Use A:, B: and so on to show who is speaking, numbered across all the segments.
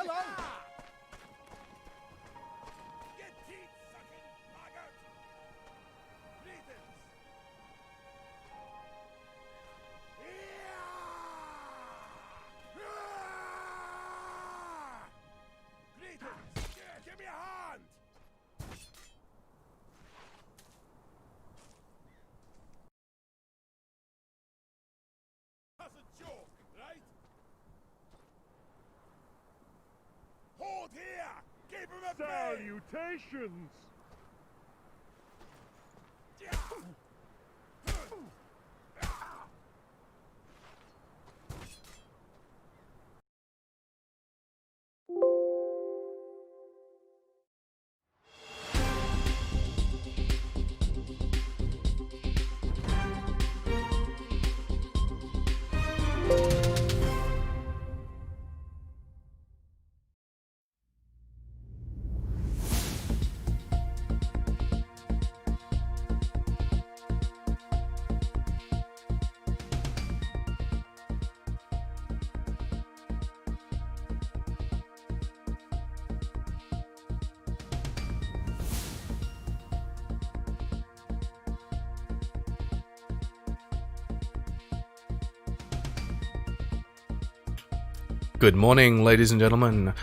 A: Hello!
B: Get teeth-sucking maggot! Greetings! Greetings! Give me a hand! That's a joke, right? Hold here! Keep him at bay!
C: Salutations!
D: Good morning, ladies and gentlemen.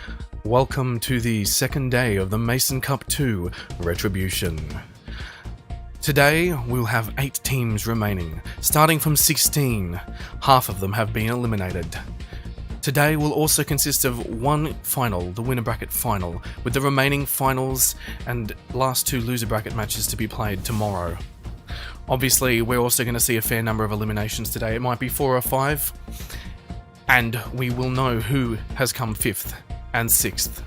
D: Welcome to the second day of the Mason Cup 2 Retribution. Today, we'll have 8 teams remaining, starting from 16. Half of them have been eliminated. Today will also consist of one final, the winner bracket final, with the remaining finals and last 2 loser bracket matches to be played tomorrow. Obviously, we're also going to see a fair number of eliminations today. It might be 4 or 5. And we will know who has come 5th and 6th.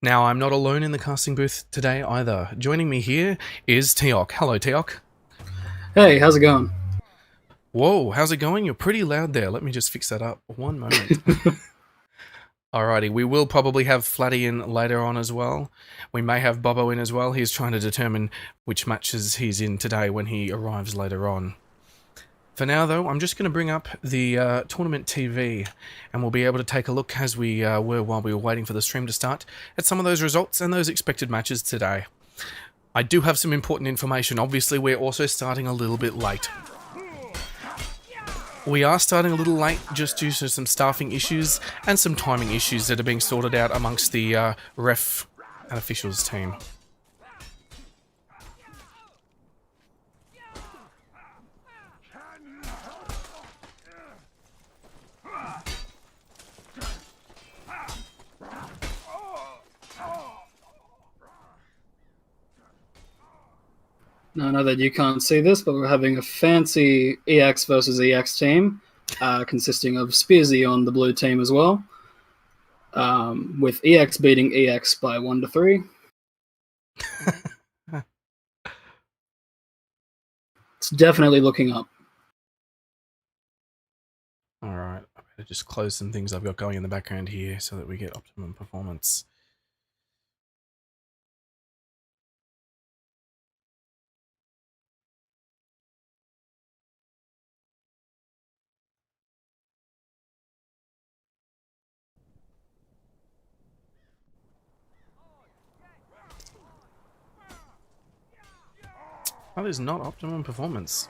D: Now, I'm not alone in the casting booth today either. Joining me here is Teok. Hello, Teok.
E: Hey, how's it going?
D: Whoa, how's it going? You're pretty loud there. Let me just fix that up. One moment. Alrighty, we will probably have Flatty in later on as well. We may have Bobbo in as well. He's trying to determine which matches he's in today when he arrives later on. For now, though, I'm just going to bring up the tournament TV, and we'll be able to take a look, as we were while we were waiting for the stream to start, at some of those results and those expected matches today. I do have some important information. Obviously, we're also starting a little bit late. We are starting a little late just due to some staffing issues and some timing issues that are being sorted out amongst the ref and officials team.
E: Now, I know that you can't see this, but we're having a fancy EX versus EX team, consisting of Spearsy on the blue team as well, with EX beating EX by 1-3. It's definitely looking up.
D: Alright, I better just close some things I've got going in the background here so that we get optimum performance. That is not optimum performance.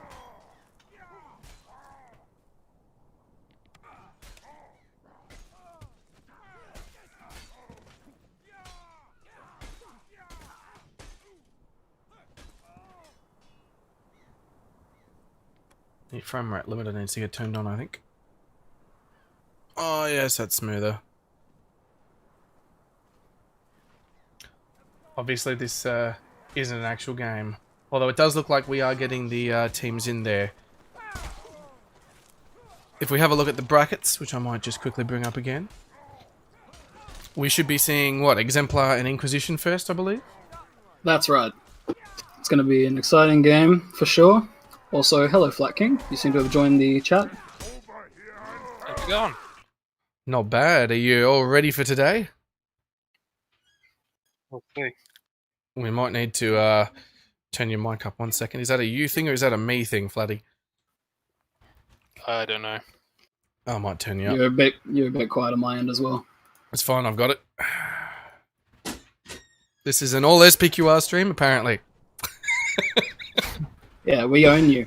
D: The frame rate limiter needs to get turned on, I think. Oh yes, that's smoother. Obviously this isn't an actual game. Although it does look like we are getting the teams in there. If we have a look at the brackets, which I might just quickly bring up again, we should be seeing, what, Exemplar and Inquisition first, I believe?
E: That's right. It's going to be an exciting game, for sure. Also, hello FlatkinG. You seem to have joined the chat.
F: How's it going?
D: Not bad. Are you all ready for today?
A: We'll see.
D: We might need to turn your mic up 1 second. Is that a you thing or is that a me thing, Flatty?
A: I don't know.
D: I might turn you up.
E: You're a bit quiet on my end as well.
D: It's fine, I've got it. This is an all SPQR stream, apparently.
E: Yeah, we own you.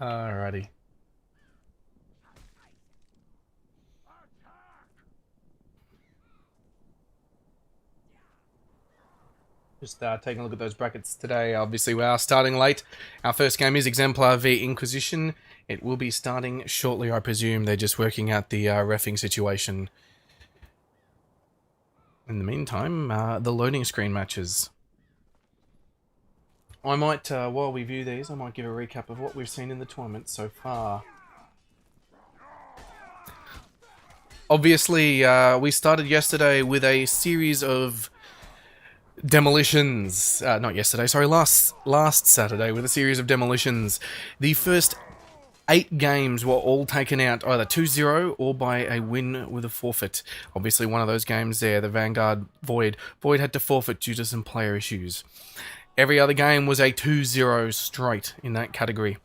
D: Alrighty. Just taking a look at those brackets today. Obviously, we are starting late. Our first game is Exemplar v Inquisition. It will be starting shortly, I presume. They're just working out the reffing situation. In the meantime, the loading screen matches. I might, while we view these, I might give a recap of what we've seen in the tournament so far. Obviously, we started yesterday with a series of demolitions. Not yesterday, sorry, last Saturday with a series of demolitions. The first 8 games were all taken out either 2-0 or by a win with a forfeit. Obviously, one of those games there, the Vanguard Void. Void had to forfeit due to some player issues. Every other game was a 2-0 straight in that category.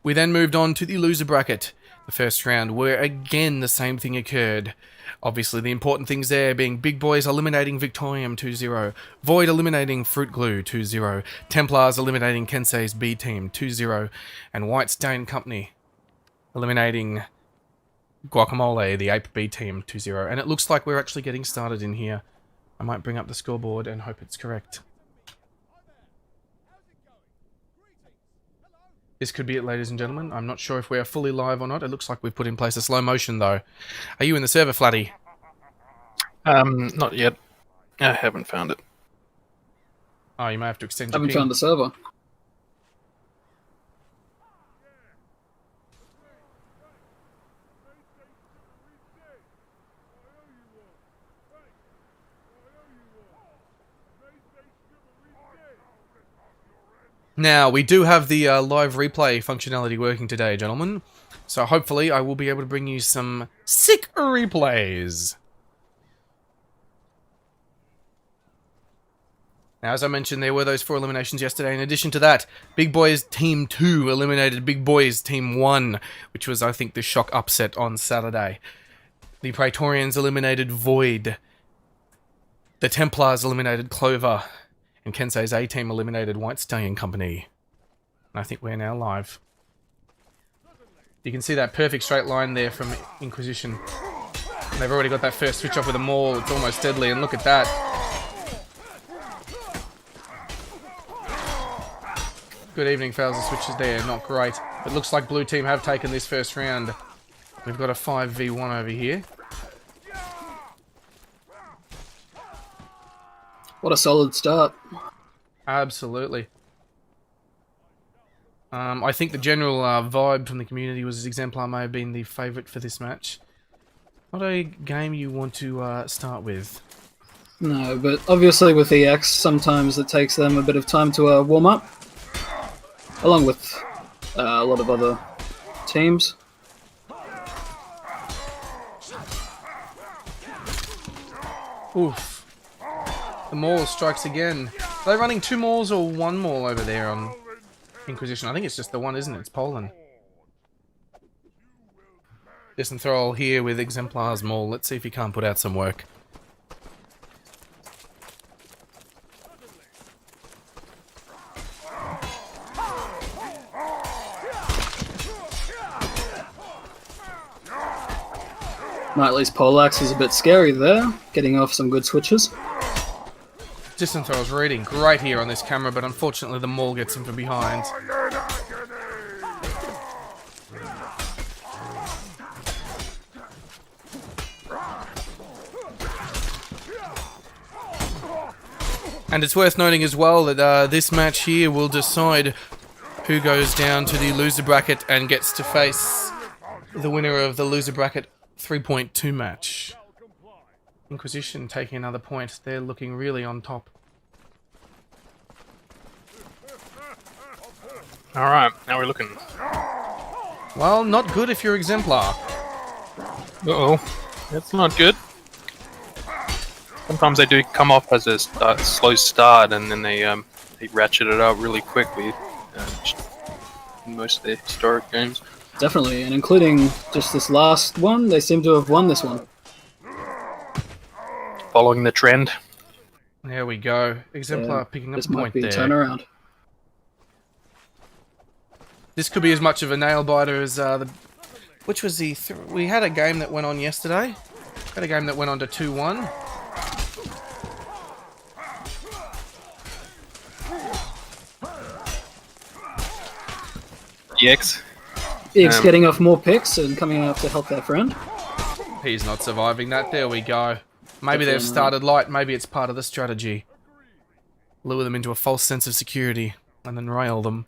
D: We then moved on to the loser bracket, the first round, where again the same thing occurred. Obviously, the important things there being Big Boys eliminating Victorium 2-0, Void eliminating Fruit Glue 2-0, Templars eliminating Kensei's B team 2-0, and White Stain Company eliminating Guacamole, the Ape B team 2-0. And it looks like we're actually getting started in here. I might bring up the scoreboard and hope it's correct. This could be it, ladies and gentlemen. I'm not sure if we are fully live or not. It looks like we've put in place a slow motion, though. Are you in the server, Flatty?
A: Not yet. I haven't found it.
D: Oh, you may have to extend your
E: Haven't
D: ping.
E: found the server.
D: Now, we do have the live replay functionality working today, gentlemen. So hopefully I will be able to bring you some sick replays. Now, as I mentioned, there were those 4 eliminations yesterday. In addition to that, Big Boys Team 2 eliminated Big Boys Team 1, which was, I think, the shock upset on Saturday. The Praetorians eliminated Void. The Templars eliminated Clover. And Kensei's A team eliminated White Stallion Company. And I think we're now live. You can see that perfect straight line there from Inquisition. And they've already got that first switch off with a maul. It's almost deadly, and look at that. Good evening, fails the switches there. Not great. It looks like blue team have taken this first round. We've got a 5v1 over here.
E: What a solid start.
D: Absolutely. I think the general vibe from the community was Exemplar may have been the favourite for this match. Not a game you want to start with.
E: No, but obviously with EX, sometimes it takes them a bit of time to warm up. Along with a lot of other teams.
D: Oof. The maul strikes again. Are they running 2 mauls or 1 maul over there on Inquisition? I think it's just the one, isn't it? It's Poland. Distant Thrall here with Exemplar's maul. Let's see if he can't put out some work.
E: Knightley's Poleaxe is a bit scary there, getting off some good switches.
D: Distant Thrall's reading great here on this camera, but unfortunately the maul gets him from behind. And it's worth noting as well that this match here will decide who goes down to the loser bracket and gets to face the winner of the loser bracket 3.2 match. Inquisition taking another point. They're looking really on top.
A: Alright, how are we looking?
D: Well, not good if you're Exemplar.
A: Uh-oh. That's not good. Sometimes they do come off as a slow start, and then they ratchet it up really quickly. In most of their historic games.
E: Definitely, and including just this last one, they seem to have won this one.
A: Following the trend.
D: There we go. Exemplar picking up
E: This
D: a
E: might
D: point
E: be a
D: there.
E: turnaround.
D: This could be as much of a nail biter as which was the? We had a game that went on yesterday. Had a game that went on to 2-1.
A: EX.
E: EX getting off more picks and coming out to help their friend.
D: He's not surviving that. There we go. Maybe they've started light. Maybe it's part of the strategy. Lure them into a false sense of security and then rail them.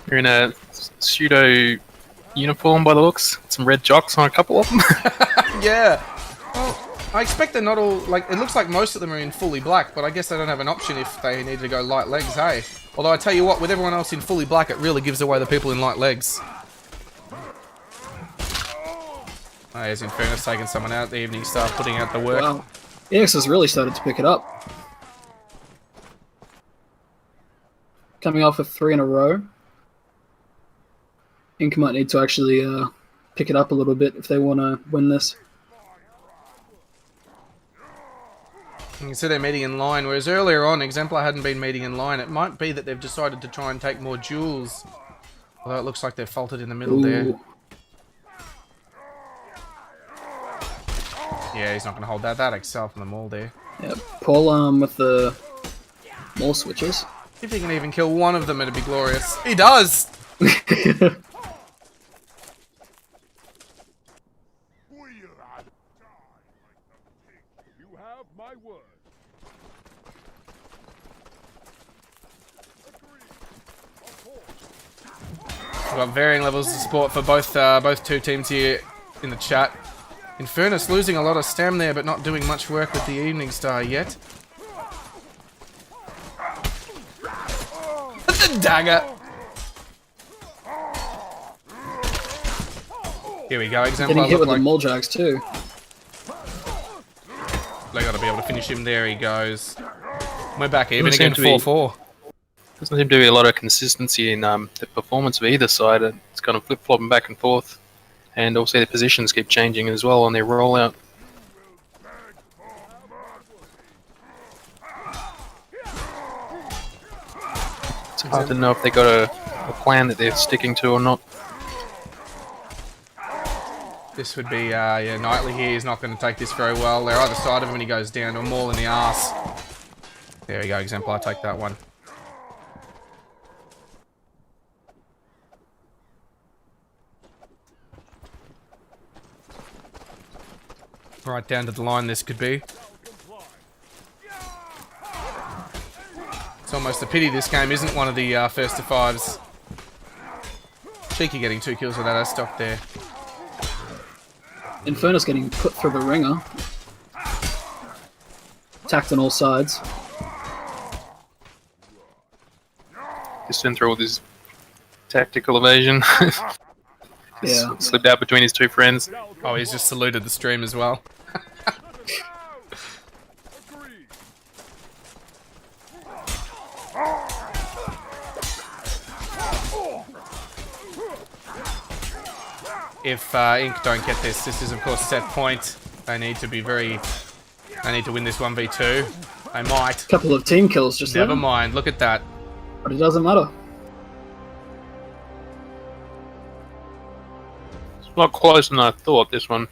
A: You're in a pseudo uniform by the looks. Some red jocks on a couple of them.
D: Yeah. Well, I expect they're not all, like, it looks like most of them are in fully black, but I guess they don't have an option if they need to go light legs, hey? Although I tell you what, with everyone else in fully black, it really gives away the people in light legs. Oh, there's Infernus taking someone out, the Evening Star putting out the work.
E: Wow. EX has really started to pick it up. Coming off of 3 in a row. Inc might need to actually pick it up a little bit if they want to win this.
D: You can see they're meeting in line, whereas earlier on, Exemplar hadn't been meeting in line. It might be that they've decided to try and take more duels. Although it looks like they're faulted in the middle there. Yeah, he's not going to hold that. That Excel from the maul there.
E: Yep. Paul with the maul switches.
D: If he can even kill one of them, it'd be glorious. He does!
B: You have my word.
D: We've got varying levels of support for both two teams here in the chat. Infernus losing a lot of stam there, but not doing much work with the Evening Star yet. The dagger! Here we go, Exemplar.
E: Getting hit with the Muljags too.
D: They got to be able to finish him. There he goes. We're back even
A: Doesn't
D: again,
A: seem to be-
D: 4-4.
A: Doesn't seem to be a lot of consistency in the performance of either side. It's kind of flip-flopping back and forth. And also their positions keep changing as well on their rollout. It's hard to know if they got a plan that they're sticking to or not.
D: This would be, yeah, Knightley here is not going to take this very well. They're either side of him and he goes down to a maul in the arse. There we go, Exemplar, take that one. Right down to the line this could be. It's almost a pity this game isn't one of the first to fives. Cheeky getting 2 kills without a stock there.
E: Infernus getting put through the ringer. Attacked on all sides.
A: Just went through all this tactical evasion.
E: Yeah.
A: Slipped out between his two friends.
D: Oh, he's just saluted the stream as well. If Inc don't get this is of course set point. They need to be very... They need to win this 1v2. They might.
E: Couple of team kills just
D: Never
E: there.
D: mind, look at that.
E: But it doesn't matter.
A: It's not closer than I thought, this one.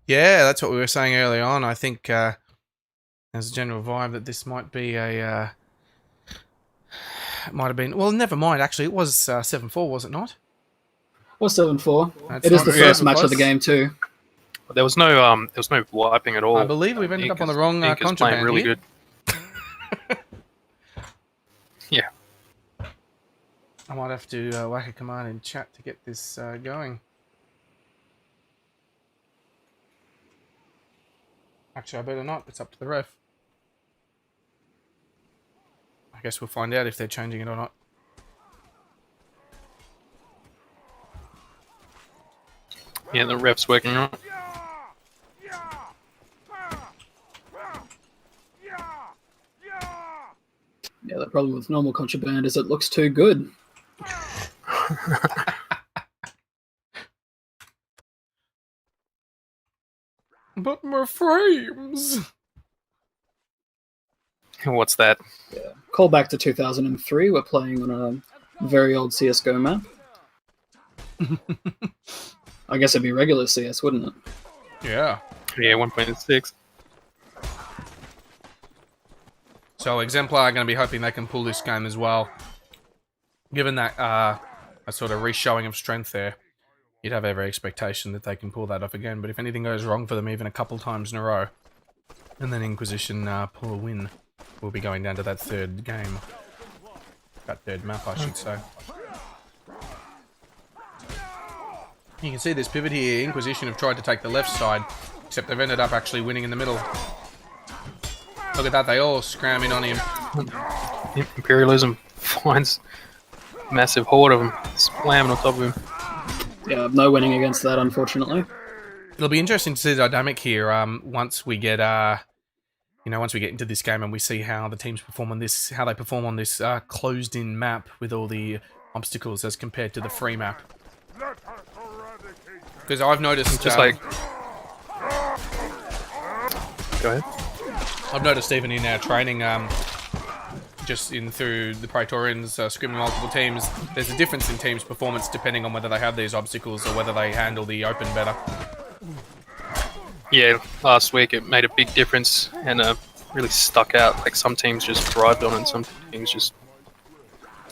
D: Yeah, that's what we were saying early on. I think there's a general vibe that this might be a... it might have been... Well, never mind, actually. It was 7-4, was it not?
E: Or 7-4.
D: That's
E: It is
D: not
E: the
D: really
E: first match
D: close.
E: of the game too.
A: There was no wiping at all.
D: I believe we've ended up on the wrong
A: Inc is playing
D: contraband
A: really
D: here.
A: good. Yeah.
D: I might have to whack a command in chat to get this going. Actually, I better not. It's up to the ref. I guess we'll find out if they're changing it or not.
A: Yeah, the ref's working right.
E: problem with normal contraband is it looks too good.
D: But my frames.
A: What's that?
E: Yeah. Call back to 2003. We're playing on a very old CS:GO map. I guess it'd be regular CS, wouldn't it?
D: Yeah.
A: Yeah, 1.6.
D: So Exemplar are going to be hoping they can pull this game as well. Given that a sort of re-showing of strength there, you'd have every expectation that they can pull that off again. But if anything goes wrong for them even a couple times in a row, and then Inquisition pull a win, we'll be going down to that third game. That third map, I should say. You can see this pivot here. Inquisition have tried to take the left side, except they've ended up actually winning in the middle. Look at that, they all scram in on him.
A: Imperialism finds a massive horde of them, slamming on top of him.
E: Yeah, no winning against that, unfortunately.
D: It'll be interesting to see the dynamic here once we get once we get into this game and we see how the teams perform on this, how they perform on this closed-in map with all the obstacles as compared to the free map. Because I've noticed,
A: Just like, go ahead.
D: I've noticed even in our training, just in through the Praetorians scrimming multiple teams, there's a difference in teams' performance depending on whether they have these obstacles or whether they handle the open better.
A: Yeah, last week it made a big difference and really stuck out. Like some teams just thrived on it, and some teams just,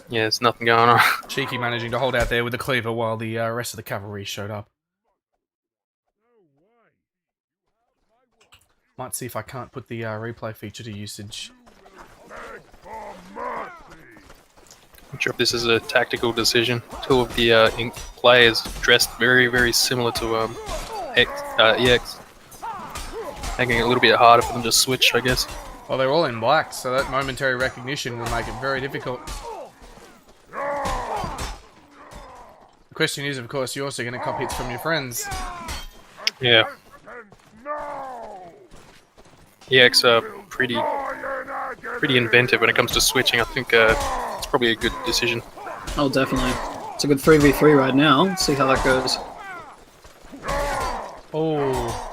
A: yeah, there's nothing going on.
D: Cheeky managing to hold out there with the cleaver while the rest of the cavalry showed up. Might see if I can't put the replay feature to usage.
A: I'm sure if this is a tactical decision. Two of the players dressed very, very similar to EX. Making it a little bit harder for them to switch, I guess.
D: Well, they're all in black, so that momentary recognition will make it very difficult. The question is, of course, you're also going to cop hits from your friends.
A: Yeah. EX are pretty inventive when it comes to switching. I think it's probably a good decision.
E: Oh, definitely. It's a good 3v3 right now. Let's see how that goes.
D: Oh.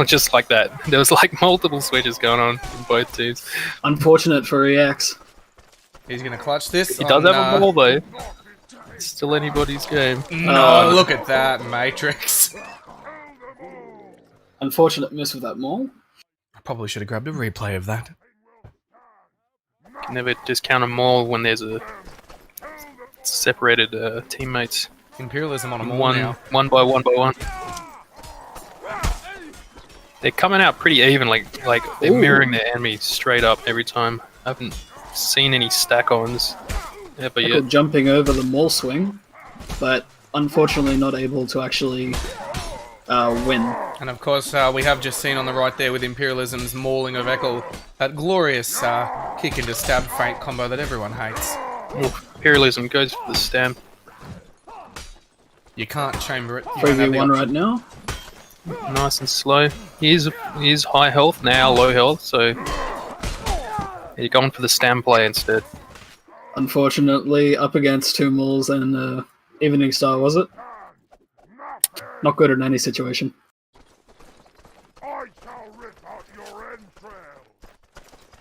A: Just like that. There was like multiple switches going on in both teams.
E: Unfortunate for EX.
D: He's going to clutch this.
A: He does have a ball though. It's still anybody's game.
D: No, look at that, Matrix.
E: Unfortunate miss with that maul.
D: I probably should have grabbed a replay of that.
A: You can never discount them all when there's a separated teammates.
D: Imperialism on them all now.
A: One by one. They're coming out pretty even, like they're mirroring their enemy straight up every time. I haven't seen any stack-ons ever yet.
E: Jumping over the maul swing, but unfortunately not able to actually win.
D: And of course, we have just seen on the right there with Imperialism's mauling of Ekel, that glorious kick into stab feint combo that everyone hates.
A: Imperialism goes for the stamp.
D: You can't chamber it.
E: 3v1 right now.
A: Nice and slow. He's high health now, low health, so you're going for the stam play instead.
E: Unfortunately, up against two mauls and Evening Star, was it? Not good in any situation.
B: I shall rip out your entrails.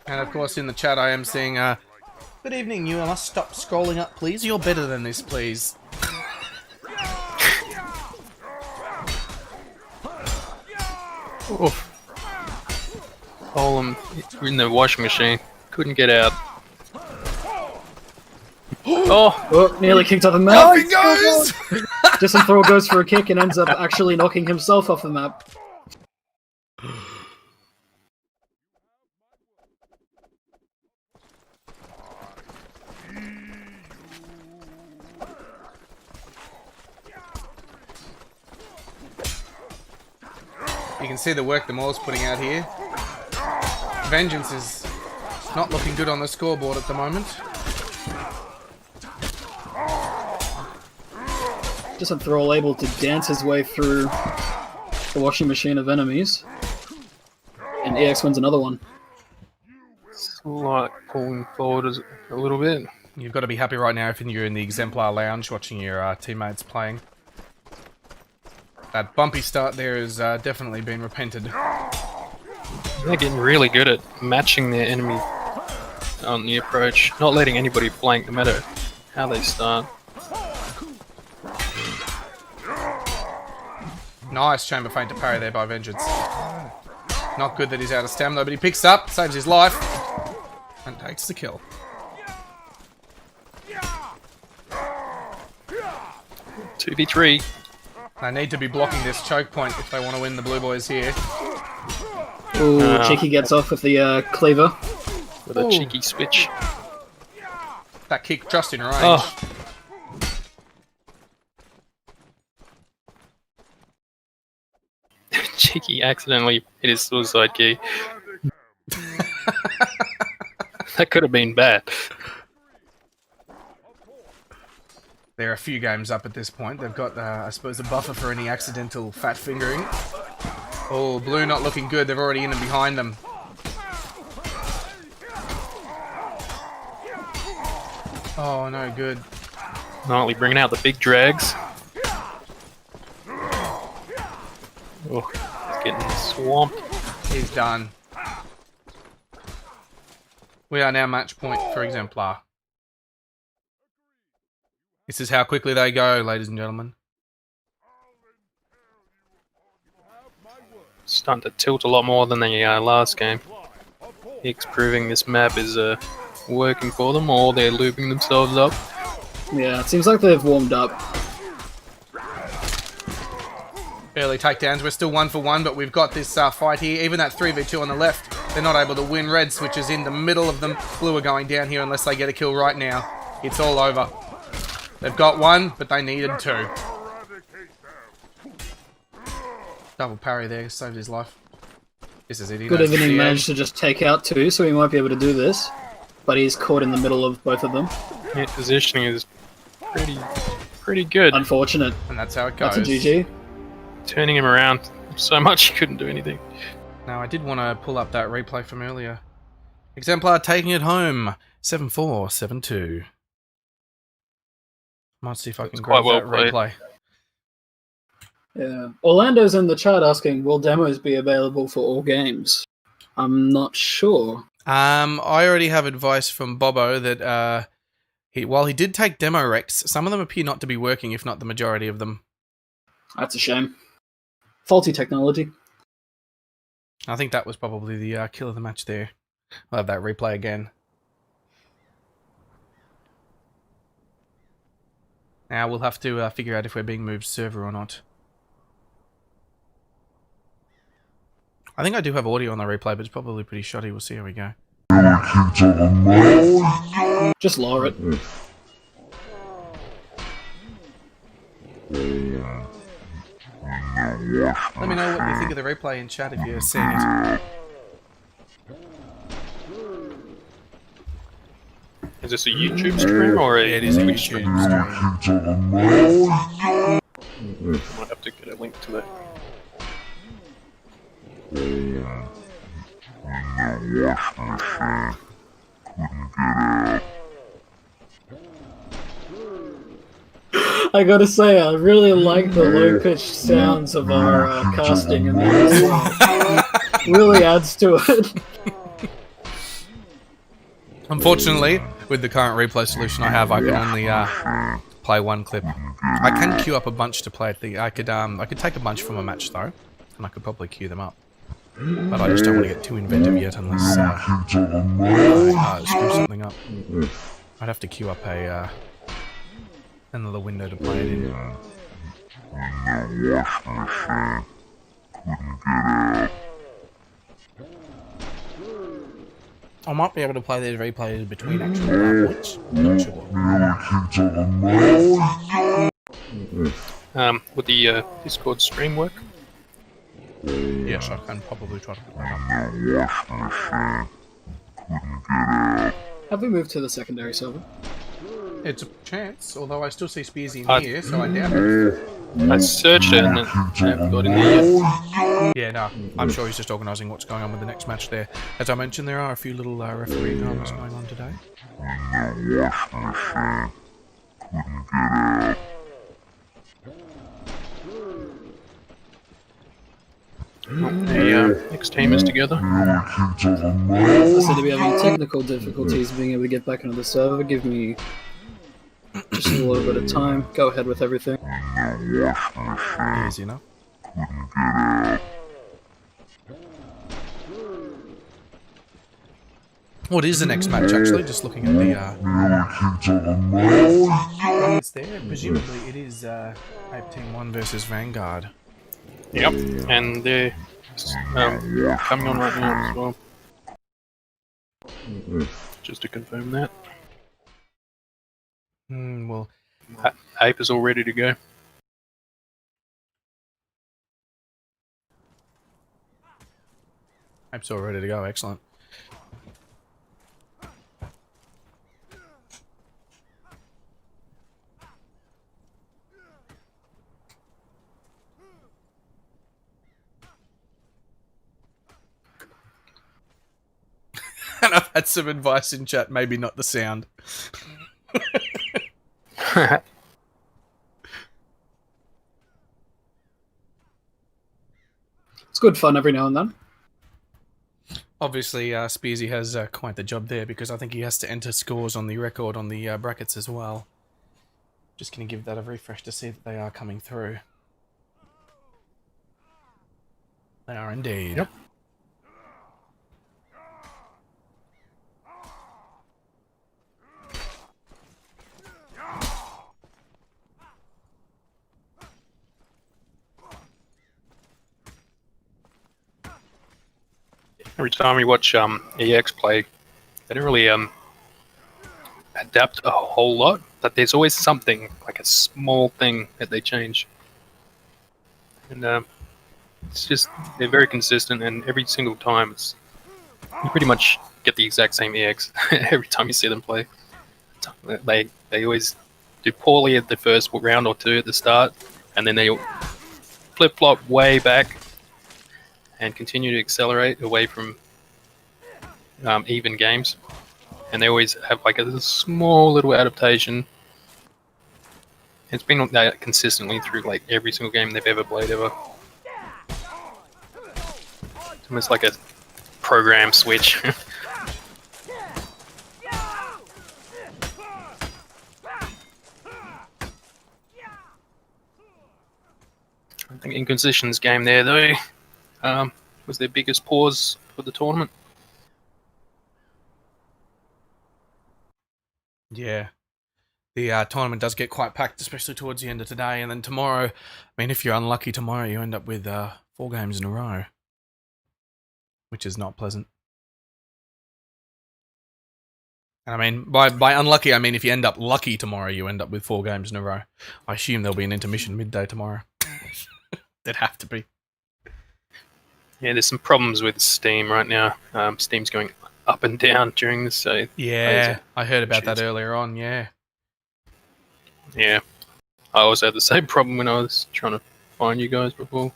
D: And of course, in the chat, I am seeing, good evening, you must stop scrolling up, please. You're better than this, please.
A: Oof. Golem in the washing machine. Couldn't get out.
E: Oh, nearly kicked off the map.
D: Off he goes!
E: Disenthral goes for a kick and ends up actually knocking himself off the map.
D: You can see the work the Maul's putting out here. Vengeance is not looking good on the scoreboard at the moment.
E: Disenthral able to dance his way through the washing machine of enemies. And EX wins another one.
A: pulling forward a little bit.
D: You've got to be happy right now if you're in the Exemplar Lounge watching your teammates playing. That bumpy start there has definitely been repented.
A: They're getting really good at matching their enemy on the approach, not letting anybody flank no matter how they start.
D: Nice chamber feint to parry there by Vengeance. Not good that he's out of stamina, but he picks up, saves his life, and takes the kill.
A: 2v3.
D: They need to be blocking this choke point if they want to win the Blue Boys here.
E: Ooh, Cheeky gets off with the cleaver.
A: With a cheeky switch.
D: That kick just in range.
A: Oh. Cheeky accidentally hit his suicide key. That could have been bad.
D: They're a few games up at this point. They've got, I suppose, a buffer for any accidental fat fingering. Oh, Blue not looking good. They're already in and behind them. Oh, no good.
A: Nightly bringing out the big drags. Oh, he's getting swamped.
D: He's done. We are now match point for Exemplar. This is how quickly they go, ladies and gentlemen.
A: Starting to tilt a lot more than the last game. It's proving this map is working for them, or they're looping themselves up.
E: Yeah, it seems like they've warmed up.
D: Early takedowns. We're still 1 for 1, but we've got this fight here. Even that 3v2 on the left, they're not able to win. Red switches in the middle of them. Blue are going down here unless they get a kill right now. It's all over. They've got one, but they needed two. Double parry there, saved his life. This is it.
E: Good evening managed to just take out two, so he might be able to do this. But he's caught in the middle of both of them.
A: Yeah, positioning is pretty good.
E: Unfortunate.
D: And that's how it goes.
E: That's a GG.
A: Turning him around so much he couldn't do anything.
D: Now, I did want to pull up that replay from earlier. Exemplar taking it home. 7-4, 7-2. Might see if I can grab that replay.
E: Yeah. Orlando's in the chat asking, will demos be available for all games? I'm not sure.
D: I already have advice from Bobbo that while he did take demo Rex, some of them appear not to be working, if not the majority of them.
E: That's a shame. Faulty technology.
D: I think that was probably the kill of the match there. I'll have that replay again. Now we'll have to figure out if we're being moved server or not. I think I do have audio on the replay, but it's probably pretty shoddy. We'll see how we go.
E: Just lower it.
D: Let me know what you think of the replay in chat if you're seeing it.
A: Is this a YouTube stream or a
D: it is a
A: Twitch
D: YouTube stream?
A: I might have to get a link to that.
E: I gotta say, I really like the low-pitched sounds of our casting in there as well. Really adds to it.
D: Unfortunately, with the current replay solution I have, I can only play one clip. I can queue up a bunch to play it. I could take a bunch from a match though, and I could probably queue them up. But I just don't want to get too inventive yet unless I screw something up. I'd have to queue up another window to play it in. I might be able to play these replays between actual points. Not sure.
A: Would the Discord stream work?
D: Yes, I can probably try to put that up.
E: Have we moved to the secondary server?
D: It's a chance, although I still see Spears in here, so I doubt it.
A: I searched it and I haven't got in there yet.
D: Yeah, no, I'm sure he's just organising what's going on with the next match there. As I mentioned, there are a few little referee dramas going on today.
A: The next team is together.
E: I seem to be having technical difficulties being able to get back into the server. Give me just a little bit of time. Go ahead with everything.
D: Easy enough. What is the next match, actually? Just looking at the it's there. Presumably it is Ape Team 1 versus Vanguard.
A: Yep, and they're coming on right now as well. Just to confirm that.
D: Well,
A: Ape is all ready to go.
D: Ape's all ready to go. Excellent. And I've had some advice in chat, maybe not the sound.
E: It's good fun every now and then.
D: Obviously, Spearsy has quite the job there because I think he has to enter scores on the record on the brackets as well. Just going to give that a refresh to see that they are coming through. They are indeed.
A: Yep. Every time we watch EX play, they don't really adapt a whole lot, but there's always something, like a small thing that they change. And it's just, they're very consistent, and every single time you pretty much get the exact same EX every time you see them play. They always do poorly at the first round or two at the start, and then they flip-flop way back and continue to accelerate away from even games. And they always have like a small little adaptation. It's been consistently through like every single game they've ever played ever. It's almost like a program switch. I think Inquisition's game there though was their biggest pause for the tournament.
D: Yeah. The tournament does get quite packed, especially towards the end of today. And then tomorrow, I mean, if you're unlucky tomorrow, you end up with 4 games in a row, which is not pleasant. And I mean, by unlucky, I mean if you end up lucky tomorrow, you end up with 4 games in a row. I assume there'll be an intermission midday tomorrow. There'd have to be.
A: Yeah, there's some problems with Steam right now. Steam's going up and down during this. So
D: yeah, I heard about that earlier on, yeah.
A: Yeah. I also had the same problem when I was trying to find you guys before.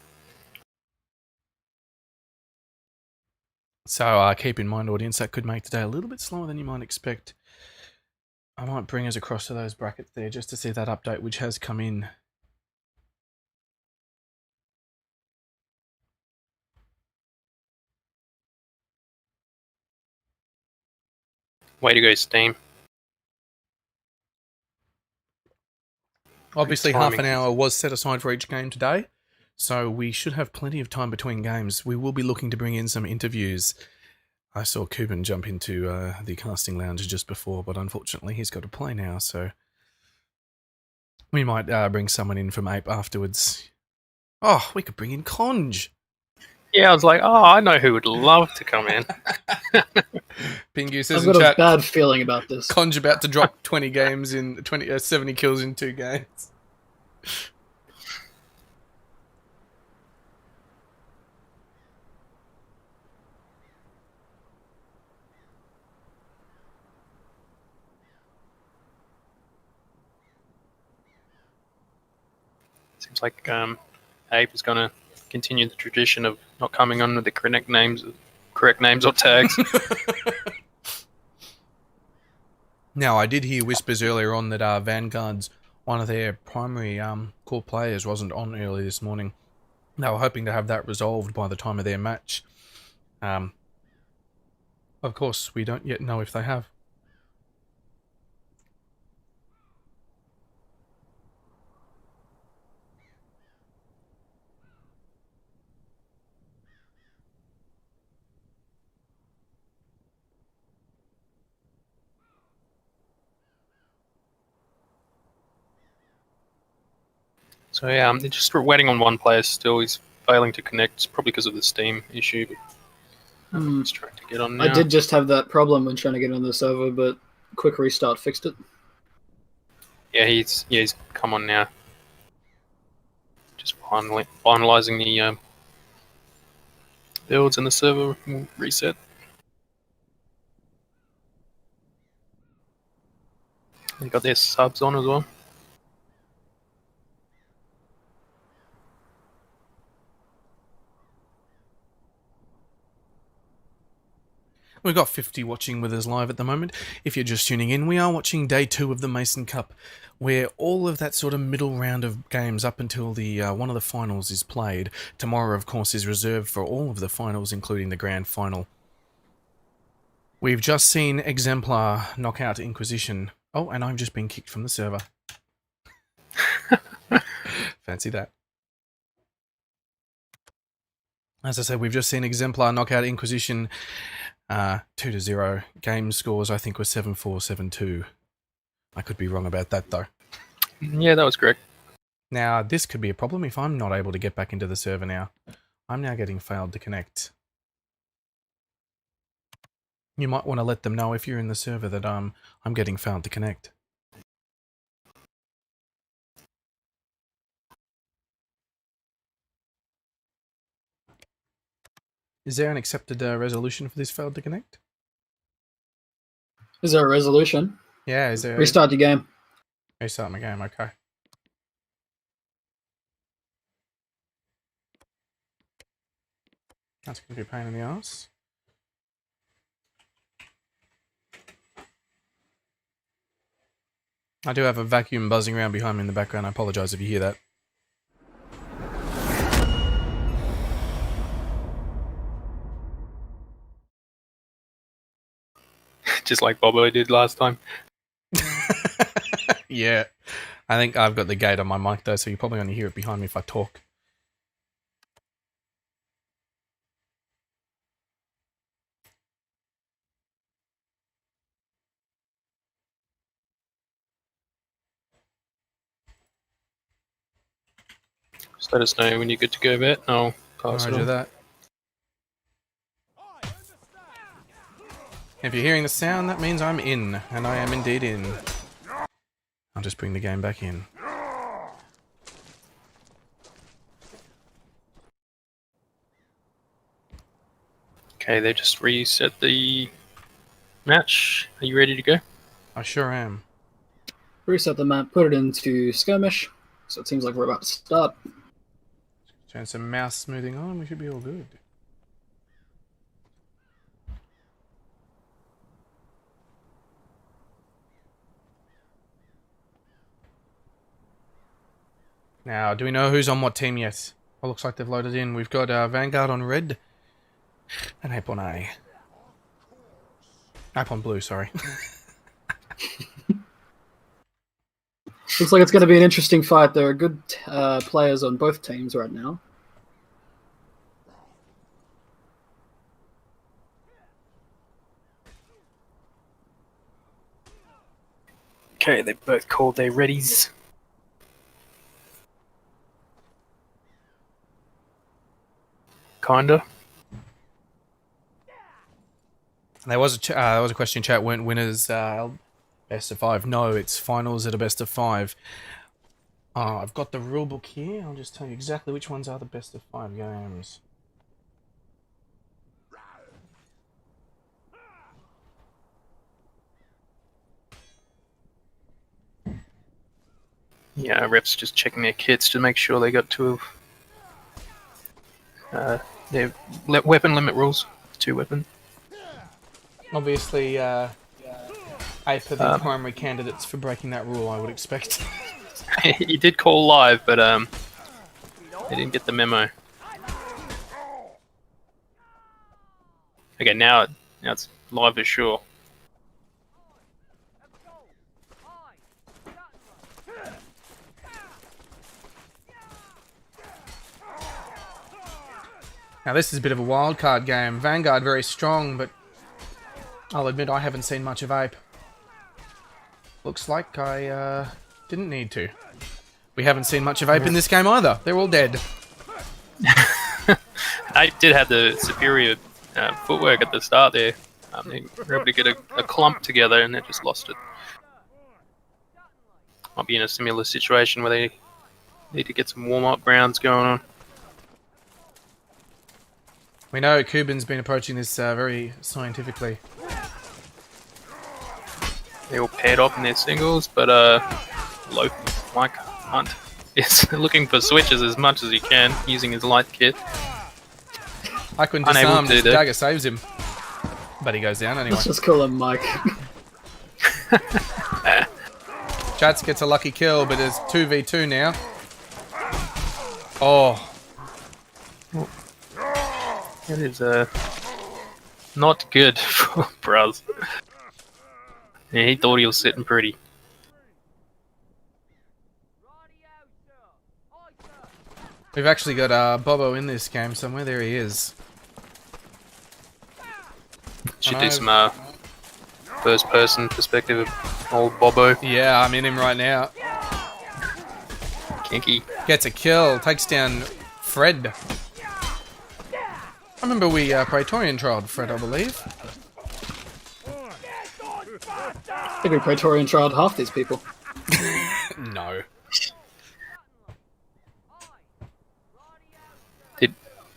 D: So keep in mind, audience, that could make today a little bit slower than you might expect. I might bring us across to those brackets there just to see that update which has come in.
A: Way to go, Steam.
D: Obviously, half an hour was set aside for each game today, so we should have plenty of time between games. We will be looking to bring in some interviews. I saw Cuban jump into the casting lounge just before, but unfortunately he's got to play now, so we might bring someone in from Ape afterwards. Oh, we could bring in Conj.
A: Yeah, I was like, oh, I know who would love to come in.
D: Pingu says
E: I've
D: in
E: got
D: chat,
E: a bad feeling about this.
D: Conj about to drop 20 games in 70 kills in 2 games.
A: Seems like Abe is going to continue the tradition of not coming on with the correct names or tags.
D: Now, I did hear whispers earlier on that Vanguard's one of their primary core players wasn't on early this morning. They were hoping to have that resolved by the time of their match. Of course, we don't yet know if they have.
A: So yeah, they're just waiting on one player still. He's failing to connect. It's probably because of the Steam issue. But he's trying to get on now.
E: I did just have that problem when trying to get on the server, but quick restart fixed it.
A: Yeah, he's come on now. Just finalizing the builds and the server will reset. They got their subs on as well.
D: We've got 50 watching with us live at the moment. If you're just tuning in, we are watching day 2 of the Mason Cup, where all of that sort of middle round of games up until the one of the finals is played. Tomorrow, of course, is reserved for all of the finals, including the grand final. We've just seen Exemplar knock out Inquisition. Oh, and I've just been kicked from the server. Fancy that. As I said, we've just seen Exemplar knock out Inquisition 2-0. Game scores, I think, were 7-4, 7-2. I could be wrong about that, though.
A: Yeah, that was correct.
D: Now, this could be a problem if I'm not able to get back into the server now. I'm now getting failed to connect. You might want to let them know if you're in the server that I'm getting failed to connect. Is there an accepted resolution for this failed to connect?
E: Is there a resolution?
D: Yeah, is there...
E: Restart your game.
D: Restart my game, okay. That's going to be a pain in the ass. I do have a vacuum buzzing around behind me in the background. I apologise if you hear that.
A: Just like Bobbo did last time.
D: Yeah. I think I've got the gate on my mic though, so you probably only hear it behind me if I talk.
A: Just let us know when you're good to go, Bet. I'll pass it
D: Roger
A: on.
D: that. If you're hearing the sound, that means I'm in, and I am indeed in. I'll just bring the game back in.
A: Okay, they just reset the match. Are you ready to go?
D: I sure am.
E: Reset the map, put it into skirmish. So it seems like we're about to start.
D: Turn some mouse smoothing on, we should be all good. Now, do we know who's on what team yet? Well, looks like they've loaded in. We've got Vanguard on red and Ape on A. Ape on blue, sorry.
E: Looks like it's going to be an interesting fight. There are good players on both teams right now.
A: Okay, they both called their readies. Kinda.
D: There was a question in chat. Weren't winners best of 5? No, it's finals at a best of 5. I've got the rulebook here. I'll just tell you exactly which ones are the best of 5 games.
A: Yeah, reps just checking their kits to make sure they got two of their weapon limit rules. 2 weapon.
D: Obviously, Ape are the primary candidates for breaking that rule, I would expect.
A: He did call live, but they didn't get the memo. Okay, now it's live for sure.
D: Now this is a bit of a wild card game. Vanguard very strong, but I'll admit I haven't seen much of Ape. Looks like I didn't need to. We haven't seen much of Ape in this game either. They're all dead.
A: Ape did have the superior footwork at the start there. They were able to get a clump together and they just lost it. Might be in a similar situation where they need to get some warm-up rounds going on.
D: We know Kuban's been approaching this very scientifically.
A: They're all paired up in their singles, but Mike Hunt is looking for switches as much as he can using his light kit.
D: I couldn't disarm, this dagger saves him. But he goes down anyway.
E: Let's just call him Mike.
D: Chats gets a lucky kill, but it's 2v2 now. Oh.
A: That is not good for Braz. Yeah, he thought he was sitting pretty.
D: We've actually got Bobbo in this game somewhere. There he is.
A: Should do some first-person perspective of old Bobbo.
D: Yeah, I'm in him right now.
A: Kinky.
D: Gets a kill, takes down Fred. I remember we Praetorian trialed Fred, I believe.
E: I think we Praetorian trialed half these people.
D: No.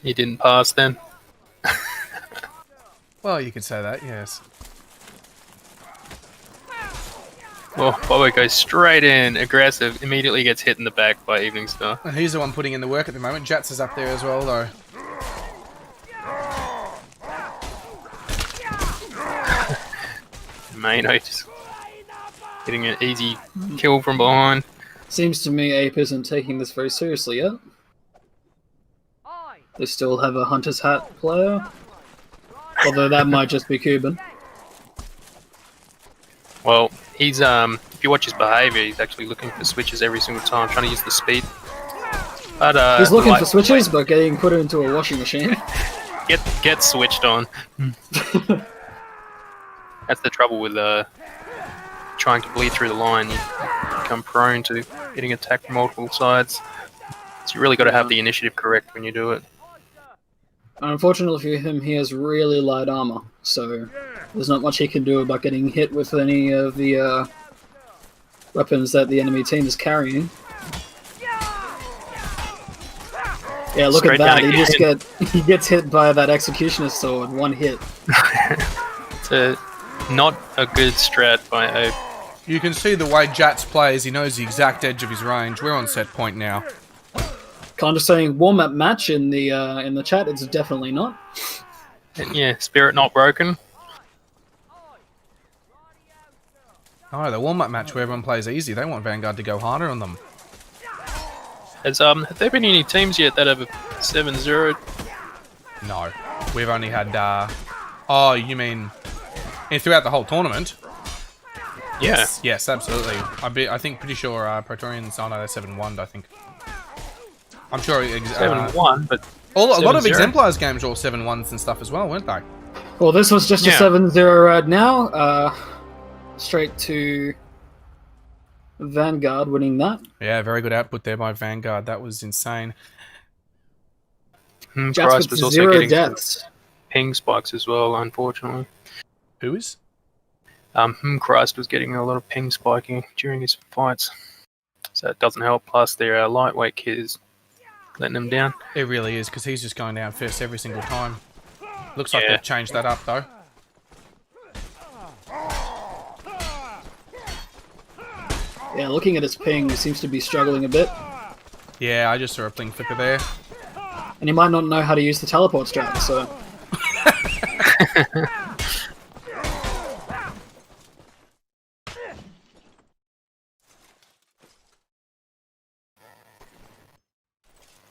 A: He didn't pass then?
D: Well, you could say that, yes.
A: Oh, Bobbo goes straight in, aggressive, immediately gets hit in the back by Evening Star.
D: And he's the one putting in the work at the moment. Jats is up there as well, though.
A: Mano just getting an easy kill from behind.
E: Seems to me Ape isn't taking this very seriously yet. They still have a Hunter's Hat player. Although that might just be Cuban.
A: Well, he's if you watch his behaviour, he's actually looking for switches every single time, trying to use the speed. But
E: he's looking for switches, but getting put into a washing machine.
A: Get switched on. That's the trouble with trying to bleed through the line. You become prone to getting attacked from multiple sides. So you really got to have the initiative correct when you do it.
E: Unfortunately for him, he has really light armor, so there's not much he can do about getting hit with any of the weapons that the enemy team is carrying. Yeah, look
A: Straight
E: at that. He gets hit by that executioner's sword. One hit.
A: It's not a good strat by Ape.
D: You can see the way Jats plays. He knows the exact edge of his range. We're on set point now.
E: Kind of saying warm-up match in the chat. It's definitely not.
A: And yeah, spirit not broken.
D: Oh, the warm-up match where everyone plays easy. They want Vanguard to go harder on them.
A: Have there been any teams yet that have a 7-0?
D: No. We've only had, oh, you mean throughout the whole tournament?
A: Yeah.
D: Yes, absolutely. I think pretty sure Praetorians, oh no, they're 7-1'd, I think. I'm sure
A: 7-1, but
D: a lot of Exemplars games are all 7-1s and stuff as well, weren't they?
E: Well, this was just a 7-0 right now. Straight to Vanguard winning that.
D: Yeah, very good output there by Vanguard. That was insane.
A: Christ was also
E: 0
A: getting
E: deaths.
A: ping spikes as well, unfortunately.
D: Who is?
A: Christ was getting a lot of ping spiking during his fights. So it doesn't help, plus their lightweight kit is letting them down.
D: It really is, because he's just going down first every single time. Looks like they've changed that up, though.
E: Yeah, looking at his ping, he seems to be struggling a bit.
D: Yeah, I just saw a pling flipper there.
E: And he might not know how to use the teleport strat, so...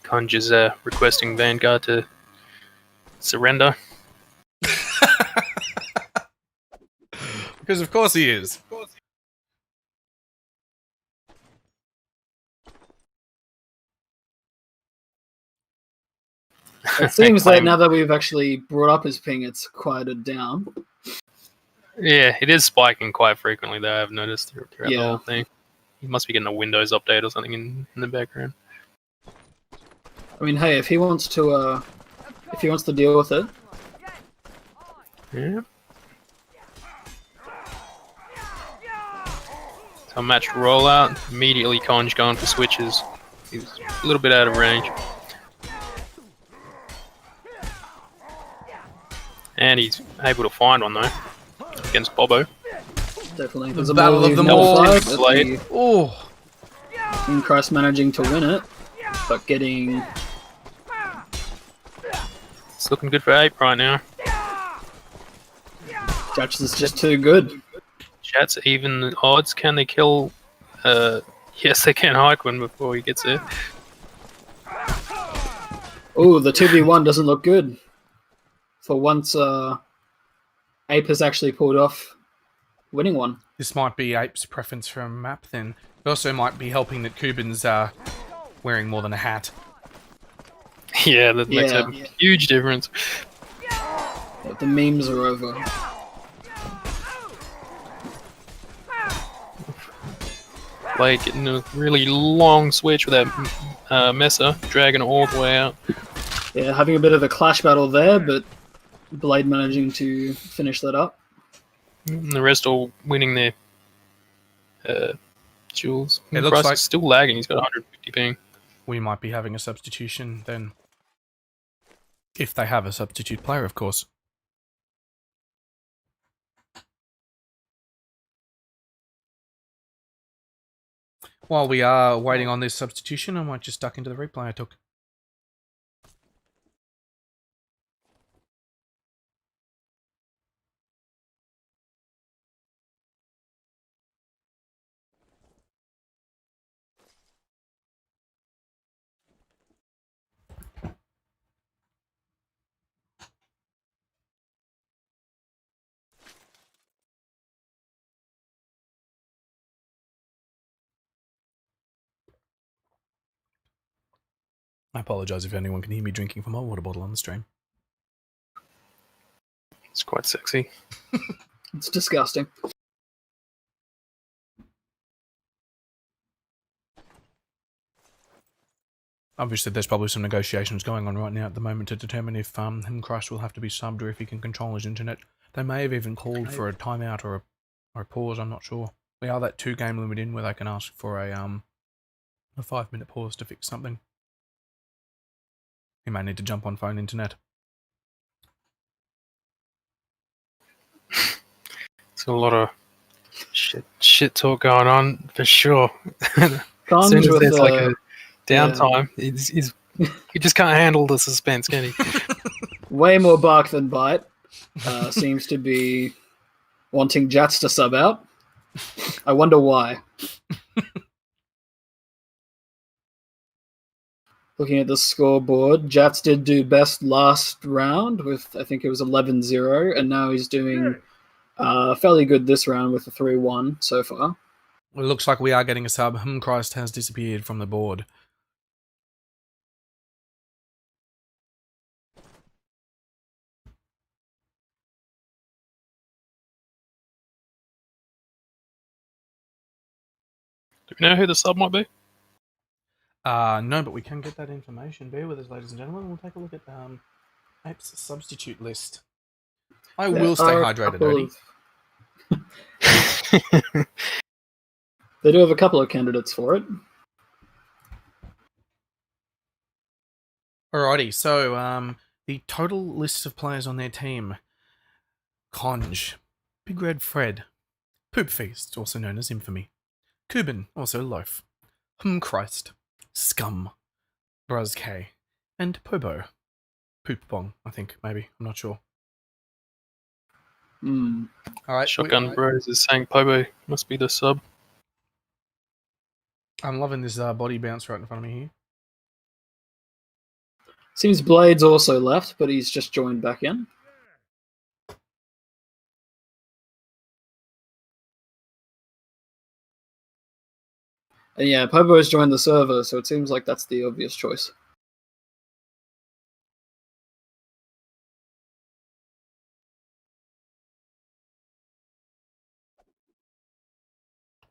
A: Conj is requesting Vanguard to surrender.
D: Because of course he is.
E: It seems like now that we've actually brought up his ping, it's quieted down.
A: Yeah, it is spiking quite frequently though, I've noticed throughout the
E: Yeah.
A: whole thing. He must be getting a Windows update or something in the background.
E: I mean, hey, if he wants to deal with it,
A: Yeah. So matched rollout, immediately Conj going for switches. He's a little bit out of range. And he's able to find one though, against Bobbo.
E: definitely.
D: The battle of them all. Oh,
E: Christ managing to win it, but getting...
A: It's looking good for Ape right now.
E: Judge is just too good.
A: Chat's even odds. Can they kill? Yes, they can Hyquin before he gets there.
E: Oh, the 2v1 doesn't look good. For once, Ape has actually pulled off winning one.
D: this might be Ape's preference for a map then. It also might be helping that Kuban's wearing more than a hat.
A: Yeah, that makes a huge difference.
E: But the memes are over.
A: Like getting a really long switch with that Messer, dragging it all the way out.
E: Yeah, having a bit of a clash battle there, but Blade managing to finish that up.
A: And the rest all winning their duels.
D: It looks
A: Price
D: like
A: is still lagging, he's got 150 ping.
D: we might be having a substitution then. If they have a substitute player, of course. While we are waiting on this substitution, I might just duck into the replay I took. I apologise if anyone can hear me drinking from my water bottle on the stream.
A: It's quite sexy.
E: It's disgusting.
D: Obviously, there's probably some negotiations going on right now at the moment to determine if him Christ will have to be subbed or if he can control his internet. They may have even called for a timeout or a pause, I'm not sure. We are that 2-game limit in where they can ask for a 5-minute pause to fix something. He may need to jump on phone internet.
A: There's a lot of shit talk going on for sure. As
E: Conj
A: soon as
E: with
A: there's like a downtime, he just can't handle the suspense, can he?
E: way more bark than bite. Seems to be wanting Jats to sub out. I wonder why. Looking at the scoreboard, Jats did do best last round with, I think it was 11-0, and now he's doing fairly good this round with a 3-1 so far.
D: It looks like we are getting a sub. Christ has disappeared from the board.
A: Do we know who the sub might be?
D: No, but we can get that information. Bear with us, ladies and gentlemen. We'll take a look at Ape's substitute list. I will stay hydrated, Odie.
E: They do have a couple of candidates for it.
D: Alrighty, so the total list of players on their team: Conj, Big Red Fred, Poop Feast, also known as Infamy, Kuben, also Loaf, Christ, Scum, Bruz K, and Pobo. Poop Bong, I think, maybe. I'm not sure. Alright,
A: Shotgun Bros is saying Pobo must be the sub.
D: I'm loving this body bounce right in front of me here.
E: Seems Blade's also left, but he's just joined back in. And yeah, Pobo has joined the server, so it seems like that's the obvious choice.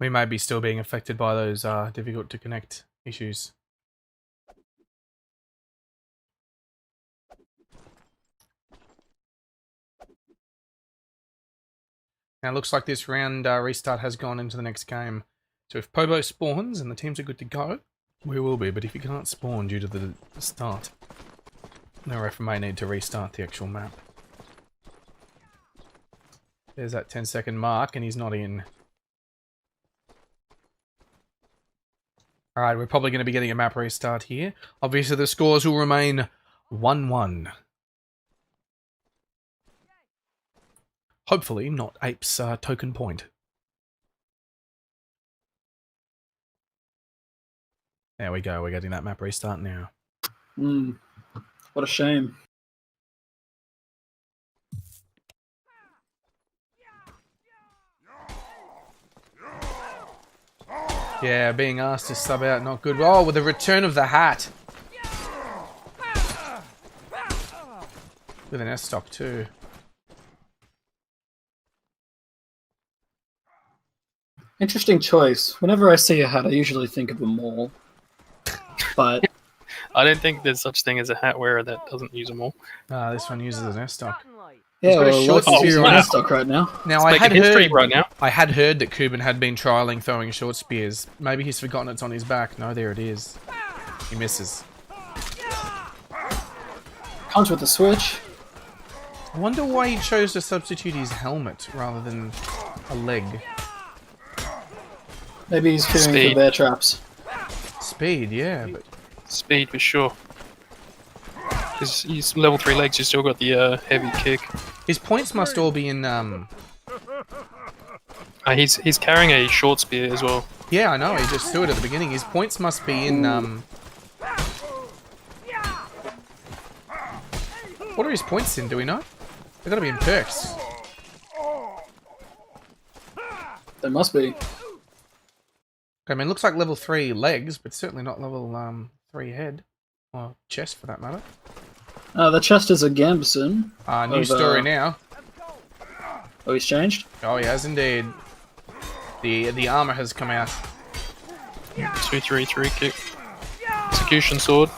D: We may be still being affected by those difficult to connect issues. Now it looks like this round restart has gone into the next game. So if Pobo spawns and the teams are good to go, we will be. But if he can't spawn due to the start, the ref may need to restart the actual map. There's that 10-second mark and he's not in. Alright, we're probably going to be getting a map restart here. Obviously the scores will remain 1-1. Hopefully not Ape's token point. There we go, we're getting that map restart now.
E: What a shame.
D: Yeah, being asked to sub out, not good. Oh, with the return of the hat. With an S stock too.
E: Interesting choice. Whenever I see a hat, I usually think of a mall. But
A: I don't think there's such thing as a hat wearer that doesn't use them all.
D: This one uses an S stock.
E: yeah,
D: got a
E: well,
D: short
E: Loki's
D: spear
E: using
D: on
E: a stock right now.
D: Now
A: It's making history right now.
D: I had heard that Kuben had been trialing throwing short spears. Maybe he's forgotten it's on his back. No, there it is. He misses.
E: Comes with the switch.
D: I wonder why he chose to substitute his helmet rather than a leg.
E: Maybe he's fearing
A: Speed.
E: for bear traps.
D: Speed, yeah, but
A: Speed for sure. Because he's level 3 legs, you still got the heavy kick.
D: his points must all be in.
A: He's carrying a short spear as well.
D: Yeah, I know. He just threw it at the beginning. His points must be in. What are his points in? Do we know? They've got to be in perks.
E: There must be.
D: I mean, it looks like level 3 legs, but certainly not level 3 head. Or chest, for that matter.
E: The chest is a Gambson.
D: New story now.
E: Oh, he's changed?
D: Oh, he has indeed. The armor has come out.
A: 2-3-3 kick. Execution sword.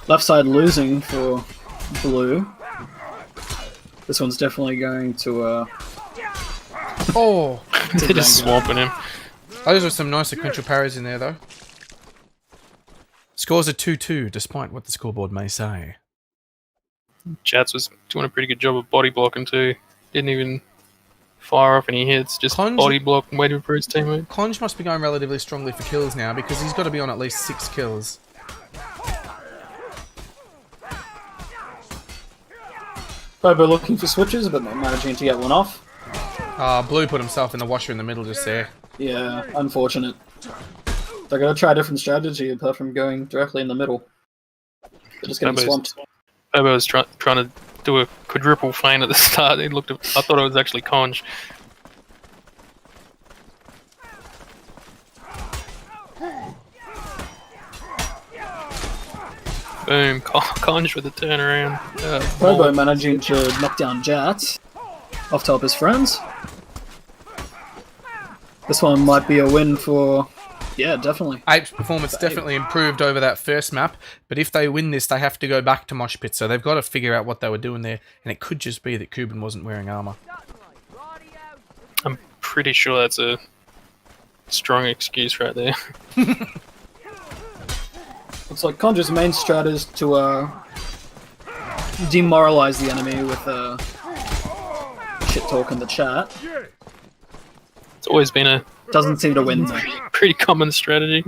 E: Left side losing for blue. This one's definitely going to,
D: Oh!
A: They're just swamping him.
D: Those are some nice sequential parries in there, though. Scores are 2-2, despite what the scoreboard may say.
A: Chats was doing a pretty good job of body blocking too. Didn't even fire off any hits, just body block and waiting for his teammate.
D: Conj must be going relatively strongly for kills now, because he's got to be on at least 6 kills.
E: Bobbo looking for switches, but not managing to get one off.
D: Blue put himself in the washer in the middle just there.
E: Yeah, unfortunate. They're going to try a different strategy apart from going directly in the middle. They're just getting swamped.
A: Bobbo was trying to do a quadruple feint at the start. I thought it was actually Conj. Boom, Conj with the turnaround.
E: Bobbo managing to knock down Jats. Off top his friends. This one might be a win for... Yeah, definitely.
D: Ape's performance definitely improved over that first map, but if they win this, they have to go back to Mosh Pit, so they've got to figure out what they were doing there, and it could just be that Kuben wasn't wearing armor.
A: I'm pretty sure that's a strong excuse right there.
E: Looks like Conjur's main strat is to demoralize the enemy with shit talk in the chat.
A: It's always been a
E: Doesn't seem to win though.
A: Pretty common strategy.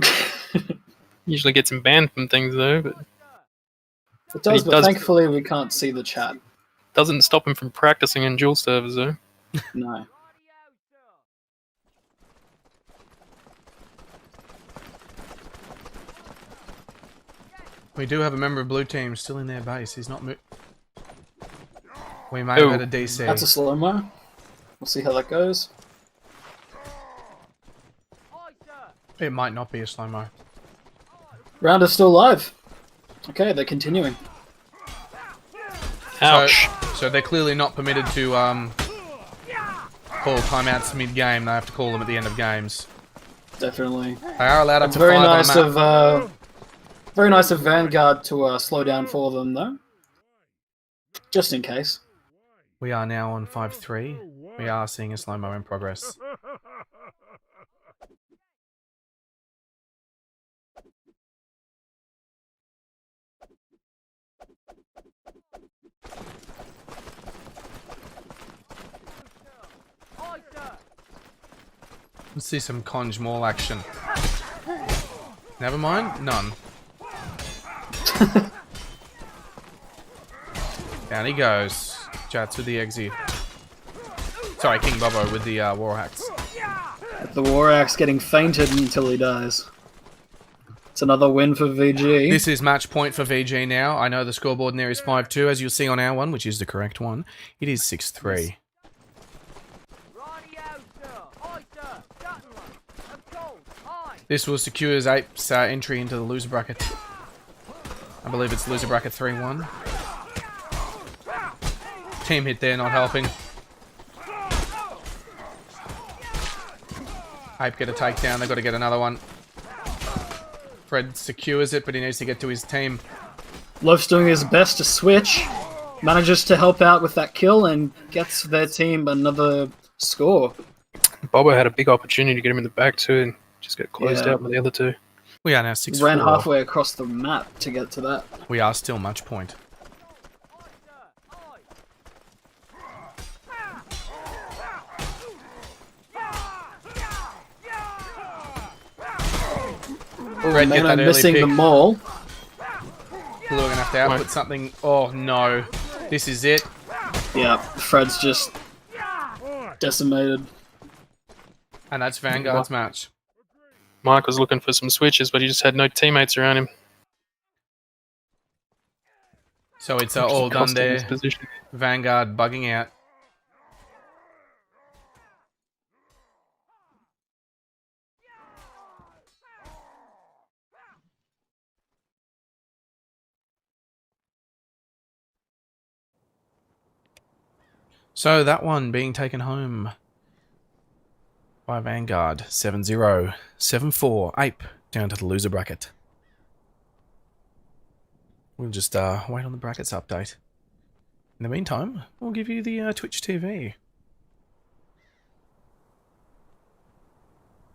A: Usually gets him banned from things though, but
E: It does,
A: he
E: but
A: does-
E: thankfully we can't see the chat.
A: doesn't stop him from practicing in dual servers though.
E: No.
D: We do have a member of blue team still in their base. He's not We may have had a DC.
E: That's a slow-mo. We'll see how that goes.
D: It might not be a slow-mo.
E: Round is still live. Okay, they're continuing.
A: Ouch.
D: So they're clearly not permitted to call timeouts mid-game. They have to call them at the end of games.
E: Definitely.
D: They are allowed up
E: It's
D: to
E: very
D: 5
E: nice
D: on the map.
E: of very nice of Vanguard to slow down for them though. Just in case.
D: We are now on 5-3. We are seeing a slow-mo in progress. Let's see some Conj Maul action. Never mind, none. Down he goes. Jats with the exi. Sorry, King Bobbo with the war axe.
E: The War Axe getting fainted until he dies. It's another win for VG.
D: This is match point for VG now. I know the scoreboard in there is 5-2, as you'll see on our one, which is the correct one. It is 6-3. This will secure Ape's entry into the loser bracket. I believe it's loser bracket 3-1. Team hit there, not helping. Ape get a takedown, they've got to get another one. Fred secures it, but he needs to get to his team.
E: Loaf's doing his best to switch. Manages to help out with that kill and gets their team another score.
A: Bobbo had a big opportunity to get him in the back too and just get closed
E: Yeah.
A: out by the other two.
D: We are now 6-4.
E: Ran halfway across the map to get to that.
D: We are still match point. Red, get
E: Man,
D: that
E: I'm
D: early
E: missing
D: pick.
E: the mole.
D: Blue are going to have to output something. Oh no. This is it.
E: Yeah, Fred's just decimated.
D: And that's Vanguard's match.
A: Mike was looking for some switches, but he just had no teammates around him.
D: So it's
A: Which
D: all done
A: cost him his
D: there.
A: position.
D: Vanguard bugging out. So that one being taken home by Vanguard. 7-0. 7-4. Ape down to the loser bracket. We'll just wait on the brackets update. In the meantime, we'll give you the Twitch TV.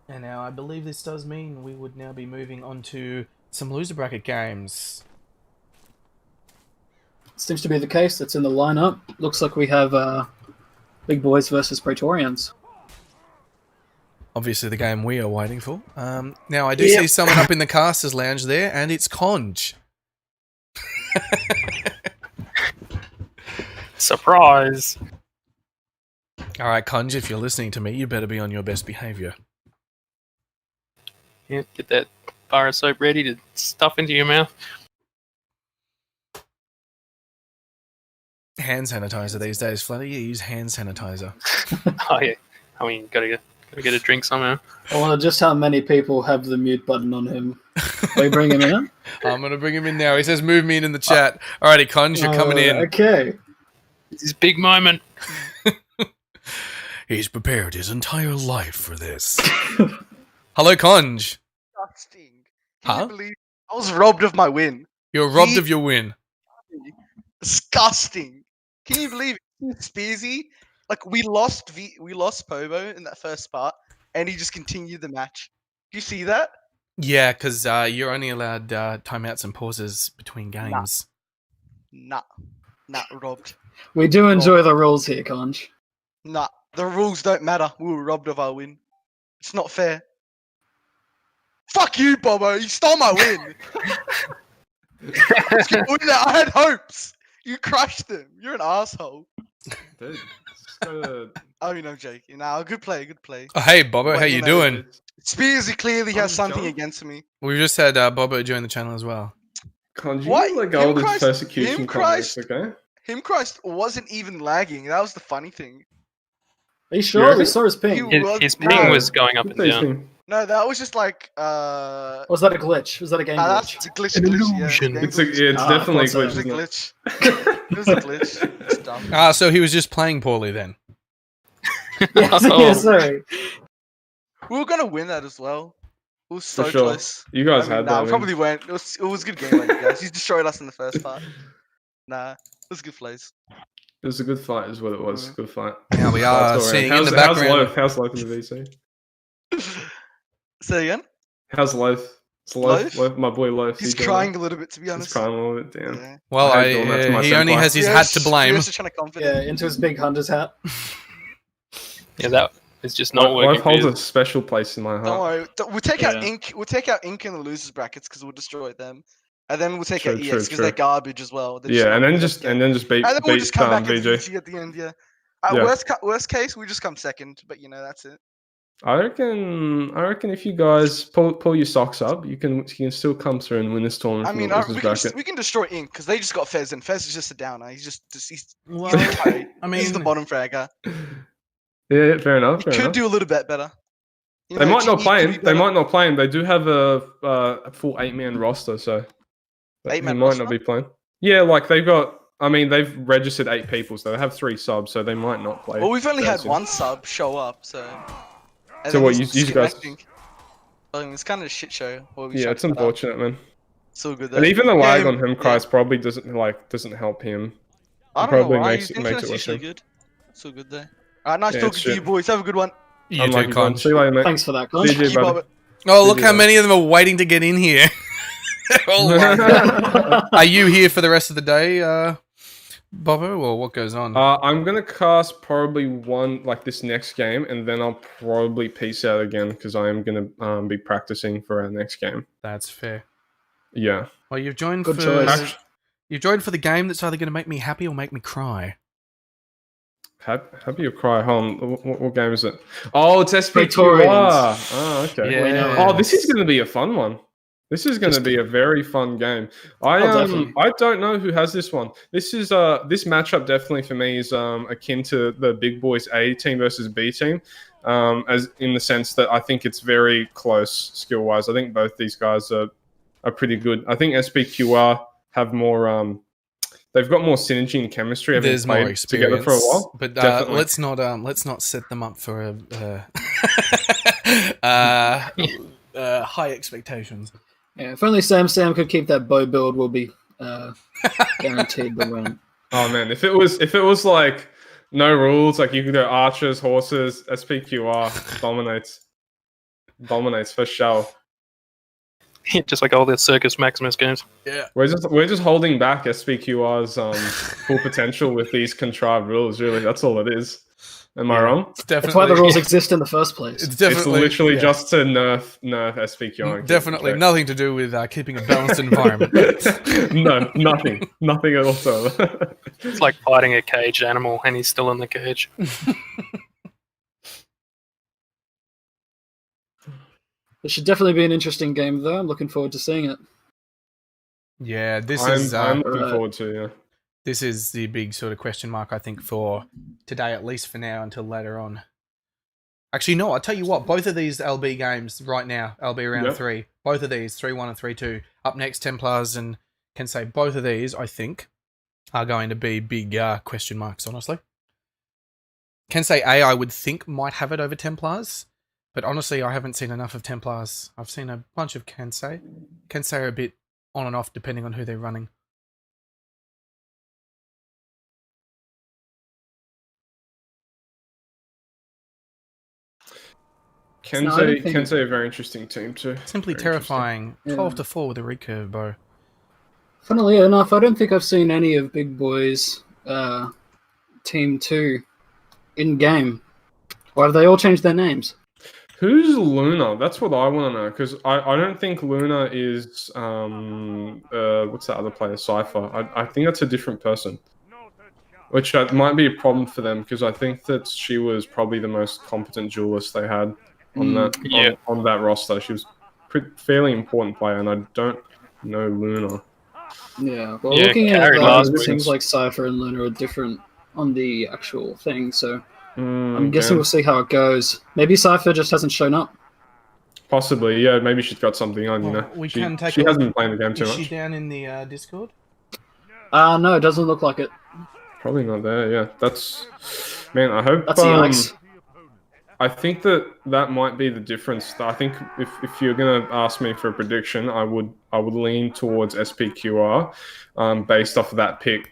D: And now I believe this does mean we would now be moving on to some loser bracket games.
E: Seems to be the case. That's in the lineup. Looks like we have Big Boys versus Praetorians.
D: Obviously the game we are waiting for. Now I do see someone up in the casters lounge there, and it's Conj.
A: Surprise!
D: Alright, Conj, if you're listening to me, you better be on your best behaviour.
A: Yeah, get that bar of soap ready to stuff into your mouth.
D: Hand sanitizer these days, Flatty. You use hand sanitizer.
A: Oh yeah, I mean, gotta get a drink somehow.
E: I wonder just how many people have the mute button on him. We bring him in?
D: I'm going to bring him in now. He says move me in the chat. Alrighty, Conj, you're coming in.
E: Okay.
A: It's his big moment.
D: He's prepared his entire life for this. Hello, Conj.
C: Disgusting. Can
D: Huh?
C: you believe I was robbed of my win?
D: You're robbed of your win.
C: Disgusting. Can you believe it? Spearsy? Like we lost Pobo in that first part, and he just continued the match. Do you see that?
D: Yeah, because you're only allowed timeouts and pauses between games.
C: Nah, robbed.
E: We do enjoy the rules here, Conj.
C: Nah, the rules don't matter. We were robbed of our win. It's not fair. Fuck you, Bobbo. You stole my win. I had hopes. You crushed them. You're an asshole.
F: Dude, just gotta...
C: I mean, I'm joking. Nah, good play, good play.
D: Oh, hey, Bobbo,
C: But,
D: how
C: you
D: you
C: know,
D: doing?
C: Spears, he clearly has
F: I'm
C: something
F: John.
C: against me.
D: We've just had Bobbo join the channel as well.
F: Conj,
C: What?
F: you like
C: Him
F: all these
C: Christ-
F: persecution
C: him
F: comments,
C: Christ-
F: okay?
C: Him Christ wasn't even lagging. That was the funny thing.
E: Are you sure?
F: Yeah.
E: We saw his ping.
C: He-
A: His
C: No.
A: ping was going up and
F: Please,
A: down.
F: thing.
C: No, that was just like
E: Or was that a glitch? Was that a game
C: nah,
E: glitch?
C: that's a glitch.
A: An
C: glitch,
A: illusion.
C: Yeah,
F: It's a,
C: glitch.
F: yeah, it's
E: Ah,
F: definitely
E: I thought
F: glitch,
E: so.
C: It was a
F: isn't it?
C: glitch. It was a glitch. It's dumb.
D: So he was just playing poorly then.
E: Yeah,
A: Oh.
E: yeah, sorry.
C: We were gonna win that as well. It was so
F: For sure.
C: close.
F: You guys
C: I mean,
F: had
C: nah,
F: that.
C: we
F: man.
C: probably went. It was a good game, like you guys. You destroyed us in the first part. Nah, it was good plays.
F: It was a good fight, is what it was.
C: Mm.
F: Good fight.
D: Now we
F: Fights
D: are
F: all around.
D: seeing in
F: how's,
D: the background.
F: How's Loaf in the VC?
C: Say again.
F: How's Loaf? It's Loaf?
C: Loaf?
F: My boy Loaf.
C: He's
F: he doing
C: crying
F: it?
C: a little bit, to be
F: He's
C: honest.
F: crying a little bit, damn.
C: Yeah.
D: Well,
F: I hate doing that to my
D: he only
F: senpai.
D: has his hat to blame.
C: Spears is trying to comfort
E: Yeah,
C: him.
E: into his big hunter's hat.
A: Yeah, that is just not
F: Loaf
A: working.
F: holds
A: for
F: a special place in my
C: Don't
F: heart.
C: worry. We'll take out
E: Yeah.
C: ink. We'll take out ink in the losers brackets because we'll destroy them, and then we'll take
F: True,
C: out
F: true,
C: EX because
F: true.
C: they're garbage as well. They're
F: Yeah,
C: not
F: and then
C: good
F: just
C: at
F: and then just beat
C: and then we'll
F: beat
C: just come back at
F: VJ.
C: VG at the end. Yeah.
F: Yeah.
C: Worst case, we just come second, but you know that's it.
F: I reckon if you guys pull your socks up, you can still come through and win this tournament
C: I
F: from
C: mean,
F: the losers
C: we
F: bracket.
C: can destroy ink because they just got Fez, and Fez is just a downer. He's
D: Well,
C: the
D: I
C: he's the
D: mean,
C: bottom fragger.
F: Yeah, fair enough.
C: He
F: Fair
C: could
F: enough.
C: do a little bit better. You
F: They
C: know,
F: might not
C: GE
F: play
C: could
F: him.
C: be
F: They
C: better.
F: might not play him. They do have a full 8-man roster, so he
C: 8-man
F: might
C: roster?
F: not be playing. Yeah, like they've got. I mean, they've registered 8 people, so they have 3 subs, so they might not play.
C: Well, we've only had
F: Fez.
C: one sub show up, so. and
F: So
C: then
F: what,
C: he's
F: you guys-
C: disconnecting. I mean, it's kind of a shit show. what we
F: Yeah,
C: shut
F: it's
C: that up.
F: unfortunate, man.
C: It's all good though.
F: And even the lag
C: Yeah,
F: on him,
C: yeah.
F: Christ, probably doesn't help him.
C: I don't
F: probably
C: know why.
F: makes
C: His
F: it- makes it
C: internet's
F: worse
C: usually
F: for
C: good. It's all good there. Alright, nice
F: Yeah,
C: talking
F: it's
C: to you
F: shit.
C: boys. Have a good one.
D: you
F: Unlucky
D: too,
F: Con.
D: Conch.
F: See you later, mate.
E: Thanks for that, Conch.
F: GG,
C: You
F: buddy.
C: Bobbit.
D: Oh, look
F: GG,
D: how
F: man.
D: many of them are waiting to get in here. All lined up. Are you here for the rest of the day, Bobbo, or what goes on?
F: I'm gonna cast probably one like this next game, and then I'll probably peace out again because I am gonna be practicing for our next game.
D: That's fair.
F: Yeah.
D: Well, you've joined
E: Good
D: for
E: choice.
D: you've joined for the game that's either going to make me happy or make me cry.
F: Happy or cry? Hold on. What game is it? Oh, it's SPQR.
E: Victorians.
F: Oh, okay.
D: Yeah.
E: We know
F: Oh,
E: it.
F: this is going to be a fun one. This is going to be a very fun game.
E: definitely.
F: I don't know who has this one. This is this matchup definitely for me is akin to the big boys A team versus B team, as in the sense that I think it's very close skill wise. I think both these guys are pretty good. I think SPQR have more they've got more synergy and chemistry. Having
D: There's more
F: played together
D: experience
F: for a while.
D: but
F: Definitely.
D: let's not set them up for high expectations.
E: Yeah, if only Sam could keep that bow build, we'll be guaranteed the win.
F: Oh man, if it was like no rules, like you could go archers, horses, SPQR dominates for sure.
A: Just like all the Circus Maximus games.
D: Yeah.
F: We're just holding back SPQR's full potential with these contrived rules. Really, that's all it is. Am I wrong?
D: It's definitely
E: That's why the rules exist in the first place.
D: It's definitely
F: It's literally
D: yeah.
F: just to nerf SPQR. and
D: Definitely
F: keep it
D: nothing to do with keeping a balanced environment.
F: check. No, nothing at all.
A: It's like fighting a caged animal and he's still in the cage.
E: It should definitely be an interesting game, though. I'm looking forward to seeing it.
D: Yeah,
F: I'm looking forward to yeah.
D: this is the big sort of question mark, I think, for today, at least for now, until later on. Actually, no, I'll tell you what, both of these LB games right now, LB round
F: Yep.
D: 3, both of these, 3-1 and 3-2, up next, Templars, and can say both of these, I think, are going to be big question marks, honestly. Can say A, I would think, might have it over Templars, but honestly, I haven't seen enough of Templars. I've seen a bunch of Kensei. Kensei are a bit on and off, depending on who they're running.
E: No, I don't think-
F: Kensei are a very interesting team too.
D: Simply
F: Very
D: terrifying.
E: Yeah.
D: 12-4 with a recurve bow.
E: Funnily enough, I don't think I've seen any of Big Boys Team 2 in game. Why have they all changed their names?
F: Who's Luna? That's what I want to know, because I don't think Luna is what's that other player, Cypher. I think that's a different person, which might be a problem for them, because I think that she was probably the most competent duelist they had on on that roster. She was fairly important player, and I don't know Luna.
E: Yeah, well,
A: Yeah,
E: looking at
A: carried
E: that,
A: last
E: it
A: week.
E: seems like Cypher and Luna are different on the actual thing, so I'm guessing
F: Damn.
E: we'll see how it goes. Maybe Cypher just hasn't shown up.
F: Possibly, yeah. Maybe she's got something on.
D: Well, we
F: she
D: can take
F: she
D: a
F: hasn't
D: look.
F: been playing the game too
D: Is she
F: much.
D: down in the Discord?
E: No, it doesn't look like it.
F: Probably not there. Yeah, that's man. I hope.
E: That's EX.
F: I think that might be the difference. I think if you're gonna ask me for a prediction, I would lean towards SPQR, based off of that pick,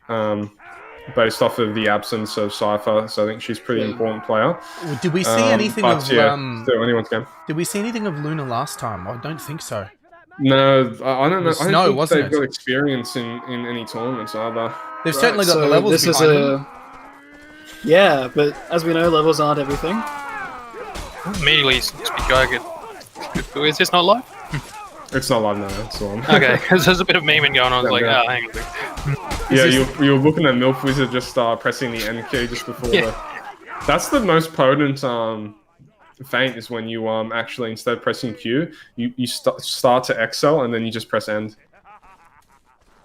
F: based off of the absence of Cypher. So I think she's a pretty important player.
D: Did we see anything
F: but,
D: of
F: yeah, still anyone's game.
D: Did we see anything of Luna last time? I don't think so.
F: No, I don't know.
D: was
F: I
D: snow,
F: don't think
D: wasn't
F: they've
D: it?
F: got experience in any tournaments either.
D: They've certainly got the levels
E: this
D: behind
E: is
D: them.
E: Yeah, but as we know, levels aren't everything.
A: Immediately, SPQR get. Is this not live?
F: It's not live now. It's on.
A: Okay, because there's a bit of memeing going on. I was like,
F: Yeah.
A: hang on a sec.
F: Yeah, you're looking at MILF Wizard just pressing the N key just before the. That's the most potent feint, is when you actually, instead of pressing Q, you start to exhale and then you just press end.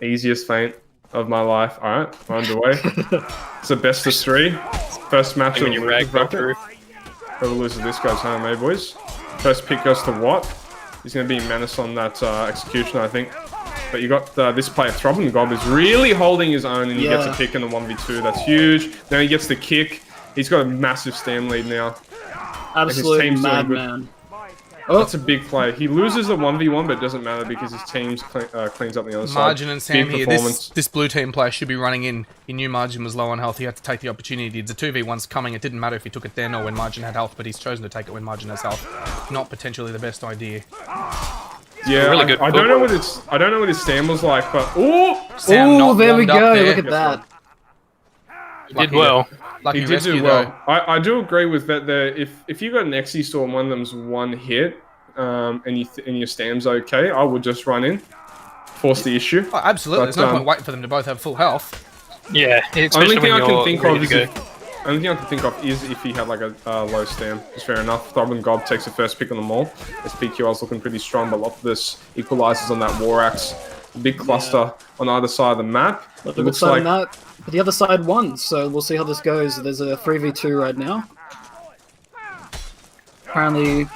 F: Easiest feint of my life. All right, we're underway. It's a best of 3. First match
A: And
F: of
A: when
F: the
A: you rag back
F: bracket.
A: through.
F: Whoever loses this goes home, eh, boys? First pick goes to Watt. He's going to be menace on that execution, I think. But you got this player, FlatkinG is really holding his own, and he gets a pick in the 1v2. That's huge. Then he gets the kick. He's got a massive stam lead now.
E: Absolute
F: team's doing good.
E: madman.
F: That's a big play. He loses the 1v1, but it doesn't matter because his team cleans up the other side.
D: Margin and Sam
F: Big
D: here.
F: performance.
D: This blue team player should be running in. He knew Margin was low on health. He had to take the opportunity. The 2v1's coming. It didn't matter if he took it then or when Margin had health, but he's chosen to take it when Margin has health. Not potentially the best idea.
F: Yeah,
A: Really good
F: I don't know what his stand was like, but
D: Sam
E: Oh,
D: not
E: there we
D: warmed up
E: go.
D: there.
E: Look at that.
A: He did well.
D: Lucky
F: he did
D: rescue
F: do
D: though.
F: well. I do agree with that. There, if you got an Exy store and one of them's one hit, and your stam's okay, I would just run in, force the issue.
D: Oh, absolutely.
F: But,
D: There's no point waiting for them to both have full health.
A: Yeah, especially
F: Only thing
A: when
F: I
A: you're
F: can think
A: ready
F: of
A: to
F: is
A: go.
F: only thing I can think of is if he had like a low stam. It's fair enough. FlatkinG takes the first pick on them all. SPQR's looking pretty strong, but a lot of this equalizes on that War Axe. A big cluster on either side of the map.
E: But
F: It
E: the good
F: looks
E: side
F: like
E: of that, but the other side won, so we'll see how this goes. There's a 3v2 right now. Apparently,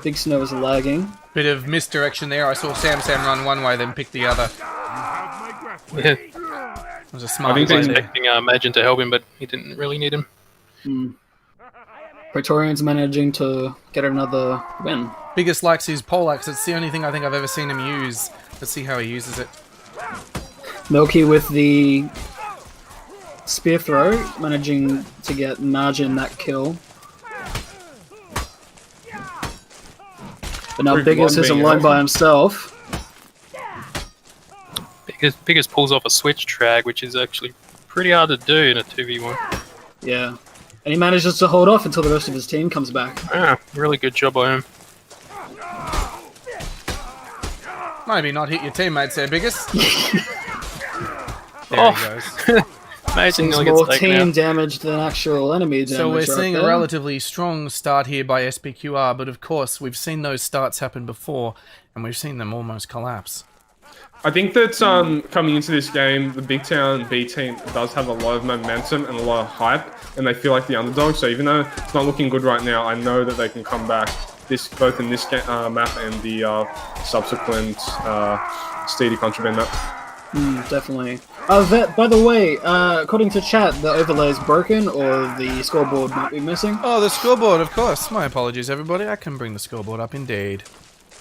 E: Big Snow is lagging.
D: Bit of misdirection there. I saw Sam run one way, then pick the other.
A: Yeah,
D: It was a smart
F: I think
D: play
F: they-
D: there.
A: expecting Magin to help him, but he didn't really need him.
E: Praetorian's managing to get another win.
D: Biggest likes his poleaxe. It's the only thing I think I've ever seen him use. Let's see how he uses it.
E: Milky with the spear throw, managing to get Margin that kill. But now
F: With
E: Biggest
F: one
E: is
F: being
E: alone
F: healthy.
E: by himself.
A: Biggest pulls off a switch trag, which is actually pretty hard to do in a 2v1.
E: Yeah. And he manages to hold off until the rest of his team comes back.
A: Really good job by him.
D: Maybe not hit your teammates there, Biggest. There
A: Oh.
D: he goes.
A: Amazing,
E: Seems
A: nearly
E: more
A: gets taken
E: team
A: out.
E: damage than actual enemy damage.
D: So we're
E: right
D: seeing a
E: there.
D: relatively strong start here by SPQR, but of course we've seen those starts happen before, and we've seen them almost collapse.
F: I think that coming into this game, the Big Town B team does have a lot of momentum and a lot of hype, and they feel like the underdog. So even though it's not looking good right now, I know that they can come back. Both in this map and the subsequent Steedy Contraband map.
E: Definitely. By the way, according to chat, the overlay is broken or the scoreboard might be missing.
D: Oh, the scoreboard, of course. My apologies, everybody. I can bring the scoreboard up indeed.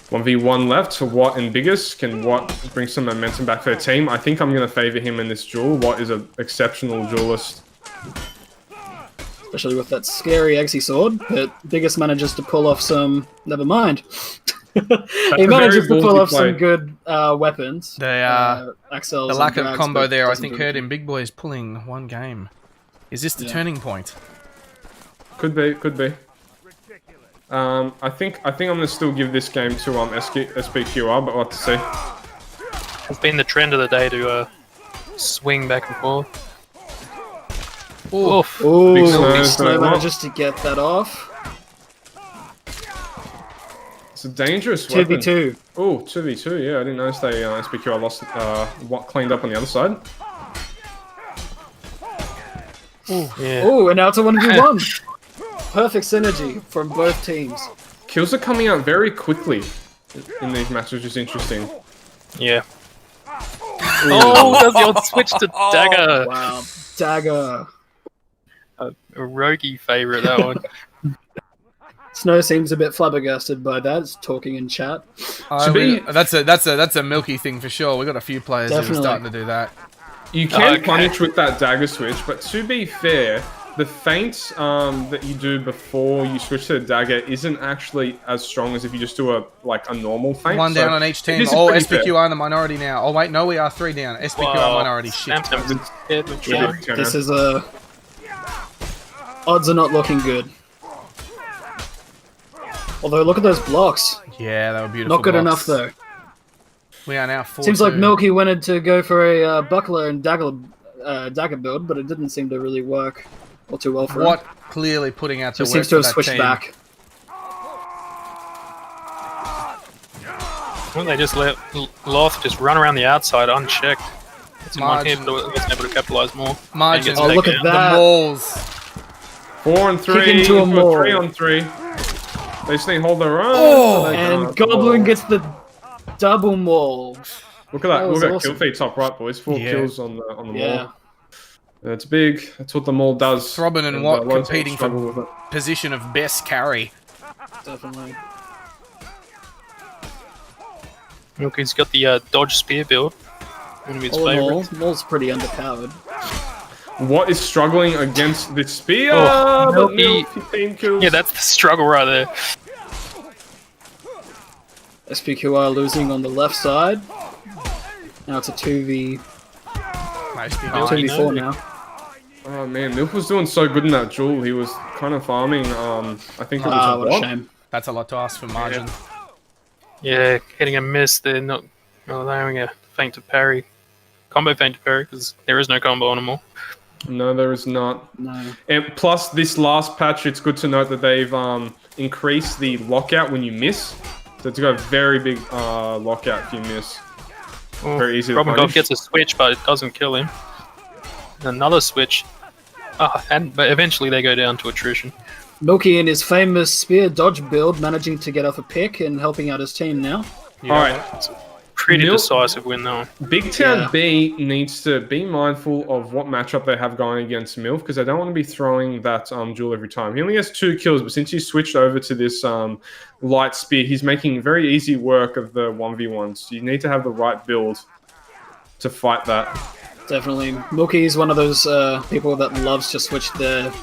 F: 1v1 left for Watt and Biggest. Can Watt bring some momentum back for the team? I think I'm going to favour him in this duel. Watt is an exceptional duelist.
E: Especially with that scary Exy sword, but Biggest manages to pull off some... Never mind. He
F: a
E: manages
F: very
E: to pull
F: ballsy
E: off
F: play.
E: some good weapons.
D: They are...
E: Axels
D: The
E: and
D: lack of
E: drags,
D: combo
E: but
D: there, I
E: doesn't
D: think,
E: do
D: hurt
E: anything.
D: him. Big Boy is pulling one game. Is this the
E: Yeah.
D: turning point?
F: Could be, could be. I think I'm gonna still give this game to SPQR, but we'll have to see.
A: It's been the trend of the day to swing back and forth. Oof.
E: Ooh,
F: Big Snow,
E: Snow
F: but
E: manages to get that off.
F: It's a dangerous weapon.
E: 2v2.
F: Oh, 2v2, yeah, I didn't notice they SPQR lost what cleaned up on the other side.
A: Yeah.
E: Ooh, and now it's a 1v1. Perfect synergy from both teams.
F: Kills are coming out very quickly in these matches, which is interesting.
A: Yeah. Oh, does the old switch to dagger.
E: Wow, dagger.
A: A roguey favourite, that one.
E: Snow seems a bit flabbergasted by that. It's talking in chat.
D: That's a Milky thing for sure. We got a few players who are
E: Definitely.
D: starting to do that.
F: You can
A: Okay.
F: punish with that dagger switch, but to be fair, the feint that you do before you switch to the dagger isn't actually as strong as if you just do a normal feint.
D: One
F: so
D: down on each
F: it
D: team.
F: is
D: Oh,
F: pretty fair.
D: SPQR in the minority now. Oh wait, no, we are 3 down. SPQR
A: Wow.
D: minority. Shit.
A: Samson's dead with
F: Yeah.
A: shit.
F: Turn
E: This
F: around.
E: is a... Odds are not looking good. Although, look at those blocks.
D: Yeah, they were beautiful.
E: Not good
D: blocks.
E: enough, though.
D: We are now 4.
E: Seems like Milky wanted to go for a buckler and dagger build, but it didn't seem to really work all too well for him.
D: What clearly putting out
E: So
D: the
E: he
D: work
E: seems to have
D: for that
E: switched
D: team.
E: back.
A: Well, they just let Loth just run around the outside unchecked. It's in one
D: Margin.
A: hand, but wasn't able to capitalise more.
D: Margin.
A: And gets
E: Oh, look
A: taken
E: at
A: out.
E: that.
D: The walls.
F: 4 and 3.
E: Kick into a
F: We've got
E: maul.
F: 3 on 3. They just need to hold their own.
D: Oh!
F: They
E: And
F: can't.
E: Goblin gets the double maul.
F: Look at that.
E: that was
F: Look at
E: awesome.
F: kill feed top right, boys. 4
D: Yeah.
F: kills on the maul.
E: Yeah.
F: That's big. That's what the maul does.
D: Throbbing and Watt
F: a lot of teams
D: competing
F: struggle
D: for
F: with it.
D: position of best carry.
E: Definitely.
A: Look, he's got the dodge spear build. One of his
E: All in all,
A: favourites.
E: Maul's pretty underpowered.
F: What is struggling against this spear?
A: Oh,
F: but
A: Milky.
F: Milky 15 kills.
A: Yeah, that's the struggle right there.
E: SPQR losing on the left side. Now it's a 2v...
D: Nice.
E: 2v4 now.
F: Oh man, Milk was doing so good in that duel. He was kind of farming. I think it was
E: Ah,
F: a
E: what a
F: bot.
E: shame.
D: That's a lot to ask for Margin.
A: Yeah, getting a miss. They're not allowing a feint to parry. Combo feint to parry, because there is no combo on them all.
F: No, there is not.
E: No.
F: And plus, this last patch, it's good to note that they've increased the lockout when you miss. So it's got a very big lockout if you miss.
A: Oh,
F: Very easy to
A: Robin
F: punish.
A: gets a switch, but it doesn't kill him. Another switch. But eventually they go down to attrition.
E: Milky in his famous spear dodge build, managing to get off a pick and helping out his team now.
A: Yeah,
F: Alright.
A: Pretty
F: Milk-
A: decisive win, though.
F: Big Town
E: Yeah.
F: B needs to be mindful of what matchup they have going against MILF because they don't want to be throwing that duel every time. He only has 2 kills, but since he switched over to this light spear, he's making very easy work of the 1v1s. So you need to have the right build to fight that.
E: Definitely. Milky is one of those people that loves to switch their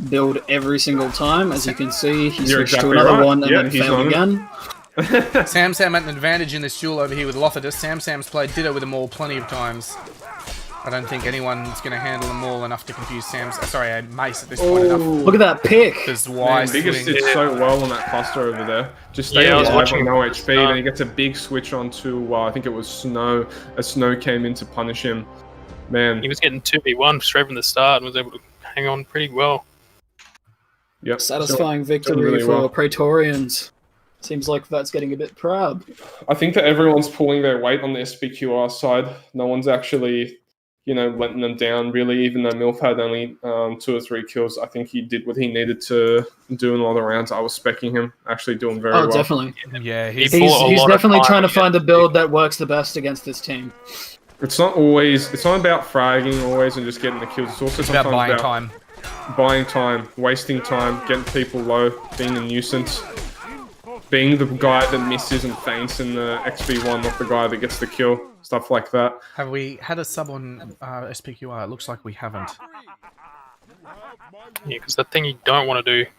E: build every single time. As you can see, he
F: You're
E: switched
F: exactly
E: to another
F: right.
E: one and
F: Yeah,
E: then
F: he's
E: failed
F: on it.
E: again.
D: Sam had an advantage in this duel over here with Lothidus. Sam's played Ditto with them all plenty of times. I don't think anyone's going to handle them all enough to confuse Mace at this point enough.
E: Look at that pick.
D: Because
F: Man,
D: why
F: Biggest
D: swing?
F: did so well on that cluster over there. Just stay
A: Yeah, I was
F: alive
A: watching
F: on no
A: him.
F: HP, then he gets a big switch onto, I think it was Snow. As Snow came in to punish him. Man,
A: He was getting 2v1 straight from the start and was able to hang on pretty well.
F: yep.
E: Satisfying
F: Doing
E: victory
F: really
E: for
F: well.
E: Praetorians. Seems like that's getting a bit proud.
F: I think that everyone's pulling their weight on the SPQR side. No one's actually, letting them down really, even though Milf had only 2 or 3 kills. I think he did what he needed to do in all the rounds. I was specking him, actually doing very
E: Oh,
F: well.
E: definitely.
D: Yeah,
A: He
D: he's
A: fought a
E: He's
A: lot of
E: definitely
A: time
E: trying to
A: to get
E: find a build that works the best against this team.
F: It's not about fragging always and just getting the kills. It's also
D: about
F: sometimes
D: buying time.
F: Buying time, wasting time, getting people low, being a nuisance, being the guy that misses and feints in the XP1, not the guy that gets the kill, stuff like that.
D: Have we had a sub on SPQR? It looks like we haven't.
A: Yeah, because the thing you don't want to do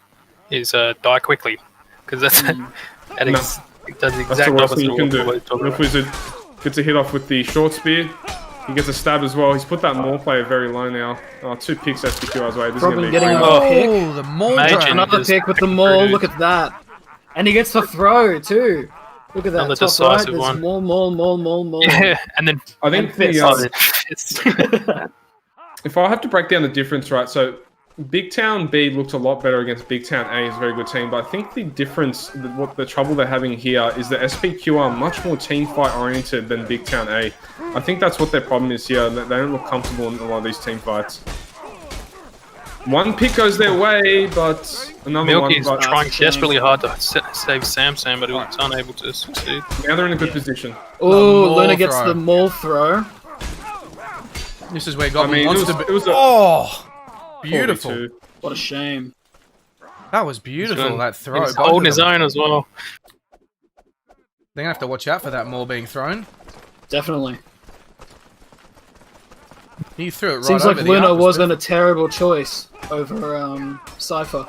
A: is die quickly. Because that's it does the
F: That's the
A: exact
F: worst
A: opposite
F: thing you
A: of
F: can
A: what
F: do.
A: we're talking
F: Milk
A: about.
F: Wizard gets a hit off with the short spear. He gets a stab as well. He's put that Maul player very low now. 2 picks SPQR's way. This is
E: Probably
F: going to be
E: getting
F: a
E: a
A: Oh,
E: pick.
D: Oh, the Mordhau.
A: Imagine.
E: Another
A: Just
E: pick with the
A: fucking
E: maul.
A: rude.
E: Look at that. And he gets the throw too. Look at that.
A: Another
E: Top right,
A: decisive
E: there's
A: one.
E: more.
A: Yeah, and then
F: I think
E: And fist.
F: if I have to break down the difference, right? So Big Town B looked a lot better against Big Town A. Is a very good team, but I think the difference, what the trouble they're having here, is that SPQ are much more team fight oriented than Big Town A. I think that's what their problem is here. They don't look comfortable in a lot of these team fights. One pick goes their way, but another
A: Milky's
F: one. But
A: trying desperately hard to save Sam, but he was unable to succeed.
F: now they're in a good position.
E: Oh,
D: maul
E: Luna gets
D: throw.
E: the maul throw.
D: This is where
F: I
D: Goblin
F: mean,
D: wants
F: it
D: to be.
F: was a
D: Oh, beautiful.
F: 42.
E: What a shame.
D: That was beautiful, that throw.
A: He's
D: Both
A: holding
D: of
A: his
D: them.
A: own as well.
D: They're going to have to watch out for that maul being thrown.
E: Definitely.
D: He threw it right
E: Seems
D: over
E: like
D: the
E: Luna
D: upper
E: wasn't
D: step.
E: a terrible choice over Cypher.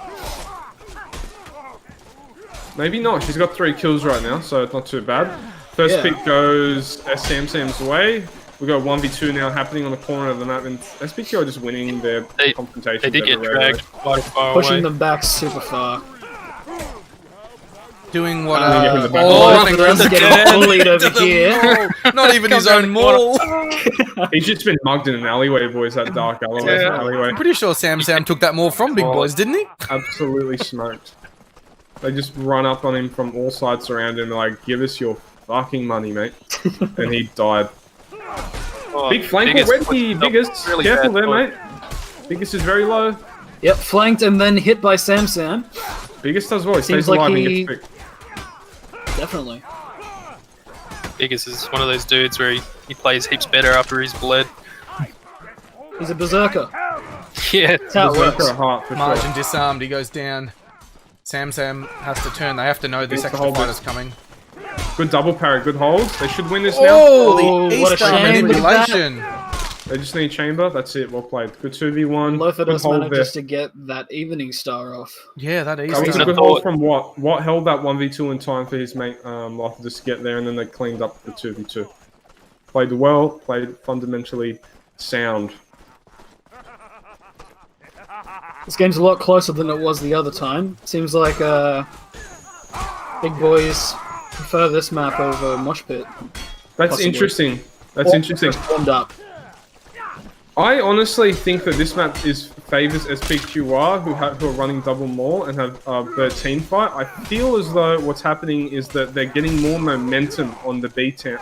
F: Maybe not. She's got 3 kills right now, so it's not too bad. First
E: Yeah.
F: pick goes Sam's way. We've got 1v2 now happening on the corner of the map, and SPQ are just winning their confrontations.
A: They did get
F: everywhere.
A: dragged quite far
E: Pushing
A: away.
E: them back super far.
D: Doing what?
F: get him the back.
D: Oh,
E: Both
D: running
E: of them
D: around the
E: getting
D: dead
E: bullied over
D: to the
E: here.
D: maul. Not even his
A: Comes
D: own
A: around the
D: maul.
F: He's just been mugged in an alleyway, boys. That dark alleyway.
D: I'm pretty sure Sam took that maul from Big Boys, didn't he?
F: Absolutely smoked. They just run up on him from all sides around him, like, give us your fucking money, mate. And he died.
A: Oh,
F: Big flank
A: Biggest
F: already,
A: put-
F: Biggest.
A: really
F: Careful
A: bad
F: there,
A: foot.
F: mate. Biggest is very low.
E: Yep, flanked and then hit by Sam.
F: Biggest does well. He
E: Seems
F: stays
E: like
F: alive and
E: he-
F: gets picked.
E: Definitely.
A: Biggest is one of those dudes where he plays heaps better after he's bled.
E: He's a berserker.
A: Yeah.
E: That's how it
F: Berserker
E: works.
F: at heart, for
D: Margin
F: sure.
D: disarmed, he goes down. Sam has to turn. They have to know this
F: Needs to
D: extra
F: hold
D: fighter's
F: it.
D: coming.
F: Good double parry, good holds. They should win this now.
D: Oh, the
E: what a
D: Easter
E: shame.
D: manipulation.
F: They just need chamber. That's it. Well played. Good 2v1.
E: Both of
F: Good
E: us
F: hold
E: managed
F: there.
E: to get that evening star off.
D: Yeah, that
F: That was a
D: Easter.
F: good hold from Watt. Watt held that 1v2 in time for his mate Loftus to get there, and then they cleaned up the 2v2. Played well, played fundamentally sound.
E: This game's a lot closer than it was the other time. Seems like Big Boys prefer this map over Mosh Pit.
F: That's
E: Possibly.
F: interesting. That's interesting.
E: Warmed up.
F: I honestly think that this map favors SPQR, who are running double maul and have their team fight. I feel as though what's happening is that they're getting more momentum on the Big Town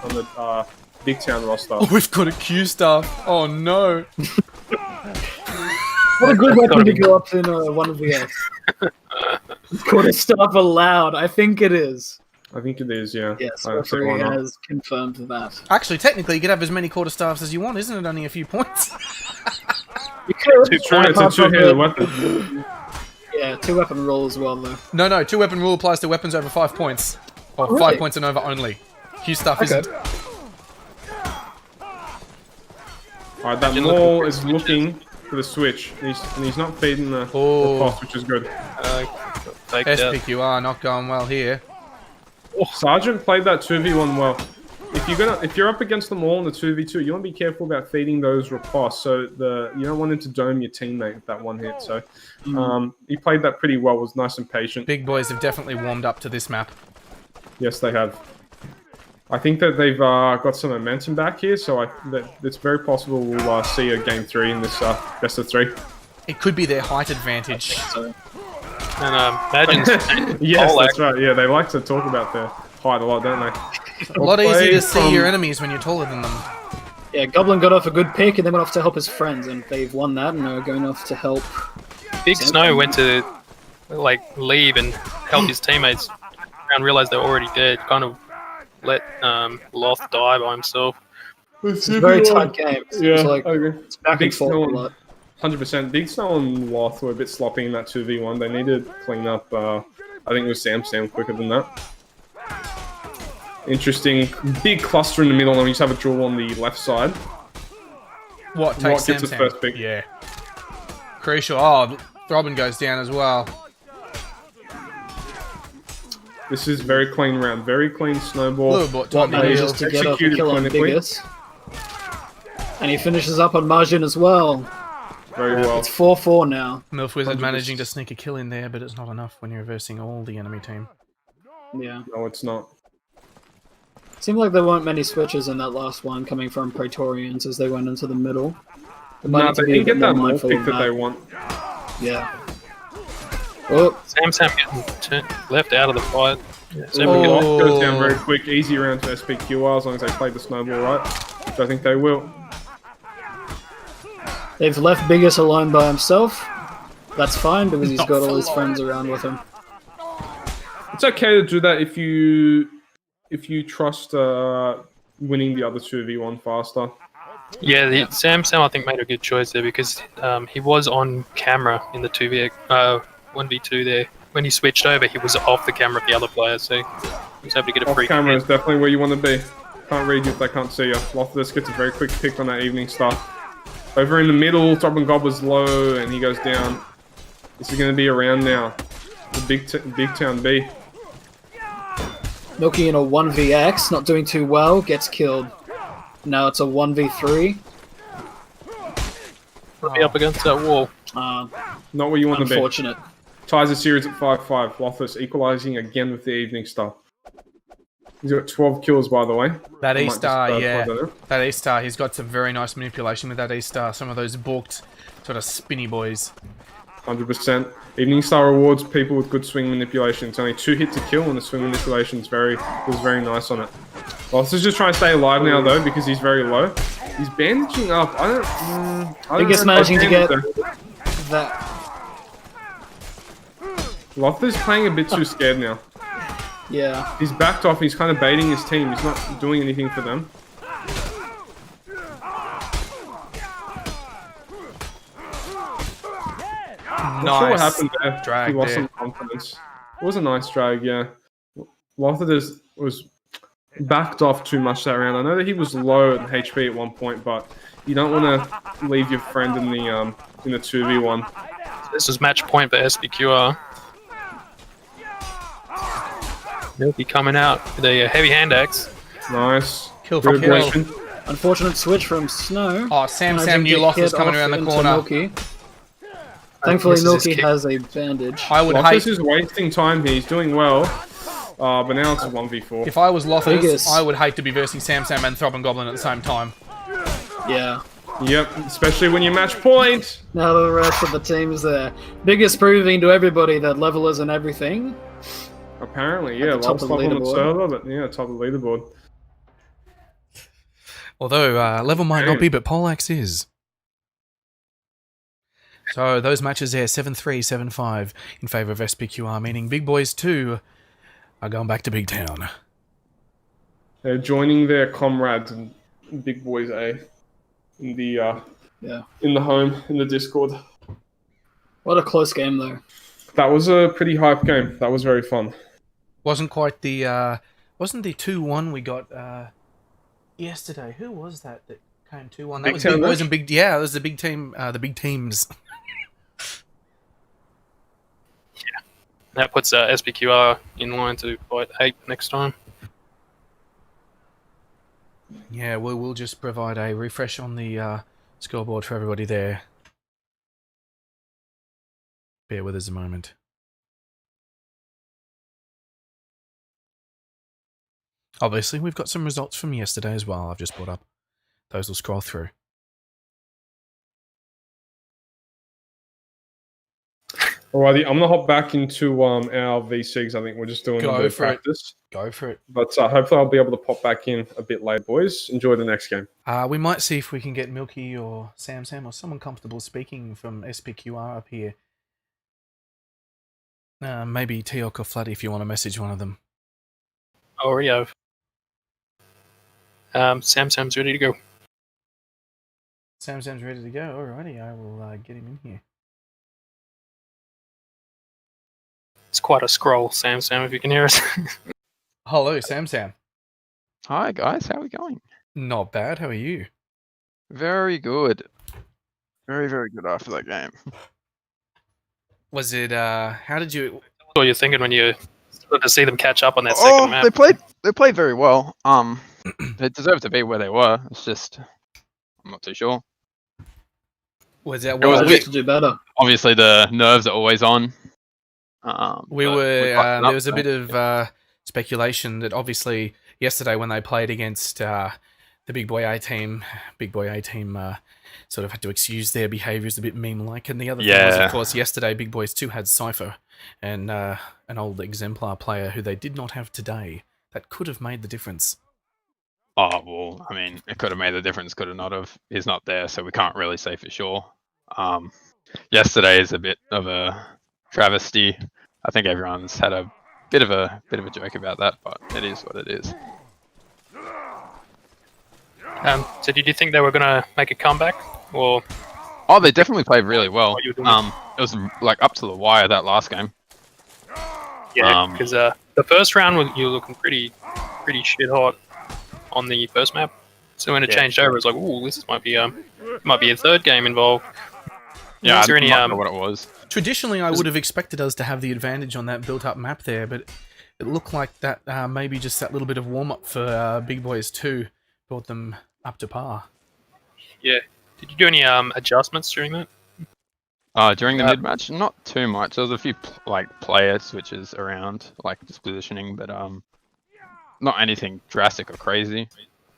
F: Big Town roster.
D: Oh, we've got a Q staff. Oh no.
E: What a good weapon to go up in 1vs. Quarter staff allowed. I think it is.
F: I think it is, yeah.
E: Yes,
F: I say why
E: referee
F: not.
E: has confirmed that.
D: Actually, technically, you could have as many quarterstaffs as you want, isn't it? Only a few points.
E: You could.
F: It's true, it's a
E: apart from
F: two-handed
E: the-
F: weapon.
E: Yeah, 2-weapon roll as well, though.
D: No, 2-weapon rule applies to weapons over 5 points. Or
E: really?
D: 5 points and over only. Q stuff
E: Okay.
D: isn't.
F: Alright, that
A: Imagine
F: maul
A: looking
F: is
A: for
F: looking for the switch. And he's not feeding the
D: Oh.
F: cost, which is good.
A: Faked out.
D: SPQR not going well here.
F: Sergeant played that 2v1 well. If you're up against them all in the 2v2, you want to be careful about feeding those riposts. So you don't want him to dome your teammate with that one hit. So he played that pretty well. Was nice and patient.
D: Big Boys have definitely warmed up to this map.
F: Yes, they have. I think that they've got some momentum back here. So that it's very possible we'll see a game 3 in this best of 3.
D: It could be their height advantage.
E: So,
A: And imagine
F: Yes,
A: All
F: that's right. Yeah, they like to talk about their height a lot, don't they?
D: A lot easier
F: Play
D: to see
F: from-
D: your enemies when you're taller than them.
E: yeah, Goblin got off a good pick and then went off to help his friends, and they've won that and are going off to help.
A: Big Snow went to leave and help his teammates and realized they were already dead. Kind of let Loth die by himself.
E: It's a very tight game.
F: Yeah,
E: It's like
F: I agree.
E: it's back
F: Big
E: and forth a
F: Snow-
E: lot.
F: 100%. Big Snow and Loth were a bit sloppy in that 2v1. They needed to clean up. I think it was Sam quicker than that. Interesting. Big cluster in the middle, and we just have a draw on the left side.
D: What takes
F: gets the
D: Sam?
F: first pick?
D: Yeah. Crucial. Oh, Throbbing goes down as well.
F: This is very clean round. Very clean snowball.
D: Little bit
E: What
D: time to
E: manages
D: heal.
E: to get off a
F: Executed
E: kill on
F: clinically.
E: Biggest. And he finishes up on Margin as well.
F: Very well.
E: It's 4-4 now.
D: Milf Wizard
F: 100%.
D: managing to sneak a kill in there, but it's not enough when you're reversing all the enemy team.
E: Yeah.
F: No, it's not.
E: Seemed like there weren't many switches in that last one coming from Praetorians as they went into the middle. They might
F: No,
E: need to
F: they
E: be a
F: didn't
E: bit
F: get that
E: more
F: more
E: mindful
F: pick
E: of
F: that they
E: that.
F: want.
E: Yeah. Oh,
A: Sam getting left out of the fight. Yeah, Sam
F: Ooh,
A: getting-
F: Lock goes down very quick. Easy round to SPQR as long as they play the snowball right. Which I think they will.
E: they've left Biggest alone by himself. That's fine because he's
D: Not
E: got
D: for
E: all his
D: long.
E: friends around with him.
F: It's okay to do that if you trust winning the other 2v1 faster.
A: Yeah, Sam I think made a good choice there because he was on camera in the 1v2 there. When he switched over, he was off the camera of the other player, so he was able to get a
F: Off
A: free
F: camera
A: hit.
F: is definitely where you want to be. Can't read you if they can't see you. Loftus gets a very quick pick on that evening star. Over in the middle, Top and Gob was low, and he goes down. This is going to be around now. The big town B.
E: Milky in a 1vx, not doing too well, gets killed. Now it's a 1v3.
A: Put me up against that wall.
F: Not where you want to be.
E: Unfortunate.
F: Ties the series at 5-5. Loftus equalising again with the evening star. He's got 12 kills, by the way.
D: That
F: I might
D: E-Star,
F: just,
D: yeah.
F: point that out.
D: That E-Star, he's got some very nice manipulation with that E-Star. Some of those balked sort of spinny boys.
F: 100%. Evening Star rewards people with good swing manipulation. It's only 2 hits to kill, and the swing manipulation was very nice on it. Loftus is just trying to stay alive now, though, because he's very low. He's bandaging up. I don't
E: Biggest
F: know if
E: managing
F: I
E: to
F: can
E: get
F: there.
E: that.
F: Loftus is playing a bit too scared now.
E: Yeah.
F: He's backed off. He's kind of baiting his team. He's not doing anything for them. Not sure what happened there.
D: Drag
F: he lost
D: there.
F: some confidence. It was a nice drag, yeah. Loftus was backed off too much that round. I know that he was low in HP at one point, but you don't want to leave your friend in the 2v1.
A: This is match point for SPQR. Milky coming out with a heavy hand axe.
F: Nice.
D: Kill for
F: Good
D: kill.
F: aggression.
E: Unfortunate switch from Snow.
D: Oh, Sam
E: Managing
D: knew
E: to
D: Loftus
E: get
D: coming
E: off
D: around the
E: into
D: corner.
E: Milky. Thankfully,
A: Misses his
E: Milky
A: kick.
E: has a bandage.
D: I would
F: Loftus
D: hate...
F: is wasting time here. He's doing well. But now it's a 1v4.
D: If I was Loftus,
E: Biggest.
D: I would hate to be versing Sam and Throb and Goblin at the same time.
E: Yeah.
F: Yep, especially when you match point.
E: Now the rest of the team is there. Biggest proving to everybody that level isn't everything.
F: Apparently, yeah.
E: At the top
F: Last
E: of
F: top
E: the
F: on the
E: leaderboard.
F: server, but yeah, top of the leaderboard.
D: Although, level might not be, but Poleaxe is. So, those matches there, 7-3, 7-5 in favour of SPQR, meaning Big Boys 2 are going back to Big Town.
F: They're joining their comrades and Big Boys A in the in the home in the Discord.
E: What a close game, though.
F: That was a pretty hype game. That was very fun.
D: Wasn't quite the, wasn't the 2-1 we got, yesterday? Who was that came 2-1? That
F: Big
D: was
F: Town
D: Big Boys
F: Rush?
D: and Big, yeah, it was the big team, the big teams.
A: That puts SPQR in line to fight 8 next time.
D: Yeah, we'll just provide a refresh on the scoreboard for everybody there. Bear with us a moment. Obviously, we've got some results from yesterday as well. I've just brought up. Those will scroll through.
F: Alrighty, I'm gonna hop back into our V6. I think we're just doing
D: Go
F: a bit of
D: for it.
F: practice.
D: Go for it.
F: But hopefully I'll be able to pop back in a bit later, boys. Enjoy the next game.
D: We might see if we can get Milky or Sam or someone comfortable speaking from SPQR up here. Maybe Teok or Flatty if you want to message one of them.
A: I already have. Sam's ready to go.
D: Sam's ready to go. Alrighty, I will get him in here.
A: It's quite a scroll, Sam, if you can hear us.
D: Hello, Sam.
G: Hi guys, how are we going?
D: Not bad. How are you?
G: Very good. Very, very good after that game.
D: Was it? How did you?
A: What you're thinking when you sort of see them catch up on that second map?
G: They played very well. They deserved to be where they were. It's just I'm not too sure.
D: Was that?
G: It was
E: I
G: a
E: need
G: bit-
E: to do better.
G: Obviously the nerves are always on.
D: We
G: but
D: were.
G: buttoned
D: There
G: up,
D: was a
G: so-
D: bit of speculation that obviously yesterday when they played against the Big Boy A team, sort of had to excuse their behaviours a bit meme-like. And the other thing was, of
G: Yeah.
D: course, yesterday Big Boys 2 had Cypher and an old exemplar player who they did not have today. That could have made the difference.
G: Oh, well, I mean, it could have made the difference, could have not have. He's not there, so we can't really say for sure. Yesterday is a bit of a travesty. I think everyone's had a bit of a joke about that, but it is what it is.
A: So did you think they were going to make a comeback? Or
G: Oh, they definitely played really well.
A: What you were doing?
G: It was like up to the wire that last game.
A: yeah, because the first round you were looking pretty shit hot on the first map. So when it
G: Yeah.
A: changed over, it was like, ooh, this might be a third game involved.
G: Yeah,
A: Is there
G: I'm
A: any
G: not sure what it was.
D: Traditionally, I would have expected us to have the advantage on that built-up map there, but it looked like that maybe just that little bit of warm-up for Big Boys 2 brought them up to par.
A: Yeah. Did you do any adjustments during that?
G: During the mid match, not too much. There was a few player switches around, like just positioning, but not anything drastic or crazy.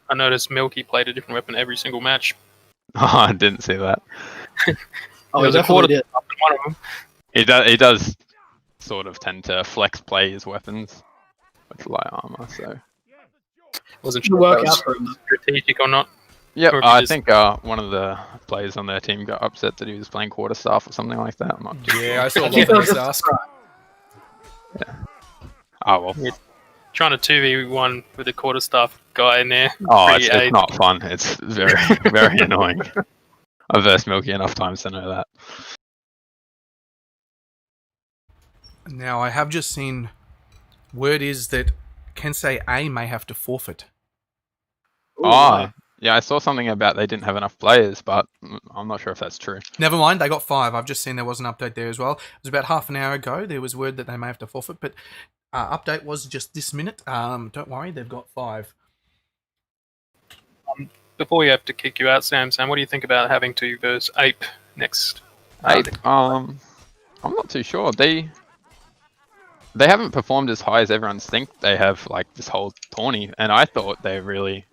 A: I noticed Milky played a different weapon every single match.
G: Oh, I didn't see that.
E: Oh,
A: There
E: he
A: was a
E: definitely
A: quarter
E: did.
A: up in one of them.
G: He does sort of tend to flex play his weapons with light armor. So
A: Wasn't
E: Should
A: sure
E: work
A: if that
E: out
A: was
E: for him.
A: strategic or not.
G: yeah,
A: Or if he
G: I
A: just-
G: think one of the players on their team got upset that he was playing quarterstaff or something like that. I'm not too
D: Yeah, I
G: sure.
D: saw
E: I think
D: Lawrence
E: that was
D: ask.
G: Oh well.
A: Trying to 2v1 with a quarterstaff guy in there.
G: Oh,
A: Pretty
G: it's
A: AIDS.
G: not fun. It's very very annoying. I've versed Milky enough times to know that.
D: Now, I have just seen word is that Kensei A may have to forfeit.
E: Ooh,
G: Oh, yeah, I saw something about they didn't have enough players, but I'm not sure if that's true.
D: Never mind, they got 5. I've just seen there was an update there as well. It was about half an hour ago. There was word that they may have to forfeit, but update was just this minute. Don't worry, they've got 5.
A: Before we have to kick you out, Sam, what do you think about having to verse Ape next?
G: I'm not too sure. They haven't performed as high as everyone's think they have, like this whole tourney, and I thought they really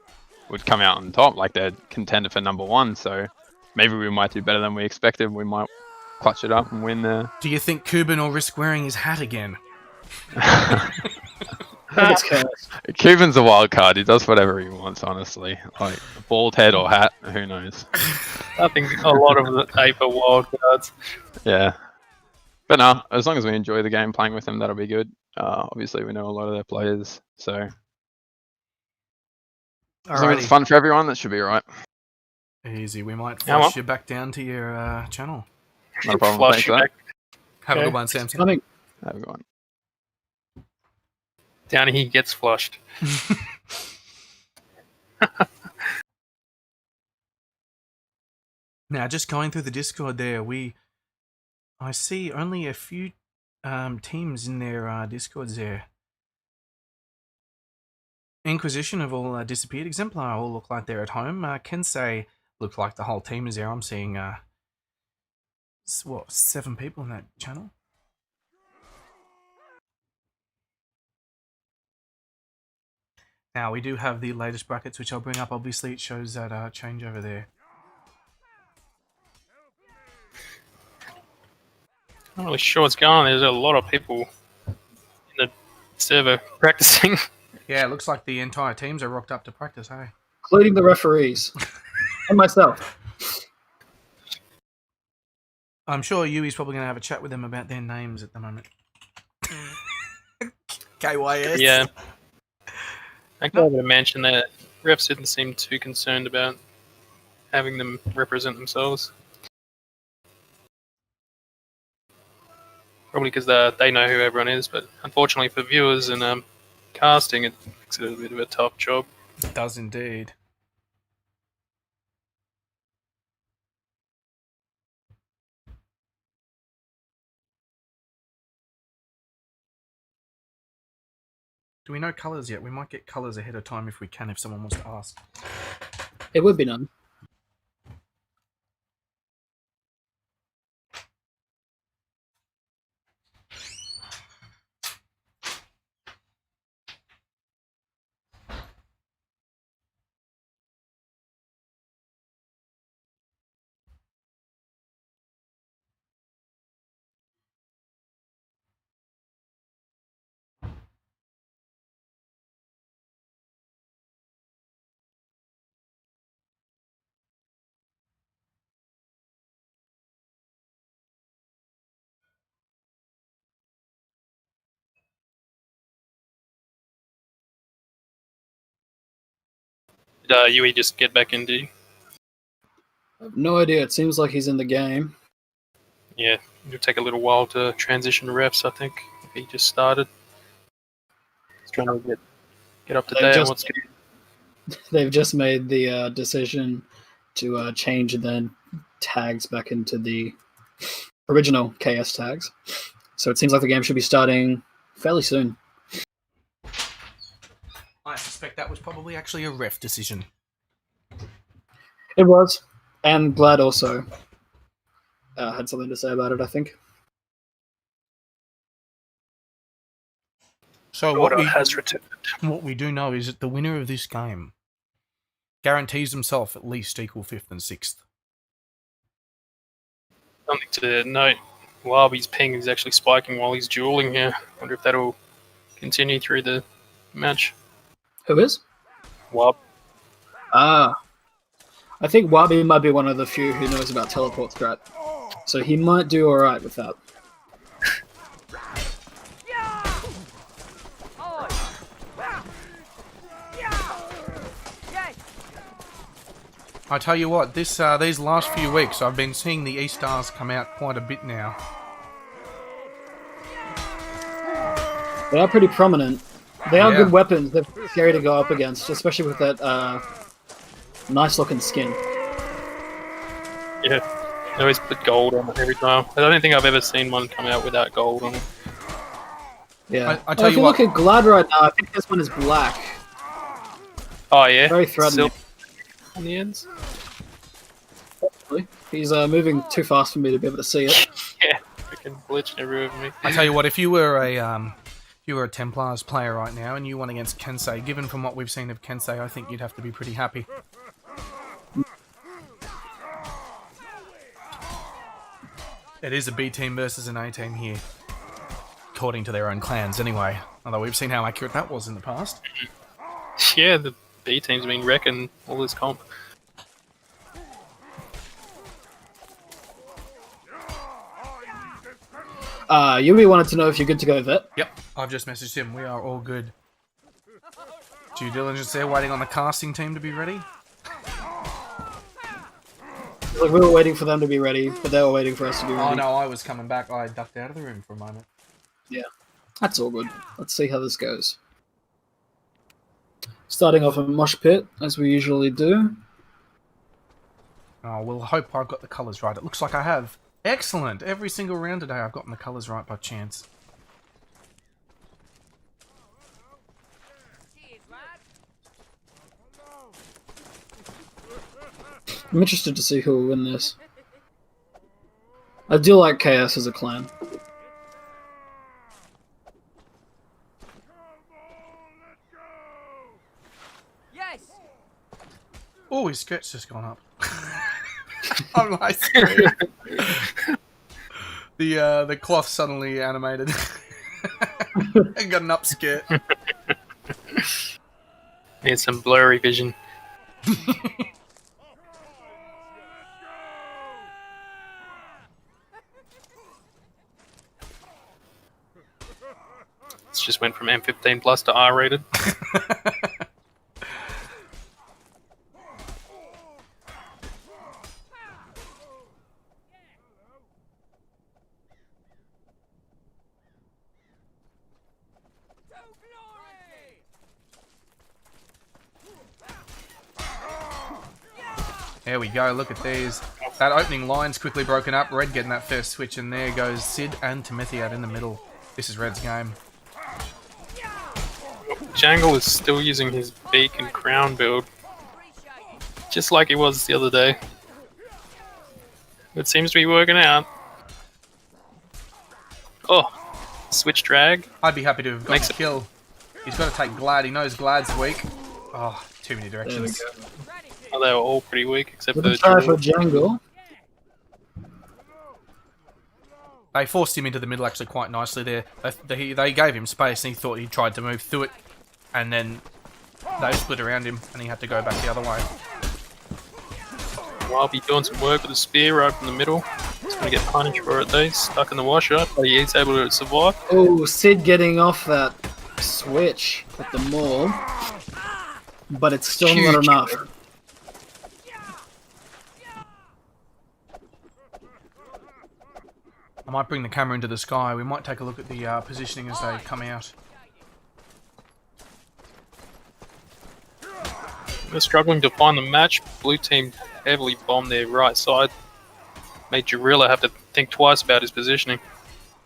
G: would come out on top, like they're contender for number 1. So maybe we might do better than we expected. We might clutch it up and win there.
D: Do you think Kuban will risk wearing his hat again?
E: It's chaos.
G: Cuban's a wild card. He does whatever he wants, honestly. Like bald head or hat, who knows?
A: I think a lot of the Ape are wild cards.
G: Yeah. But no, as long as we enjoy the game playing with them, that'll be good. Obviously, we know a lot of their players, so as long as it's
D: Alrighty.
G: fun for everyone, that should be alright.
D: Easy. We might
A: Yeah, well.
D: flush you back down to your channel.
G: Not a problem.
A: Flush
G: Thanks
A: you
G: for that.
A: back
D: Have a
A: Okay.
D: good one, Samson.
E: I think
G: Have a good one.
A: down and he gets flushed.
D: Now, just going through the Discord there, I see only a few teams in their Discords there. Inquisition have all disappeared. Exemplar all look like they're at home. Kensei look like the whole team is there. I'm seeing 7 people in that channel. Now we do have the latest brackets, which I'll bring up. Obviously, it shows that change over there.
A: I'm not really sure what's going on. There's a lot of people in the server practicing.
D: Yeah, it looks like the entire teams are rocked up to practice, hey?
E: including the referees and myself.
D: I'm sure Yui's probably going to have a chat with them about their names at the moment. KYS.
A: Yeah. I go over to mention that refs didn't seem too concerned about having them represent themselves. Probably because they know who everyone is, but unfortunately for viewers and casting, it makes it a bit of a tough job.
D: It does indeed. Do we know colours yet? We might get colours ahead of time if we can, if someone wants to ask.
E: It would be none.
A: Did Yui just get back into?
E: I have no idea. It seems like he's in the game.
A: Yeah, it'll take a little while to transition to refs, I think, if he just started. He's trying to get up to date on what's going on.
E: They've just made the decision to change then tags back into the original KS tags. So it seems like the game should be starting fairly soon.
D: I suspect that was probably actually a ref decision.
E: It was. And Glad also had something to say about it, I think.
D: So
A: Order has returned.
D: what we do know is that the winner of this game guarantees himself at least equal 5th and 6th.
A: Something to note, Wabi's ping is actually spiking while he's dueling here. Wonder if that'll continue through the match.
E: Who is?
A: Wab.
E: Ah. I think Wabi might be one of the few who knows about teleport strat. So he might do alright with that.
D: I tell you what, these last few weeks I've been seeing the E-Stars come out quite a bit now.
E: They are pretty prominent. They are
D: Yeah.
E: good weapons. They're scary to go up against, especially with that nice looking skin.
A: Yeah. They always put gold on it every time. I don't think I've ever seen one come out without gold on it.
E: Yeah.
D: I tell
E: if
D: you
E: you
D: what-
E: look at Glad right now, I think this one is black.
A: Oh, yeah?
E: Very threatening.
A: On the ends?
E: He's moving too fast for me to be able to see it.
A: Yeah. Freaking glitching everywhere for me.
D: I tell you what, if you were a Templars player right now and you won against Kensei, given from what we've seen of Kensei, I think you'd have to be pretty happy. It is a B team versus an A team here, according to their own clans anyway. Although we've seen how accurate that was in the past.
A: Yeah, the B team's been wrecking all this comp.
E: Yumi wanted to know if you're good to go, Vet.
D: Yep, I've just messaged him. We are all good. Due diligence there, waiting on the casting team to be ready.
E: Like we were waiting for them to be ready, but they were waiting for us to be ready.
D: Oh no, I was coming back. I ducked out of the room for a moment.
E: Yeah, that's all good. Let's see how this goes. Starting off a mosh pit, as we usually do.
D: Oh, we'll hope I've got the colours right. It looks like I have. Excellent! Every single round today I've gotten the colours right by chance.
E: I'm interested to see who will win this. I do like KS as a clan.
D: Oh, his skirt's just gone up. I'm like screwed. The cloth suddenly animated. And got an up skirt.
A: Need some blurry vision. It just went from M15 plus to R rated.
D: There we go, look at these. That opening line's quickly broken up. Red getting that first switch, and there goes Sid and Timothy out in the middle. This is Red's game.
A: Jangle is still using his beak and crown build. Just like he was the other day. It seems to be working out. Oh, switch drag.
D: I'd be happy to have got
A: Makes
D: the
A: it-
D: kill. He's got to take Glad. He knows Glad's weak. Oh, too many
E: There we
D: directions.
E: go.
A: Oh, they were all pretty weak except for
E: Good
A: the
E: try for
A: Jewel.
E: Jungle.
D: They forced him into the middle actually quite nicely there. They gave him space and he thought he tried to move through it. And then they split around him and he had to go back the other way.
A: Wabi doing some work with the spear right from the middle. He's gonna get punished for it though. He's stuck in the washer, but he is able to survive.
E: Oh, Sid getting off that switch with the maul. but it's still not
A: Huge.
E: enough.
D: I might bring the camera into the sky. We might take a look at the positioning as they come out.
A: They're struggling to find the match. Blue team heavily bombed their right side. Made Jarilla have to think twice about his positioning.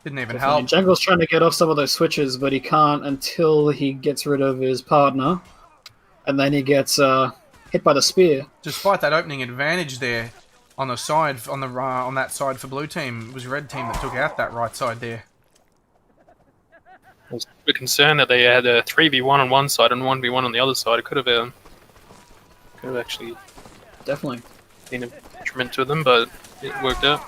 D: Didn't even
E: Definitely.
D: help.
E: Jungle's trying to get off some of those switches, but he can't until he gets rid of his partner. And then he gets hit by the spear.
D: Despite that opening advantage there on the side, on that side for blue team, it was red team that took out that right side there.
A: I was a bit concerned that they had a 3v1 on one side and 1v1 on the other side. It could have actually
E: Definitely.
A: been a detriment to them, but it worked out.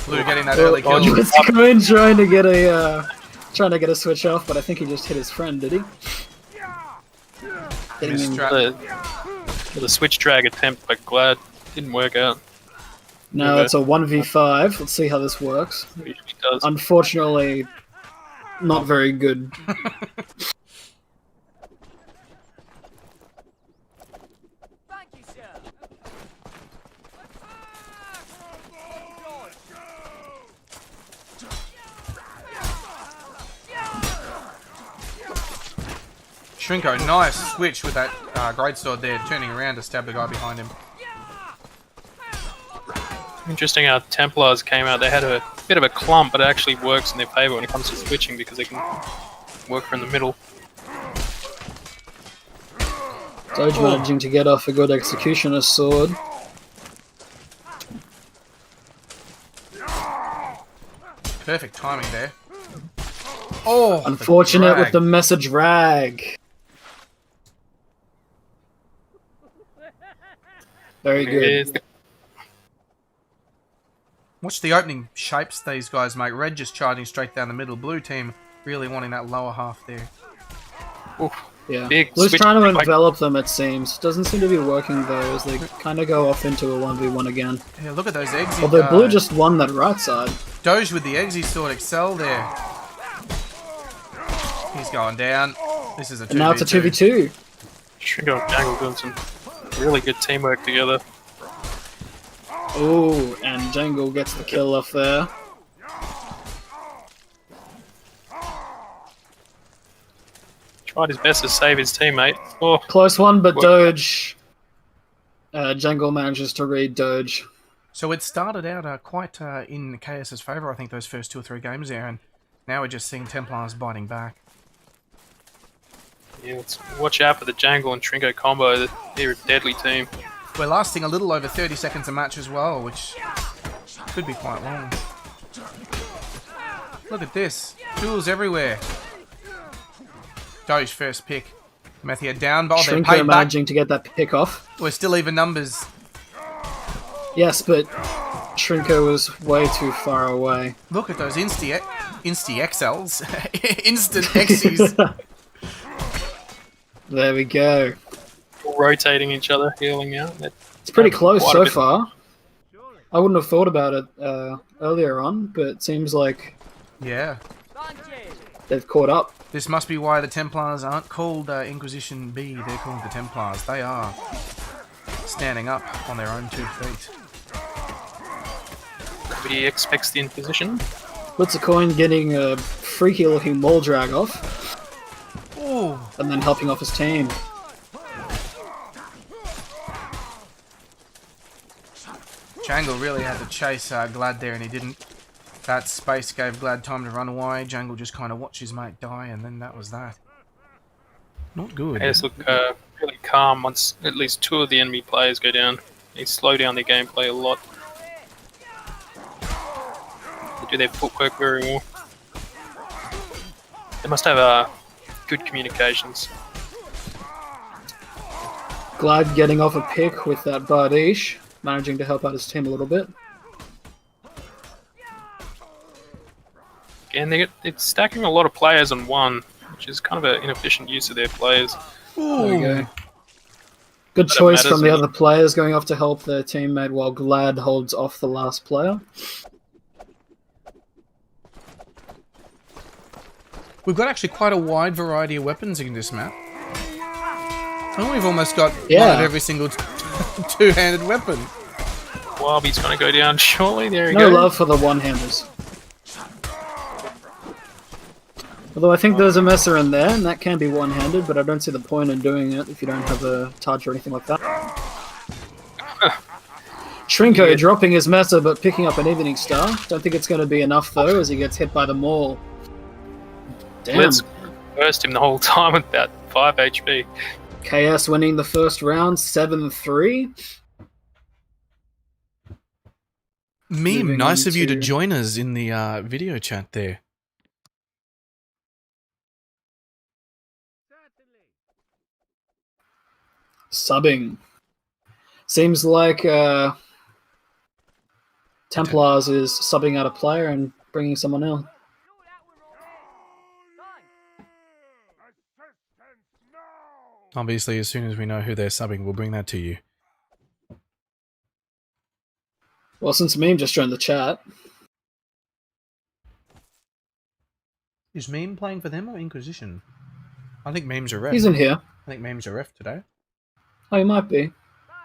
D: Blue getting that early kill.
E: He was going trying to get a switch off, but I think he just hit his friend, did he? Hitting him.
A: The switch drag attempt by Glad didn't work out.
E: No, it's a 1v5. Let's see how this works.
A: It usually does.
E: Unfortunately, not very good.
D: Shrinko, nice switch with that great sword there, turning around to stab the guy behind him.
A: Interesting how Templars came out. They had a bit of a clump, but it actually works in their favour when it comes to switching because they can work from the middle.
E: Doge managing to get off a good executioner's sword.
D: Perfect timing there. Oh,
E: Unfortunate with the message rag. Very good.
D: Watch the opening shapes these guys make. Red just charging straight down the middle. Blue team really wanting that lower half there.
A: Oof.
E: Yeah.
A: Big
E: Blue's
A: switch
E: trying to
A: like-
E: envelop them, it seems. Doesn't seem to be working though, as they kind of go off into a 1v1 again.
D: Yeah, look at those exy.
E: Although Blue just won that right side.
D: Doge with the exy sword excel there. He's going down. This is a 2v2.
E: And now it's a 2v2.
A: Shrinko and Jangle doing some really good teamwork together.
E: Ooh, and Jungle gets the kill off there.
A: Tried his best to save his teammate. Oh,
E: Close one, but
A: What?
E: Doge. Jungle manages to read Doge.
D: So it started out quite in KS's favour, I think, those first 2 or 3 games there, and now we're just seeing Templars biting back.
A: yeah, let's watch out for the Jangle and Shrinko combo. They're a deadly team.
D: We're lasting a little over 30 seconds a match as well, which could be quite long. Look at this. Tools everywhere. Doge first pick. Methia down, but they're
E: Shrinko
D: paid back.
E: managing to get that pick off.
D: We're still even numbers.
E: Yes, but Shrinko was way too far away.
D: Look at those Insti XLs. Instant Xs.
E: There we go.
A: All rotating each other, healing out.
E: It's pretty close
A: Quite a
E: so
A: bit.
E: far. I wouldn't have thought about it earlier on, but it seems like
D: Yeah.
E: they've caught up.
D: This must be why the Templars aren't called Inquisition B, they're called the Templars. They are standing up on their own 2 feet.
A: Nobody expects the Inquisition.
E: Blitzer getting a freaky looking mole drag off,
D: Oh,
E: and then helping off his team.
D: Jangle really had to chase Glad there and he didn't. That space gave Glad time to run away. Jangle just kind of watched his mate die and then that was that. Not good.
A: Players look really calm once at least 2 of the enemy players go down. They slow down their gameplay a lot. They do their footwork very well. They must have good communications.
E: Glad getting off a pick with that Bardiche, managing to help out his team a little bit.
A: And they're stacking a lot of players on one, which is kind of an inefficient use of their players.
E: There we go. Good
A: But it
E: choice
A: matters
E: from the
A: when
E: other players going off to help their teammate while Glad holds off the last player.
D: We've got actually quite a wide variety of weapons in this map. And we've almost got one
E: Yeah.
D: of every single two-handed weapon.
A: Wabi's gonna go down shortly. There he
E: No
A: goes.
E: love for the one-handers. Although I think there's a messer in there, and that can be one-handed, but I don't see the point in doing it if you don't have a touch or anything like that. Shrinko
A: Yeah.
E: dropping his messer but picking up an evening star. Don't think it's going to be enough though, as he gets hit by the maul. Damn.
A: Let's burst him the whole time with about 5 HP.
E: KS winning the first round, 7-3.
D: Meme,
E: Moving
D: nice
E: on
D: of you to
E: to-
D: join us in the video chat there.
E: Subbing. Seems like Templars is subbing out a player and bringing someone else.
B: Assistance now!
D: Obviously, as soon as we know who they're subbing, we'll bring that to you.
E: Well, since Meme just joined the chat,
D: Is Meme playing for them or Inquisition? I think Meme's a ref.
E: he's in here.
D: I think Meme's a ref today.
E: Oh, he might be.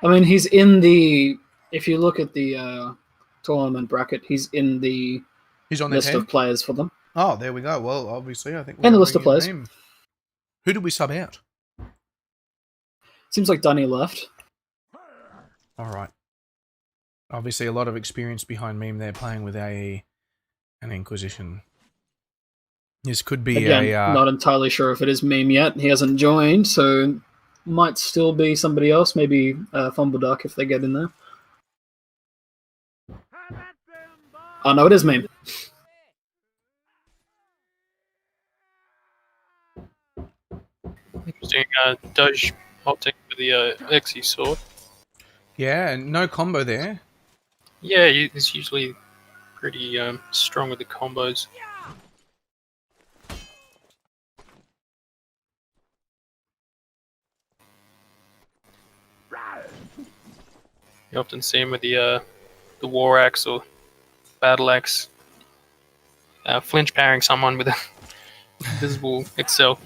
E: I mean, he's in the... If you look at the tournament bracket, he's in the
D: He's on their
E: list
D: team?
E: of players for them.
D: Oh, there we go. Well, obviously, I think
E: And the
D: we're
E: list of
D: bringing
E: players.
D: Meme. Who did we sub out?
E: Seems like Dunny left.
D: All right. Obviously, a lot of experience behind Meme there playing with an Inquisition. This could be
E: Again, not entirely sure if it is Meme yet. He hasn't joined, so might still be somebody else. Maybe Fumbleduck if they get in there. Oh no, it is Meme.
A: Interesting. Doge opting for the Exy sword.
D: Yeah, and no combo there.
A: Yeah, he's usually pretty strong with the combos. You often see him with the war axe or battle axe, flinch parrying someone with a visible Excel.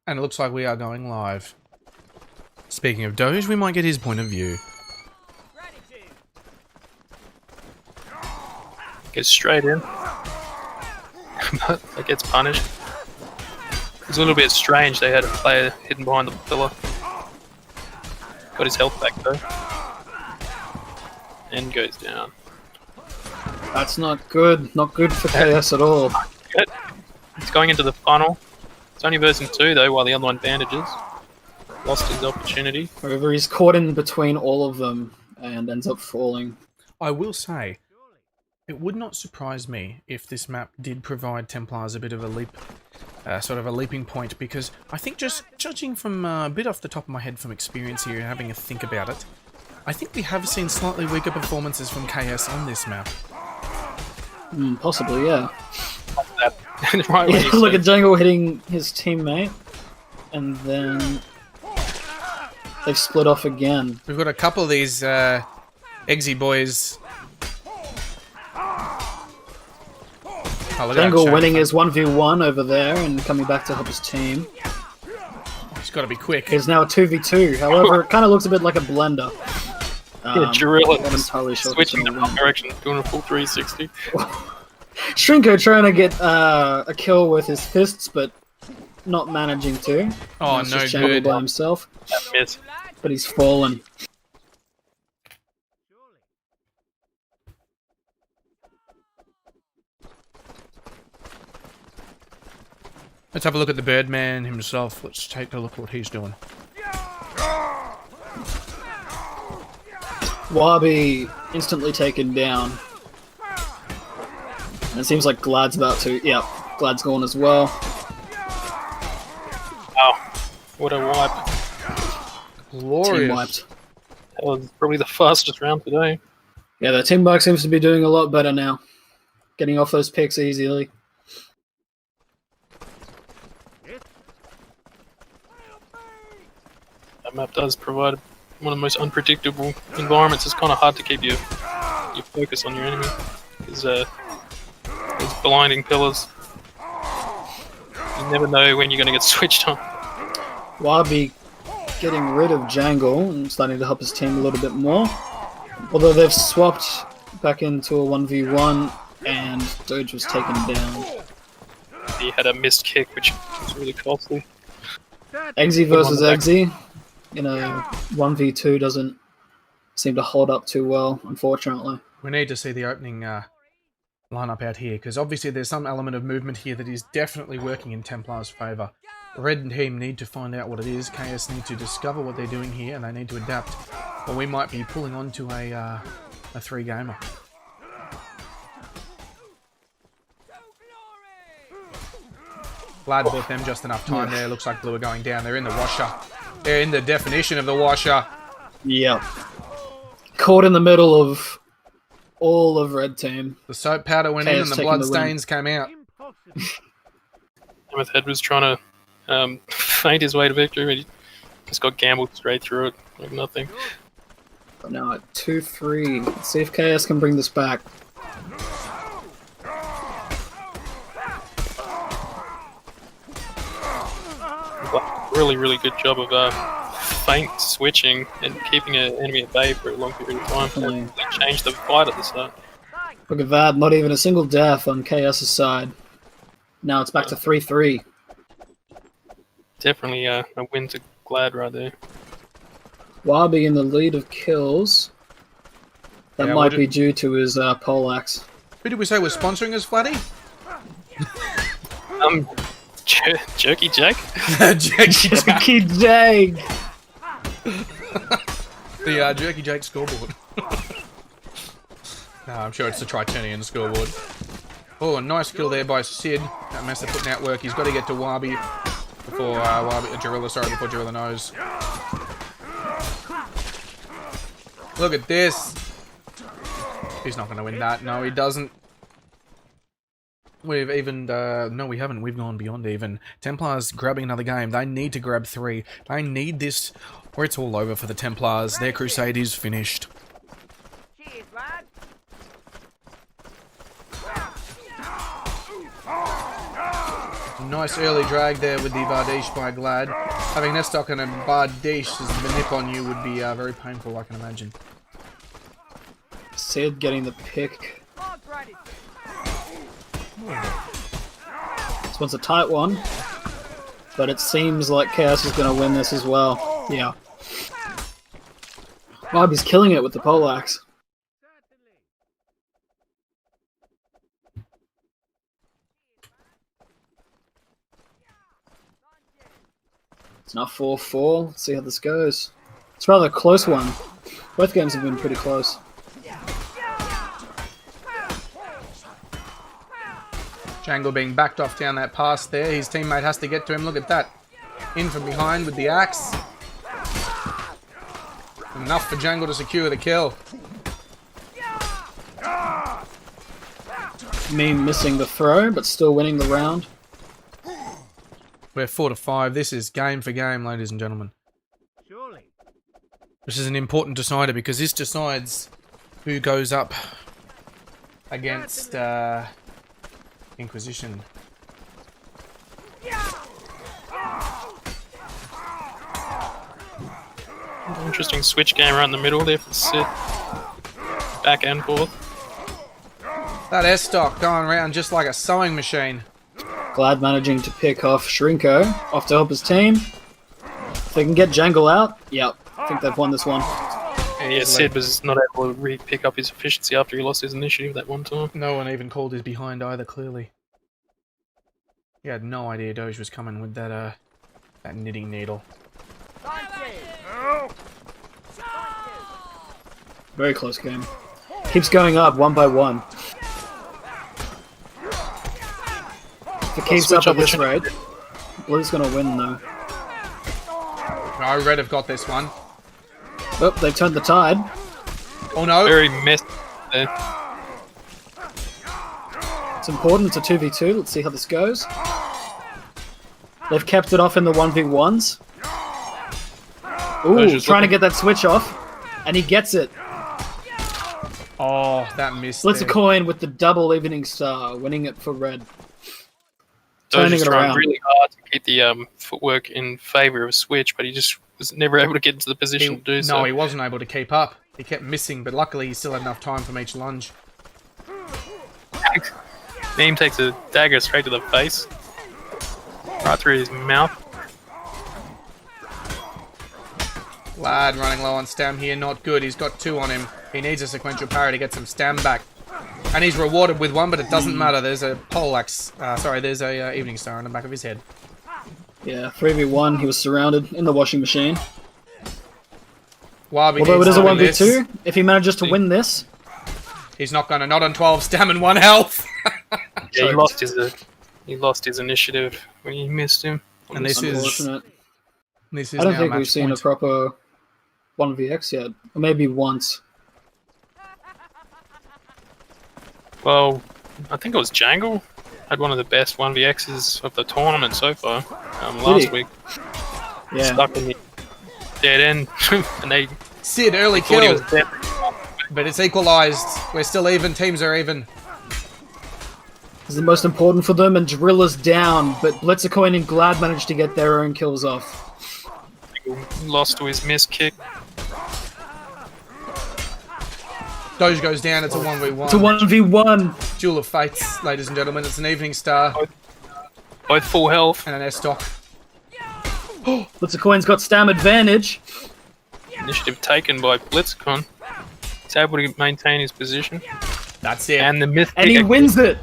D: And it looks like we are going live. Speaking of Doge, we might get his point of view.
A: Gets straight in, but that gets punished. It's a little bit strange. They had a player hidden behind the pillar. Got his health back though, and goes down.
E: That's not good. Not good for KS at all.
A: Good. It's going into the funnel. It's only version 2 though, while the other one bandages. Lost his opportunity.
E: However, he's caught in between all of them and ends up falling.
D: I will say, it would not surprise me if this map did provide Templars a bit of a leap, sort of a leaping point, because I think just judging from a bit off the top of my head from experience here and having a think about it, I think we have seen slightly weaker performances from KS on this map.
E: Possibly, yeah.
A: Right when you
E: Look
A: said-
E: at Jungle hitting his teammate, and then they've split off again.
D: We've got a couple of these Eggsy boys. Oh, look at that
E: Jungle
D: shot.
E: winning his 1v1 over there and coming back to help his team.
D: He's got to be quick.
E: It's now a 2v2. However, it kind of looks a bit like a blender.
A: Yeah, Jirilla
E: not entirely sure if
A: switching
E: it's
A: the
E: gonna
A: wrong
E: win.
A: direction, doing a full 360.
E: Shrinko trying to get a kill with his fists, but not managing to.
D: Oh,
E: He's
D: no
E: just Jungle
D: good.
E: by himself,
A: That miss.
E: but he's fallen.
D: Let's have a look at the Birdman himself. Let's take a look at what he's doing.
E: Wabi instantly taken down. And it seems like Glad's about to. Yep, Glad's gone as well.
A: Wow, what a wipe.
E: Team
D: Glorious.
E: wiped.
A: That was probably the fastest round today.
E: Yeah, the team bike seems to be doing a lot better now. Getting off those picks easily.
A: That map does provide a one of the most unpredictable environments. It's kind of hard to keep your focus on your enemy. There's blinding pillars. You never know when you're going to get switched on.
E: Wabi getting rid of Jangle and starting to help his team a little bit more. Although they've swapped back into a 1v1 and Doge was taken down.
A: He had a missed kick, which was really costly.
E: Eggsy versus Eggsy in a 1v2 doesn't seem to hold up too well, unfortunately.
D: We need to see the opening lineup out here, because obviously there's some element of movement here that is definitely working in Templar's favour. Red team need to find out what it is, KS need to discover what they're doing here, and they need to adapt, or we might be pulling on to a 3-gamer. Glad bought them just enough time there. Looks like Blue are going down. They're in the washer. They're in the definition of the washer.
E: Yep. Caught in the middle of all of Red Team.
D: The soap powder went in and the blood stains came out.
A: Mammoth Head was trying to feint his way to victory, but he just got gambled straight through it. Like nothing.
E: But now at 2-3. Let's see if KS can bring this back.
A: Really good job of feint switching and keeping an enemy at bay for a long period of time.
E: Definitely.
A: They changed the fight at the start.
E: Look at that, not even a single death on KS's side. Now it's back to 3-3.
A: Definitely a win to Glad right there.
E: Wabi in the lead of kills. That might be due to his poleaxe.
D: Who did we say was sponsoring us, Flatty?
A: Jerky Jake?
E: Jerky Jake!
D: The Jerky Jake scoreboard. No, I'm sure it's the Tritonian scoreboard. Oh, a nice kill there by Sid. That Master putting out work. He's got to get to Wabi before before Jarilla knows. Look at this. He's not going to win that. No, he doesn't. We've even, no we haven't, we've gone beyond even. Templars grabbing another game, they need to grab 3. They need this, or it's all over for the Templars. Their crusade is finished.
H: Cheers, lad.
D: Nice early drag there with the Vardish by Glad. Having Nestock and a Vardish as the nip on you would be very painful, I can imagine.
E: Sid getting the pick. This one's a tight one, but it seems like Chaos is going to win this as well. Yeah. Wabi's killing it with the poleaxe. It's now 4-4. Let's see how this goes. It's a rather close one. Both games have been pretty close.
D: Jangle being backed off down that pass there. His teammate has to get to him. Look at that. In from behind with the axe. Enough for Jangle to secure the kill.
E: Me missing the throw, but still winning the round.
D: We're 4-5. This is game for game, ladies and gentlemen. This is an important decider because this decides who goes up against Inquisition.
A: Interesting switch game right in the middle there for Sid. Back and forth.
D: That S-Stock going around just like a sewing machine.
E: Glad managing to pick off Shrinko, off to help his team. If they can get Jangle out, yep, I think they've won this one.
A: Yeah, Sid was not able to pick up his efficiency after he lost his initiative that one time.
D: No one even called his behind either, clearly. He had no idea Doge was coming with that that knitting needle.
E: Very close game. Keeps going up one by one. If it keeps up at this rate, Blue's gonna win though.
D: No, Red have got this one.
E: Oh, they've turned the tide.
D: Oh no!
A: Very messy there.
E: It's important, it's a 2v2, let's see how this goes. They've kept it off in the 1v1s. Ooh,
A: just
E: trying to
A: looking-
E: get that switch off, and he gets it.
D: Oh, that missed.
E: Splits a
D: there.
E: coin with the double evening star, winning it for red.
A: So
E: Turning
A: just
E: it
A: trying
E: around.
A: really hard to keep the footwork in favour of Switch, but he just was never able to get into the position to do so.
D: No, he wasn't able to keep up. He kept missing, but luckily he still had enough time from each lunge.
A: Neem takes a dagger straight to the face, right through his mouth.
D: Lad running low on stam here, not good. He's got 2 on him. He needs a sequential parry to get some stam back. And he's rewarded with 1, but it doesn't matter. There's a poleaxe. There's a evening star on the back of his head.
E: Yeah, 3v1, he was surrounded in the washing machine.
D: Wabi
E: Although it
D: needs
E: is a
D: to win this.
E: 1v2, if he manages to win this,
D: He's not going to. Not on 12 stam and 1 health.
A: Yeah, he lost his initiative when he missed him.
D: And this is
E: unfortunate.
D: this is
E: I don't
D: now
E: think
D: match
E: we've seen
D: point.
E: a proper 1vx yet. Or maybe once.
A: Well, I think it was Jangle. Had one of the best 1vx's of the tournament so far last
E: he?
A: week.
E: Yeah.
A: Stuck in the dead end, and they
D: Sid early
A: thought he
D: kill,
A: was dead.
D: but it's equalised. We're still even. Teams are even.
E: This is the most important for them, and Drilla's down, but Blitzer and Glad managed to get their own kills off.
A: Lost to his missed kick.
D: Doge goes down. It's a 1v1.
E: It's a 1v1!
D: Duel of Fates, ladies and gentlemen. It's an evening star
A: Both full health.
D: and an S-stock.
E: Blitzer got stam advantage.
A: Initiative taken by Blitzcon. He's able to maintain his position.
D: That's it.
A: And the myth
E: And he
A: kick,
E: wins it!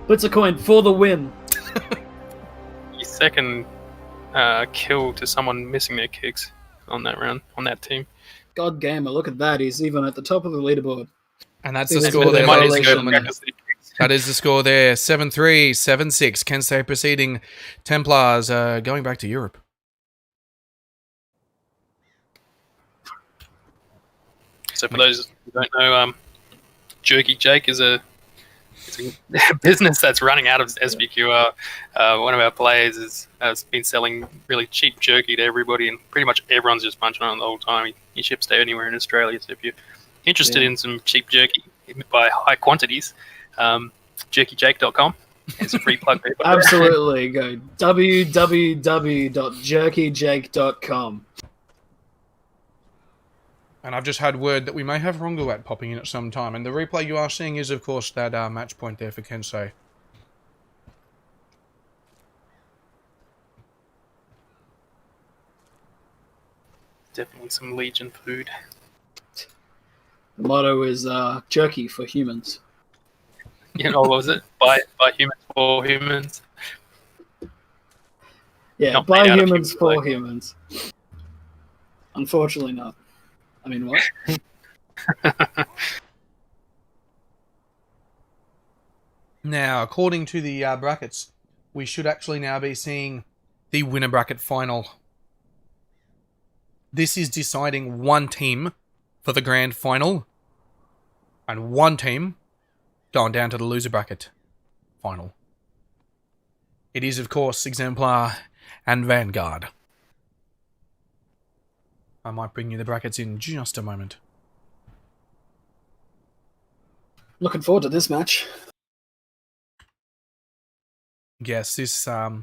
E: Blitzer for the win.
A: his second kill to someone missing their kicks on that round, on that team.
E: God gamer, look at that. He's even at the top of the leaderboard.
D: And that's the
E: They
D: score
E: might
D: there,
E: as
D: ladies
E: well
D: and
E: go
D: gentlemen.
A: Practice their kicks.
D: That is the score there. 7-3, 7-6. Kensei proceeding. Templars going back to Europe.
A: So for those who don't know, Jerky Jake is a business that's running out of SBQR. One of our players has been selling really cheap jerky to everybody, and pretty much everyone's just munching on it the whole time. He ships to anywhere in Australia, so if you're interested in some cheap jerky by high quantities, jerkyjake.com. It's a free plug.
E: Absolutely. Go www.jerkyjake.com.
D: And I've just had word that we may have Rongoat popping in at some time. And the replay you are seeing is, of course, that match point there for Kensei.
A: Definitely some Legion food.
E: The motto is jerky for humans.
A: You know, what was it? By humans for humans.
E: Yeah,
A: Not
E: by
A: made out of
E: humans
A: human
E: for
A: flesh.
E: humans. Unfortunately not. I mean, what?
D: Now, according to the brackets, we should actually now be seeing the winner bracket final. This is deciding one team for the grand final, and one team going down to the loser bracket final. It is, of course, Exemplar and Vanguard. I might bring you the brackets in just a moment.
E: Looking forward to this match.
D: Yes, this I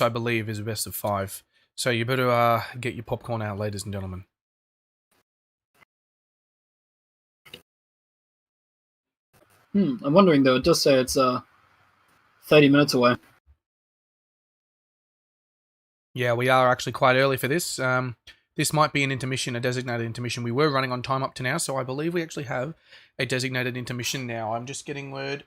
D: believe is a best of 5. So you better get your popcorn out, ladies and gentlemen.
E: I'm wondering though, it does say it's 30 minutes away.
D: Yeah, we are actually quite early for this. This might be an intermission, a designated intermission. We were running on time up to now, so I believe we actually have a designated intermission now. I'm just getting word.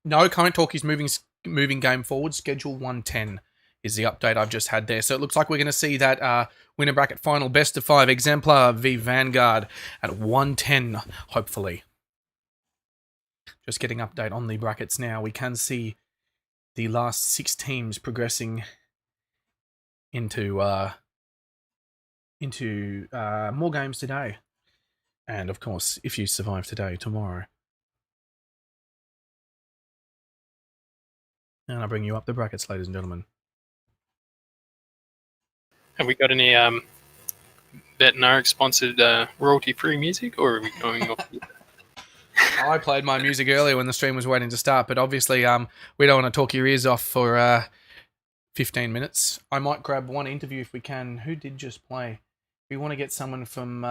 D: No, current talk is moving game forward. Schedule 110 is the update I've just had there. So it looks like we're going to see that winner bracket final best of 5 Exemplar v Vanguard at 110, hopefully. Just getting update on the brackets now. We can see the last 6 teams progressing into more games today. And of course, if you survive today, tomorrow. And I'll bring you up the brackets, ladies and gentlemen.
A: Have we got any Vetinarix sponsored royalty-free music, or are we going off?
D: I played my music earlier when the stream was waiting to start, but obviously we don't want to talk your ears off for 15 minutes. I might grab one interview if we can. Who did just play? We want to get someone from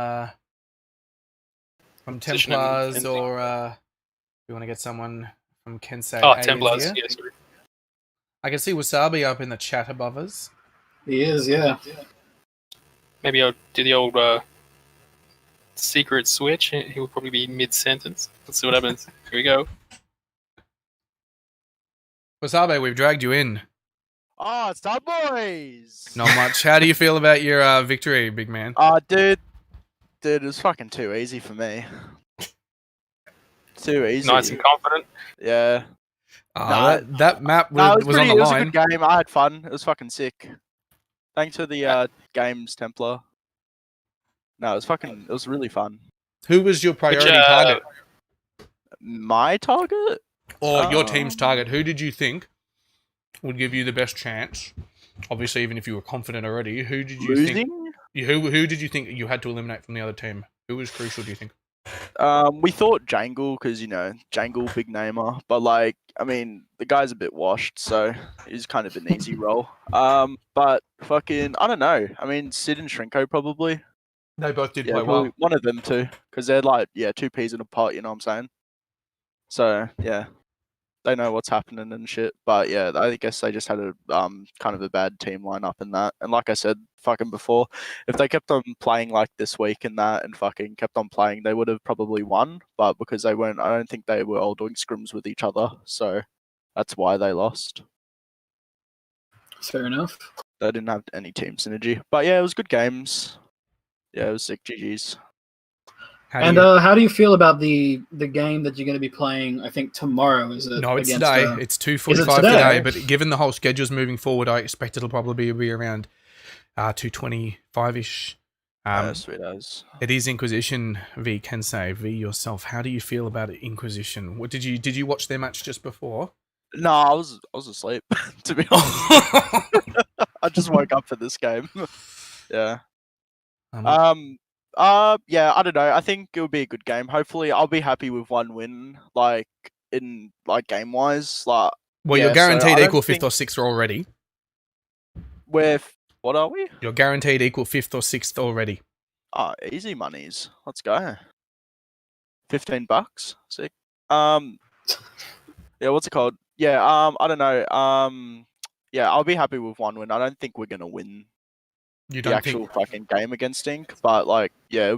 D: Templars, or we want to get someone from Kensei.
A: Oh,
D: A
A: Templars,
D: here.
A: yes.
D: I can see Wasabi up in the chat above us.
E: He is, yeah.
A: Maybe I'll do the old secret switch. He will probably be mid-sentence. Let's see what happens. Here we go.
D: Wasabi, we've dragged you in.
I: Oh, it's time, boys!
D: Not much. How do you feel about your victory, big man?
I: Dude, it was fucking too easy for me. Too easy.
A: Nice and confident.
I: Yeah.
D: That map
I: No,
D: was on the
I: it was
D: line.
I: a good game. I had fun. It was fucking sick. Thanks for the games, Templar. No, it was really fun.
D: Who was your priority
A: Which,
D: target?
I: My target?
D: Or your team's target? Who did you think would give you the best chance? Obviously, even if you were confident already, who did you think? Who did you think you had to eliminate from the other team? Who was crucial, do you think?
I: We thought Jangle, because, Jangle, big namer. But, the guy's a bit washed, so he's kind of an easy role. But fucking, I don't know. Sid and Shrinko probably.
D: They both did
I: Yeah,
D: play
I: probably
D: well.
I: one of them too. Because they're two peas in a pot, you know what I'm saying? So, yeah. They know what's happening and shit. But yeah, I guess they just had a kind of a bad team lineup in that. And like I said fucking before, if they kept on playing like this week and that and fucking kept on playing, they would have probably won. But because they weren't, I don't think they were all doing scrims with each other. So that's why they lost.
E: Fair enough.
I: They didn't have any team synergy. But yeah, it was good games. Yeah, it was sick. GG's.
E: How do you feel about the game that you're going to be playing? I think tomorrow, is it?
D: No, it's
E: against,
D: today. It's 2:45 today. But given the whole schedule's moving forward, I expect it'll probably be around 2:25ish.
I: Sweet as.
D: It is Inquisition v Kensei v yourself. How do you feel about Inquisition? What did you watch their match just before?
I: No, I was asleep. To be honest, I just woke up for this game. Yeah. Yeah, I don't know. I think it'll be a good game. Hopefully, I'll be happy with one win, game wise.
D: Well, you're guaranteed equal fifth or sixth already.
I: What are we?
D: You're guaranteed equal fifth or sixth already.
I: Oh, easy monies. Let's go. $15. Sick. Yeah, what's it called? Yeah, I don't know. Yeah, I'll be happy with one win. I don't think we're gonna win the actual fucking game against Ink, but yeah, it'll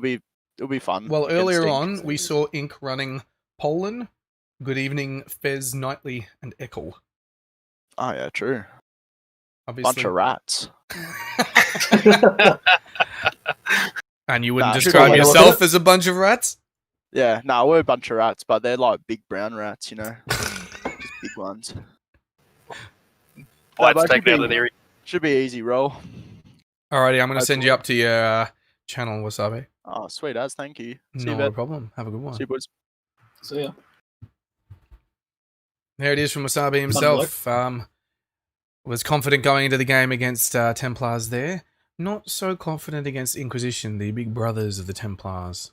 I: be fun.
D: Well, earlier on, we saw Ink running Poland. Good evening, Fez, Knightley, and Eckel.
I: Oh yeah, true.
D: Obviously.
I: Bunch of rats.
D: And you wouldn't describe yourself as a bunch of rats?
I: Yeah, no, we're a bunch of rats, but they're like big brown rats, just big ones.
A: Let's take the other theory.
I: Should be easy roll.
D: Alrighty, I'm going to send you up to your channel, Wasabi.
I: Oh, sweet as, thank you.
D: No problem. Have a good one.
I: See you, boys.
E: See ya.
D: There it is from Wasabi himself. Was confident going into the game against Templars there. Not so confident against Inquisition, the big brothers of the Templars.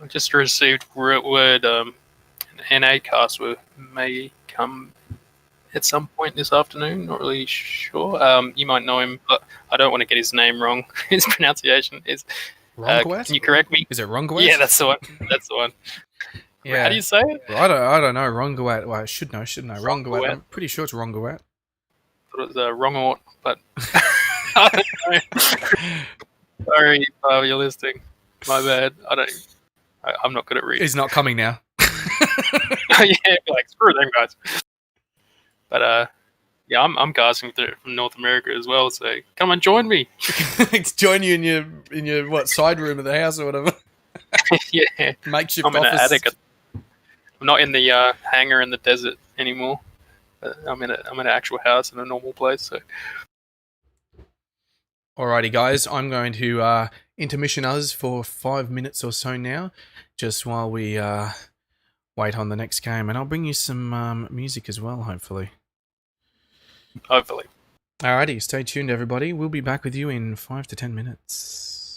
A: I just received word an NA cast may come at some point this afternoon. Not really sure. You might know him, but I don't want to get his name wrong. His pronunciation is...
D: Ronquet?
A: Can you correct me?
D: Is it Ronquet?
A: Yeah, that's the one. That's the one.
D: Yeah.
A: How do you say it?
D: I don't know. Ronquet. Well, I should know. Ronquet. I'm pretty sure it's Ronquet.
A: I thought it was Rongort, but... I don't know. Sorry, you're listening. My bad. I'm not good at reading.
D: He's not coming now.
A: Yeah, screw them guys. But yeah, I'm casting from North America as well, so come and join me.
D: Join you in your what side room of the house or whatever.
A: Yeah,
D: makeshift
A: I'm
D: office.
A: in an attic. I'm not in the hangar in the desert anymore. I'm in an actual house in a normal place. So.
D: Alrighty, guys, I'm going to intermission us for 5 minutes or so now, just while we wait on the next game, and I'll bring you some music as well, hopefully.
A: Hopefully.
D: Alrighty, stay tuned, everybody. We'll be back with you in 5 to 10 minutes.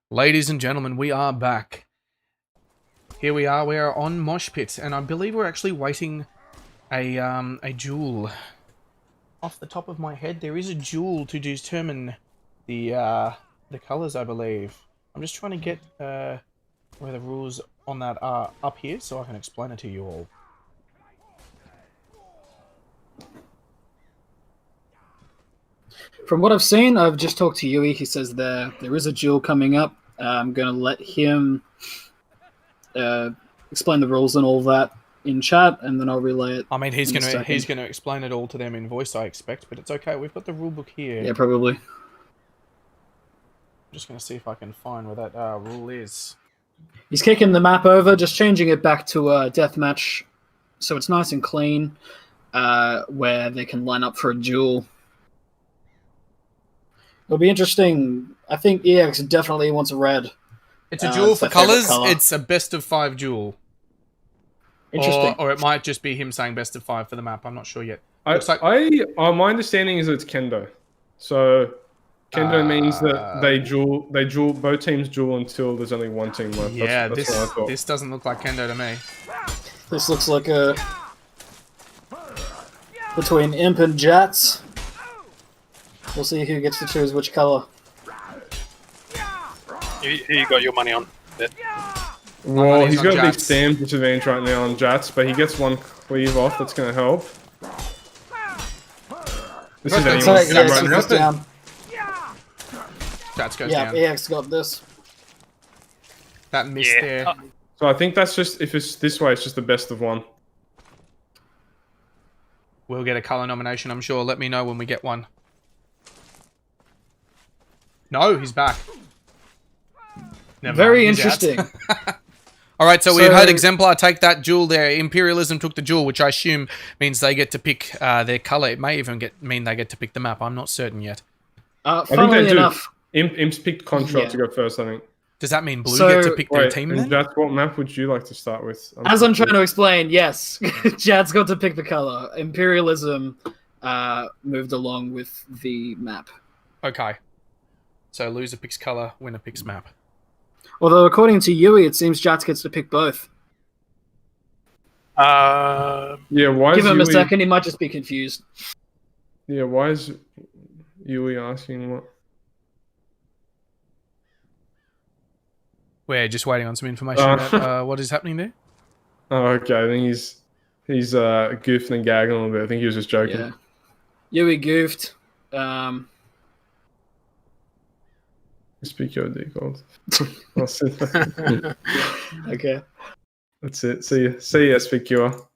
D: Ladies and gentlemen, we are back. Here we are on Mosh Pit, and I believe we're actually waiting a duel. Off the top of my head, there is a duel to determine the colours, I believe. I'm just trying to get where the rules on that are up here, so I can explain it to you all.
E: From what I've seen, I've just talked to Yui. He says there is a duel coming up. I'm going to let him explain the rules and all that in chat, and then I'll relay it.
D: I mean, he's gonna explain it all to them in voice, I expect, but it's okay. We've got the rulebook here.
E: Yeah, probably.
D: I'm just gonna see if I can find where that rule is.
E: He's kicking the map over, just changing it back to a deathmatch, so it's nice and clean, where they can line up for a duel. It'll be interesting. I think EX definitely wants a red.
D: It's a duel for colours.
E: Color.
D: It's a best of 5 duel.
E: Interesting.
D: Or it might just be him saying best of 5 for the map. I'm not sure yet.
F: My understanding is it's Kendo. So Kendo means that they duel. Both teams duel until there's only one team left.
D: Yeah,
F: that's what I thought.
D: this doesn't look like kendo to me.
E: This looks like a between Imp and Jats. We'll see who gets to choose which color.
A: Who you got your money on? Bet.
F: Well,
D: money's
F: he's
D: on
F: got a big
D: Jats.
F: stand disadvantage right now on Jats, but he gets one cleave off. That's going to help. This is
D: That's
F: anyone's
D: right,
F: game
D: yeah,
F: right
D: so
F: now.
E: down.
D: Jats goes
E: Yeah,
D: down.
E: EX got this.
D: That missed
A: Yeah.
D: there.
F: So I think that's just, if it's this way, it's just the best of one.
D: We'll get a color nomination, I'm sure. Let me know when we get one. No, he's back. Never
E: Very
D: mind, he's out.
E: interesting.
D: All right, so we heard
E: So-
D: Exemplar take that jewel there. Imperialism took the jewel, which I assume means they get to pick their color. It may even mean they get to pick the map. I'm not certain yet.
F: I think
E: Funnily
F: they do.
E: enough,
F: Imp's picked Contract
E: Yeah.
F: to go first, I think.
D: Does that mean blue
E: So-
D: get to pick their
F: Wait,
D: team
F: and
D: then?
F: Jats, what map would you like to start with?
E: as I'm trying to explain, yes, Jad's got to pick the color. Imperialism moved along with the map.
D: Okay. So loser picks color, winner picks map.
E: Although according to Yui, it seems Jats gets to pick both.
A: Uh,
F: Yeah, why
E: Give
F: is
E: him a
F: Yui,
E: second, he might just be confused.
F: Yeah, why is Yui asking what?
D: We're just waiting on some information about what is happening there.
F: Oh, okay. I think he's goofing and gagging a little bit. I think he was just joking.
E: Yeah. Yui goofed.
F: Speak your default. I'll see that.
E: Okay.
F: That's it. See you, SPQR. All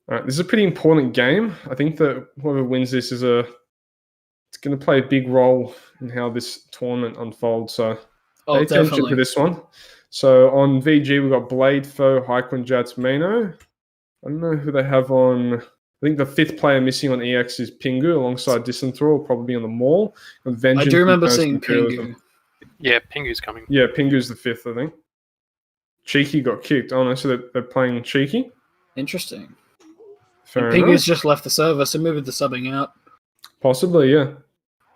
F: right, this is a pretty important game. I think that whoever wins this it's going to play a big role in how this tournament unfolds. So
E: Oh,
F: pay attention
E: definitely.
F: to this one. So on VG, we've got Blade, Foe, Haikun, Jats, Mano. I don't know who they have on. I think the fifth player missing on EX is Pingu alongside Disenthral, probably on the Mall. And
E: I
F: Vengeance
E: do remember
F: and
E: seeing
F: Imperialism.
E: Pingu.
A: yeah, Pingu's coming.
F: Yeah, Pingu's the fifth, I think. Cheeky got kicked. Oh no, so they're playing Cheeky.
E: Interesting.
F: Fair
E: Pingu's
F: enough.
E: just left the server, so maybe the subbing out
F: Possibly, yeah.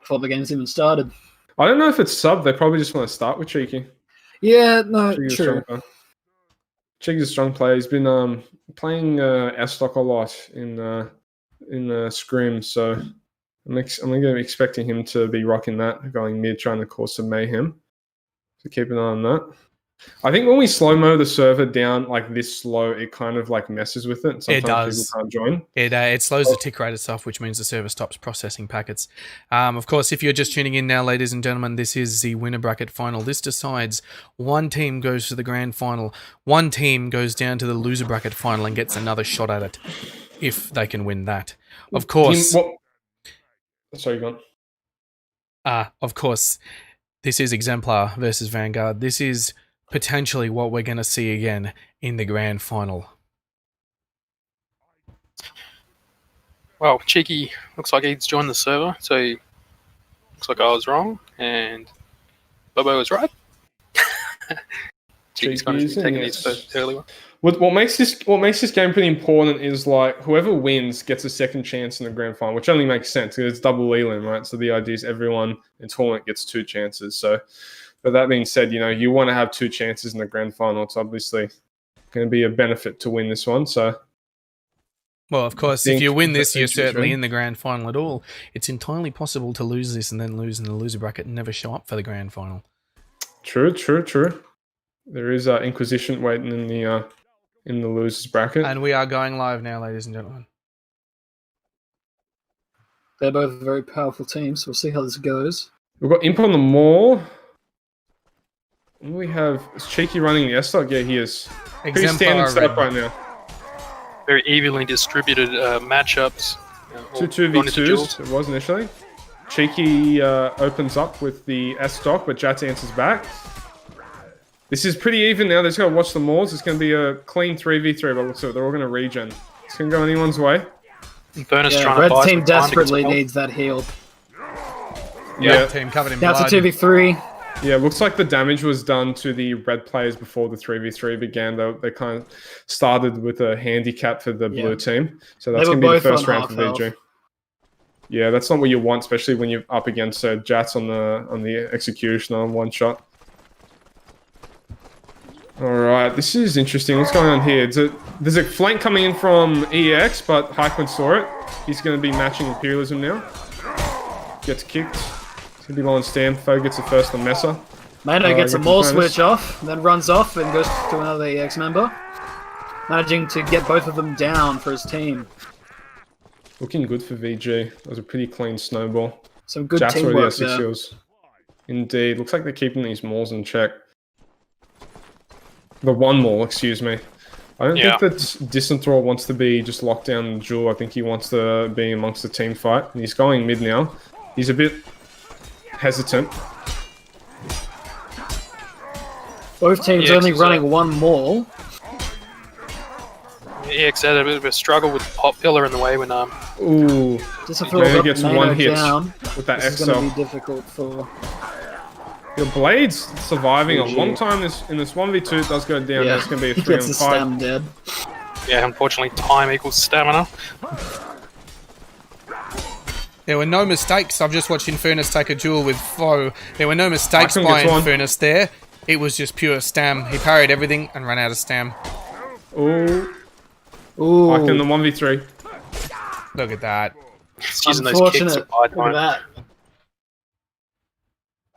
E: before the game's even started.
F: I don't know if it's sub. They probably just want to start with Cheeky.
E: Yeah, no,
F: Cheeky's a
E: true.
F: strong player. Cheeky's a strong player. He's been playing S-Stock a lot in Scrim, so I'm going to be expecting him to be rocking that, going mid, trying to cause some mayhem. So keep an eye on that. I think when we slow-mo the server down like this slow, it kind of like messes with it. Sometimes
D: does.
F: people can't join.
D: It slows the tick rate itself, which means the server stops processing packets. Of course, if you're just tuning in now, ladies and gentlemen, this is the winner bracket final. This decides one team goes to the grand final, one team goes down to the loser bracket final and gets another shot at it if they can win that. Of course,
F: Sorry, go on.
D: of course, this is Exemplar versus Vanguard. This is potentially what we're going to see again in the grand final.
A: Well, Cheeky looks like he's joined the server, so looks like I was wrong, and Bobbo was right. Cheeky's kind of
F: Cheeky's in,
A: taking
F: yes.
A: his first early one.
F: What makes this game pretty important is like whoever wins gets a second chance in the grand final, which only makes sense because it's double elim, right? So the idea is everyone in tournament gets two chances. So, but that being said, you want to have two chances in the grand final. It's obviously going to be a benefit to win this one. So,
D: Well, of course,
F: think
D: if you win this,
F: that
D: you're
F: is true.
D: certainly in the grand final at all. It's entirely possible to lose this and then lose in the loser bracket and never show up for the grand final.
F: true. There is Inquisition waiting in the losers bracket.
D: And we are going live now, ladies and gentlemen.
E: They're both very powerful teams, so we'll see how this goes.
F: We've got Imp on the Mall. We have is Cheeky running the S-Stock? Yeah, he is. Pretty standing
D: Exemplar
F: setup
D: red.
F: right now.
A: Very evenly distributed matchups. all
F: Two
A: going into duels.
F: 2v2s, it was initially. Cheeky opens up with the S-Stock, but Jats answers back. This is pretty even now. They're just got to watch the Malls. It's going to be a clean 3v3, but looks like they're all going to regen. It's going to go anyone's way.
A: Infernus
E: Yeah,
A: trying
E: red
A: to buy
E: team
A: some time to get
E: desperately
A: some help.
E: needs that heal.
F: Yeah.
D: Team covered in
E: That's
D: blood.
E: a 2v3.
F: Yeah, looks like the damage was done to the red players before the 3v3 began. They kind of started with a handicap for the blue team. So that's
E: They were
F: going to be the
E: both
F: first
E: on
F: round for
E: half
F: VG. Yeah, that's not what you want, especially when you're up against Jats on the executioner on one shot. Alright, this is interesting. What's going on here? There's a flank coming in from EX, but Hyquin saw it. He's going to be matching Imperialism now. Gets kicked. It's going to be low on stand. Foe gets the first on Messer.
E: Mano gets a maul switch off, then runs off and goes to another EX member. Managing to get both of them down for his team.
F: Looking good for VG. That was a pretty clean snowball.
E: Some good
F: Jats already
E: teamwork
F: has 6
E: there.
F: kills. Indeed. Looks like they're keeping these mauls in check. The one maul, excuse me. I don't think that Disenthrall wants to be just locked down in the duel. I think he wants to be amongst the team fight. And he's going mid now. He's a bit hesitant.
E: Both teams only running one maul.
A: EX had a bit of a struggle with Pop Pillar in the way when
F: Ooh.
E: Disenthrall
F: gets
E: Mano
F: one hit
E: down.
F: with that
E: This is
F: XL.
E: going to be difficult for...
F: Your Blade's surviving a long time in this 1v2. It does go down.
E: Yeah,
F: That's going to be a
E: he
F: 3
E: gets
F: on
E: the
F: 5.
E: stam dead.
A: yeah, unfortunately time equals stamina.
D: There were no mistakes. I've just watched Infernus take a duel with Foe. There were no mistakes
F: Hyquin
D: by
F: gets one.
D: Infernus there. It was just pure stam. He parried everything and ran out of stam.
F: Ooh.
E: Ooh,
F: Hyquin the 1v3.
D: Look at that.
A: Just using those kicks
E: unfortunate.
A: to buy
E: Look at
A: time.
E: that.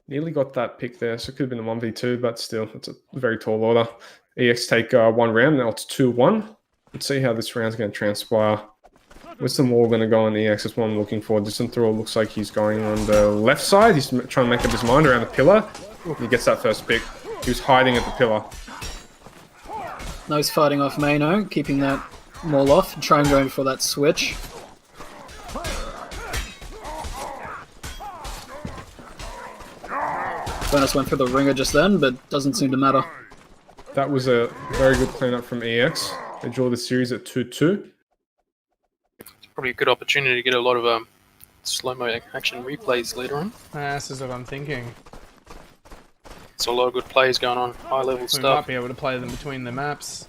F: Nearly got that pick there, so it could have been a 1v2, but still, it's a very tall order. EX take one round, now it's 2-1. Let's see how this round's going to transpire. Where's the maul going to go on EX? That's what I'm looking for. Disenthrall looks like he's going on the left side. He's trying to make up his mind around the pillar. He gets that first pick. He was hiding at the pillar.
E: Now he's fighting off Mano, keeping that maul off and trying going for that switch. Furnace went for the ringer just then, but doesn't seem to matter.
F: That was a very good cleanup from EX. They draw the series at 2-2.
A: Probably a good opportunity to get a lot of slow-mo action replays later on.
D: This is what I'm thinking.
A: So a lot of good plays going on, high-level
D: We might
A: stuff.
D: be able to play them between the maps.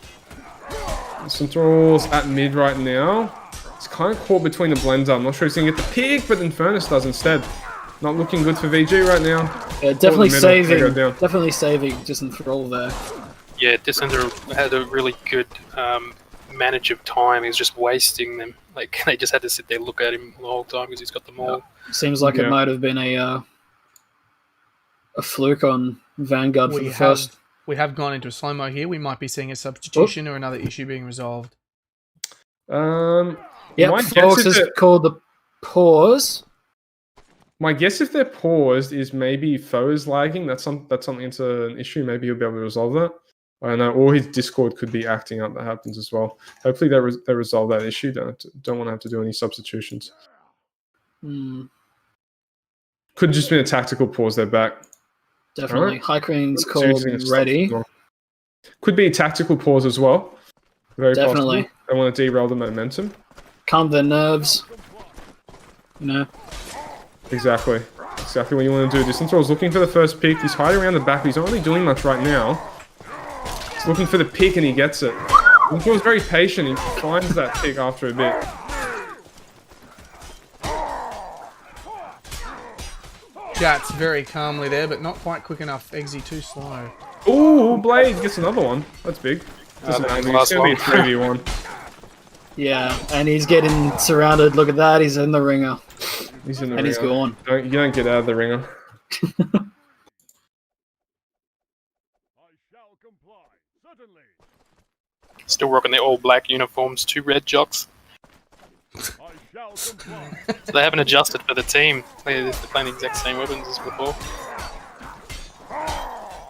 F: Disenthrall's at mid right now. It's kind of caught between the blender. I'm not sure he's going to get the pick, but Infernus does instead. Not looking good for VG right now.
E: Yeah, definitely
F: Caught in the middle, they go
E: saving.
F: down.
E: Definitely saving Disenthrall there.
A: Yeah, Dissenter had a really good manage of time. He was just wasting them. Like, they just had to sit there and look at him the whole time because he's got them all.
E: Seems like
F: Yeah.
E: it might have been a fluke on Vanguard for the first.
D: We have gone into a slow-mo here. We might be seeing a substitution or another issue being resolved.
F: My
E: Yep,
F: guess
E: Fox
F: is
E: has
F: that-
E: called the pause.
F: My guess if they're paused is maybe Foe is lagging. That's something that's an issue. Maybe he'll be able to resolve that. I don't know. Or his Discord could be acting up. That happens as well. Hopefully they resolve that issue. Don't want to have to do any substitutions.
E: Hmm,
F: Could just been a tactical pause. They're back.
E: definitely.
F: Alright.
E: High Queen's
F: Seriously
E: called
F: gonna stop
E: ready.
F: as well. Could be a tactical pause as well. Very
E: Definitely.
F: possible. They want to derail the momentum.
E: Calm their nerves. You know.
F: Exactly what you want to do. Disenthrall's looking for the first pick. He's hiding around the back, but he's not really doing much right now. He's looking for the pick and he gets it. Disenthrall's very patient. He finds that pick after a bit.
D: Jats very calmly there, but not quite quick enough. Eggsy too slow.
F: Ooh, Blade gets another one. That's big. Doesn't
A: that
F: matter.
A: was
F: It's going to be a
A: long.
F: 3v1.
E: Yeah, and he's getting surrounded. Look at that. He's in the ringer.
F: He's in the
E: And he's
F: ringer.
E: gone.
F: You don't get out of the ringer.
B: I shall comply, certainly.
A: Still rocking their all-black uniforms, 2 red jocks.
B: I shall comply.
A: So they haven't adjusted for the team. They're playing the exact same weapons as before.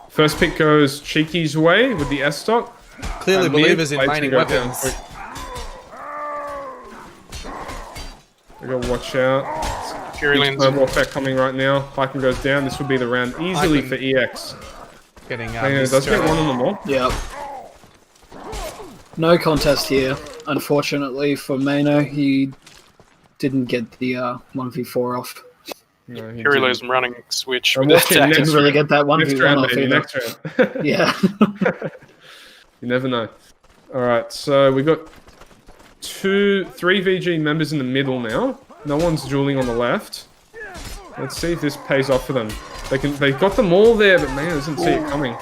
F: First pick goes Cheeky's way with the S stock.
D: Clearly
F: And mid,
D: believers in
F: Blade's
D: maining
F: gonna go down
D: weapons.
F: quick. We gotta watch out. Big
A: Purulins
F: snowball effect coming right now. Hyquin goes down. This will be the round easily
D: Hyquin
F: for EX.
D: Getting
F: Does get one on them all.
E: Yep. No contest here, unfortunately for Mano. He didn't get the 1v4 off.
F: No, he
A: Purulins
F: didn't.
A: running switch
F: I'm
A: with the
F: watching
A: tactics.
E: Didn't really get that
F: Next
E: 1v1
F: round,
E: off
F: baby.
E: either.
F: Next round.
E: Yeah.
F: You never know. All right, so we got 3 VG members in the middle now. No one's dueling on the left. Let's see if this pays off for them. They've got them all there, but man doesn't see it coming.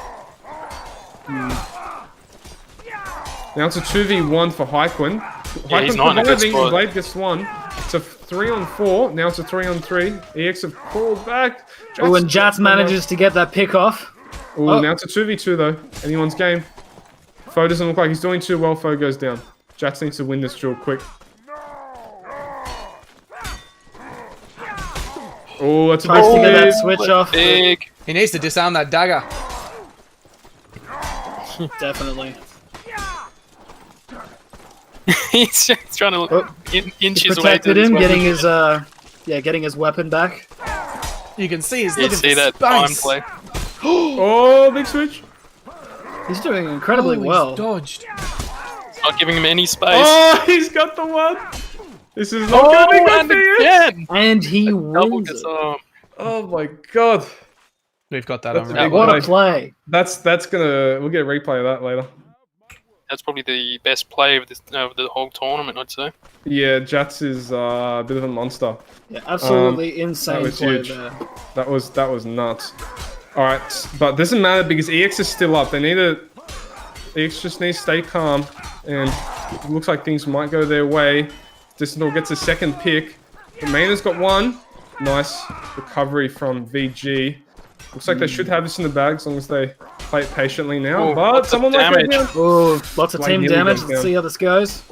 F: Now it's a 2v1 for Hyquin.
A: Yeah, he's not in a good spot.
F: Blade gets one. It's a 3-on-4. Now it's a 3-on-3. EX have crawled back.
E: Oh, and Jats manages to get that pick off.
F: Oh, now it's a 2v2 though. Anyone's game. Foe doesn't look like he's doing too well. Foe goes down. Jats needs to win this duel quick. Oh, that's a
E: Tries to get that
F: big
E: switch off.
A: Big.
D: He needs to disarm that dagger.
E: Definitely.
A: He's trying to inch his way to
E: Protected
A: this
E: him,
A: weapon.
E: getting his weapon back.
D: You can see he's
A: You
D: looking
A: see
D: for
A: that time
D: space.
A: play?
F: Oh, big switch.
E: He's doing incredibly
D: Oh, he's
E: well.
D: dodged.
A: Not giving him any space.
F: Oh, he's got the one. This is not going to be good
A: and
F: for you.
A: again!
E: And he
A: Double
E: wins it.
A: disarm.
F: Oh my god.
D: We've got that
F: That's
D: on
F: a big
D: replay.
E: What a
F: one.
E: play.
F: That's gonna. We'll get a replay of that later.
A: That's probably the best play of the whole tournament, I'd say.
F: Yeah, Jats is a bit of a monster.
E: Yeah, absolutely
F: that
E: insane
F: was
E: play
F: huge.
E: there.
F: That was nuts. All right, but doesn't matter because EX is still up. They need to. EX just needs to stay calm, and it looks like things might go their way. Disnall gets a second pick. The Maina's got one. Nice recovery from VG. Looks like they should have this in the bag as long as they play it patiently now.
A: Oh,
F: but
A: lots of
F: someone might go
A: damage.
F: down.
E: Oh, lots of
F: Blade
E: team
F: nearly
E: damage.
F: goes
E: Let's
F: down.
E: see how this goes.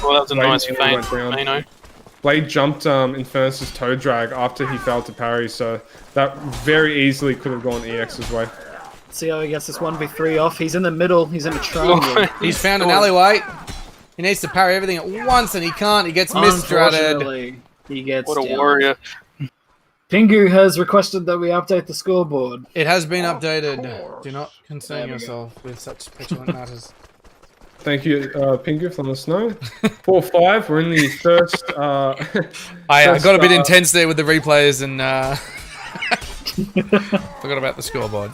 A: Well, that was a
F: Blade
A: nice
F: nearly
A: feint,
F: went down.
A: Mano.
F: Blade jumped Infernus's toe drag after he failed to parry, so that very easily could have gone EX's way.
E: Let's see how he gets this 1v3 off. He's in the middle. He's in a triangle.
D: He's found an alleyway. He needs to parry everything at once, and he can't. He gets misthreaded.
E: Unfortunately, he gets
A: What a
E: down.
A: warrior.
E: Pingu has requested that we update the scoreboard.
D: It has been updated. Do not concern yourself with such petulant matters.
F: Thank you, Pingu, for letting us know. 4-5, we're in the first...
D: I got a bit intense there with the replays and forgot about the scoreboard.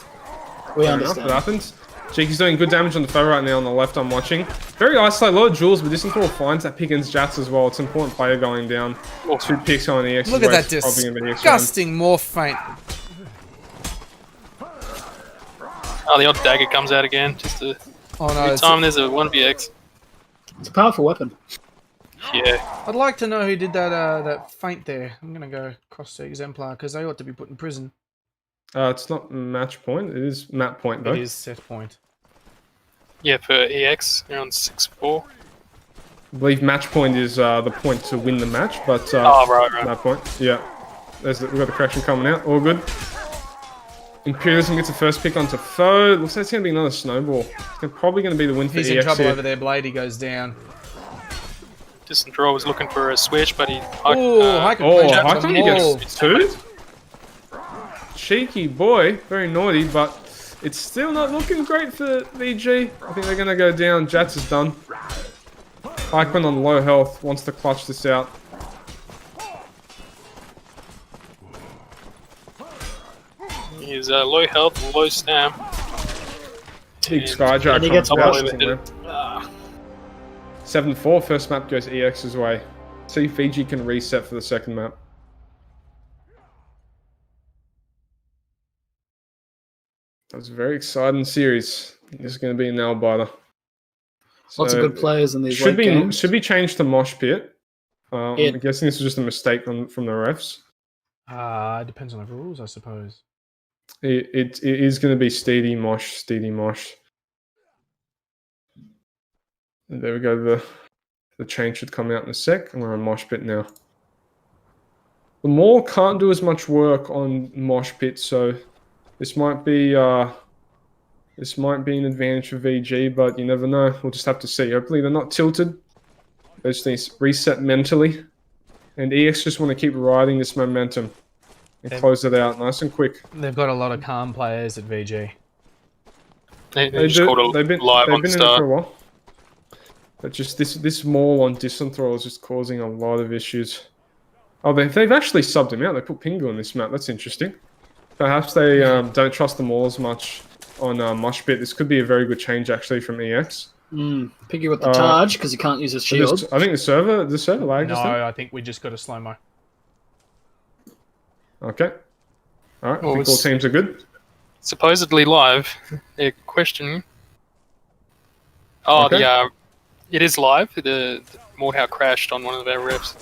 E: We
F: Fair enough,
E: understand.
F: it happens. Cheeky's doing good damage on the foe right now on the left I'm watching. Very isolated, a lot of duels, but Disnthral finds that pick against Jats as well. It's an important player going down. 2 picks on the EX.
D: Look at that disgusting morph feint.
A: Oh, the odd dagger comes out again. Just to
D: Oh no,
A: every
D: it's,
A: time there's a 1vx.
E: It's a powerful weapon.
A: Yeah.
D: I'd like to know who did that that feint there. I'm gonna go across to Exemplar because they ought to be put in prison.
F: It's not match point, it is map point though.
D: It is set point.
A: Yeah, for EX, they're on 6-4.
F: I believe match point is the point to win the match, but
A: Oh, right.
F: map point, yeah. We've got the correction coming out, all good. Imperialism gets the first pick onto foe. Looks like it's going to be another snowball. It's probably going to be the win for
D: He's
F: EX
D: in trouble
F: here.
D: over there. Blady goes down.
A: Distant draw was looking for a switch, but he...
D: I can
F: Oh,
D: punch
F: I
D: out
F: thought
D: the
F: he
D: wall.
F: gets 2? Cheeky boy, very naughty, but it's still not looking great for VG. I think they're going to go down. Jats is done. Hyquin on low health wants to clutch this out.
A: He's low health, low stam.
F: Big
A: And-
F: Skyjar
E: and he
F: comes
E: gets
F: out
E: one.
F: somewhere. 7-4, first map goes EX's way. See if Fiji can reset for the second map. That was a very exciting series. This is going to be a nail biter.
E: Lots of
F: So,
E: good players in these
F: should
E: late games.
F: be changed to Mosh Pit. I'm
E: It-
F: guessing this was just a mistake from the refs.
D: It depends on the rules, I suppose.
F: It is going to be Steedy Mosh. And there we go. The change should come out in a sec, and we're on Mosh Pit now. The Maul can't do as much work on Mosh Pit, so this might be an advantage for VG, but you never know. We'll just have to see. Hopefully they're not tilted. They just need to reset mentally. And EX just want to keep riding this momentum and close it out nice and quick.
D: They've got a lot of calm players at VG.
A: They just called it
F: They've been
A: live on
F: in it
A: start.
F: for a while. But just this Maul on Disanthrall is just causing a lot of issues. Oh, they've actually subbed him out. They put Pingu on this map. That's interesting. Perhaps they don't trust the Maul as much on Moshpit. This could be a very good change actually from EX.
E: Pingu with the Taj because he can't use his shield.
F: I think the server lagged just then.
D: No, I think we just got a slow-mo.
F: Okay. All right.
A: Well,
F: I think all
A: it's-
F: teams are good.
A: Supposedly live. A question. Oh,
F: Okay.
A: it is live. The Mordhau crashed on one of our refs.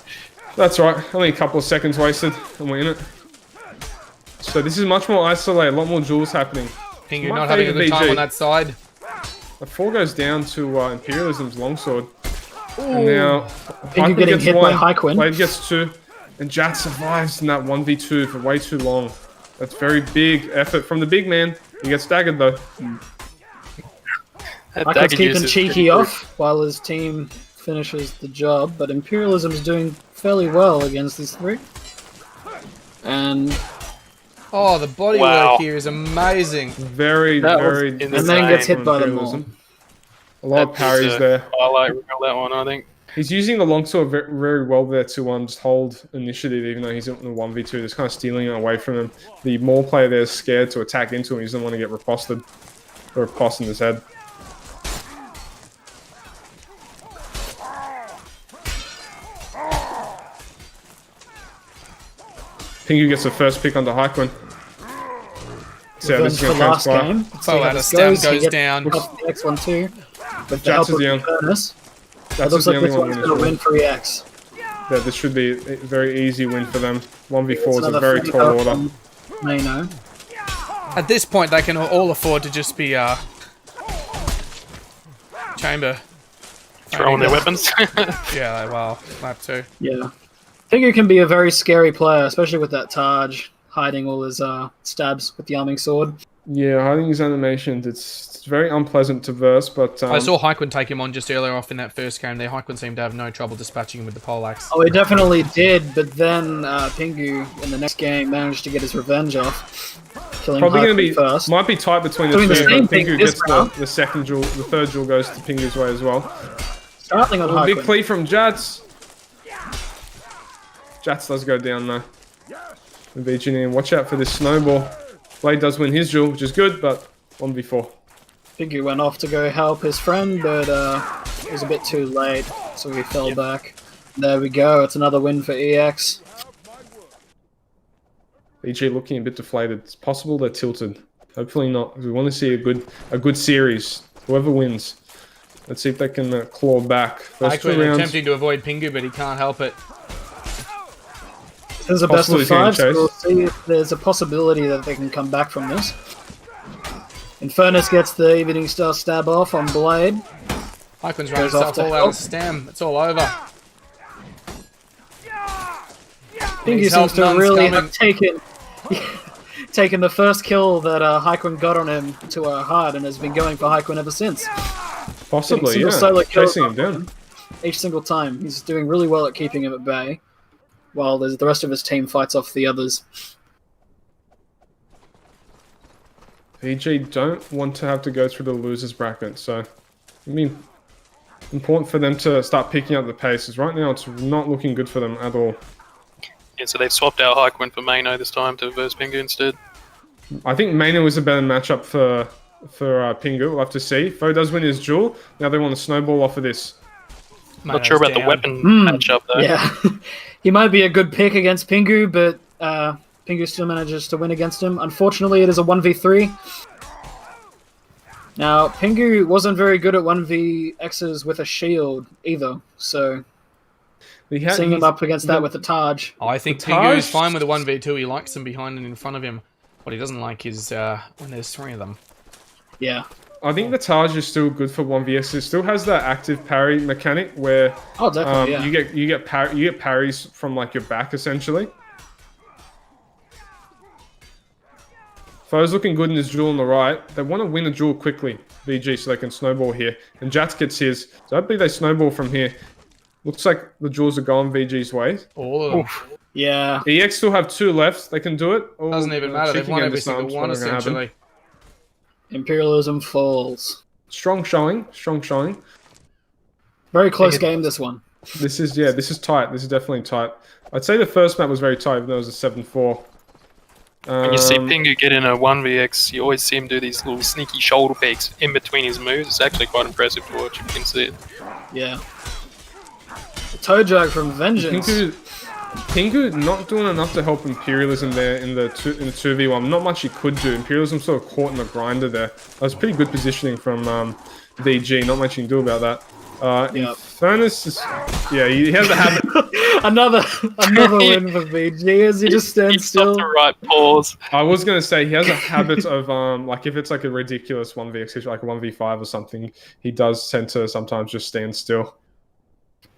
F: That's right. Only a couple of seconds wasted, and we're in it. So this is much more isolated. A lot more duels happening.
D: Pingu
F: Might
D: not having a
F: favour
D: good time
F: VG.
D: on that side.
F: The 4 goes down to Imperialism's longsword. And now
E: Pingu getting
F: gets
E: hit by Hyquin.
F: Blade gets 2. And Jat survives in that 1v2 for way too long. That's very big effort from the big man. He gets staggered though.
A: That
E: Hyquin's
A: dagger use
E: keeping
A: is
E: cheeky
A: pretty
E: off while his team finishes the job, but Imperialism's doing fairly well against these 3. And
D: Oh, the body
A: Wow.
D: work here is amazing.
F: Very,
A: That was
F: very.
A: insane.
E: and then gets hit by them all.
F: Imperialism. A lot of
A: good.
F: parries there.
A: Highlight reel, that one, I think.
F: He's using the longsword very, very well there to just hold initiative, even though he's in the 1v2. Just kind of stealing it away from him. The Maul player there is scared to attack into him. He doesn't want to get riposted. Or riposte in his head. Pingu gets the first pick onto Hyquin. See how this
E: Revenge
F: is
E: for
F: going to
E: last
F: transpire.
E: game. Let's see
D: Oh,
E: how
D: and a
E: this
D: stem
E: He
D: goes
E: gets
D: down.
E: the next one too. With the
F: Jats
E: help
F: is
E: of
F: the
E: the
F: young.
E: furnace. It
F: That's
E: looks
F: the
E: like
F: only
E: this
F: one
E: one's
F: in this
E: going to
F: room.
E: win for EX.
F: Yeah, this should be a very easy win for them. 1v4 is a
E: Another
F: very
E: flanker
F: tall order.
E: from Mano.
D: At this point, they can all afford to just be chamber.
A: Throwing their weapons.
D: Yeah, well, that too.
E: Yeah. Pingu can be a very scary player, especially with that Taj hiding all his stabs with the arming sword.
F: Yeah, hiding his animations, it's very unpleasant to verse, but
D: I saw Hyquin take him on just earlier off in that first game there. Hyquin seemed to have no trouble dispatching him with the poleaxe.
E: Oh, he definitely did, but then Pingu in the next game managed to get his revenge off, killing
F: probably going to
E: Hyquin
F: be
E: first.
F: might be tight between the
E: Doing the
F: two.
E: same
F: But
E: thing
F: Pingu
E: this
F: gets
E: round.
F: the second duel, the third duel goes to Pingu's way as well.
E: Starting on
F: A big
E: Hyquin.
F: plea from Jats. Jats does go down though. And VG, watch out for this snowball. Blade does win his duel, which is good, but 1v4.
E: Pingu went off to go help his friend, but it was a bit too late, so he fell back. There we go. It's another win for EX.
F: VG looking a bit deflated. It's possible they're tilted. Hopefully not. We want to see a good series. Whoever wins. Let's see if they can claw back. First 2
D: Hyquin
F: rounds.
D: attempting to avoid Pingu, but he can't help it.
E: This is a best
F: Possible
E: of
F: he's getting
E: 5, so
F: chased.
E: we'll see if there's a possibility that they can come back from this. Infernus gets the Evening Star stab off on Blade.
D: Hyquin's run
E: Goes off
D: himself
E: to
D: all out
E: help.
D: of stem. It's all over.
E: Pingu
D: His
E: seems
D: help
E: to
D: none's
E: really
D: coming.
E: have taken the first kill that Hyquin got on him to our heart and has been going for Hyquin ever since.
F: Possibly,
E: Getting
F: yeah.
E: single solo kills
F: Chasing him
E: on
F: down.
E: Each single time. He's doing really well at keeping him at bay, while the rest of his team fights off the others.
F: VG don't want to have to go through the losers bracket, so I mean, important for them to start picking up the pace. Because right now it's not looking good for them at all.
A: Yeah, so they've swapped out Hyquin for Mano this time to verse Pingu instead.
F: I think Mano is a better matchup for Pingu. We'll have to see. Foe does win his duel. Now they want to snowball off of this.
A: Not sure about the weapon
E: Hmm.
A: matchup though.
E: Yeah, he might be a good pick against Pingu, but Pingu still manages to win against him. Unfortunately, it is a 1v3. Now, Pingu wasn't very good at 1vx's with a shield either, so seeing him up against that with the Taj.
D: I think
F: The
D: Pingu is
F: Taj-
D: fine with a 1v2. He likes them behind and in front of him. What he doesn't like is when there's 3 of them.
E: Yeah.
F: I think the Taj is still good for 1vs. It still has that active parry mechanic where
E: Oh, definitely, yeah.
F: you get parries from like your back essentially. Foe's looking good in his duel on the right. They want to win a duel quickly, VG, so they can snowball here. And Jats gets his. So I believe they snowball from here. Looks like the duels are going VG's way.
D: All of them.
E: Yeah.
F: EX still have 2 left. They can do it. Or,
D: Doesn't even matter. They've
F: cheeky
D: won
F: game
D: every
F: disarms,
D: single one,
F: whatever gonna happen.
D: essentially.
E: Imperialism falls.
F: Strong showing. Strong showing.
E: Very close game, this one.
F: This is tight. This is definitely tight. I'd say the first map was very tight, even though it was a 7-4.
A: When you see Pingu get in a 1vx, you always see him do these little sneaky shoulder peeks in between his moves. It's actually quite impressive to watch. You can see it.
E: Yeah. The toe drag from Vengeance.
F: Pingu not doing enough to help Imperialism there in the 2v1. Not much he could do. Imperialism sort of caught in the grinder there. That was pretty good positioning from VG. Not much you can do about that. Infernus is, he has a habit.
E: another win for VG as he just stands still.
A: The right pause.
F: I was gonna say he has a habit of like if it's like a ridiculous 1v6, like a 1v5 or something, he does tend to sometimes just stand still.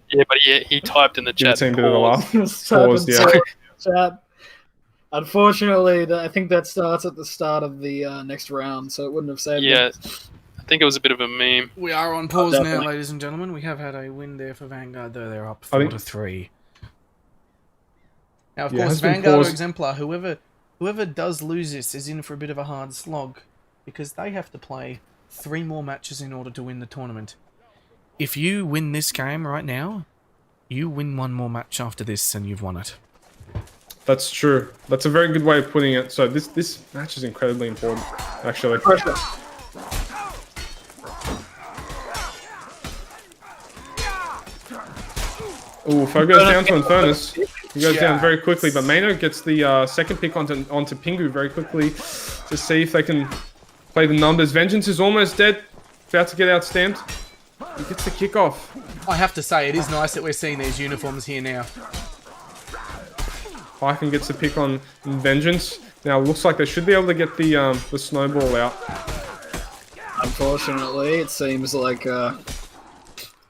A: Yeah, but he typed in the chat.
F: Give the team a bit of a laugh.
E: Pause, yeah. Chat. Unfortunately, I think that starts at the start of the next round, so it wouldn't have saved it.
A: I think it was a bit of a meme.
D: We are on pause now, ladies and gentlemen. We have had a win there for Vanguard, though they're up 4-3. Now, of course, Vanguard or Exemplar, whoever does lose this is in for a bit of a hard slog, because they have to play 3 more matches in order to win the tournament. If you win this game right now, you win 1 more match after this, and you've won it.
F: That's true. That's a very good way of putting it. So this match is incredibly important, actually. Ooh, Fo goes down to Infernus. He goes down very quickly, but Mano gets the second pick onto Pingu very quickly to see if they can play the numbers. Vengeance is almost dead, about to get outstamped. He gets the kickoff.
D: I have to say, it is nice that we're seeing these uniforms here now.
F: FlatkinG gets the pick on Vengeance. Now it looks like they should be able to get the snowball out.
E: Unfortunately, it seems like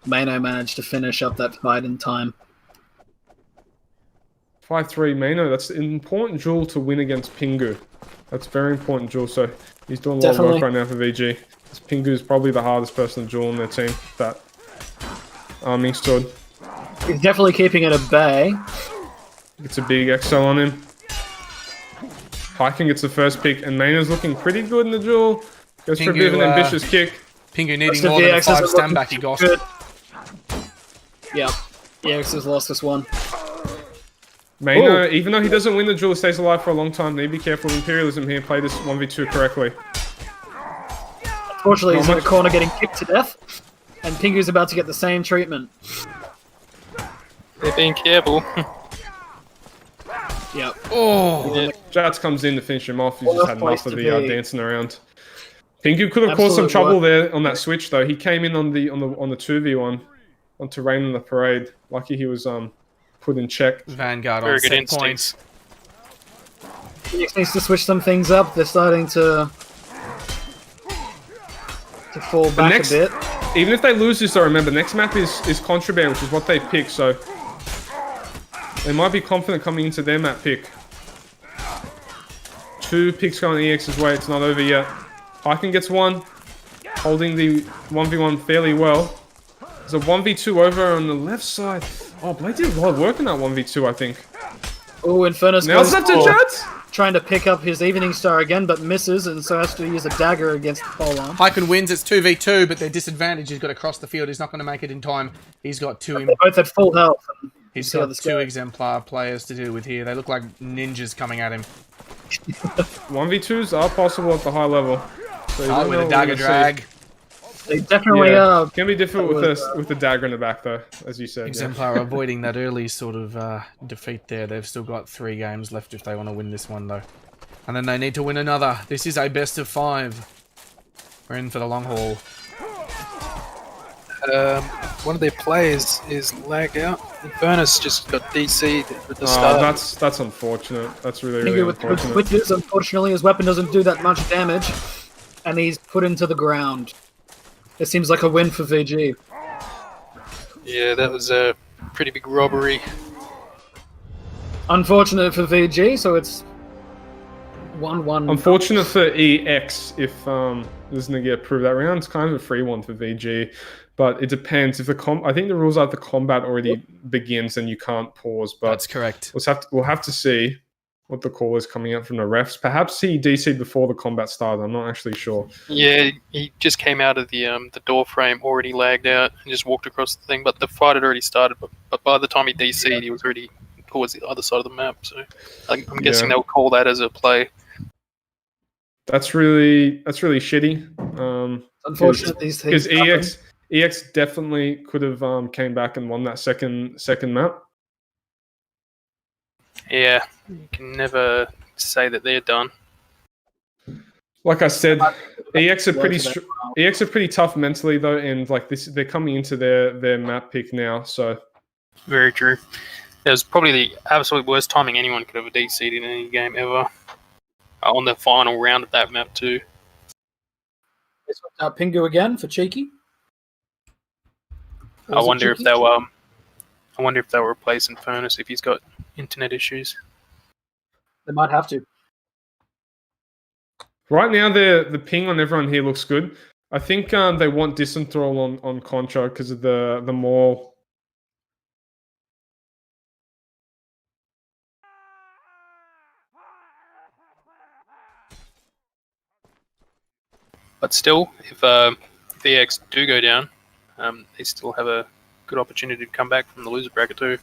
E: Mano managed to finish up that fight in time.
F: 5-3 Mano. That's an important duel to win against Pingu. That's a very important duel. So he's doing a lot of work right now for VG. Pingu is probably the hardest person to duel in their team. That arming stood.
E: He's definitely keeping it at bay.
F: Gets a big XL on him. FlatkinG gets the first pick, and Mano's looking pretty good in the duel. Goes for a bit of an ambitious kick.
D: Pingu needing more than a 5 stand back he got.
E: Yep. EX has lost this one.
F: Mano, even though he doesn't win the duel, stays alive for a long time. Need to be careful with Imperialism here. Play this 1v2 correctly.
E: Unfortunately, he's in the corner getting kicked to death, and Pingu's about to get the same treatment.
A: They're being careful.
E: Yep.
F: Oh, Jats comes in to finish him off. He's just had enough of the dancing around. Pingu could have caused some trouble there on that switch, though. He came in on the 2v1 onto Rain in the Parade. Lucky he was put in check.
D: Vanguard on set points.
E: He needs to switch some things up. They're starting to fall back a bit.
F: Even if they lose this, though, remember, next map is Contraband, which is what they pick, so they might be confident coming into their map pick. 2 picks going EX's way. It's not over yet. FlatkinG gets 1, holding the 1v1 fairly well. There's a 1v2 over on the left side. Oh, Blade did a lot of work in that 1v2, I think.
E: Oh, Infernus
F: now it's up to Jats!
E: Trying to pick up his Evening Star again, but misses, and so has to use a dagger against the polearm.
D: FlatkinG wins, it's 2v2, but their disadvantage, he's got to cross the field, he's not going to make it in time. He's got 2...
E: They're both at full health.
D: He's got 2 Exemplar players to deal with here. They look like ninjas coming at him.
F: 1v2s are possible at the high level. So
D: with a dagger drag.
E: They definitely are.
F: It can be difficult with the dagger in the back, though, as you said.
D: Exemplar avoiding that early sort of defeat there. They've still got 3 games left if they want to win this one, though. And then they need to win another. This is a best of 5. We're in for the long haul.
A: One of their players is lagged out. Infernus just got DC'd at the start.
F: That's unfortunate. That's really unfortunate.
E: With this, unfortunately, his weapon doesn't do that much damage, and he's put into the ground. It seems like a win for VG.
A: Yeah, that was a pretty big robbery.
E: Unfortunate for VG, so it's 1-1.
F: Unfortunate for EX if this doesn't get approved that round. It's kind of a free one for VG. But it depends. If I think the rules are the combat already begins, then you can't pause. But
D: that's correct.
F: We'll have to see what the call is coming out from the refs. Perhaps he DC'd before the combat started. I'm not actually sure.
A: Yeah, he just came out of the door frame already lagged out and just walked across the thing. But the fight had already started. But by the time he DC'd, he was already towards the other side of the map. So I'm guessing they'll call that as a play.
F: That's really shitty.
E: Unfortunate these things.
F: Because EX definitely could have came back and won that second map.
A: Yeah, you can never say that they're done.
F: Like I said, EX are pretty tough mentally though, and like they're coming into their map pick now. So
A: very true. It was probably the absolute worst timing anyone could have de-seeded in any game ever. On the final round of that map too.
E: Pingu again for cheeky.
A: I wonder if they'll replace Infernus if he's got internet issues.
E: They might have to.
F: Right now, the ping on everyone here looks good. I think they want Disenthrall on Contra because of the more.
A: But still, if EX do go down, they still have a good opportunity to come back from the loser bracket too.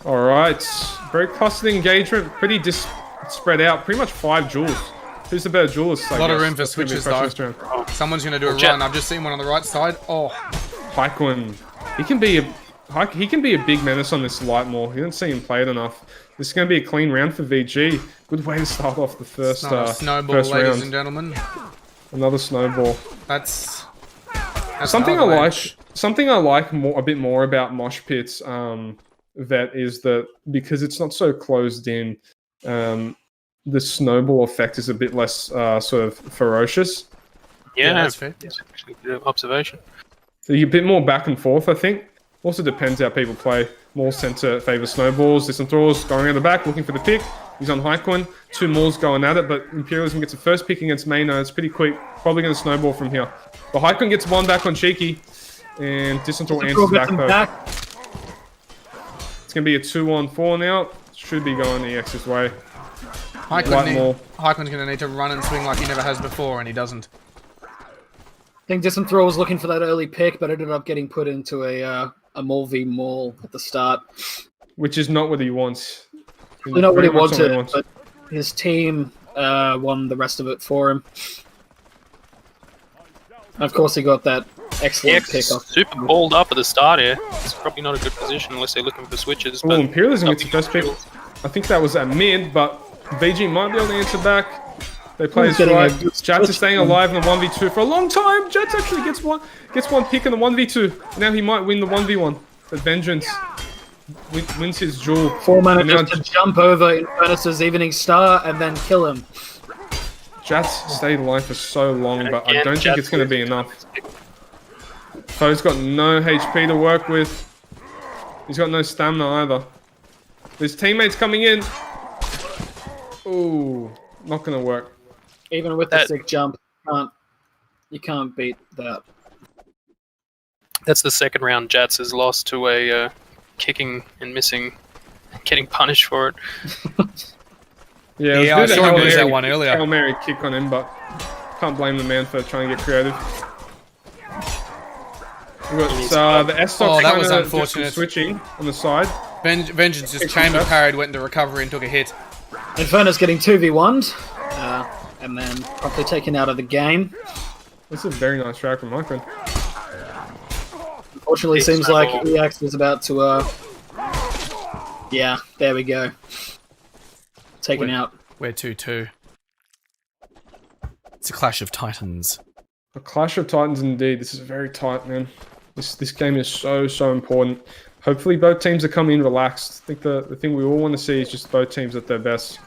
F: All right, very clustered engagement, pretty spread out, pretty much 5 duels. Who's the better duelist?
D: A lot of room for switches though. Someone's going to do a run. I've just seen one on the right side. Oh,
F: Haikun. He can be a big menace on this light maul. You don't see him play it enough. This is going to be a clean round for VG. Good way to start off the first
D: snowball,
F: first
D: ladies
F: round.
D: and gentlemen.
F: Another snowball.
D: That's
F: something I like. Something I like a bit more about mosh pits. That is that because it's not so closed in, the snowball effect is a bit less sort of ferocious.
A: Yeah,
D: that's fair.
A: That's actually a good observation.
F: So you're a bit more back and forth, I think. Also depends how people play. Mauls tend to favour snowballs. Disenthrall's going around the back, looking for the pick. He's on Haikun. 2 Mauls going at it, but Imperialism gets a first pick against Maino. It's pretty quick. Probably going to snowball from here. But Haikun gets 1 back on Cheeky. And Disenthrall answers back though. It's going to be a 2-on-4 now. Should be going EX's way.
D: Haikun's going to need to run and swing like he never has before, and he doesn't.
E: I think Disenthrall was looking for that early pick, but ended up getting put into a Maul v Maul at the start.
F: Which is not what he wants.
E: Not what he wanted, but his team won the rest of it for him. And of course, he got that excellent pick off.
A: Super balled up at the start here. It's probably not a good position unless they're looking for switches.
F: Oh, Imperialism gets the first pick. I think that was at mid, but VG might be able to answer back. They play his right. Jats is staying alive in the 1v2 for a long time. Jats actually gets one pick in the 1v2. Now he might win the 1v1. But Vengeance wins his duel.
E: 4 managers to jump over Infernus' Evening Star and then kill him.
F: Jats stayed alive for so long, but I don't think it's going to be enough. Foe's got no HP to work with. He's got no stamina either. His teammates coming in. Ooh, not going to work.
E: Even with the sick jump, you can't beat that.
A: That's the second round Jats has lost to a kicking and missing, getting punished for it.
F: Yeah, I saw him lose
D: that one earlier.
F: Hail Mary kick on him, but can't blame the man for trying to get creative. We've got the S-Stock
D: that was unfortunate.
F: Switching on the side.
D: Vengeance just chamber parried, went into recovery and took a hit.
E: Infernus getting 2v1'd, and then promptly taken out of the game.
F: This is a very nice track from my friend.
E: Unfortunately, seems like EX is about to, yeah, there we go. Taken out.
D: We're 2-2. It's a clash of titans.
F: A clash of titans indeed. This is very tight, man. This game is so important. Hopefully both teams are coming in relaxed. I think the thing we all want to see is just both teams at their best.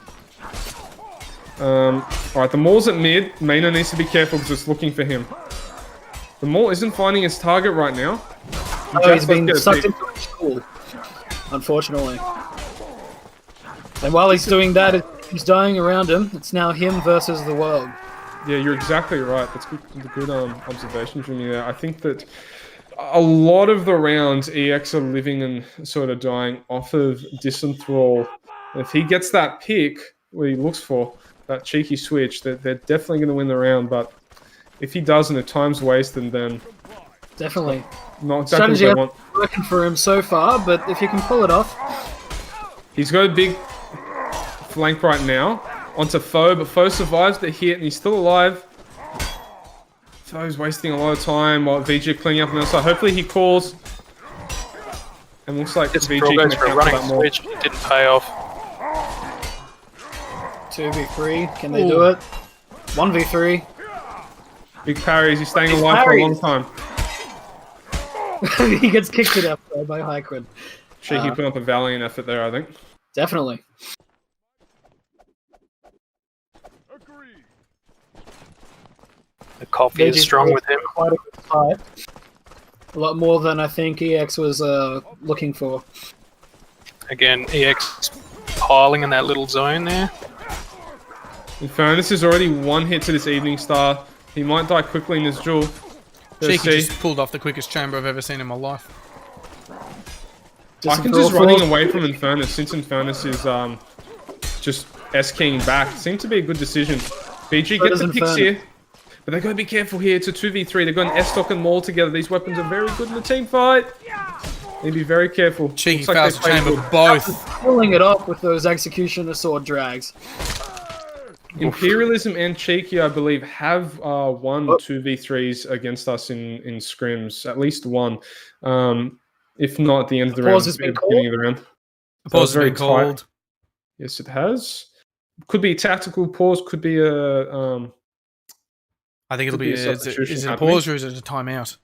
F: Alright, the Maul's at mid. Maino needs to be careful because it's looking for him. The Maul isn't finding his target right now.
E: He's being sucked into a school, unfortunately. And while he's doing that, he's dying around him. It's now him versus the world.
F: Yeah, you're exactly right. That's good observation from you there. I think that a lot of the rounds, EX are living and sort of dying off of Disenthrall. If he gets that pick, what he looks for, that cheeky switch, they're definitely going to win the round. But If he does and the time's wasted, then
E: Definitely.
F: not exactly what
E: Strategy
F: they want.
E: hasn't working for him so far, but if you can pull it off,
F: He's got a big flank right now onto Foe, but Foe survives the hit and he's still alive. Foe's wasting a lot of time while VG cleaning up on the other side. Hopefully he calls. And looks like
A: This
F: VG
A: girl
F: can
A: goes for a
F: account for
A: running
F: that more.
A: switch. It didn't pay off.
E: 2v3, can they do it? 1v3.
F: Big parries, he's staying
E: Big
F: alive for a long
E: parries.
F: time.
E: He gets kicked to death though by Hyquid.
F: Cheeky put up a valiant effort there, I think.
E: Definitely.
B: Agreed.
A: The coffee is strong with him.
E: Quite a good fight. A lot more than I think EX was looking for.
A: Again, EX piling in that little zone there.
F: Infernus is already one hit to this Evening Star. He might die quickly in this duel. Let's
D: Cheeky
F: see.
D: just pulled off the quickest chamber I've ever seen in my life.
F: Hyken's just running away from Infernus since Infernus is just S-keying back. Seemed to be a good decision. BG gets the picks here. But they've got to be careful here. It's a 2v3. They've got an S-Stock and Maul together. These weapons are very good in the team fight. Need to be very careful.
D: Cheeky
F: Looks like
D: fails
F: they
D: the
F: played
D: chamber
F: good.
D: both.
E: Pulling it off with those Executioner sword drags.
F: Imperialism and Cheeky, I believe, have won 2v3s against us in scrims. At least one. If not at the end of the round,
E: Pause has been
F: beginning of the round.
D: The
F: So
D: pause
F: it's
D: has been
F: tight.
D: called.
F: Yes, it has. Could be a tactical pause. Could be a
D: I think it'll
F: Could
D: be.
F: be a
D: Is it
F: substitution
D: a
F: happening.
D: pause or is it a timeout?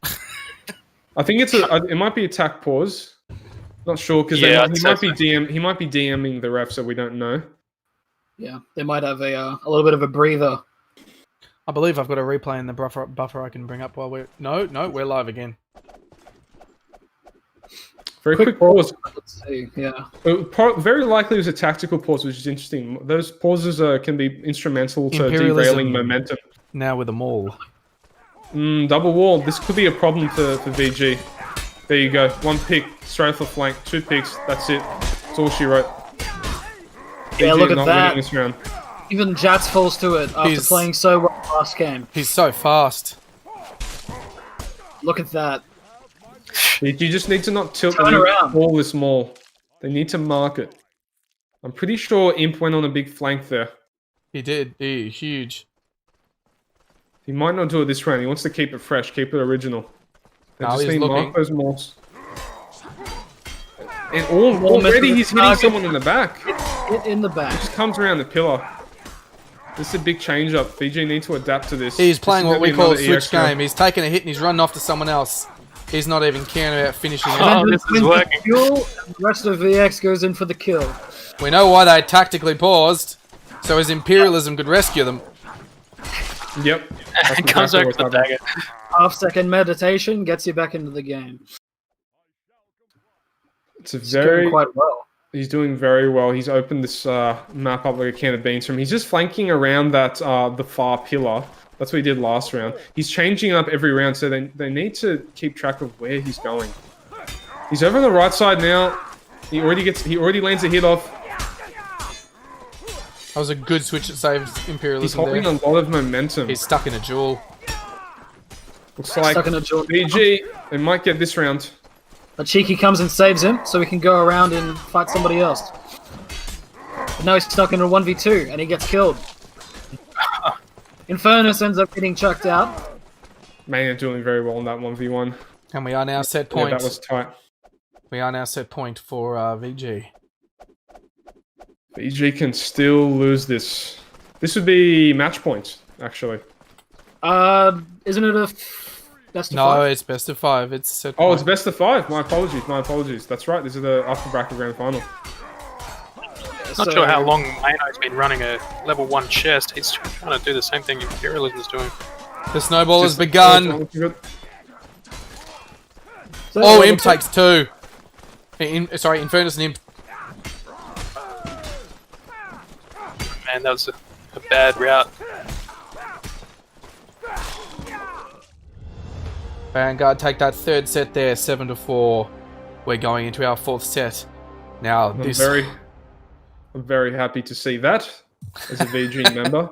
F: I think it's a. It might be attack pause. Not sure because
A: Yeah,
F: he
A: I'd
F: might
A: say
F: be
A: so.
F: He might be DMing the ref, so we don't know.
E: Yeah, they might have a little bit of a breather.
D: I believe I've got a replay in the buffer I can bring up while we're. No, we're live again.
F: Very quick pause.
E: Let's see. Yeah.
F: Very likely it was a tactical pause, which is interesting. Those pauses can be instrumental to
D: Imperialism.
F: derailing momentum.
D: Now with a maul.
F: Double wall. This could be a problem for VG. There you go. One pick straight off the flank. 2 picks. That's it. That's all she wrote.
E: Yeah,
F: VG
E: look at
F: not
E: that.
F: winning this round.
E: Even Jats falls to it after
D: He's-
E: playing so well last game.
D: He's so fast.
E: Look at that.
F: You just need to not tilt
E: Turn around.
F: all this maul. They need to mark it. I'm pretty sure Imp went on a big flank there.
D: He did. Huge.
F: He might not do it this round. He wants to keep it fresh, keep it original. They
D: No,
F: just
D: he's
F: need to
D: looking.
F: mark those mauls. And already he's hitting
E: target.
F: someone in the back.
E: Hit in the back.
F: Just comes around the pillar. This is a big change up. VG need to adapt to this.
D: He's
F: This
D: playing
F: is
D: what
F: gonna
D: we
F: be
D: call a
F: another
D: switch
F: EX round.
D: game. He's taking a hit and he's running off to someone else. He's not even caring about finishing it.
A: Oh, this is
E: Wins the
A: working.
E: fuel, and the rest of VX goes in for the kill.
D: We know why they tactically paused, so his imperialism could rescue them.
F: Yep. That's
A: And comes
F: exactly
A: back
F: what's
A: to the
F: happening.
A: dagger.
E: Half-second meditation gets you back into the game.
F: It's a
E: It's going
F: very.
E: quite well.
F: He's doing very well. He's opened this map up like a can of beans from. He's just flanking around that the far pillar. That's what he did last round. He's changing up every round, so they need to keep track of where he's going. He's over on the right side now. He already lands a hit off.
D: That was a good switch that saved
F: He's
D: imperialism
F: holding
D: there.
F: a lot of momentum.
D: He's stuck in a jewel.
F: Looks like
E: Stuck in a jaw.
F: BG. They might get this round.
E: But Cheeky comes and saves him, so we can go around and fight somebody else. But now he's stuck in a 1v2, and he gets killed. Infernus ends up getting chucked out.
F: Man, doing very well in that 1v1.
D: And we are now set
F: Yeah,
D: point.
F: that was tight.
D: We are now set point for VG.
F: BG can still lose this. This would be match points, actually.
E: Isn't it a best of
D: No,
E: five?
D: it's best of 5. It's set
F: Oh,
D: point.
F: it's best of 5. My apologies. That's right. This is the upper bracket grand final.
A: Not sure how long Mano's been running a level 1 chest. He's trying to do the same thing Imperialism's doing.
D: The snowball has
F: Just-
D: begun. Oh, Imp takes 2. Sorry, Infernus and Imp.
A: Man, that was a bad route.
D: Vanguard take that 3rd set there, 7-4. We're going into our 4th set. Now,
F: I'm very happy to see that as a VG member.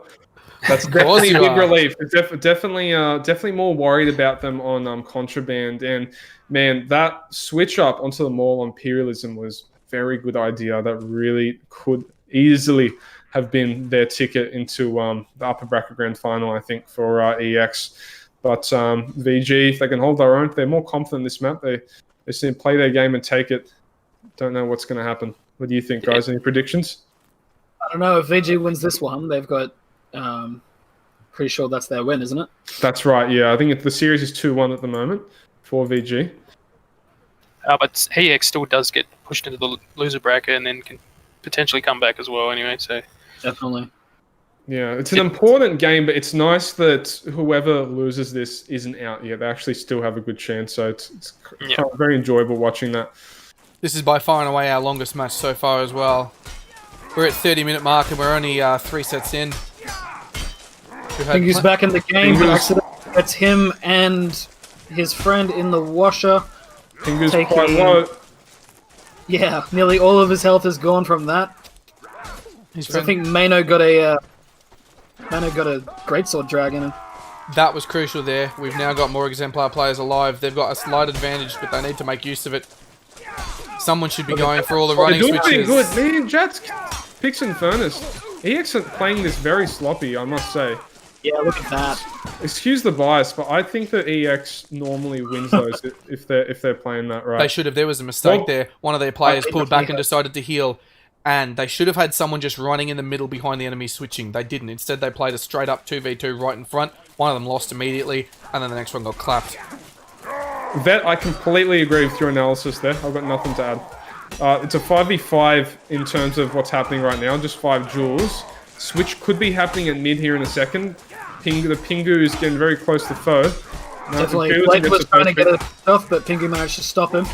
F: That's
D: Of course
F: definitely a
D: you
F: big
D: are.
F: relief. It's definitely more worried about them on contraband. And man, that switch up onto the mall on Imperialism was a very good idea. That really could easily have been their ticket into the upper bracket grand final, I think, for EX. But VG, if they can hold their own, they're more confident in this map. They seem to play their game and take it. Don't know what's going to happen. What do you think, guys? Any predictions?
E: I don't know if VG wins this one. They've got, pretty sure that's their win, isn't it?
F: That's right. Yeah, I think the series is 2-1 at the moment for VG.
A: But EX still does get pushed into the loser bracket and then can potentially come back as well. Anyway, so
E: Definitely.
F: Yeah, it's an important game, but it's nice that whoever loses this isn't out yet. They actually still have a good chance, so it's kind of very enjoyable watching that.
D: This is by far and away our longest match so far as well. We're at 30-minute mark and we're only 3 sets in.
E: Pingu's back in the game. It's him and his friend in the washer.
F: Pingu's quite low.
E: Yeah, nearly all of his health is gone from that. So I think Mano got a greatsword dragon.
D: That was crucial there. We've now got more exemplar players alive. They've got a slight advantage, but they need to make use of it. Someone should be going for all the running
F: They're doing pretty
D: switches.
F: good. Man, Jats picks and furnace. EX are playing this very sloppy, I must say.
E: Yeah, look at that.
F: Excuse the bias, but I think that EX normally wins those if they're playing that right.
D: They should have. There was a mistake
F: Well,
D: there. One of their players pulled back and decided to heal. And they should have had someone just running in the middle behind the enemy switching. They didn't. Instead, they played a straight up 2v2 right in front. One of them lost immediately, and then the next one got clapped.
F: Vet, I completely agree with your analysis there. I've got nothing to add. It's a 5v5 in terms of what's happening right now, just 5 joules. Switch could be happening at mid here in a second. The Pingu is getting very close to foe.
E: Definitely. Blake was trying to get it stuff, but Pingu managed to stop him.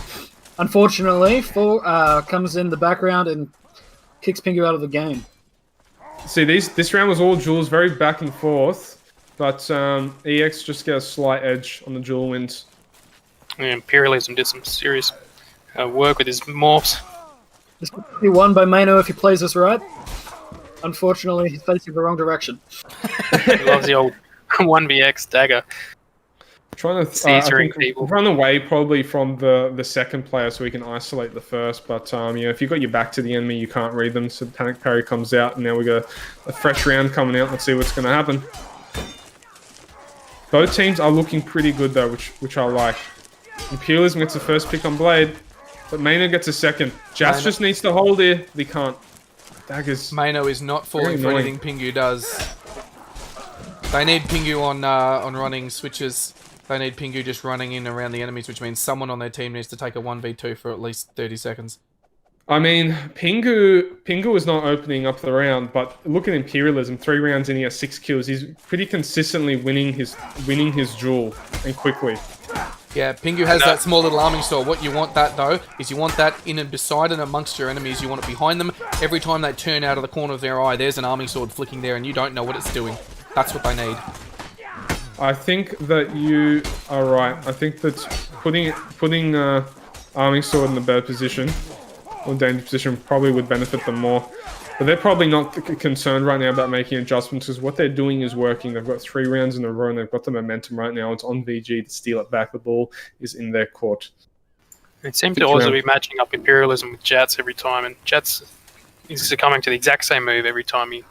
E: Unfortunately, Four comes in the background and kicks Pingu out of the game.
F: See, this round was all joules, very back and forth, but EX just get a slight edge on the duel wins.
A: Yeah, Imperialism did some serious work with his morphs.
E: This could be won by Mano if he plays this right. Unfortunately, he's facing the wrong direction.
A: He loves the old 1vx dagger.
F: Trying to
A: Seizuring people.
F: run away probably from the second player so we can isolate the first. But if you've got your back to the enemy, you can't read them. So panic parry comes out, and now we got a fresh round coming out. Let's see what's going to happen. Both teams are looking pretty good though, which I like. Imperialism gets the first pick on Blade, but Mano gets a second. Jats just needs to hold here. They can't. Daggers.
D: Mano is not falling for anything Pingu does. They need Pingu on running switches. They need Pingu just running in around the enemies, which means someone on their team needs to take a 1v2 for at least 30 seconds.
F: I mean, Pingu is not opening up the round, but look at Imperialism. 3 rounds in, he has 6 kills. He's pretty consistently winning his duel and quickly.
D: Yeah, Pingu has that small little arming sword. What you want that, though, is you want that in and beside and amongst your enemies. You want it behind them. Every time they turn out of the corner of their eye, there's an arming sword flicking there, and you don't know what it's doing. That's what they need.
F: I think that you are right. I think that putting arming sword in a better position, or dangerous position, probably would benefit them more. But they're probably not concerned right now about making adjustments because what they're doing is working. They've got 3 rounds in a row and they've got the momentum right now. It's on VG to steal it back. The ball is in their court.
A: It seems to also be matching up Imperialism with Jats every time, and Jats is succumbing to the exact same move every time he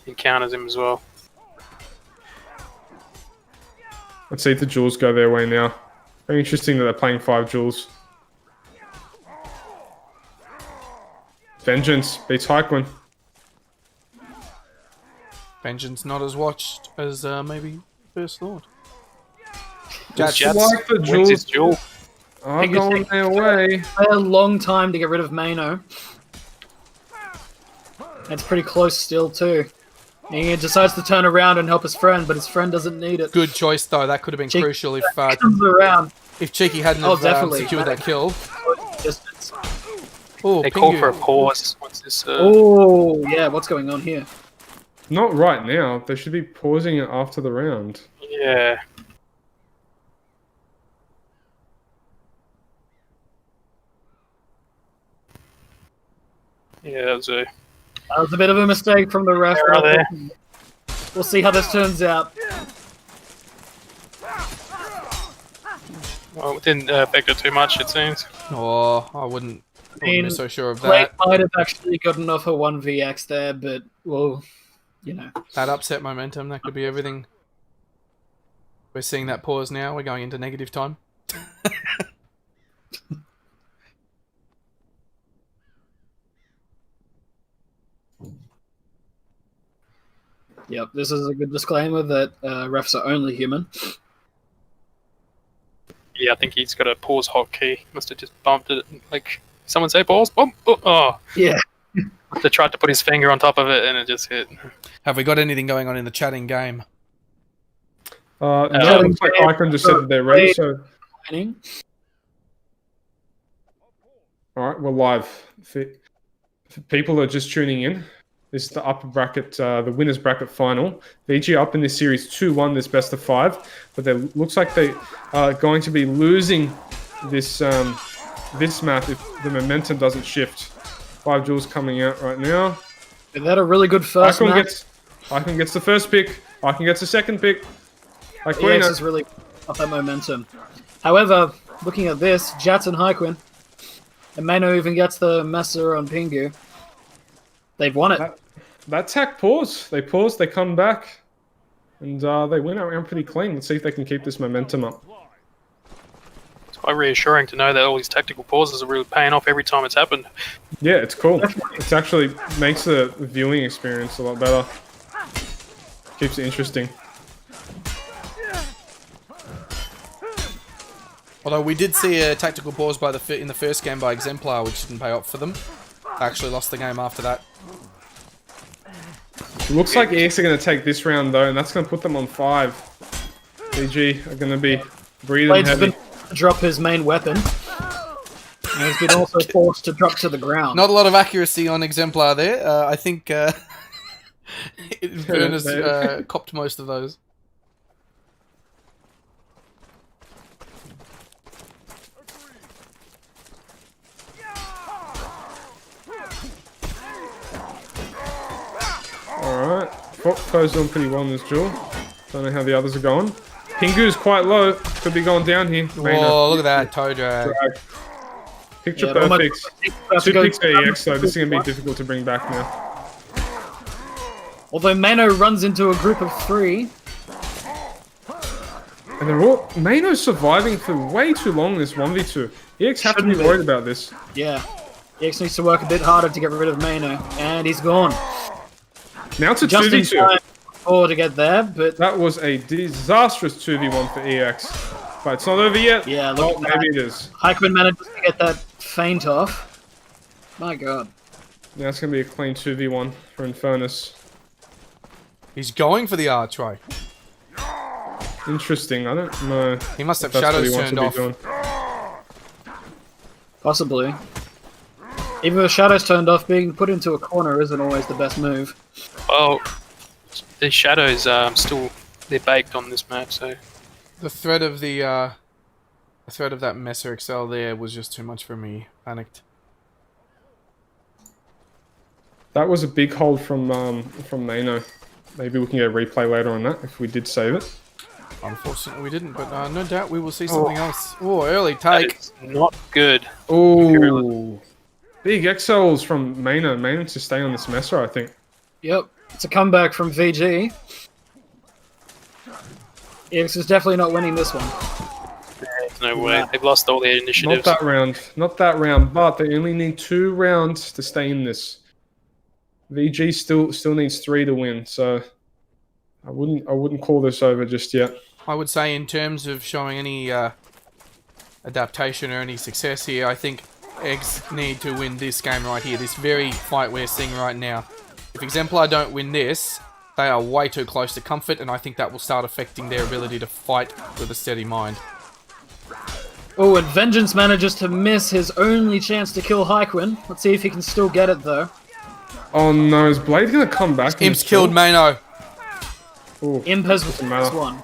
A: encounters him as well.
F: Let's see if the joules go their way now. Very interesting that they're playing 5 joules. Vengeance beats Haikwan.
D: Vengeance not as watched as maybe first thought.
A: Jats
F: like the
A: wins his
F: joules
A: duel.
F: are going their way.
E: A long time to get rid of Mano. It's pretty close still too. He decides to turn around and help his friend, but his friend doesn't need it.
D: Good choice, though. That could have been crucial
E: Comes around.
D: if Cheeky hadn't secured that kill.
E: Distance.
D: Oh,
A: They call for a pause once this.
E: Oh, yeah, what's going on here?
F: Not right now. They should be pausing it after the round.
A: Yeah. Yeah, that was a.
E: That was a bit of a mistake from the ref.
A: Error there.
E: We'll see how this turns out.
A: Well, it didn't affect it too much, it seems.
D: Oh, I wouldn't be so sure of
E: Blade
D: that.
E: might have actually gotten off a 1vx there, but, well, you know.
D: That upset momentum, that could be everything. We're seeing that pause now, we're going into negative time.
E: Yep, this is a good disclaimer that refs are only human.
A: Yeah, I think he's got a pause hotkey. Must have just bumped it. Like, someone say pause? Bump! Oh!
E: Yeah.
A: They tried to put his finger on top of it and it just hit.
D: Have we got anything going on in the chatting game?
F: No, it looks like Icon just said that they're ready, so... Alright, we're live. For people who are just tuning in, this is the upper bracket, the winners bracket final. VG up in this series 2-1, this best of 5, but it looks like they are going to be losing this this map if the momentum doesn't shift. 5 jewels coming out right now.
E: They had a really good first map.
F: Icon gets the first pick. Icon gets the second pick.
E: EX is really off that momentum. However, looking at this, Jats and Hyquin, and Mano even gets the Messer on Pingu. They've won it.
F: That tack pause. They pause, they come back, and they win that round pretty clean. Let's see if they can keep this momentum up.
A: It's quite reassuring to know that all these tactical pauses are really paying off every time it's happened.
F: Yeah, it's cool. It actually makes the viewing experience a lot better. Keeps it interesting.
D: Although we did see a tactical pause by in the first game by Exemplar, which didn't pay off for them. Actually lost the game after that.
F: It looks like EX are going to take this round though, and that's going to put them on 5. VG are going to be breathing
E: Blade's
F: heavy.
E: been to drop his main weapon. And he's been also forced to drop to the ground.
D: Not a lot of accuracy on Exemplar there. I think Verner's copped most of those.
F: Alright, Fo's doing pretty well in this duel. Don't know how the others are going. Pingu's quite low. Could be going down here.
D: Whoa, look at that toe drag.
F: Picture perfect. 2 picks for EX, so this is going to be difficult to bring back now.
E: Although Mano runs into a group of 3.
F: And they're all... Mano's surviving for way too long in this 1v2. EX have to be worried about this.
E: Yeah. EX needs to work a bit harder to get rid of Mano. And he's gone.
F: Now it's a
E: Just
F: 2v2.
E: in time to get there, but...
F: That was a disastrous 2v1 for EX. But it's not over yet.
E: Yeah, look at that.
F: Maybe it is.
E: Hyquin managed to get that feint off. My god.
F: Now it's going to be a clean 2v1 for Infernus.
D: He's going for the R-try.
F: Interesting. I don't know.
D: He must have
F: if that's what he
D: shadows
F: wants
D: turned
F: to be
D: off.
F: doing.
E: Possibly. Even with shadows turned off, being put into a corner isn't always the best move.
A: Well, the shadows still they're baked on this map, so
D: The threat of that Messer XL there was just too much for me. Panicked.
F: That was a big hold from Mano. Maybe we can get a replay later on that if we did save it.
D: Unfortunately, we didn't, but no doubt we will see something else. Oh, early take.
A: not good.
F: Oh, big XLs from Mano. Mano to stay on this Messer, I think.
E: Yep. It's a comeback from VG. EX is definitely not winning this one.
A: There's no way. They've lost all their initiatives.
F: Not that round. Not that round, but they only need 2 rounds to stay in this. VG still needs 3 to win, so I wouldn't call this over just yet.
D: I would say in terms of showing any adaptation or any success here, I think Eggs need to win this game right here, this very fight we're seeing right now. If Exemplar don't win this, they are way too close to comfort, and I think that will start affecting their ability to fight with a steady mind.
E: Oh, and Vengeance manages to miss his only chance to kill Hyquin. Let's see if he can still get it, though.
F: Oh no, is Blade gonna come back?
D: Imp's killed Mano.
F: Ooh,
E: Imp has
F: doesn't
E: this
F: matter.
E: one.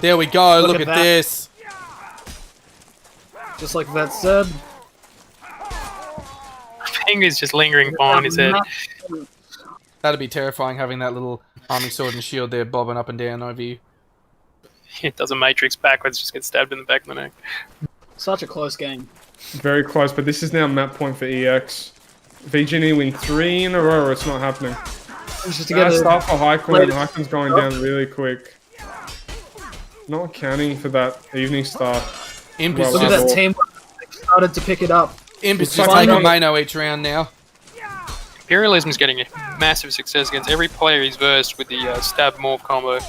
D: There we go, look
E: Look
D: at
E: at that.
D: this.
E: Just like that said.
A: Finger's just lingering behind his head.
D: That'd be terrifying having that little Arming sword and shield there, bobbing up and down over you.
A: It does a matrix backwards, just gets stabbed in the back of the neck.
E: Such a close game.
F: Very close, but this is now map point for EX. VG need to win 3 in a row or it's not happening.
E: It's just to get
F: Bad
E: a
F: start for Haikun, and
E: latest-
F: Haikun's going down really quick. Not accounting for that evening start.
D: Imp
F: Well,
D: is
E: Look at
F: Well,
E: that team. They started to pick it up.
D: Imp is
F: It's
D: just
F: like
D: taking
F: I'm-
D: Mano each round now.
A: Imperialism's getting a massive success against every player he's versed with the stab morph combo.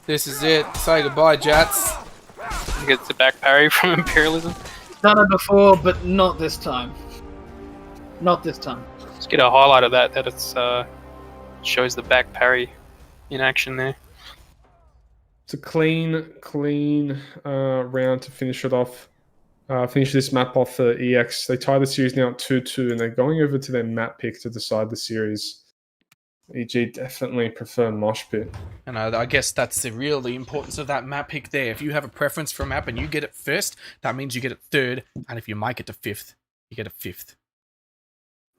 D: This is it. Say goodbye, Jats.
A: He gets the back parry from Imperialism.
E: Done it before, but not this time. Not this time.
A: Just get a highlight of that it's shows the back parry in action there.
F: It's a clean round to finish it off. Finish this map off for EX. They tie the series now at 2-2, and they're going over to their map pick to decide the series. EG definitely prefer Mosh Pit.
D: And I guess that's the importance of that map pick there. If you have a preference for a map and you get it first, that means you get it third. And if you might get to fifth, you get it fifth.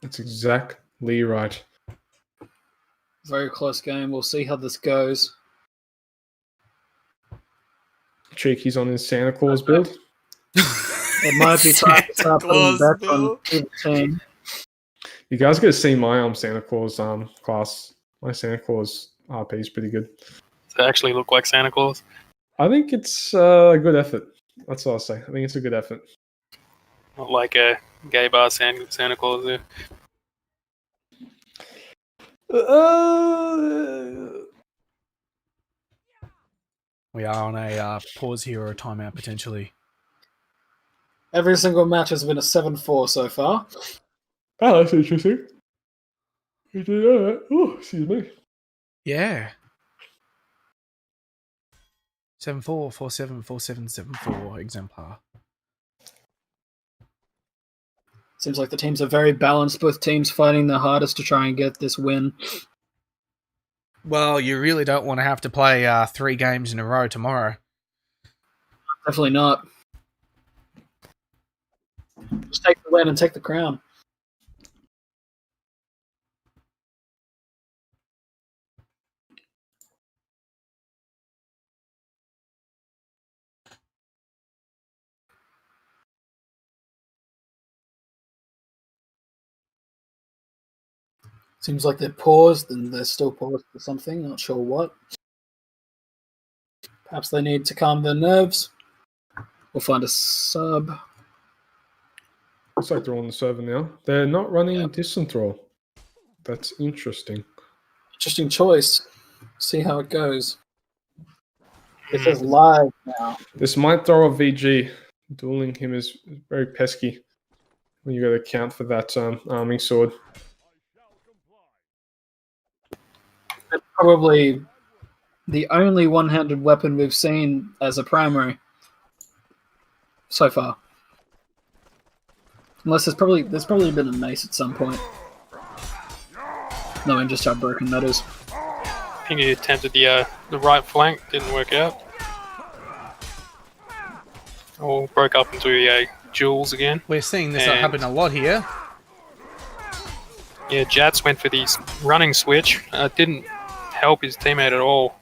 F: That's exactly right.
E: Very close game. We'll see how this goes.
F: Cheeky's on his Santa Claus build.
E: It might be time to start putting
D: Claus
E: bets on
D: Bill.
E: either team.
F: You guys got to see my Santa Claus class. My Santa Claus RP is pretty good.
A: Does it actually look like Santa Claus?
F: I think it's a good effort. That's all I'll say. I think it's a good effort.
A: Not like a gay bar Santa Claus there.
D: We are on a pause here or a timeout potentially.
E: Every single match has been a 7-4 so far.
F: Oh, that's interesting. You did know that. Oh, excuse me.
D: Yeah. 7-4, 4-7, 4-7, 7-4 exemplar.
E: Seems like the teams are very balanced, both teams fighting their hardest to try and get this win.
D: Well, you really don't want to have to play 3 games in a row tomorrow.
E: Definitely not. Just take the win and take the crown. Seems like they're paused and they're still paused for something, not sure what. Perhaps they need to calm their nerves. We'll find a sub.
F: Looks like they're on the server now. They're not running distant throw. That's interesting.
E: Interesting choice. See how it goes. This is live now.
F: This might throw a VG. Dueling him is very pesky when you got to account for that arming sword.
E: It's probably the only one-handed weapon we've seen as a primary so far. Unless there's probably been a mace at some point. Knowing just how broken that is.
A: I think he attempted the right flank, didn't work out. All broke up into duels again.
D: We're seeing this
A: And-
D: happen a lot here.
A: Yeah, Jats went for the running switch. Didn't help his teammate at all.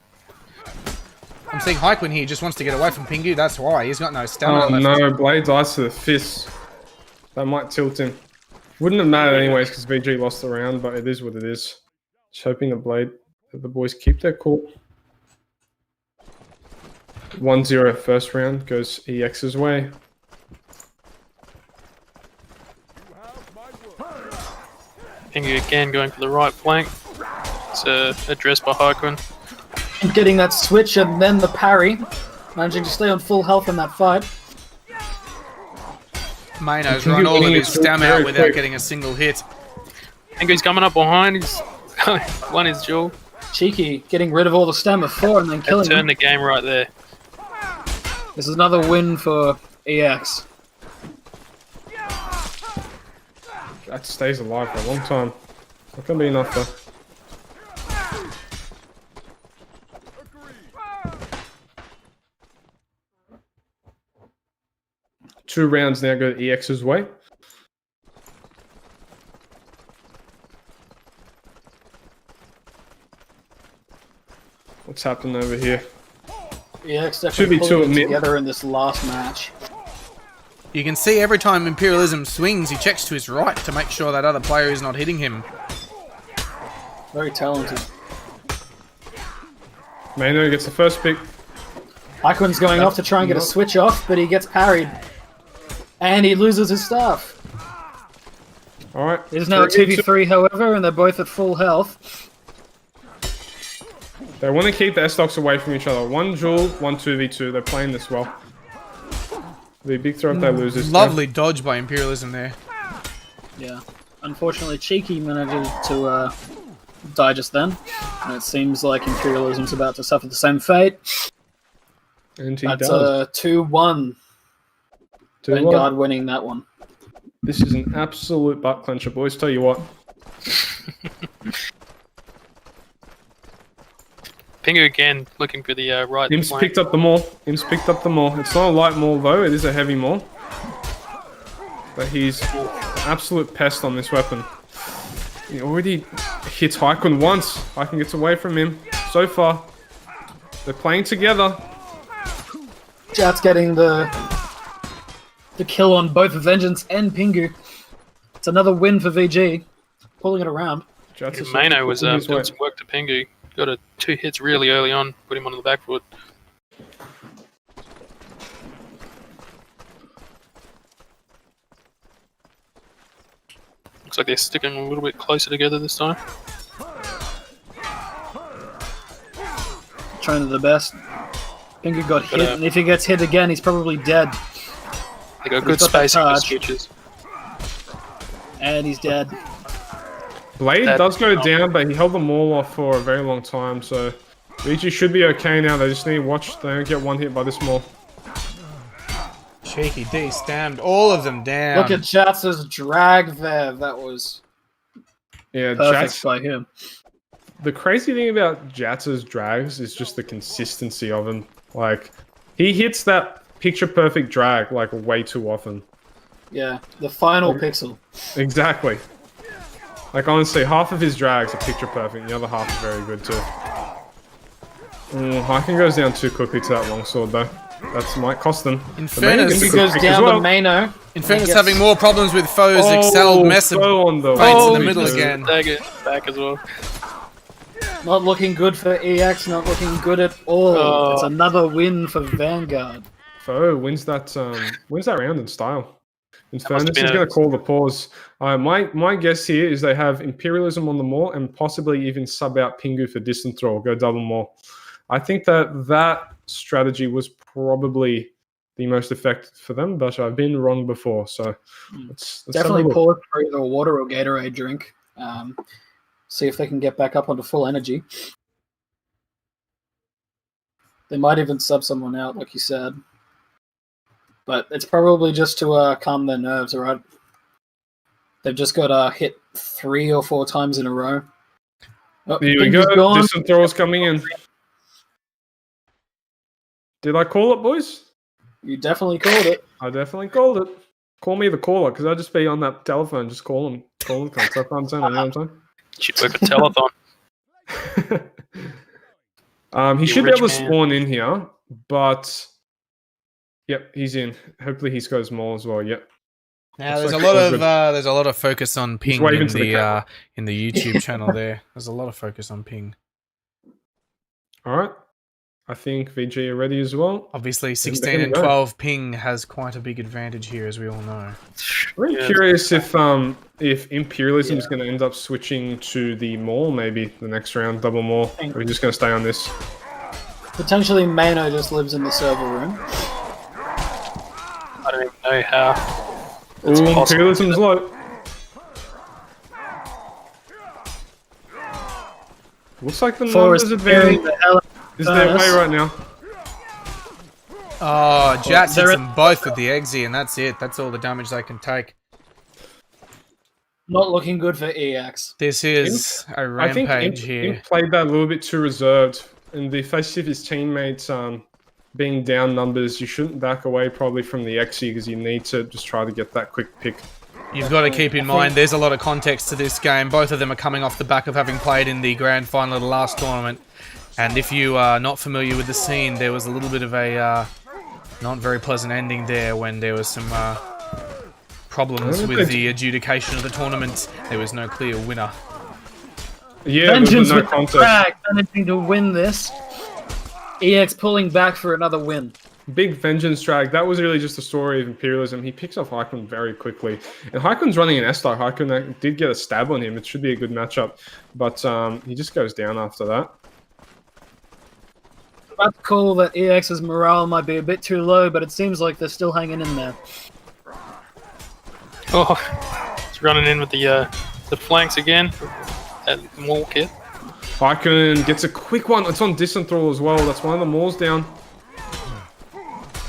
D: I'm seeing Haikun here just wants to get away from Pingu. That's why he's got no stamina
F: Oh
D: left.
F: no, Blades ice to the fist. That might tilt him. Wouldn't have mattered anyways because VG lost the round, but it is what it is. Just hoping that the boys keep their cool. 1-0 first round goes EX's way.
A: Pingu again going for the right flank. It's addressed by Haikun.
E: Getting that switch and then the parry. Managing to stay on full health in that fight.
D: Mano's
F: Pingu
D: run all of
F: getting
D: his
F: it
D: stam
F: very
D: out without
F: quick.
D: getting a single hit.
A: Pingu's coming up behind. He's won his duel.
E: Cheeky, getting rid of all the stamina for and then killing
A: Turned
E: him.
A: the game right there.
E: This is another win for EX.
F: That stays alive for a long time. Not gonna be enough though. Two rounds now go EX's way. What's happening over here?
E: EX definitely
F: 2v2
E: pulling
F: at
E: it
F: mid.
E: together in this last match.
D: You can see every time Imperialism swings, he checks to his right to make sure that other player is not hitting him.
E: Very talented.
F: Mano gets the first pick.
E: Icon's going off to try and get a switch off, but he gets parried. And he loses his staff.
F: Alright.
E: It is now a 2v3, however, and they're both at full health.
F: They want to keep the S-Stocks away from each other. One duel, one 2v2. They're playing this well. The big throw if they lose this.
D: Lovely dodge by Imperialism there.
E: Yeah. Unfortunately, Cheeky managed to die just then. And it seems like Imperialism's about to suffer the same fate.
F: And he
E: That's
F: does.
E: 2-1. Vanguard winning that one.
F: This is an absolute butt clencher, boys. Tell you what.
A: Pingu again, looking for the right
F: Imps
A: flank.
F: picked up the maul. Imps picked up the maul. It's not a light maul though. It is a heavy maul. But he's an absolute pest on this weapon. He already hits Haikun once. Haikun gets away from him. So far, they're playing together.
E: Jat's getting the kill on both Vengeance and Pingu. It's another win for VG. Pulling it around.
A: Mano was doing some work to Pingu. Got 2 hits really early on, put him on the back foot. Looks like they're sticking a little bit closer together this time.
E: Trying to the best. Pingu got hit, and if he gets hit again, he's probably dead.
A: They got good spacing for switches.
E: And he's dead.
F: Blade does go down, but he held the maul off for a very long time, so VG should be okay now. They just need to watch they don't get one hit by this maul.
D: Cheeky D stamped all of them down.
E: Look at Jats's drag there. That was perfect
F: Jats
E: by him.
F: The crazy thing about Jats's drags is just the consistency of them. Like, he hits that picture-perfect drag, like, way too often.
E: Yeah, the final pixel.
F: Exactly. Like, honestly, half of his drags are picture-perfect, the other half is very good, too. Haikun goes down too quickly to that longsword, though. That might cost them.
D: In fairness,
E: he goes down to Mano.
D: In fairness, having more problems with foes, excelled Messer
F: on the
D: fights in the middle again.
A: Take it back as well.
E: Not looking good for EX, not looking good at all. It's another win for Vanguard.
F: Foe wins that round in style. In fairness, he's going to call the pause. My guess here is they have Imperialism on the maul and possibly even sub out Pingu for distant throw, go double maul. I think that strategy was probably the most effective for them, but I've been wrong before, so let's
E: definitely pause for either water or Gatorade drink. See if they can get back up onto full energy. They might even sub someone out, like you said. But it's probably just to calm their nerves, alright? They've just got hit 3 or 4 times in a row. Oh,
F: here we go. Distant throws coming in. Did I call it, boys?
E: You definitely called it.
F: I definitely called it. Call me the caller, because I'll just be on that telephone, just call them. Call them. That's what I'm saying, you know what I'm saying?
A: Should work a telethon.
F: He should be able to spawn in here, but yep, he's in. Hopefully he scores more as well. Yep.
D: Now there's a lot of focus on ping in the YouTube channel there. There's a lot of focus on ping.
F: All right. I think VG are ready as well.
D: Obviously, 16 and 12 ping has quite a big advantage here, as we all know.
F: Very curious if Imperialism is going to end up switching to the maul, maybe the next round, double maul. Or we're just going to stay on this.
E: Potentially, Mano just lives in the server room.
A: I don't even know how.
F: Ooh, Imperialism's low. Looks like the numbers advantage is their way right now.
D: Oh, Jats hits them both with the Eggsy, and that's it. That's all the damage they can take.
E: Not looking good for EX.
D: This is a rampage here.
F: Imp played that a little bit too reserved. In the face of his teammates being down numbers, you shouldn't back away probably from the Exy because you need to just try to get that quick pick.
D: You've got to keep in mind there's a lot of context to this game. Both of them are coming off the back of having played in the grand final of the last tournament. And if you are not familiar with the scene, there was a little bit of a not very pleasant ending there when there was some problems with the adjudication of the tournament. There was no clear winner.
F: Yeah, there
E: Vengeance
F: was no
E: with the
F: contest.
E: drag, managing to win this. EX pulling back for another win.
F: Big vengeance drag. That was really just the story of Imperialism. He picks off Haikun very quickly. And Haikun's running an S-Star. Haikun did get a stab on him. It should be a good matchup. But he just goes down after that.
E: About to call that EX's morale might be a bit too low, but it seems like they're still hanging in there.
A: Oh, it's running in with the flanks again. At Maul kit.
F: Haikun gets a quick one. It's on Disenthral as well. That's one of the Mauls down.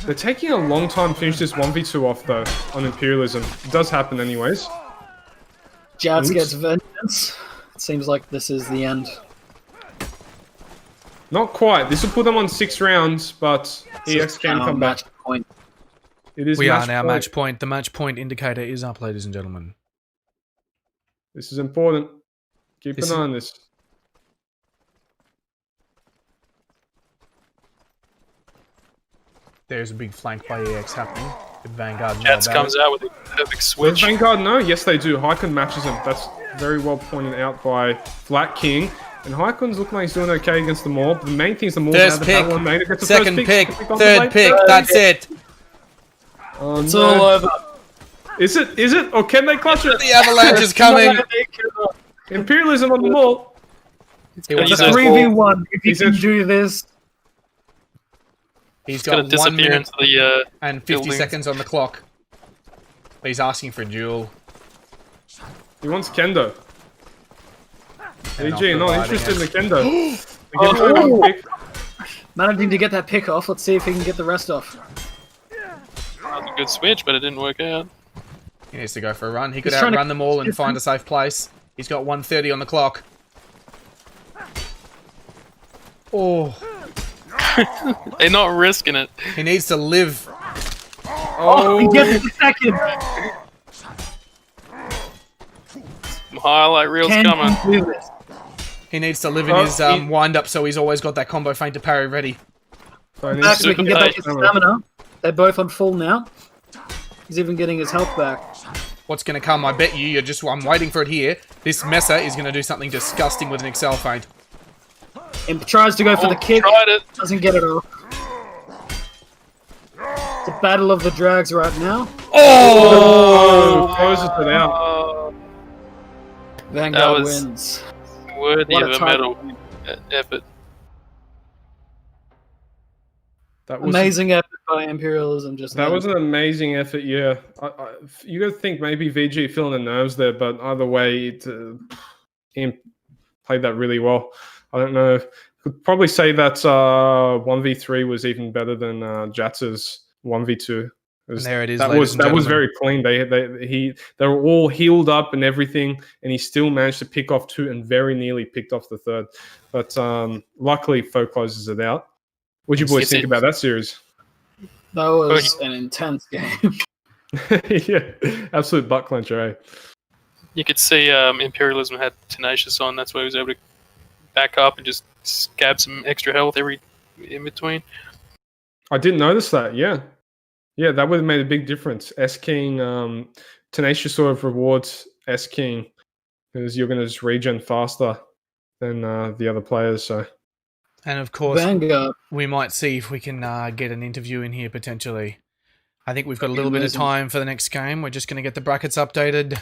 F: They're taking a long time to finish this 1v2 off, though, on Imperialism. It does happen anyways.
E: Jats gets vengeance. It seems like this is the end.
F: Not quite. This will put them on 6 rounds, but EX can come back.
E: Match point.
F: It is
D: We are
F: match
D: now
F: point.
D: match point. The match point indicator is up, ladies and gentlemen.
F: This is important. Keep
D: This
F: an
D: is-
F: eye on this.
D: There's a big flank by EX happening. Good Vanguard. know
A: Jets
D: about
A: comes
D: it.
A: out with a perfect
F: Does
A: switch.
F: Vanguard know? Yes, they do. Haikun matches him. That's very well pointed out by FlatkinG. And Haikun's looking like he's doing okay against the Maul. The main thing is the Maul's
D: First
F: out of
D: pick,
F: battle and Maynard gets the
D: second
F: first
D: pick,
F: off the
D: third
F: lane.
D: pick. That's it.
F: Oh,
E: It's
F: no.
E: all over.
F: Is it? Or can they clutch it?
D: The avalanche is coming.
F: Imperialism on the Maul.
D: He wants
A: He's
D: that
A: a-
D: ball.
E: 3v1. If you
F: He's
E: can
F: a-
E: do this,
D: He's
A: It's gonna
D: got 1
A: disappear
D: minute
A: into the
D: and 50
A: buildings.
D: seconds on the clock. He's asking for a duel.
F: He wants Kendo.
D: And
F: AG,
D: I'm
F: not
D: providing
F: interested in
D: it.
F: the Kendo. They get the one pick.
E: managing to get that pick off. Let's see if he can get the rest off.
A: that was a good switch, but it didn't work out.
D: He needs to go for a run. He could
E: He's trying to-
D: outrun them all and find a safe place. He's got 1:30 on the clock. Oh,
A: They're not risking it.
D: he needs to live.
E: Oh, he gets the second.
A: Highlight reel's
E: Can
A: coming.
E: he do this?
D: He needs to live in
F: Oh,
D: his
F: he-
D: wind up, so he's always got that combo feint to parry ready.
F: So he
E: Back
F: needs
E: so we can get back
A: Super
E: his
F: tight.
E: stamina. They're both on full now. He's even getting his health back.
D: What's going to come? I bet you. I'm waiting for it here. This Messer is going to do something disgusting with an Excel feint.
E: Imp tries to go for the kick.
A: Tried it.
E: Doesn't get it off. It's a battle of the drags right now.
F: Oh, closes it out.
E: Vanguard
A: was-
E: wins.
A: Worthy
E: What a
A: of a
E: tight-
A: medal effort.
F: That was
E: Amazing effort by Imperialism just
F: That
E: then.
F: was an amazing effort, yeah. You got to think maybe VG feeling the nerves there, but either way, Imp played that really well. I don't know. Could probably say that 1v3 was even better than Jatz's 1v2.
D: And there it is,
F: That
D: ladies
F: was
D: and
F: that was
D: gentlemen.
F: very clean. They were all healed up and everything, and he still managed to pick off 2 and very nearly picked off the 3rd. But luckily, Foe closes it out. What do you boys
A: It's-
F: think about that series?
E: That was an intense game.
F: Yeah, absolute butt clencher, eh?
A: You could see Imperialism had Tenacious on. That's why he was able to back up and just scab some extra health every in between.
F: I didn't notice that. Yeah, that would have made a big difference. FlatkinG, Tenacious sort of rewards FlatkinG because you're going to just regen faster than the other players. So
D: And of course,
E: Vanguard.
D: we might see if we can get an interview in here potentially. I think we've got a
E: That'd be
D: little bit of
E: amazing.
D: time for the next game. We're just going to get the brackets updated,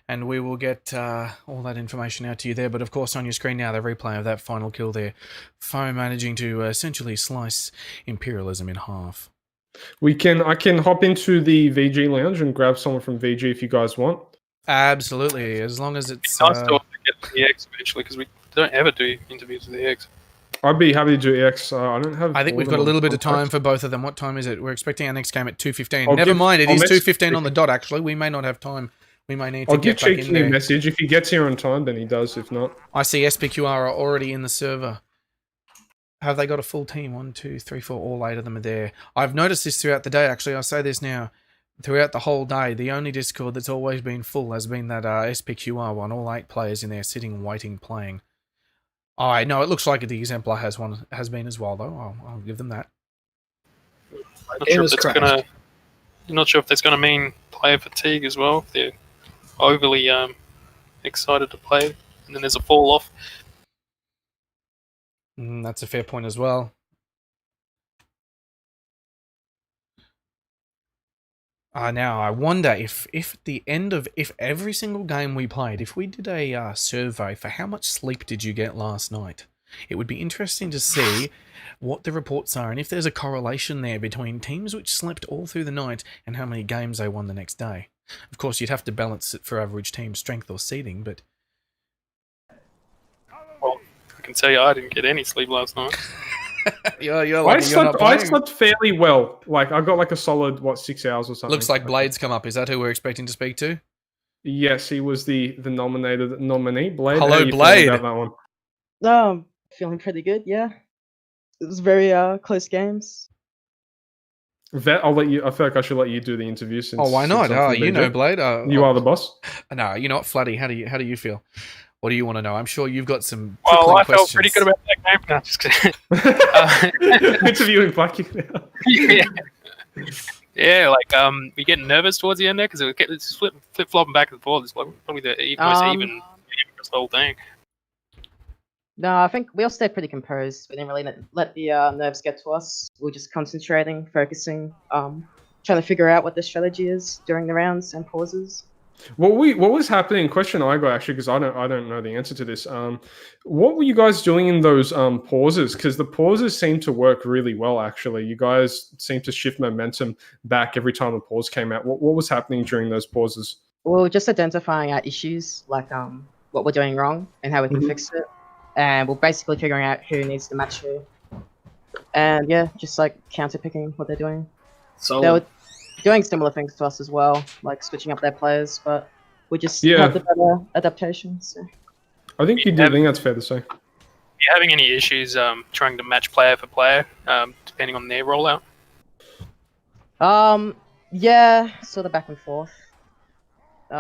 D: and we will get all that information out to you there. But of course, on your screen now, the replay of that final kill there. Foe managing to essentially slice Imperialism in half.
F: I can hop into the VG lounge and grab someone from VG if you guys want.
D: Absolutely, as long as it's...
A: Nice to get the EX eventually because we don't ever do interviews with the EX.
F: I'd be happy to do EX. I don't have.
D: I think
F: all
D: we've
F: of
D: got a
F: them
D: little
F: on
D: bit of time
F: contract.
D: for both of them. What time is it? We're expecting our next game at 2:15.
F: I'll
D: Never
F: give-
D: mind, it
F: I'll
D: is
F: message
D: 2:15 on
F: Cheeky.
D: the dot, actually. We may not have time. We may need to
F: I'll give
D: get back in
F: Cheeky a
D: there.
F: message. If he gets here on time, then he does. If not,
D: I see SPQR are already in the server. Have they got a full team? 1, 2, 3, 4, all 8 of them are there. I've noticed this throughout the day, actually. I'll say this now. Throughout the whole day, the only Discord that's always been full has been that SPQR one. All 8 players in there sitting, waiting, playing. I know it looks like the Exemplar has been as well, though. I'll give them that.
A: Not sure if that's gonna. Not sure if that's gonna mean player fatigue as well. If they're overly excited to play, and then there's a fall off.
D: That's a fair point as well. Now I wonder if at the end of every single game we played, if we did a survey for how much sleep did you get last night, it would be interesting to see what the reports are and if there's a correlation there between teams which slept all through the night and how many games they won the next day. Of course, you'd have to balance it for average team strength or seeding, but
A: Well, I can tell you, I didn't get any sleep last night.
D: you're
F: I slept fairly well. Like I got like a solid 6 hours or something.
D: Looks like Blade's come up. Is that who we're expecting to speak to?
F: Yes, he was the nominee. Blade.
D: Hello,
F: how are you
D: Blade.
F: feeling about that one?
J: Feeling pretty good, yeah. It was very close games.
F: Vet, I'll let you. I feel like I should let you do the interview. Since
D: Why not?
F: since I'm from
D: You
F: BJ.
D: know, Blade.
F: You are the boss.
D: No, you know what, Flatty? How do you feel? What do you want to know? I'm sure you've got some.
A: Well, I
D: questions.
A: felt pretty good about that game. No, just kidding.
F: Interviewing FlatkinG.
A: Yeah, like we getting nervous towards the end there because it's flip flopping back and forth. It's probably the most even across the whole thing.
J: No, I think we all stayed pretty composed. We didn't really let the nerves get to us. We were just concentrating, focusing, trying to figure out what the strategy is during the rounds and pauses.
F: What was happening? Question I got actually, because I don't know the answer to this. What were you guys doing in those pauses? Because the pauses seem to work really well. Actually, you guys seem to shift momentum back every time a pause came out. What was happening during those pauses?
J: We were just identifying our issues, like what we're doing wrong and how we can fix it, and we're basically figuring out who needs to match who. And yeah, just like counter picking what they're doing.
E: So
J: They were doing similar things to us as well, like switching up their players, but we just had the better adaptation. So.
F: I think you did. I think that's fair to say.
A: Are you having any issues trying to match player for player, depending on their rollout?
J: Yeah, sort of back and forth. It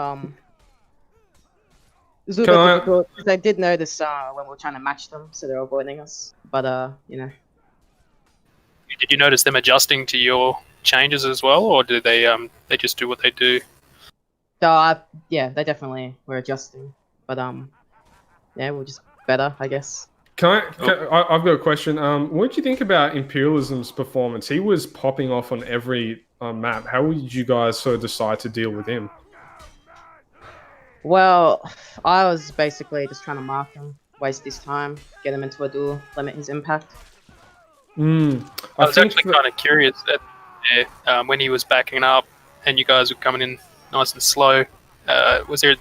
J: was a little bit difficult because they did notice when we were trying to match them, so they're avoiding us. But you know.
A: Did you notice them adjusting to your changes as well, or do they just do what they do?
J: Yeah, they definitely were adjusting, but yeah, we're just better, I guess.
F: I've got a question. What did you think about Imperialism's performance? He was popping off on every map. How did you guys sort of decide to deal with him?
J: Well, I was basically just trying to mark him, waste his time, get him into a duel, limit his impact.
A: I was actually kind of curious that when he was backing up and you guys were coming in nice and slow, was there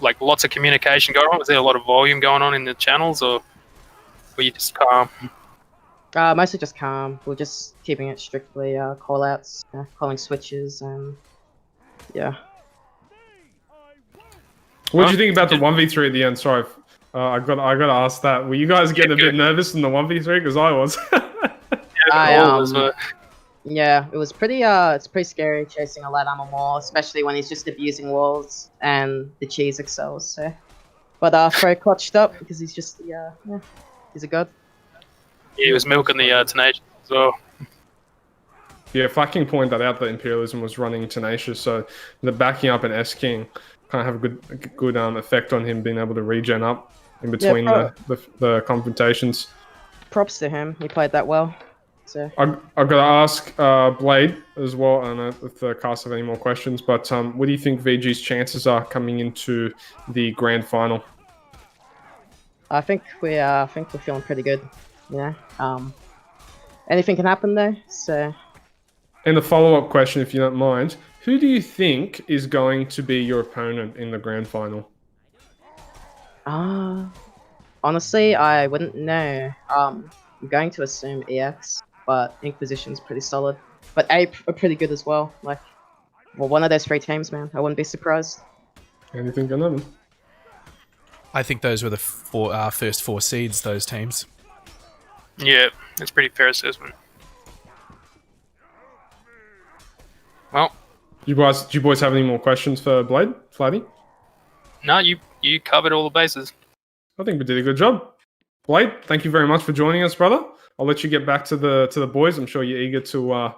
A: like lots of communication going on? Was there a lot of volume going on in the channels, or were you just calm?
J: Mostly just calm. We're just keeping it strictly call-outs, calling switches, and yeah.
F: What did you think about the 1v3 at the end? Sorry, I got to ask that. Were you guys getting a bit nervous in the 1v3? Because I was.
J: Yeah, it was pretty. It's pretty scary chasing a light armor maul, especially when he's just abusing walls and the cheese excels. So, but Fro clutched up because he's just he's a god.
A: Yeah, he was milking the Tenacious as well.
F: Yeah, FlatkinG pointed that out that Imperialism was running Tenacious, so the backing up and S-King kind of have a good effect on him being able to regen up in between the confrontations.
J: Props to him. He played that well. So
F: I've got to ask Blade as well. I don't know if the cast have any more questions, but what do you think VG's chances are coming into the grand final?
J: I think we're feeling pretty good. You know, anything can happen though. So.
F: And the follow-up question, if you don't mind, who do you think is going to be your opponent in the grand final?
J: Honestly, I wouldn't know. I'm going to assume EX, but Inquisition's pretty solid. But Ape are pretty good as well. Like, well, one of those three teams, man. I wouldn't be surprised.
F: Anything can happen.
D: I think those were the first four seeds, those teams.
A: Yeah, that's pretty fair assessment. Well,
F: do you boys have any more questions for Blade, Flatty?
A: No, you covered all the bases.
F: I think we did a good job. Blade, thank you very much for joining us, brother. I'll let you get back to the boys. I'm sure you're eager to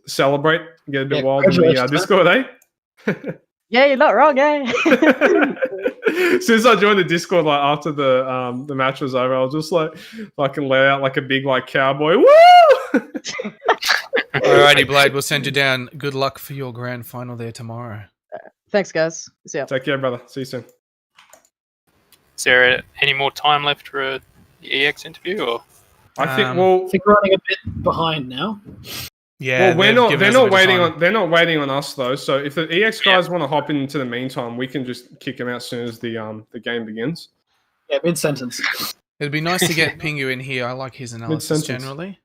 F: celebrate, get a bit wild in the Discord, eh?
J: Yeah, you're not wrong, eh?
F: Since I joined the Discord, like after the match was over, I was just like fucking let out like a big like cowboy. Woo!
D: Alrighty, Blade, we'll send you down. Good luck for your grand final there tomorrow.
J: Thanks, guys. See ya.
F: Take care, brother. See you soon.
A: Is there any more time left for the EX interview? Or
F: I think
E: I think we're running a bit behind now.
D: Yeah,
F: well, they're not waiting on us though. So if the EX guys want to hop into the meantime, we can just kick them out as soon as the game begins.
E: Yeah, mid-sentence.
D: It'd be nice to get Pingu in here. I like his analysis
F: Mid-sentence.
D: generally.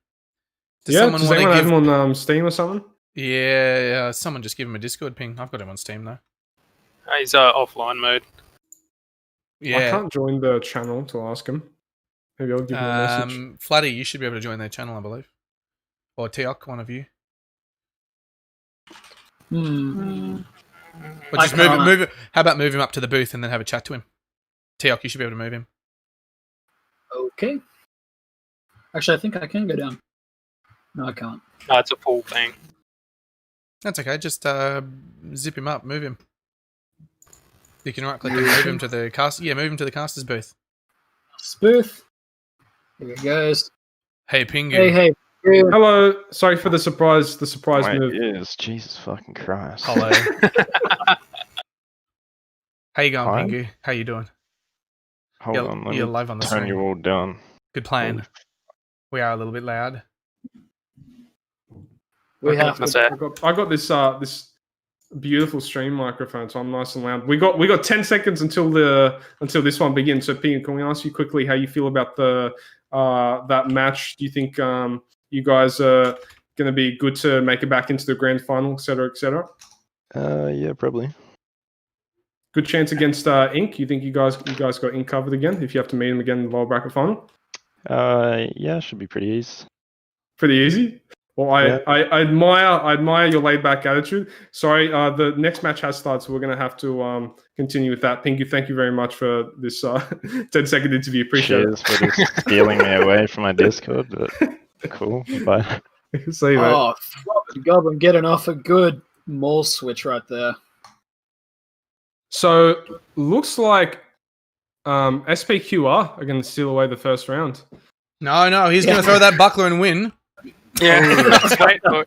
F: Does anyone have him on Steam or something?
D: Yeah, someone just give him a Discord ping. I've got him on Steam though.
A: he's offline mode.
D: Yeah.
F: I can't join the channel to ask him. Maybe I'll give him a message.
D: Flatty, you should be able to join their channel, I believe. Or Teok, one of you. Or just move it. How about move him up to the booth and then have a chat to him? Teok, you should be able to move him.
E: Okay. Actually, I think I can go down. No, I can't.
A: No, it's a full thing.
D: That's okay. Just zip him up, move him. You can right click and move him to the cast. Yeah, move him to the caster's booth.
E: Booth. Here it goes.
D: Hey, Pingu.
E: Hey.
F: Hello. Sorry for the surprise move.
G: Yes, Jesus fucking Christ.
D: Hello. How you going,
G: Hi.
D: Pingu? How you doing?
G: Hold on, let
D: You're
G: me
D: live on the
G: turn
D: stream.
G: you all down.
D: Good plan. We are a little bit loud.
E: We have
F: I got this beautiful stream microphone, so I'm nice and loud. We got 10 seconds until this one begins. So, Ping, can we ask you quickly how you feel about that match? Do you think you guys are going to be good to make it back into the grand final, etc., etc.?
G: Yeah, probably.
F: Good chance against Inc. You think you guys got Inc covered again if you have to meet him again in the lower bracket final?
G: Yeah, should be pretty easy.
F: Pretty easy. Well, I admire your laid back attitude. Sorry, the next match has started, so we're going to have to continue with that. Pinky, thank you very much for this 10-second interview. Appreciate
G: Cheers for just stealing me away from my Discord. But cool. Bye.
F: it. See you, mate.
E: Oh, goblin getting off a good mall switch right there.
F: So looks like SPQR are going to steal away the first round.
D: No, he's going to throw that buckler and win.
A: Yeah, I was waiting for,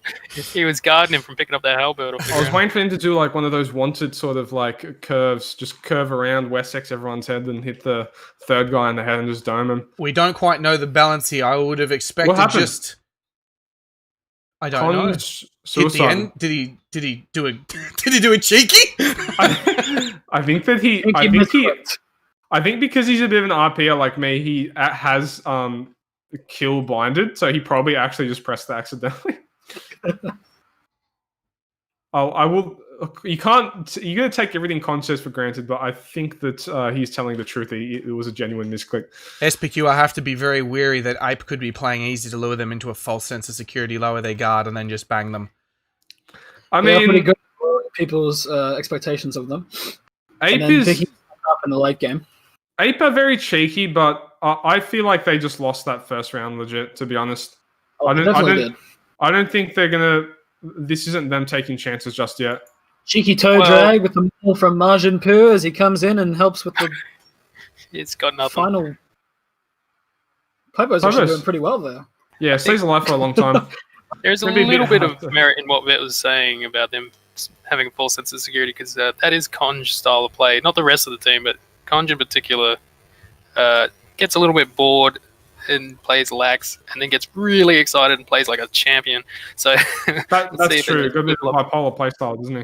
A: he was guarding him from picking up that halberd.
F: I was waiting for him to do like one of those wanted sort of like curves, just curve around Wessex everyone's head and hit the third guy in the head and just dome him.
D: We don't quite know the balance here. I would have expected just. I don't know. Hit the end. Did he do a cheeky?
F: I think because he's a bit of an RPer like me, he has kill blinded, so he probably actually just pressed it accidentally. I will. You can't. You're gonna take everything conscious for granted, but I think that he's telling the truth. It was a genuine misclick.
D: SPQ, I have to be very wary that Ape could be playing easy to lure them into a false sense of security, lower their guard, and then just bang them.
F: I mean,
E: pretty good for people's expectations of them.
F: Ape
E: and then
F: is
E: picking up in the late game.
F: Ape are very cheeky, but I feel like they just lost that first round. Legit, to be honest.
E: Oh,
F: I
E: did.
F: don't think they're gonna. This isn't them taking chances just yet.
E: Cheeky toe drag with the ball from Margin Pur as he comes in and helps with the
A: it's got nothing.
E: final. Popo's actually doing pretty well there.
F: Yeah, stays alive for a long time.
A: There's a little bit of merit in what Vet was saying about them having a false sense of security, because that is Conj style of play. Not the rest of the team, but Conj in particular gets a little bit bored and plays lax, and then gets really excited and plays like a champion. So
F: that's true. Got a bit of a bipolar play style, doesn't he?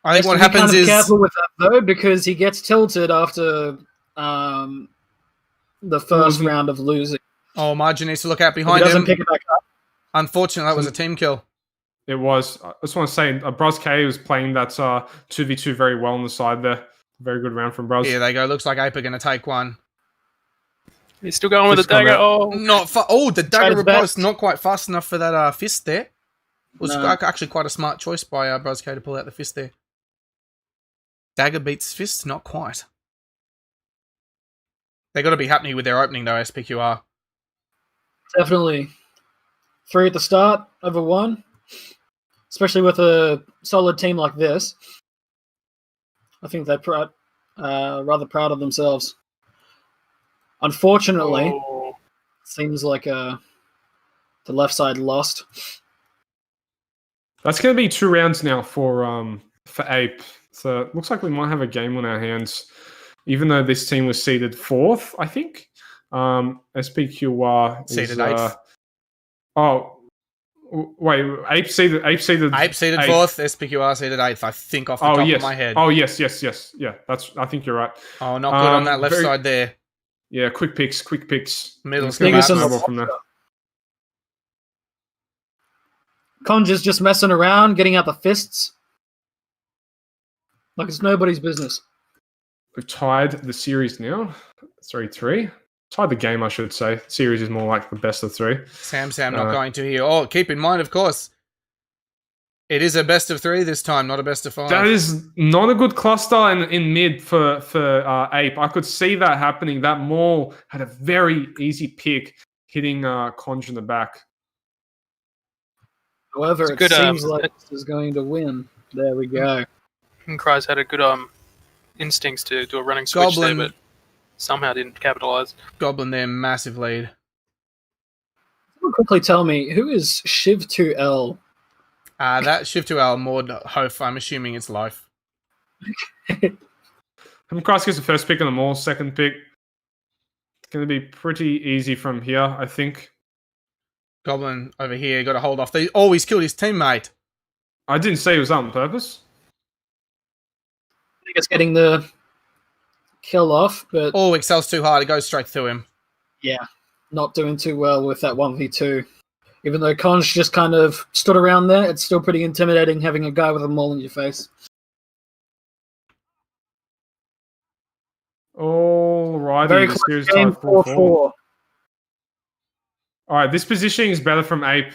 D: I think what happens is
E: careful with that though, because he gets tilted after the first round of losing.
D: Oh, Margin needs to look out behind
E: he doesn't
D: him.
E: pick it back up.
D: Unfortunately, that was a team kill.
F: It was. I just want to say, Bros K was playing that 2v2 very well on the side there. Very good round from Bros.
D: Here they go. Looks like Ape are going to take one.
A: He's still going with the dagger. The dagger was not quite fast enough for that fist there. It was actually quite a smart choice by Bros K to pull out the fist there. Dagger beats fist, not quite.
D: They got to be happy with their opening though, SPQR.
E: Definitely. 3 at the start over 1. Especially with a solid team like this. I think they're rather proud of themselves. Unfortunately, seems like the left side lost.
F: That's going to be 2 rounds now for Ape. So it looks like we might have a game on our hands, even though this team was seeded 4th, I think. SPQR
D: Seeded 8th.
F: Wait, Ape seeded
D: 4th, SPQR seeded 8th, I think, off the top of my head.
F: Oh, yes. Yeah, I think you're right.
D: Oh, not good on that left side there.
F: Yeah, quick picks.
D: Middle's
F: gonna
D: gonna
F: snowball from there.
E: Conj is just messing around, getting out the fists. Like it's nobody's business.
F: We've tied the series now. 3-3. Tied the game, I should say. Series is more like the best of 3.
D: Sam not going to here. Oh, keep in mind, of course, it is a best of 3 this time, not a best of 5.
F: That is not a good cluster in mid for Ape. I could see that happening. That Maul had a very easy pick, hitting Conj in the back.
E: However, it seems like this is going to win. There we go.
A: Cries had a good instincts to do a running switch there, but somehow didn't capitalize.
D: Goblin there, massive lead.
E: Someone quickly tell me, who is Shiv2L?
D: That Shiv2L Mordhau, I'm assuming it's life.
F: Cross gets the first pick on the Maul, second pick. It's going to be pretty easy from here, I think.
D: Goblin over here, got to hold off. They always killed his teammate.
F: I didn't say it was on purpose.
E: I think it's getting the kill off, but...
D: Oh, excels too hard. It goes straight through him.
E: Yeah, not doing too well with that 1v2. Even though Conj just kind of stood around there, it's still pretty intimidating having a guy with a maul in your face.
F: Alrighty,
E: Very
F: the series
E: close game, 4-4.
F: Alright, this positioning is better from Ape.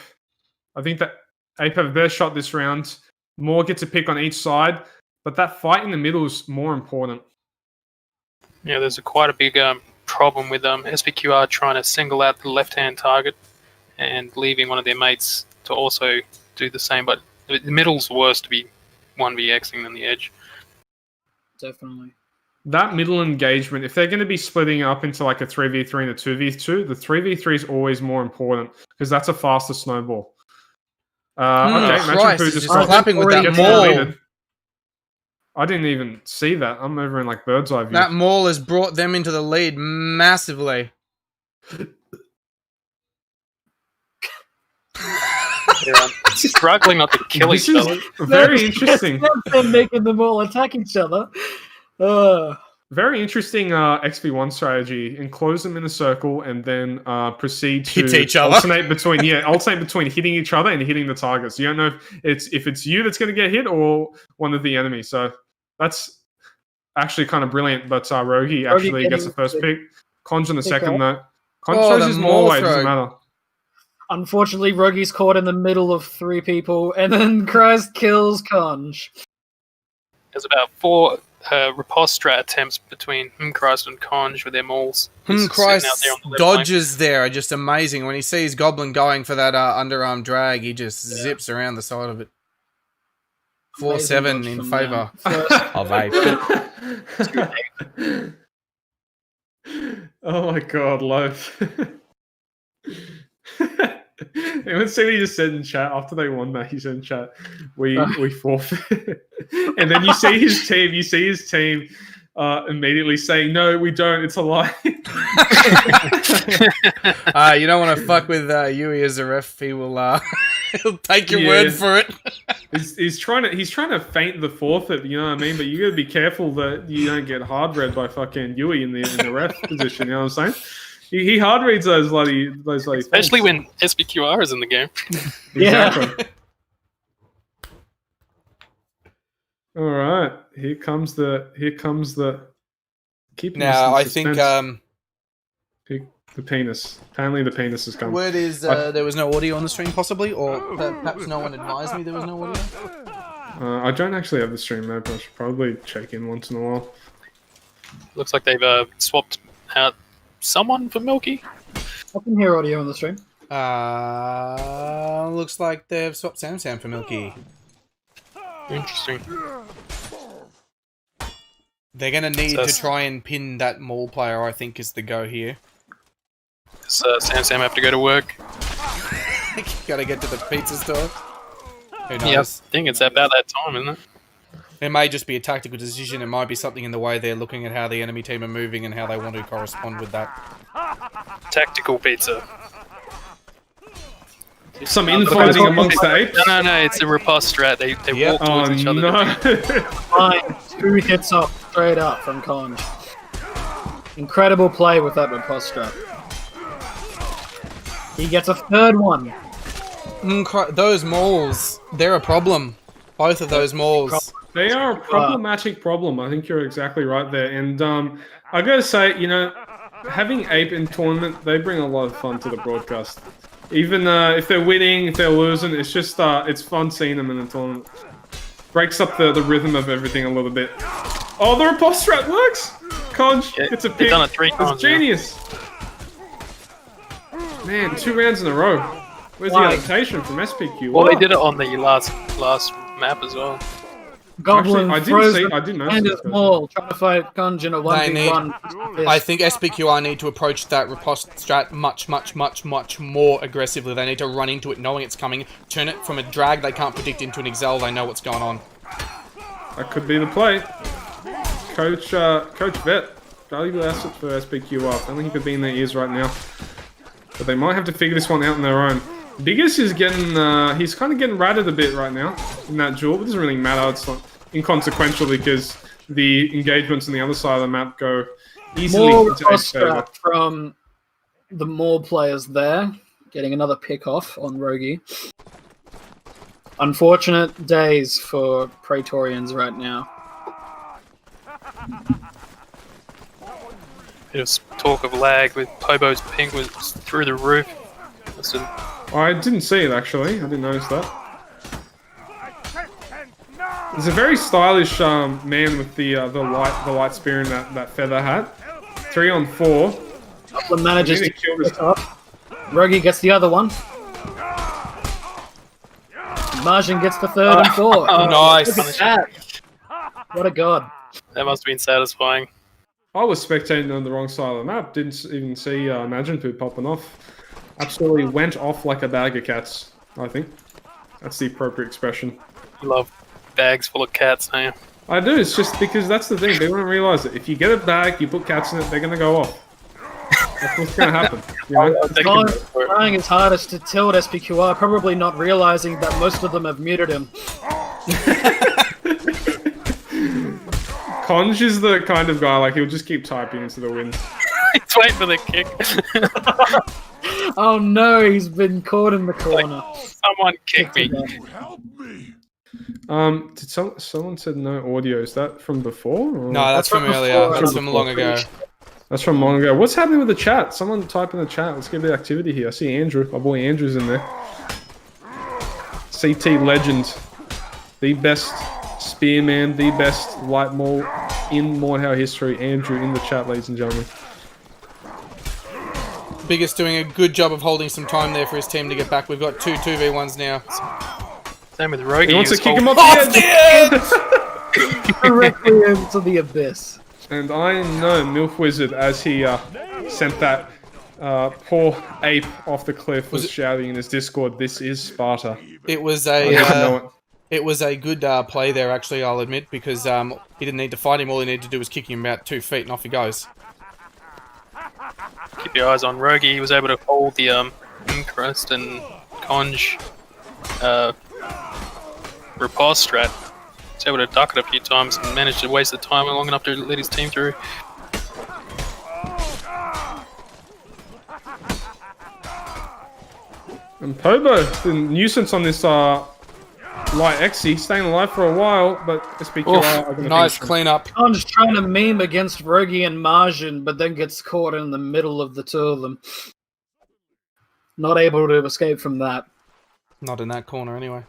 F: I think that Ape have a better shot this round. More gets a pick on each side, but that fight in the middle is more important.
A: Yeah, there's quite a big problem with SPQR trying to single out the left-hand target and leaving one of their mates to also do the same, but the middle's worse to be 1vxing than the edge.
E: Definitely.
F: That middle engagement, if they're going to be splitting up into like a 3v3 and a 2v2, the 3v3 is always more important because that's a faster snowball. Okay,
D: Christ, just clapping with that maul.
F: I didn't even see that. I'm over in like bird's eye view.
D: That maul has brought them into the lead massively.
A: Yeah, struggling not to kill each other.
F: Very interesting.
E: Them making them all attack each other.
F: Very interesting XP1 strategy. Enclose them in a circle and then proceed to
D: hit each other.
F: alternate between hitting each other and hitting the targets. You don't know if it's you that's going to get hit or one of the enemies. So that's actually kind of brilliant. But Rogi actually gets the first pick. Conj on the second though. Conj shows his more weight. Doesn't matter.
E: Unfortunately, Rogi's caught in the middle of 3 people, and then Christ kills Conj.
A: There's about 4 riposte strat attempts between Christ and Conj with their mauls.
D: Christ dodges there are just amazing. When he sees Goblin going for that underarm drag, he just zips around the side of it. 4-7 in favour of Ape.
F: Oh my god, love. Anyone see what he just said in chat after they won that? He said in chat, we forfeit. And then you see his team immediately saying, no, we don't, it's a lie.
D: You don't want to fuck with Yui as a ref. He will he'll take your word for it.
F: He's trying to feint the forfeit, you know what I mean? But you gotta be careful that you don't get hard read by fucking Yui in the ref position, you know what I'm saying? He hard reads those bloody
A: especially when SPQR is in the game.
F: Exactly. All right, here comes the keep
D: now. I think
F: the penis. Apparently, the penis has come.
D: Word is there was no audio on the stream, possibly, or perhaps no one advised me there was no audio.
F: I don't actually have the stream though, but I should probably check in once in a while.
A: Looks like they've swapped out someone for Milky?
E: I can hear audio on the stream.
D: Looks like they've swapped Sam for Milky.
A: Interesting.
D: They're going to need
A: So
D: to try and pin that mall player, I think, is the go here.
A: Does Sam have to go to work?
D: Gotta get to the pizza store. Who knows?
A: Yeah, I think it's about that time, isn't it?
D: It may just be a tactical decision. It might be something in the way they're looking at how the enemy team are moving and how they want to correspond with that.
A: Tactical pizza.
F: Some infighting amongst the apes.
A: No, it's a riposte strat. They walk towards each other.
F: No.
E: Fine. 2 hits off straight up from Conj. Incredible play with that riposte strat. He gets a 3rd one.
D: Those malls, they're a problem. Both of those malls.
F: They are a problematic problem. I think you're exactly right there. And I gotta say, having ape in tournament, they bring a lot of fun to the broadcast. Even if they're winning, if they're losing, it's just it's fun seeing them in the tournament. Breaks up the rhythm of everything a little bit. Oh, the riposte strat works. Conj, it's a pick.
A: Done it 3 times.
F: It's genius. Man, 2 rounds in a row. Where's the adaptation from SPQ?
A: Well, they did it on the last map as well.
E: Goblin
F: Actually, I didn't notice this.
E: Small, trying to fight Conj in a 1v1.
D: I think SPQR need to approach that riposte strat much more aggressively. They need to run into it knowing it's coming, turn it from a drag they can't predict into an excel. They know what's going on.
F: That could be the play. Coach Vet, valuable asset for SPQR. I don't think he could be in their ears right now. But they might have to figure this one out on their own. Biggest is getting, he's kind of getting ratted a bit right now in that duel, but it doesn't really matter. It's not inconsequential because the engagements on the other side of the map go easily into Ape's favor.
E: From the mall players there, getting another pick off on Rogi. Unfortunate days for Praetorians right now.
A: There's talk of lag with Pobo's ping was through the roof.
F: I didn't see it actually. I didn't notice that. There's a very stylish man with the light spear and that feather hat. 3 on 4.
E: Goblin manages to kill this up. Rogi gets the other one. Margin gets the 3rd and 4.
D: Nice.
E: Look at that. What a god.
A: That must have been satisfying.
F: I was spectating on the wrong side of the map. Didn't even see Imagine Poo popping off. Absolutely went off like a bag of cats, I think. That's the appropriate expression.
A: You love bags full of cats, don't you?
F: I do, it's just because that's the thing. They don't realise it. If you get a bag, you put cats in it, they're going to go off. That's what's going to happen. You know?
E: Trying his hardest to tilt SPQR, probably not realising that most of them have muted him.
F: Conj is the kind of guy, like, he'll just keep typing into the wind.
A: He's waiting for the kick.
E: Oh no, he's been caught in the corner.
A: Someone kick me.
B: Help me!
F: Did someone said no audio? Is that from before? Or?
D: No, that's from earlier. That's from long ago.
F: That's from long ago. What's happening with the chat? Someone type in the chat. Let's get a bit of activity here. I see Andrew. My boy Andrew's in there. CT legend. The best spearman, the best light maul in Mordhau history. Andrew in the chat, ladies and gentlemen.
D: Biggest doing a good job of holding some time there for his team to get back. We've got 2 2v1s now.
A: Same with Rogi.
F: He wants to kick him off
D: the edge!
E: Directly into the abyss.
F: And I know MILF Wizard, as he sent that poor ape off the cliff, was shouting in his Discord, "This is Sparta."
D: It was it was a good play there, actually, I'll admit, because he didn't need to fight him. All he needed to do was kick him about 2 feet, and off he goes.
A: Keep your eyes on Rogi. He was able to hold the Crest and Conj riposte strat. He was able to duck it a few times and managed to waste the time long enough to let his team through.
F: And Pobo, the nuisance on this light Xe, staying alive for a while, but SPQR are going to
D: nice cleanup.
E: Conj trying to meme against Rogi and Margin, but then gets caught in the middle of the 2 of them. Not able to escape from that.
D: Not in that corner, anyway.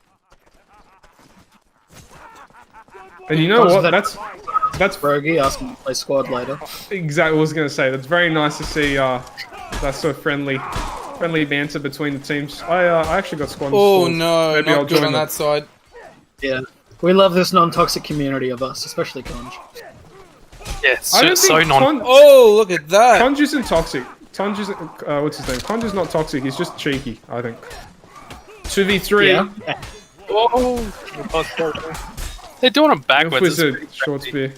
F: And you know what? That's That's
E: Rogie asking to play squad later.
F: exactly what I was going to say. That's very nice to see that sort of friendly banter between the teams. I actually got squad.
D: Oh
F: installed.
D: no,
F: Maybe I'll
D: not good
F: join
D: on
F: them.
D: that side.
E: Yeah. We love this non-toxic community of us, especially Conj.
A: Yeah,
F: I don't
A: so
F: think
A: non.
D: Oh, look at that.
F: Conj isn't toxic. Conj isn't, what's his name? Conj is not toxic. He's just cheeky, I think. 2v3.
E: Yeah.
A: Oh, they're doing them backwards.
F: Wizard, short spear.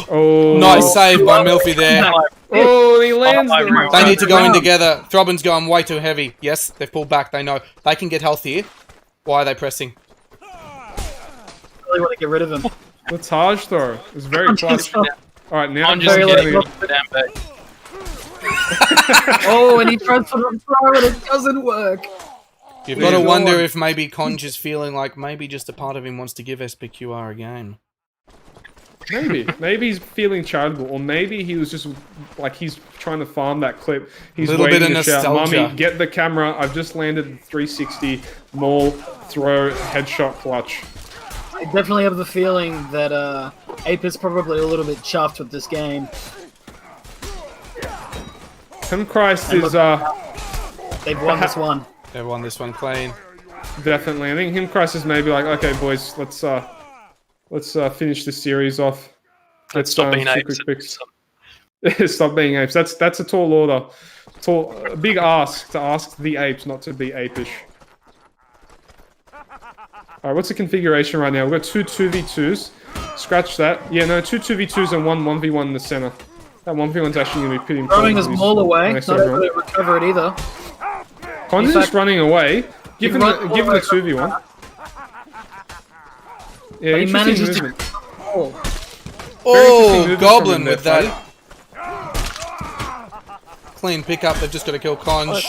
F: Oh,
D: Nice save by Milfy there.
F: Oh, he lands the right
D: They need to go in
E: Round.
D: together. Throbbin's going way too heavy. Yes, they've pulled back. They know. They can get health here. Why are they pressing?
E: Really want to get rid of him.
F: The Taj throw is very clutch. Alright, now
A: I'm just
E: Very
A: getting
E: late.
A: damn back.
E: Oh, and he tries to throw and it doesn't work.
D: You've got to
F: Go
D: wonder
F: on.
D: if maybe Conj is feeling like maybe just a part of him wants to give SPQR a game.
F: Maybe he's feeling charitable, or maybe he was just like he's trying to farm that clip. He's
D: Little bit
F: waiting
D: of
F: to shout,
D: nostalgia.
F: "Mummy, get the camera! I've just landed the 360 maul throw headshot clutch."
E: I definitely have the feeling that Ape is probably a little bit chuffed with this game.
F: Christ is
E: They've won this one.
D: They won this one clean.
F: definitely. I think Christ is maybe like, okay, boys, let's finish this series off.
A: Let's stop being apes.
F: Stop being apes. That's a tall order. A big ask to ask the apes not to be apish. Alright, what's the configuration right now? We've got two 2v2s. Scratch that. Yeah, no, two 2v2s and one 1v1 in the center. That 1v1's actually going to be pretty important.
E: Throwing his ball away, not able to recover it either.
F: Connor's just running away. Give him the 2v1. Yeah,
E: But he manages
F: interesting
E: to
F: movement.
E: Oh,
D: Oh,
F: movement
D: Goblin
F: from him
D: with
F: there,
D: that. Clean pickup, they've just got to kill Conj.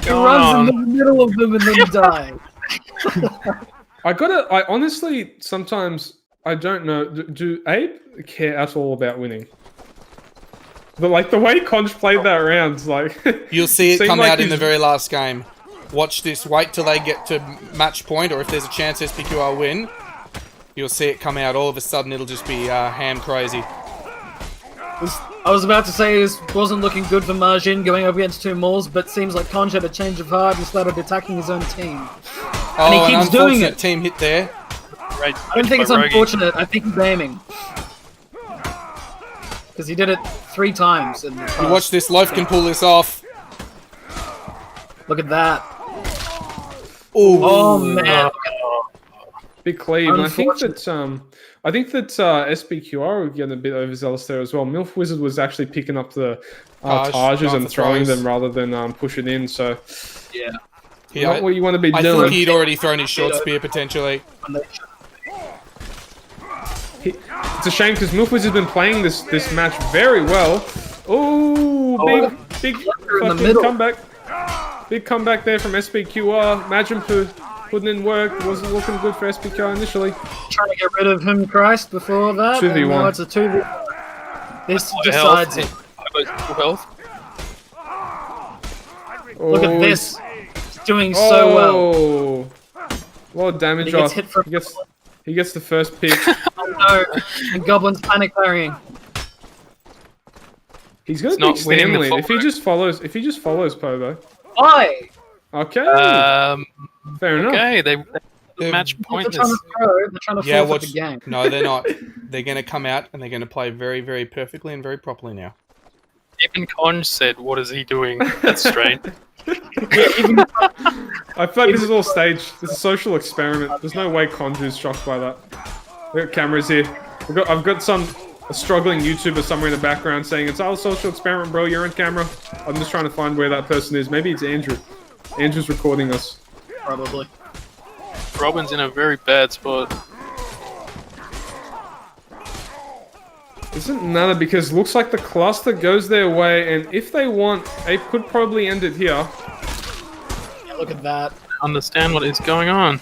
E: he runs in the middle of them and then dies.
F: I honestly, sometimes, I don't know, do Ape care at all about winning? But like, the way Conj played that round, like...
D: You'll see it
F: seemed
D: come
F: like
D: out in the
F: he's-
D: very last game. Watch this, wait till they get to match point, or if there's a chance SPQR win, you'll see it come out. All of a sudden, it'll just be ham crazy.
E: I was about to say this wasn't looking good for Margin going up against two Mauls, but seems like Conj had a change of heart and started attacking his own team.
D: Oh,
E: he keeps
D: an
E: doing
D: unfortunate
E: it.
D: team hit there.
E: I don't think it's unfortunate, I think he's aiming. Because he did it 3 times in the
D: You
E: past.
D: watch this, Loaf can pull this off.
E: Look at that.
D: Ooh.
E: Oh man.
F: Big cleave. And I think that SPQR were getting a bit overzealous there as well. MILF Wizard was actually picking up the Tages
D: going
F: and
D: for
F: throwing
D: throws.
F: them rather than pushing in. So
E: Yeah.
F: not what you want to be
D: I
F: doing.
D: think he'd already thrown his short spear potentially.
F: It's a shame because MILF Wizard's been playing this match very well. Ooh, big
E: in the
F: fucking
E: middle.
F: comeback. Big comeback there from SPQR. Imagine putting in work. Wasn't looking good for SPQR initially.
E: Trying to get rid of him, Christ, before that.
F: 2v1.
E: And now it's a 2v1. This decides it.
A: Health.
E: Look at this. He's doing so well.
F: Oh, a lot of damage
E: He gets
F: off.
E: hit from
F: He gets the first pick.
E: Oh no. And Goblin's panic parrying.
F: He's gonna
A: It's not
F: pick
A: winning the
F: Stanley. If he
A: full
F: just follows Pobo.
E: Why?
F: Okay. Fair enough.
A: Okay, they
D: They're-
A: match
E: They're
A: pointless.
E: trying to throw. They're trying to
D: Yeah,
E: forfeit
D: watch.
E: the game.
D: No, they're not. They're going to come out and they're going to play very, very perfectly and very properly now.
A: Even Conj said, "What is he doing?" That's strange.
F: I feel like this is all staged. This is a social experiment. There's no way Conju's shocked by that. We got cameras here. I've got a struggling YouTuber somewhere in the background saying, "It's all a social experiment, bro. You're on camera." I'm just trying to find where that person is. Maybe it's Andrew. Andrew's recording us.
E: Probably.
A: Robin's in a very bad spot.
F: Doesn't matter because looks like the cluster goes their way, and if they want, they could probably end it here.
E: Yeah, look at that.
A: Understand what is going on?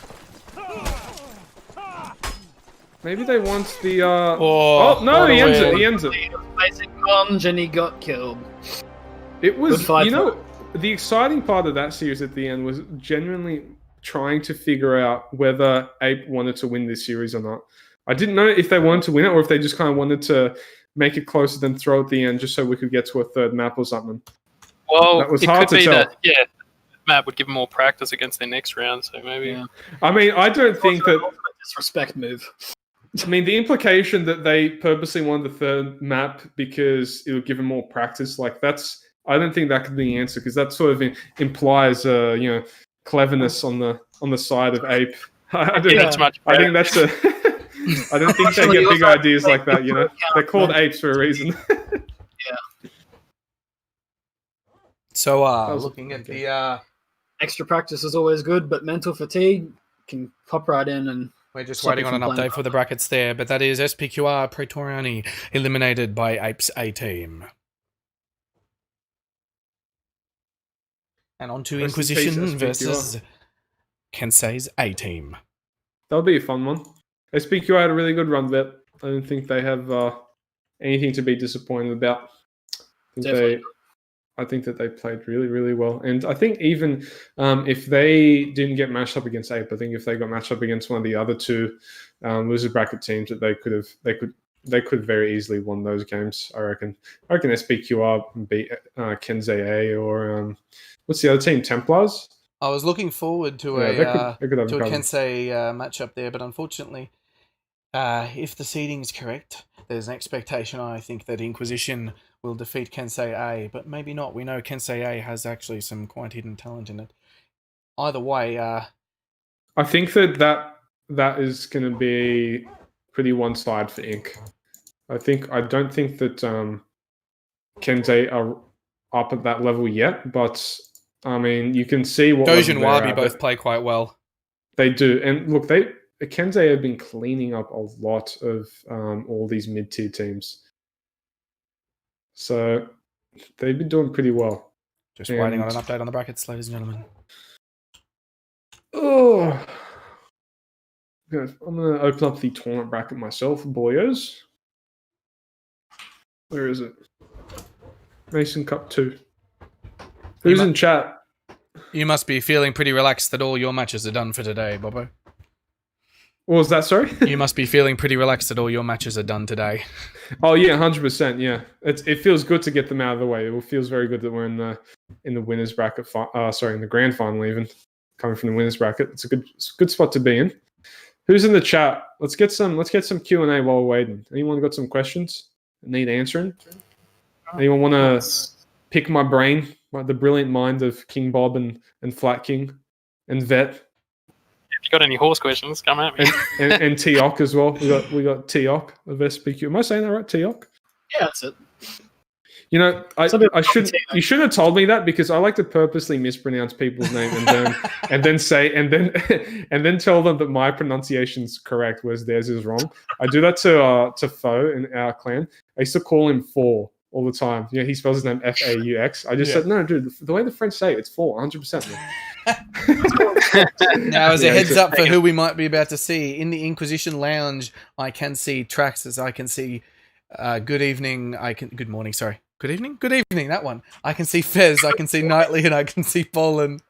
F: Maybe they want the
D: Oh,
F: no,
D: what
F: he
D: a
F: ends it.
D: win.
F: He ends it.
E: Facing Conj and he got killed.
F: It was,
E: Good fight
F: you know, the exciting part of that series at the end was genuinely trying to figure out whether Ape wanted to win this series or not. I didn't know if they wanted to win it or if they just kind of wanted to make it closer than throw at the end just so we could get to a third map or something.
A: Well,
F: That was
A: it
F: hard
A: could
F: to
A: be
F: tell.
A: that Matt would give them more practice against their next round, so maybe.
E: Yeah.
F: I mean, I don't think that.
E: Disrespect move.
F: I mean, the implication that they purposely wanted the third map because it would give them more practice, like that's. I don't think that could be the answer because that sort of implies, cleverness on the side of Ape. I don't know.
A: Much
F: I think that's a. I don't think they get big ideas like that. You know, they're called apes for a reason.
D: So, looking at the,
E: Extra practice is always good, but mental fatigue can pop right in and.
D: we're just
E: Stop
D: waiting
E: you
D: on an
E: from playing
D: update for the brackets there, but that is SPQR Praetoriani eliminated by Apes A team. And on to
F: Rest in peace,
D: Inquisition
F: SPQR.
D: versus Kensei's A team.
F: That'll be a fun one. SPQ had a really good run, Vet. I don't think they have anything to be disappointed about. I think that they played really, really well. And I think even if they didn't get matched up against Ape, I think if they got matched up against one of the other two loser bracket teams, that they could very easily won those games. I reckon SPQR beat Kensei A or what's the other team? Templars.
D: I was looking forward to
F: Yeah,
D: a
F: they could have
D: to a
F: covered.
D: Kensei matchup there, but unfortunately, if the seeding is correct, there's an expectation, I think, that Inquisition will defeat Kensei A, but maybe not. We know Kensei A has actually some quite hidden talent in it. Either way,
F: I think that is going to be pretty one-sided for Inc. I don't think that Kensei are up at that level yet, but I mean, you can see what
D: Doge
F: level
D: and
F: they're
D: Wabi
F: at.
D: both play quite well.
F: They do, and look, Kensei have been cleaning up a lot of all these mid-tier teams, so they've been doing pretty well.
D: Just waiting on an update on the brackets, ladies and gentlemen.
F: Oh, I'm gonna open up the tournament bracket myself, boyos. Where is it? Mason Cup 2. Who's in chat?
D: You must be feeling pretty relaxed that all your matches are done for today, Bobbo.
F: What was that, sorry?
D: You must be feeling pretty relaxed that all your matches are done today.
F: Oh yeah, 100%. Yeah, it feels good to get them out of the way. It feels very good that we're in the winners bracket. In the grand final, even coming from the winners bracket. It's a good spot to be in. Who's in the chat? Let's get some Q&A while we're waiting. Anyone got some questions that need answering? Anyone want to pick my brain, the brilliant mind of King Bob and FlatkinG and Vet?
A: If you got any horse questions, come at me.
F: and Teok as well. We got Teok of SPQ. Am I saying that right? Teok?
E: Yeah, that's it.
F: You know, you shouldn't have told me that because I like to purposely mispronounce people's name and then tell them that my pronunciation's correct, whereas theirs is wrong. I do that to Foe in our clan. I used to call him Four all the time. Yeah, he spells his name Faux. I just said, no, dude, the way the French say it, it's Four, 100%.
D: Now, as a heads up for who we might be about to see, in the Inquisition Lounge, I can see Traxxas, I can see good evening, good morning, sorry. Good evening, that one. I can see Fez, I can see Knightley, and I can see Poland.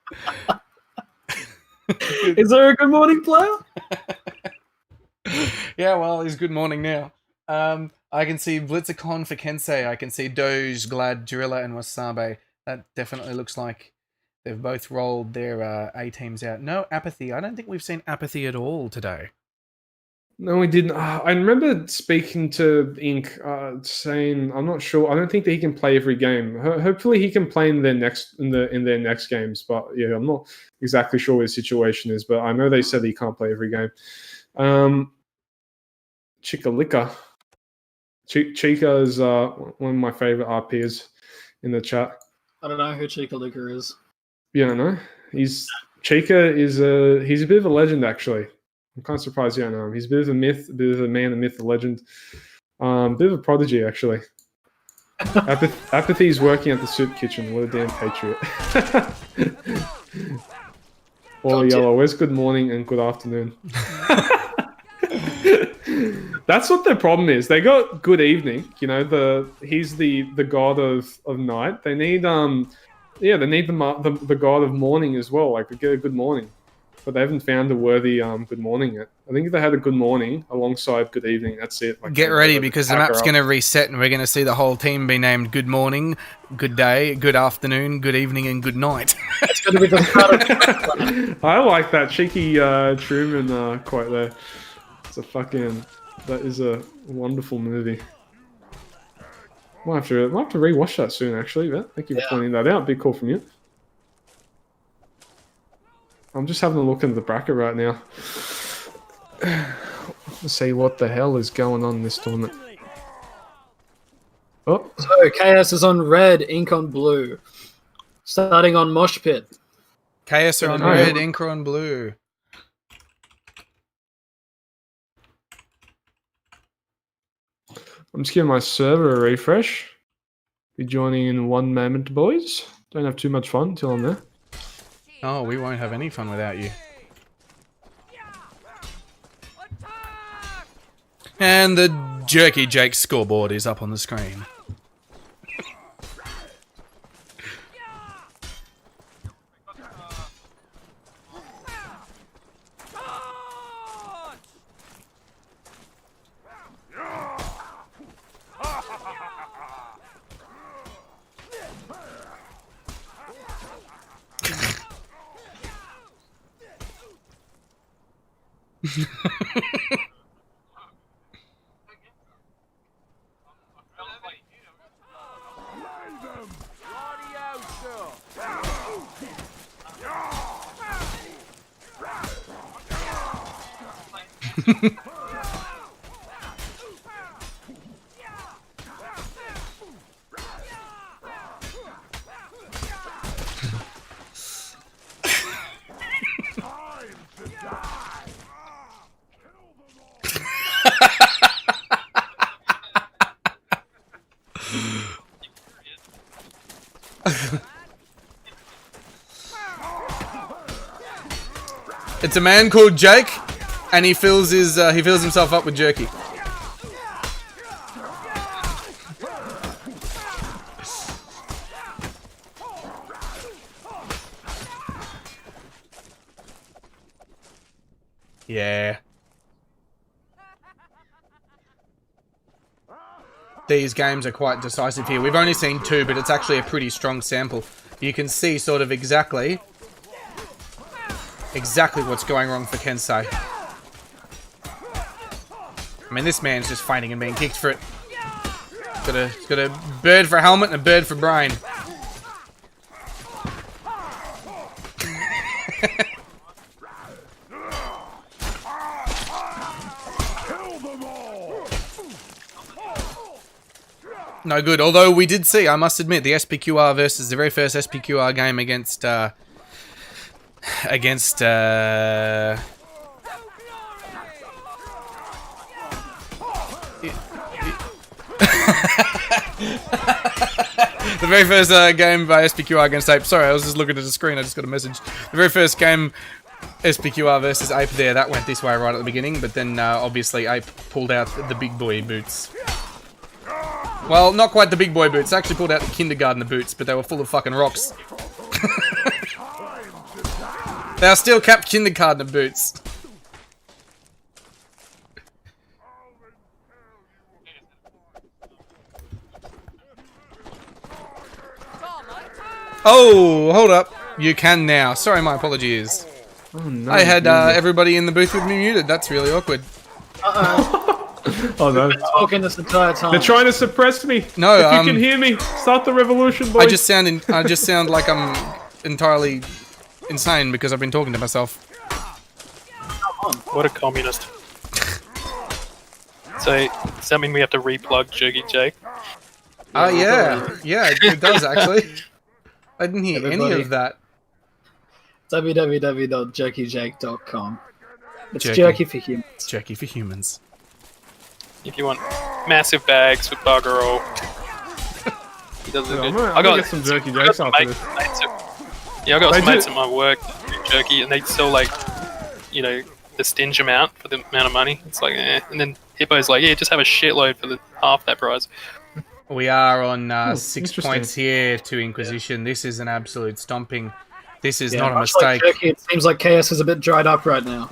E: Is there a good morning player?
D: Yeah, well, he's good morning now. I can see Blitzercon for Kensei. I can see Doge, Glad, Jirilla, and Wasabe. That definitely looks like they've both rolled their A teams out. No Apathy. I don't think we've seen Apathy at all today.
F: No, we didn't. I remember speaking to Inc. Saying, I'm not sure. I don't think that he can play every game. Hopefully, he can play in their next games. But yeah, I'm not exactly sure what his situation is. But I know they said he can't play every game. Chikalika. Chica is one of my favorite RPs in the chat.
E: I don't know who Chikalika is.
F: You don't know? Chica is he's a bit of a legend actually. I'm kind of surprised you don't know him. He's a bit of a myth, a bit of a man, a myth, a legend. Bit of a prodigy actually. Apathy is working at the soup kitchen. What a damn patriot. Or yellow. Where's good morning and good afternoon? That's what their problem is. They got good evening. You know, he's the god of night. They need the god of morning as well. Like, get a good morning. but they haven't found a worthy good morning yet. I think if they had a good morning alongside good evening, that's it. Like,
D: Get ready, because the map's going
F: to.
D: to reset and we're going to see the whole team be named Good Morning, Good Day, Good Afternoon, Good Evening, and Good Night.
E: It's going to be the start of
F: I like that cheeky Truman quote there. It's a fucking... That is a wonderful movie. Might have to rewatch that soon, actually. But thank you for pointing that out. Big call from you. I'm just having a look into the bracket right now. Let's see what the hell is going on in this tournament. Oh,
E: So KS is on red, ink on blue. Starting on Mosh Pit.
D: KS are on red, Ink are on blue.
F: I'm just giving my server a refresh. Be joining in 1 moment, boys. Don't have too much fun until I'm there.
D: Oh, we won't have any fun without you. And the Jerky Jake scoreboard is up on the screen. It's a man called Jake, and he fills himself up with jerky. Yeah. These games are quite decisive here. We've only seen 2, but it's actually a pretty strong sample. You can see sort of exactly what's going wrong for Kensei. I mean, this man's just fighting and being kicked for it. Got a bird for a helmet and a bird for brain. No good. Although we did see, I must admit, the SPQR versus the very first SPQR game against the very first game by SPQR against Ape. Sorry, I was just looking at the screen. I just got a message. The very first game, SPQR versus Ape there, that went this way right at the beginning, but then obviously Ape pulled out the big boy boots. Well, not quite the big boy boots. I actually pulled out the kindergartner boots, but they were full of fucking rocks. They are still capped kindergartner boots. Oh, hold up. You can now. Sorry, my apologies.
F: Oh, no,
D: I had everybody in the booth with me muted. That's really awkward.
F: Oh no!
E: Talking this entire time.
F: They're trying to suppress me.
D: No,
F: if you can hear me, start the revolution, boys.
D: I just sound like I'm entirely insane because I've been talking to myself.
A: What a communist. So, does that mean we have to replug Jerky Jake?
D: Yeah, it does actually. I didn't hear
E: Everybody.
D: any of that.
E: www.jerkyjake.com. It's
D: Jerky.
E: jerky for humans.
D: It's jerky for humans.
A: If you want massive bags with bugger all. He does it
F: Yeah,
A: good.
F: I'm gonna get some jerky jakes after this.
A: Yeah, I got
F: They
A: some mates
F: do-
A: at my work that do jerky, and they sell like, the stingy amount for the amount of money. It's like, and then Hippo's like, yeah, just have a shitload for the half that price.
D: We are on 6
F: interesting.
D: points here to Inquisition. This is an absolute stomping. This is
E: Yeah,
D: not a
E: much like
D: mistake.
E: Jerky, it seems like KS is a bit dried up right now.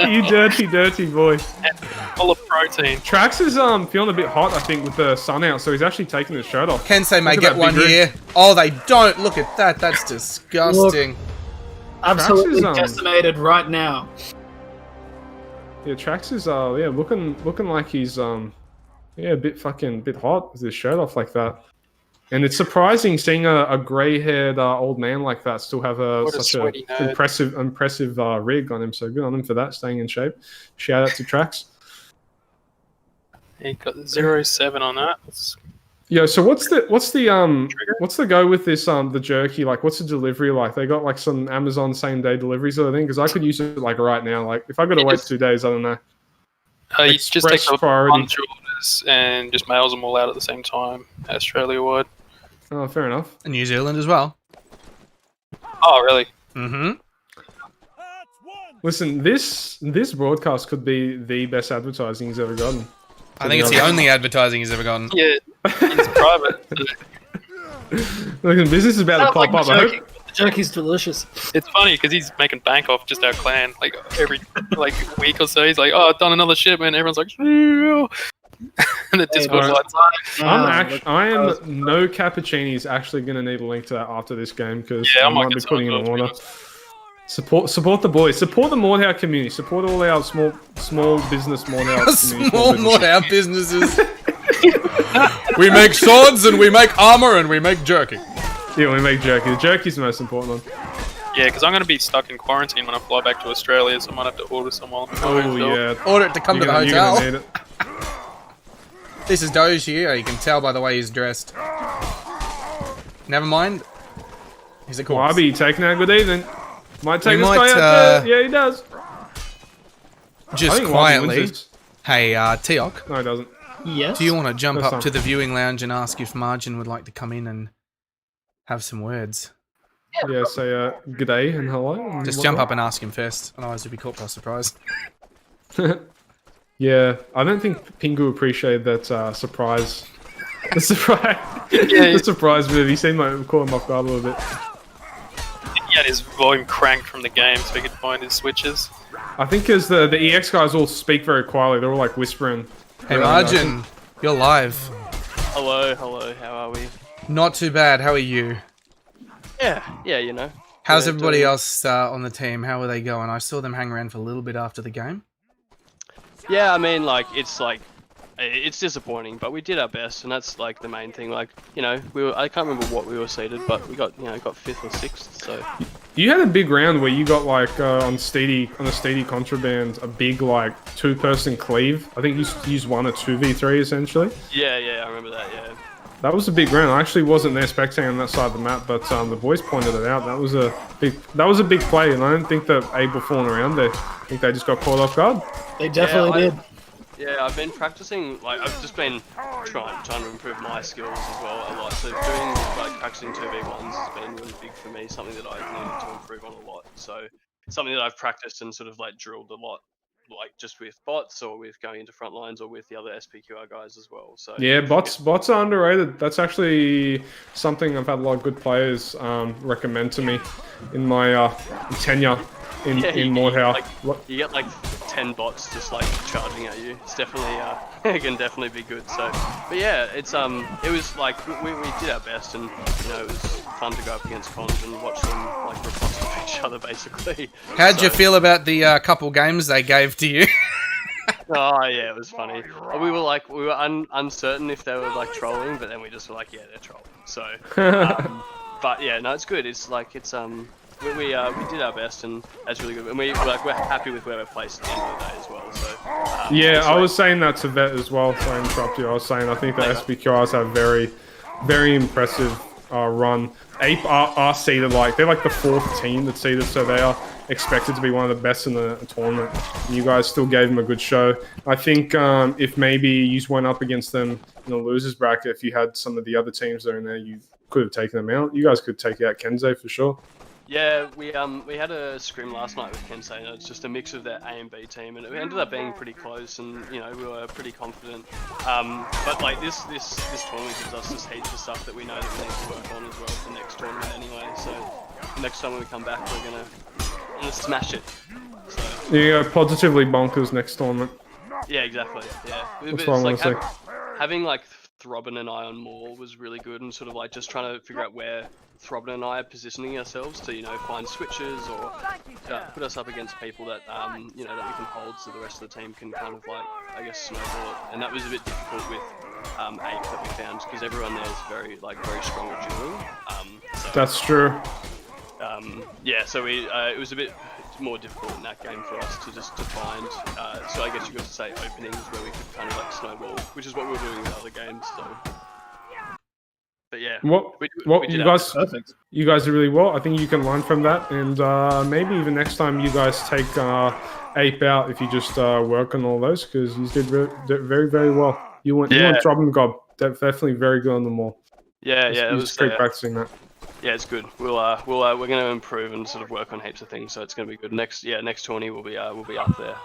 F: You dirty, dirty boy.
A: Full of protein.
F: Trax is feeling a bit hot, I think, with the sun out, so he's actually taking his shirt off.
D: Kensei may
F: Look at
D: get
F: that
D: one
F: big rig.
D: here. Oh, they don't. Look at that. That's disgusting.
E: Absolutely
F: Trax is,
E: decimated right now.
F: Yeah, Trax is looking like he's a bit hot with his shirt off like that. And it's surprising seeing a grey-haired old man like that still have
A: What a
F: such a
A: sweaty nerd.
F: impressive rig on him. So good on him for that, staying in shape. Shout out to Trax.
A: He got 0.7 on that.
F: Yeah. So what's the go with this the jerky? Like, what's the delivery like? They got like some Amazon same day delivery sort of thing, because I could use it like right now. Like if I got to wait 2 days, I don't know.
A: You just take
F: Express
A: a
F: priority.
A: bunch of orders and just mails them all out at the same time, Australia-wide.
F: Oh, fair enough.
D: And New Zealand as well.
A: Oh, really?
D: Mm-hmm.
F: Listen, this broadcast could be the best advertising he's ever gotten.
D: I think it's the only advertising he's ever gotten.
A: Yeah, it's private.
F: Look, business is about to
E: Sounds
F: pop
E: like
F: up.
E: the
F: I
E: jerky.
F: hope.
E: The jerky's delicious.
A: It's funny because he's making bank off just our clan. Like every week or so, he's like, "Oh, I've done another shipment." Everyone's like, "Phew." And the Discord
E: boys.
A: lights up.
F: I am no cappuccini's actually going to need a link to that after this game, because
A: Yeah, I
F: I
A: might
F: might be
A: get
F: putting in
A: some
F: an
A: of those,
F: order. Support the boys. Support the Mordhau community. Support all our small business Mordhau community.
D: Small Mordhau businesses. We make swords and we make armor and we make jerky.
F: Yeah, we make jerky. The jerky's the most important one.
A: Yeah, because I'm going to be stuck in quarantine when I fly back to Australia, so I might have to order some while I'm at
F: Oh
A: home, so-
F: yeah.
D: Order it to come to the
F: You're
D: hotel.
F: gonna need it.
D: This is Doge here. You can tell by the way he's dressed. Never mind. He's a corpse.
F: Wabi, taking out good evening. Might take
D: We
F: this
D: might,
F: guy out there. Yeah, he does. I
D: Just
F: think Wabi wins
D: quietly.
F: this.
D: Hey, Teok,
F: No, he doesn't.
E: Yes.
D: do you want to jump
F: That's
D: up
F: fine.
D: to the viewing lounge and ask if Margin would like to come in and have some words?
F: Yeah, say good day and hello. And
D: Just jump up and ask him first, otherwise you'll be caught by surprise.
F: Yeah, I don't think Pingu appreciated that surprise. The surprise.
A: Yeah.
F: The surprise move. He seemed like caught him off guard a little bit.
A: He had his volume cranked from the game so he could find his switches.
F: I think because the EX guys all speak very quietly. They're all like whispering.
D: Hey
F: Really
D: Margin, you're live.
K: Hello, how are we?
D: Not too bad, how are you?
K: Yeah, you know.
D: How's
K: Yeah,
D: everybody
K: doing-
D: else on the team? How are they going? I saw them hang around for a little bit after the game.
K: Yeah, I mean, it's disappointing, but we did our best, and that's like the main thing. Like, you know, I can't remember what we were seeded, but we got 5th or 6th. So
F: You had a big round where you got like on the Steedy Contraband a big like 2-person cleave. I think you used 1 or 2v3 essentially.
K: yeah, I remember that. Yeah.
F: That was a big round. I actually wasn't there spectating on that side of the map, but the boys pointed it out. That was a big play, and I don't think that Abel falling around there. I think they just got caught off guard.
E: They definitely did.
K: Yeah, I've been practicing. Like, I've just been trying to improve my skills as well a lot. So doing like practicing 2v1s has been really big for me. Something that I needed to improve on a lot. So something that I've practiced and sort of like drilled a lot, like just with bots or with going into front lines or with the other SPQR guys as well. So
F: Yeah, bots are underrated. That's actually something I've had a lot of good players recommend to me in my tenure in Mordhau.
K: You get like 10 bots just like charging at you. It's definitely it can definitely be good. So, but yeah, it was like we did our best, and you know it was fun to go up against cons and watch them like riposte off each other basically.
D: How'd you feel about the couple games they gave to you?
K: Oh yeah, it was funny. We were uncertain if they were like trolling, but then we just were like, yeah, they're trolling. So, but yeah, no, it's good. It's like we did our best, and that's really good. And we're happy with where we're placed at the end of the day as well. So
F: Yeah, I was saying that to Vet as well. Sorry to interrupt you. I was saying I think the SPQRs have very, very impressive run. Ape are seeded they're like the 4th team that's seeded, so they are expected to be one of the best in the tournament. And you guys still gave them a good show. I think if maybe you went up against them in the losers bracket, if you had some of the other teams that are in there, you could have taken them out. You guys could take out Kensei for sure.
K: Yeah, we had a scrim last night with Kensei, and it's just a mix of their A and B team, and it ended up being pretty close, and we were pretty confident. But like this tournament gives us just heaps of stuff that we know that we need to work on as well for the next tournament anyway. So next time when we come back, we're gonna smash it. So,
F: Yeah, positively bonkers next tournament.
K: yeah, exactly. Yeah,
F: That's what I want to say.
K: having like Throbbin and I on Maul was really good, and sort of like just trying to figure out where Throbbin and I are positioning ourselves to, find switches or put us up against people that, that we can hold so the rest of the team can kind of like, I guess, snowball it. And that was a bit difficult with Ape that we found, because everyone there is very strong at dueling.
F: That's true.
K: Yeah, so it was a bit more difficult in that game for us to find, so I guess you got to say openings where we could kind of like snowball, which is what we were doing in other games, so. But yeah,
F: what
K: we
F: you
K: did
F: guys,
K: perfect.
F: You guys did really well. I think you can learn from that, and maybe even next time you guys take Ape out, if you just work on all those, because you did very, very well. You went Throb and Gob, definitely very good on them all.
K: Yeah,
F: it was great practicing that.
K: Yeah, it's good. We're going to improve and sort of work on heaps of things, so it's going to be good. Next tourney we'll be up there.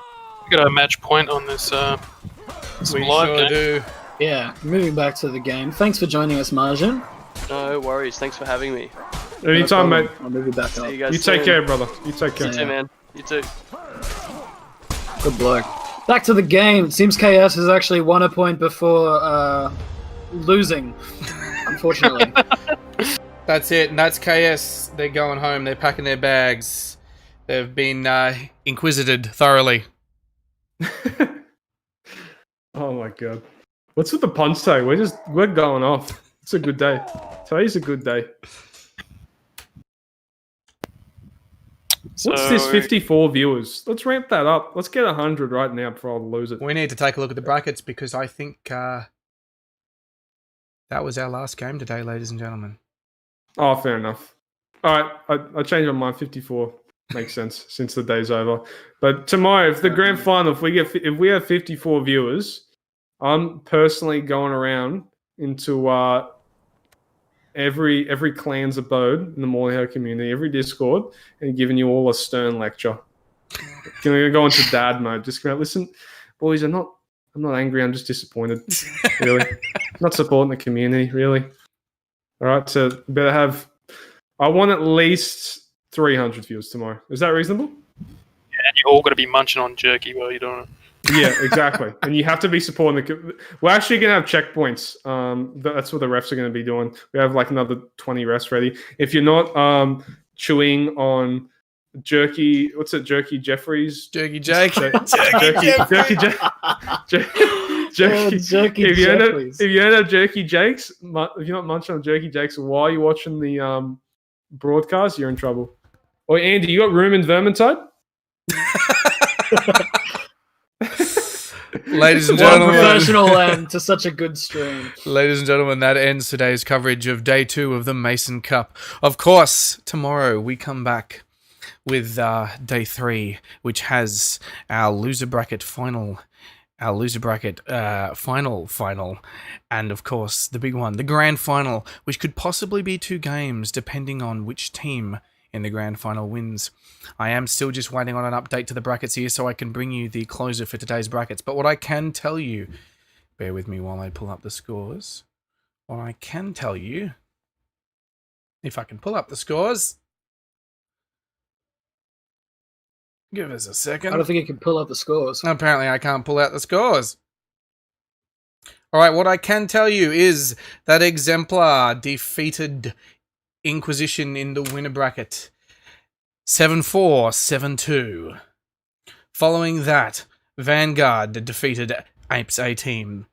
A: We got a match point on this.
D: We
A: live
D: sure
A: game.
D: do.
E: Yeah, moving back to the game. Thanks for joining us, Marjan.
K: No worries. Thanks for having me.
F: Anytime, mate.
E: I'll move you back up.
K: See you guys
F: You
K: soon.
F: take care, brother. You take care.
K: You too, man. You too.
E: Good bloke. Back to the game. It seems KS is actually 1 point before losing, unfortunately.
D: That's it, and that's KS. They're going home. They're packing their bags. They've been inquisited thoroughly.
F: Oh my god. What's with the punch tag? We're going off. It's a good day. Today's a good day. What's this 54 viewers? Let's ramp that up. Let's get 100 right now before I lose it.
D: We need to take a look at the brackets, because I think that was our last game today, ladies and gentlemen.
F: Oh, fair enough. All right, I changed my mind. 54 makes sense since the day's over. But tomorrow, if the grand final, if we have 54 viewers, I'm personally going around into every clan's abode in the Mordhau community, every Discord, and giving you all a stern lecture. Going to go into dad mode. Just going to listen, boys. I'm not angry. I'm just disappointed. Really, not supporting the community. Really. All right, so better have. I want at least 300 views tomorrow. Is that reasonable?
A: Yeah, and you all got to be munching on jerky while you're doing it.
F: Yeah, exactly. And you have to be supporting we're actually going to have checkpoints. That's what the refs are going to be doing. We have like another 20 refs ready. If you're not chewing on jerky, what's it? Jerky Jeffries?
D: Jerky Jake.
F: Jerky Jeffries. If you don't have Jerky Jakes, if you're not munching on Jerky Jakes while you're watching the broadcast, you're in trouble. Oh, Andy, you got room in Vermintide?
D: Ladies and
E: What a
D: gentlemen,
E: professional end to such a good stream.
D: Ladies and gentlemen, that ends today's coverage of Day 2 of the Mason Cup. Of course, tomorrow we come back with Day 3, which has our loser bracket final. Our loser bracket final, and of course the big one, the grand final, which could possibly be 2 games depending on which team in the grand final wins. I am still just waiting on an update to the brackets here so I can bring you the closer for today's brackets. But what I can tell you, bear with me while I pull up the scores. What I can tell you, if I can pull up the scores, give us a second.
E: I don't think you can pull up the scores.
D: Apparently I can't pull out the scores. Alright, what I can tell you is that Exemplar defeated Inquisition in the winner bracket 7-4, 7-2. Following that, Vanguard defeated Apes A-Team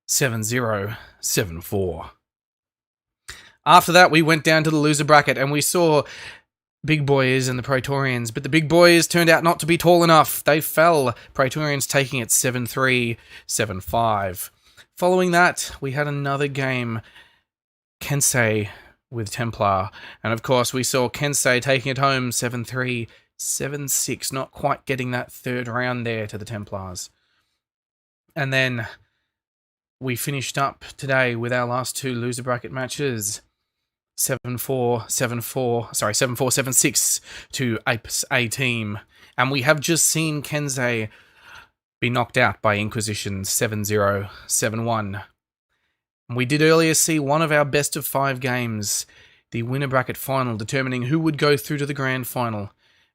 D: 7-0, 7-4. After that, we went down to the loser bracket and we saw Big Boys and the Praetorians, but the Big Boys turned out not to be tall enough. They fell, Praetorians taking it 7-3, 7-5. Following that, we had another game, Kensei with Templar, and of course we saw Kensei taking it home 7-3, 7-6, not quite getting that third round there to the Templars. And then we finished up today with our last 2 loser bracket matches. 7-4, 7-4, sorry, 7-4, 7-6 to Ape's A team. And we have just seen Kensei be knocked out by Inquisition 7-0, 7-1. We did earlier see one of our best of 5 games, the winner bracket final, determining who would go through to the grand final.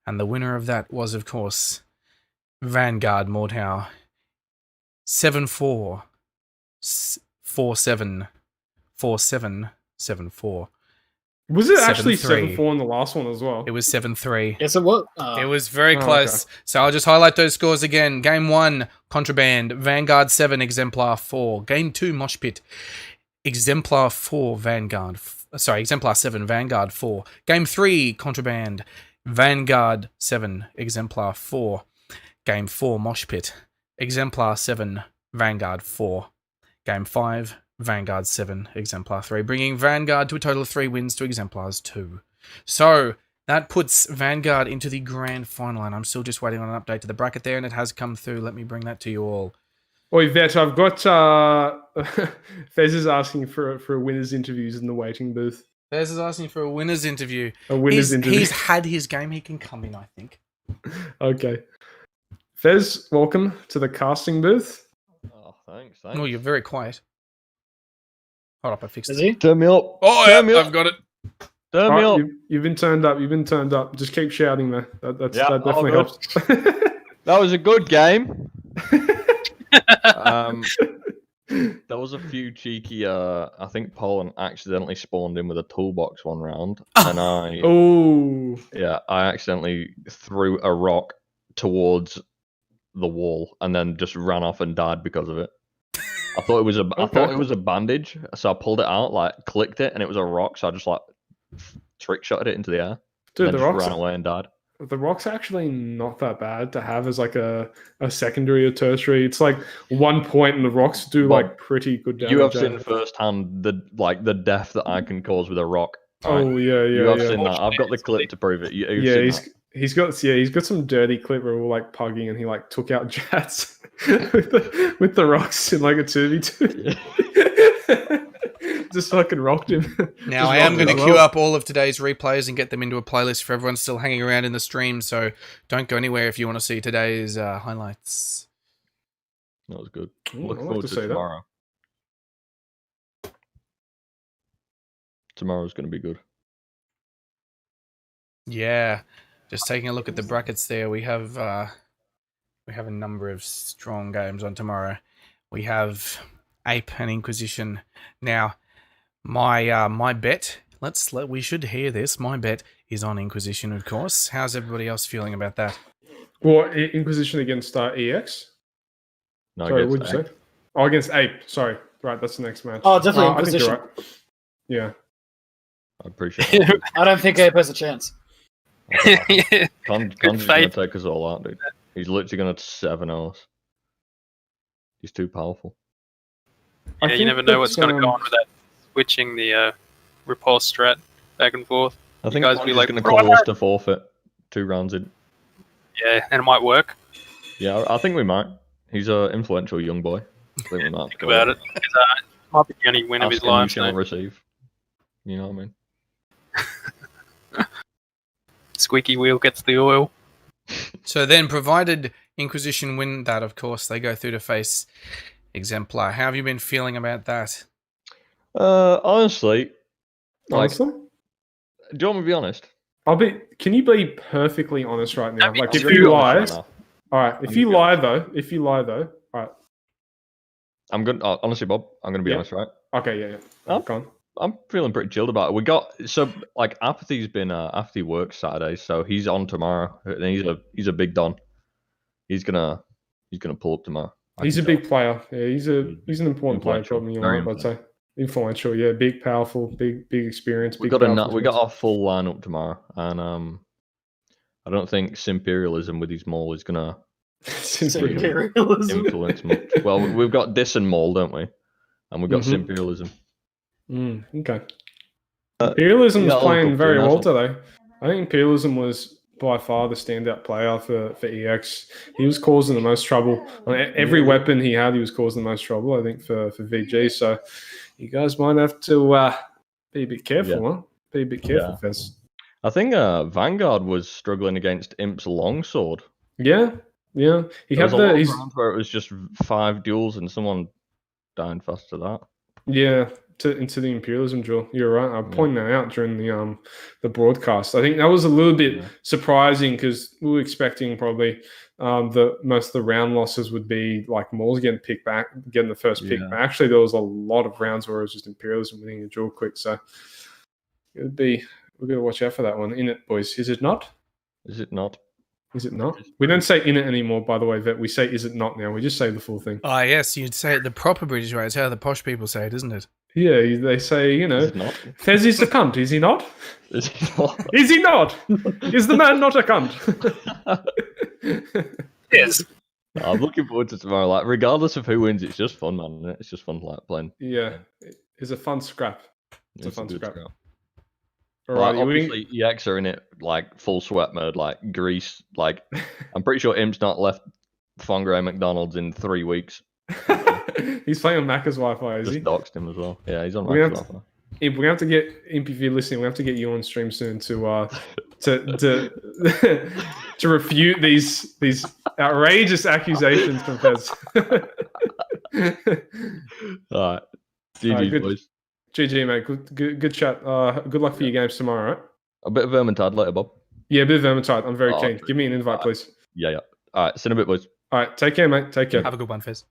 D: And the winner of that was, of course, Vanguard Mordhau. 7-4, 4-7, 4-7, 7-4.
F: Was it actually
D: 7-3.
F: 7-4 in the last one as well?
D: It was 7-3.
E: Yes, it was.
D: It was very
F: Oh,
D: close.
F: okay.
D: So I'll just highlight those scores again. Game 1, Contraband, Vanguard 7, Exemplar 4. Game 2, Mosh Pit, Exemplar 4, Vanguard. Exemplar 7, Vanguard 4. Game 3, Contraband, Vanguard 7, Exemplar 4. Game 4, Mosh Pit, Exemplar 7, Vanguard 4. Game 5, Vanguard 7, Exemplar 3, bringing Vanguard to a total of 3 wins to Exemplars 2. So, that puts Vanguard into the grand final, and I'm still just waiting on an update to the bracket there, and it has come through. Let me bring that to you all.
F: Oi, Vet, I've got Fez is asking for winners interviews in the waiting booth.
D: Fez is asking for a winner's interview.
F: A winner's interview.
D: He's had his game. He can come in, I think.
F: Okay. Fez, welcome to the casting booth.
L: Oh, thanks.
D: Oh, you're very quiet. Hold up, I fixed
E: Is
D: it.
E: he?
L: Turn me up.
D: Oh,
L: Turn me
D: yeah,
L: up.
D: I've got it.
L: Turn me
F: Alright,
L: up.
F: you've been turned up. You've been turned up. Just keep shouting there. That
L: Yeah,
F: definitely
L: all
F: helps.
L: That was a good game. There was a few cheeky. I think Poland accidentally spawned in with a toolbox one round, and I accidentally threw a rock towards the wall and then just ran off and died because of it. I thought it was a bandage, so I pulled it out, like clicked it, and it was a rock. So I just like trick shotted it into the air.
F: Dude,
L: and
F: the
L: then just
F: rock's
L: ran away and died.
F: The rock's actually not that bad to have as like a secondary or tertiary. It's like 1 point, and the rocks do like pretty good damage.
L: You have seen firsthand the death that I can cause with a rock.
F: Oh
L: right?
F: yeah.
L: You have seen that. I've got the clip to prove it.
F: He's got some dirty clip where we're like pugging, and he like took out Jats with the rocks in like a 2v2. Just fucking rocked him.
D: Now, I am going to queue up all of today's replays and get them into a playlist for everyone still hanging around in the stream, so don't go anywhere if you want to see today's highlights.
L: That was good.
F: Ooh,
L: Look
F: I'd like
L: forward
F: to
L: to
F: see that.
L: tomorrow. Tomorrow's going to be good.
D: Yeah, just taking a look at the brackets there, we have a number of strong games on tomorrow. We have Ape and Inquisition. Now, my bet, we should hear this. My bet is on Inquisition, of course. How's everybody else feeling about that?
F: Well, Inquisition against EX.
L: No,
F: Sorry,
L: against
F: what'd you
L: Ape.
F: say? Oh, against Ape. Sorry, right. That's the next match.
E: Oh, definitely
F: I think you're
E: Inquisition.
F: right. Yeah.
L: I appreciate it.
E: I don't think Ape has a chance.
A: Yeah.
L: Conji's
A: Good
L: going to
A: fight.
L: take us all out, dude. He's literally going to 7 us. He's too powerful.
F: I
A: Yeah, you
F: think
A: never know
F: that,
A: what's going to go on with that. Switching the repulse strat back and forth.
L: I think
A: guys
L: Conji's
A: be like,
L: going to call us to forfeit 2 rounds in.
A: Yeah, and it might work.
L: Yeah, I think we might. He's an influential young boy. I think we might.
A: Think about it. It's, might be the only win of his
L: Ask him, you
A: life.
L: shall
A: So.
L: receive. You know what I mean?
A: Squeaky wheel gets the oil.
D: So then, provided Inquisition win that, of course, they go through to face Exemplar. How have you been feeling about that?
L: Honestly, like,
F: Honestly?
L: do you want me to be honest?
F: Can you be perfectly honest right now?
A: I mean,
F: Like,
A: if
F: if you lie,
L: Right now.
F: all right. If you lie though, all right.
L: I'm good. Honestly, Bob, I'm going to be
F: Yeah.
L: honest, right?
F: Okay, yeah.
L: Oh.
F: Go on.
L: I'm feeling pretty chilled about it. We got like Apathy's been Apathy works Saturday, so he's on tomorrow. And he's a big don. He's gonna pull up tomorrow.
F: He's a big player. Yeah, he's an important player,
L: Influential.
F: probably.
L: Very
F: I'd say influential. Yeah, big, powerful, big experience.
L: We
F: big,
L: got
F: powerful
L: we got
F: experience.
L: our full lineup tomorrow, and I don't think Simperialism with his maul is gonna
E: Imperialism.
L: influence much. Well, we've got Dis and Maul, don't we? And we've got
F: Mhm.
L: Simperialism.
F: Okay. Imperialism's
L: yeah, I'll
F: playing
L: look up
F: very
L: to
F: well
L: that
F: today. I think Imperialism was by far the standout player for EX. He was causing the most trouble. I mean, every weapon he had, he was causing the most trouble, I think, for VG. So you guys might have to be a bit careful, huh? Be a bit careful,
L: Yeah.
F: Fez.
L: I think Vanguard was struggling against Imp's longsword.
F: Yeah. He
L: There
F: had
L: was a lot of
F: he's
L: rounds where it was just 5 duels and someone dying fast to that.
F: into the imperialism duel. You're right. I
L: Yeah.
F: pointed that out during the broadcast. I think that was a little bit surprising because we were expecting probably the most of the round losses would be like Maul's getting the first pick.
L: Yeah.
F: But actually, there was a lot of rounds where it was just imperialism winning a duel quick. So we've got to watch out for that one. In it, boys. Is it not?
L: Is it not?
F: Is it not? We don't say in it anymore, by the way, Vet. We say is it not now. We just say the full thing.
D: Oh, yes, you'd say it the proper British way. It's how the posh people say it, isn't it?
F: Yeah, they say,
L: Is it not?
F: Fez is a cunt, is he not?
L: Is he not?
F: Is he not? Is the man not a cunt?
A: Yes.
L: I'm looking forward to tomorrow. Like, regardless of who wins, it's just fun, man. Isn't it? It's just fun like playing.
F: Yeah, it's a fun scrap. It's a fun
L: good
F: scrap.
L: Like,
F: Alrighty,
L: obviously, EX are in it like full sweat mode, like Greece. Like, I'm pretty sure Imp's not left Fongray McDonald's in 3 weeks.
F: He's playing on Macca's Wi-Fi, is
L: Just
F: he?
L: doxed him as well. Yeah, he's on
F: We're
L: Macca's
F: gonna
L: Wi-Fi.
F: If we have to get Imp, if you're listening, we have to get you on stream soon to to refute these outrageous accusations from Fez.
L: All right, GG
F: good.
L: boys.
F: GG, mate. Good chat. Good luck for your games tomorrow, all right?
L: A bit of Vermintide later, Bob.
F: Yeah, a bit of Vermintide. I'm very
L: Oh,
F: keen. Give me an invite, please.
L: Yeah. All right, see you in a bit, boys.
F: All right, take care, mate. Take care.
D: Have a good one, Fez.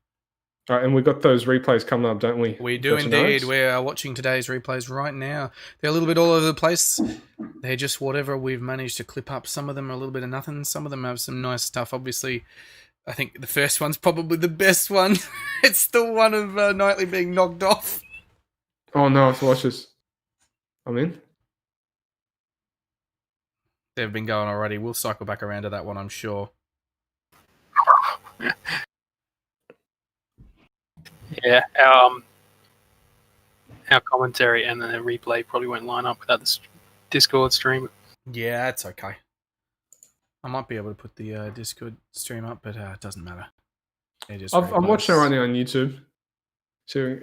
F: All right, and we've got those replays coming up, don't we?
D: We do indeed. We are watching today's replays right now. They're a little bit all over the place. They're just whatever we've managed to clip up. Some of them are a little bit of nothing. Some of them have some nice stuff. Obviously, I think the first one's probably the best one. It's the one of Knightley being knocked off.
F: Oh, no, I have to watch this. I'm in.
D: They've been going already. We'll cycle back around to that one, I'm sure.
A: Yeah, our commentary and the replay probably won't line up without the Discord stream.
D: Yeah, that's okay. I might be able to put the Discord stream up, but it doesn't matter.
F: I'm watching it right now on YouTube. See what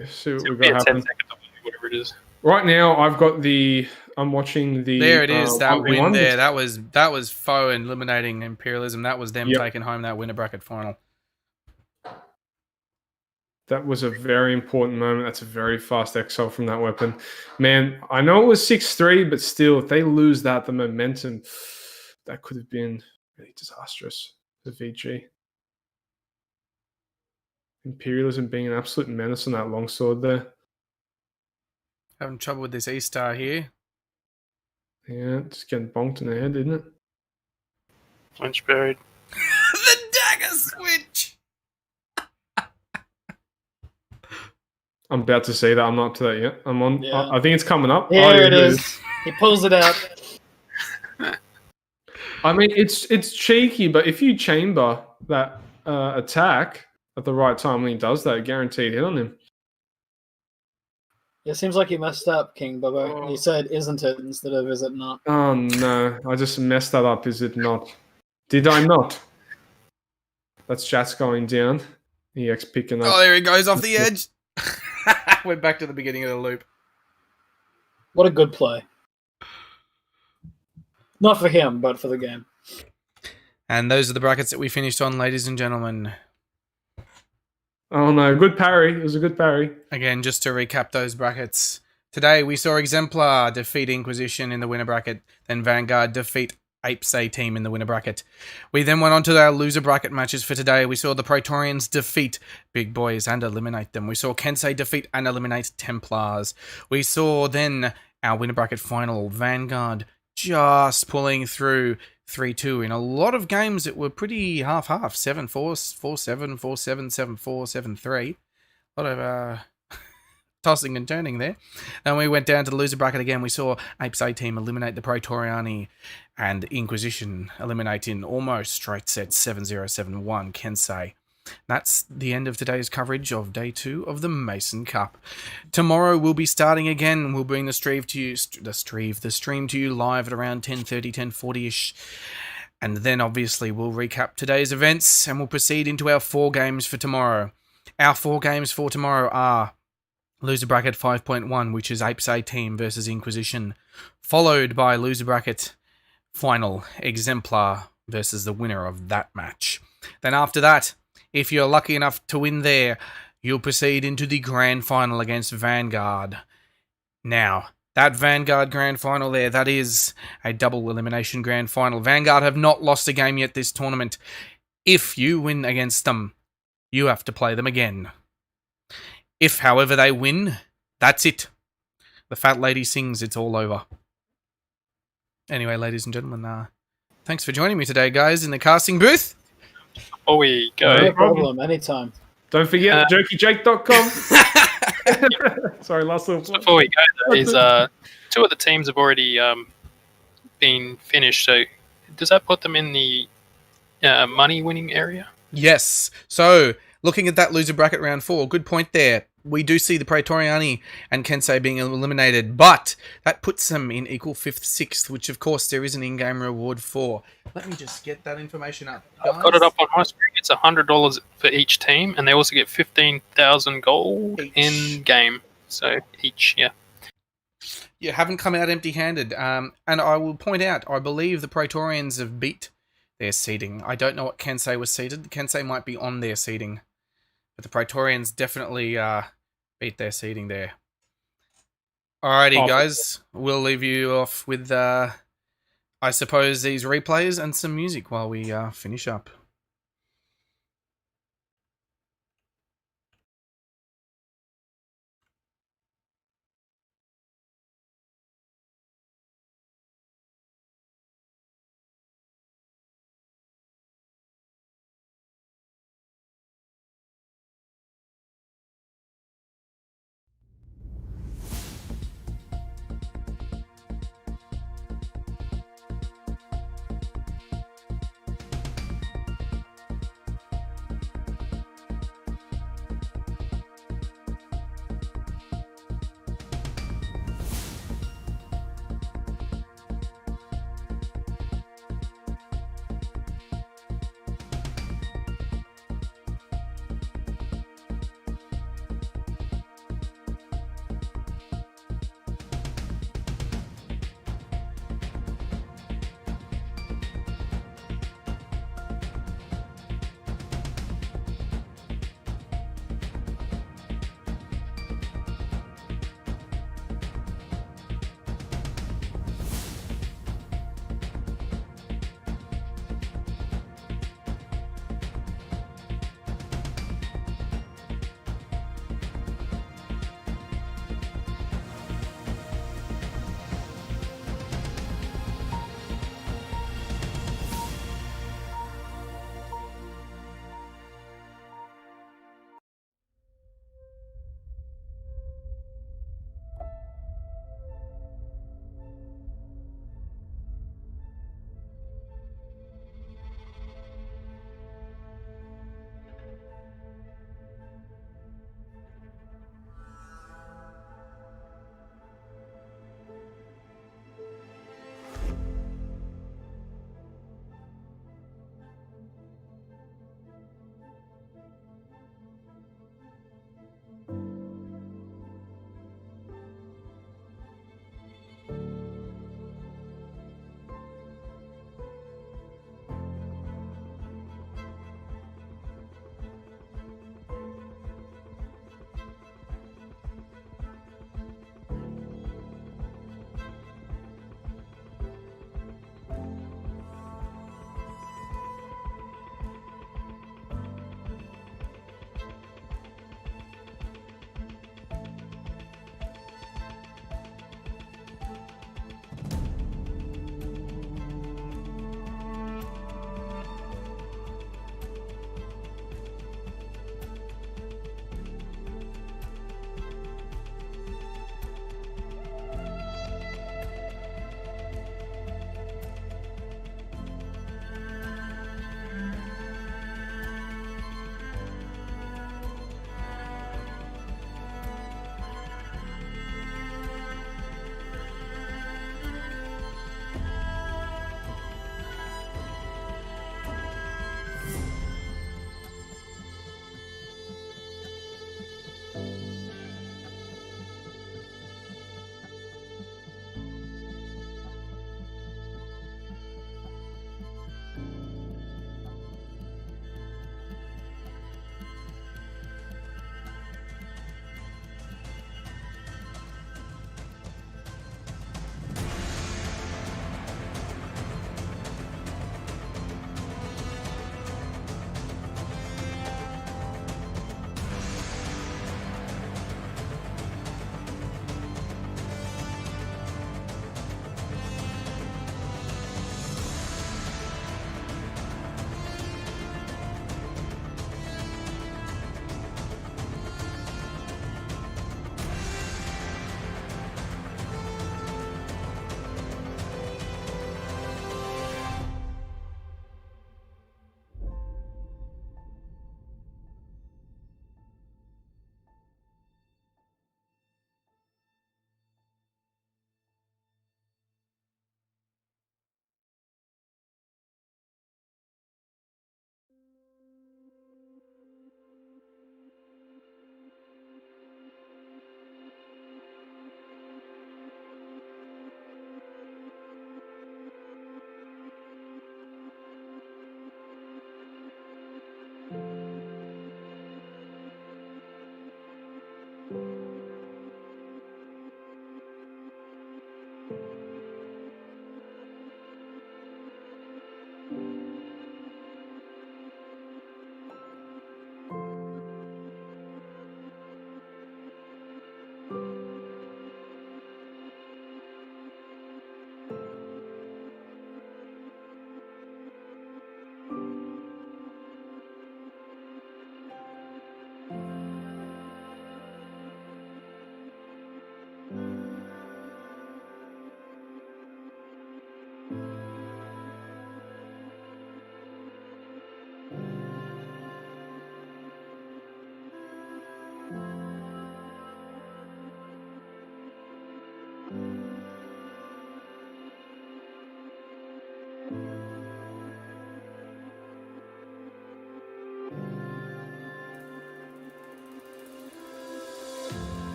F: we've got
A: 10
F: happen.
A: seconds, whatever it is.
F: Right now, I'm watching the.
D: There it is. That
F: Humphrey
D: win
F: one.
D: there. That was foe eliminating imperialism. That was them
F: Yep.
D: taking home that winner bracket final.
F: That was a very important moment. That's a very fast exile from that weapon. Man, I know it was 6-3, but still, if they lose that, the momentum, that could have been really disastrous for VG. Imperialism being an absolute menace on that longsword there.
D: Having trouble with this E-Star here.
F: Yeah, just getting bonked in the head, isn't it?
A: Flinch buried.
D: The dagger switch!
F: I'm about to see that. I'm not up to that yet. I'm on.
E: Yeah.
F: I think it's coming up.
E: Here
F: Oh,
E: it is. He pulls it out.
F: I mean, it's cheeky, but if you chamber that attack at the right time when he does that, guaranteed hit on him.
E: It seems like you messed up, King Bobbo. You said "isn't it" instead of "is it not."
F: Oh no, I just messed that up. Is it not? Did I not? That's chat's going down. EX picking up.
D: Oh, there he goes off the edge. We're back to the beginning of the loop.
E: What a good play. Not for him, but for the game.
D: And those are the brackets that we finished on, ladies and gentlemen.
F: Oh no, good parry. It was a good parry.
D: Again, just to recap those brackets. Today we saw Exemplar defeat Inquisition in the winner bracket, then Vanguard defeat Apes A team in the winner bracket. We then went on to our loser bracket matches for today. We saw the Praetorians defeat Big Boys and eliminate them. We saw Kensei defeat and eliminate Templars. We saw then our winner bracket final, Vanguard just pulling through 3-2 in a lot of games that were pretty half-half. 7-4, 4-7, 4-7, 7-4, 7-3. A lot of tossing and turning there. And we went down to the loser bracket again. We saw Apes A team eliminate the Praetoriani and Inquisition eliminate in almost straight sets 7-0, 7-1 Kensei. That's the end of today's coverage of Day 2 of the Mason Cup. Tomorrow we'll be starting again. We'll bring the stream to you live at around 10:30, 10:40ish. And then obviously we'll recap today's events and we'll proceed into our 4 games for tomorrow. Our 4 games for tomorrow are Loser bracket 5.1, which is Apes A team versus Inquisition, followed by loser bracket final Exemplar versus the winner of that match. Then after that, if you're lucky enough to win there, you'll proceed into the grand final against Vanguard. Now, that Vanguard grand final there, that is a double elimination grand final. Vanguard have not lost a game yet this tournament. If you win against them, you have to play them again. If, however, they win, that's it. The fat lady sings, it's all over. Anyway, ladies and gentlemen, thanks for joining me today, guys, in the casting booth.
A: Before we go,
E: No problem, anytime.
F: Don't forget jerkyjake.com. Sorry, last little.
A: before we go, though, is two of the teams have already been finished. So, does that put them in the money-winning area?
D: Yes. So, looking at that loser bracket round 4, good point there. We do see the Praetoriani and Kensei being eliminated, but that puts them in equal 5th, 6th, which of course there is an in-game reward for. Let me just get that information up, guys.
A: I've got it up on my screen. It's $100 for each team, and they also get 15,000 gold in game. So each, yeah.
D: You haven't come out empty-handed. And I will point out, I believe the Praetorians have beat their seeding. I don't know what Kensei was seeded. Kensei might be on their seeding. But the Praetorians definitely beat their seeding there. Alrighty, guys. We'll leave you off with, I suppose, these replays and some music while we finish up.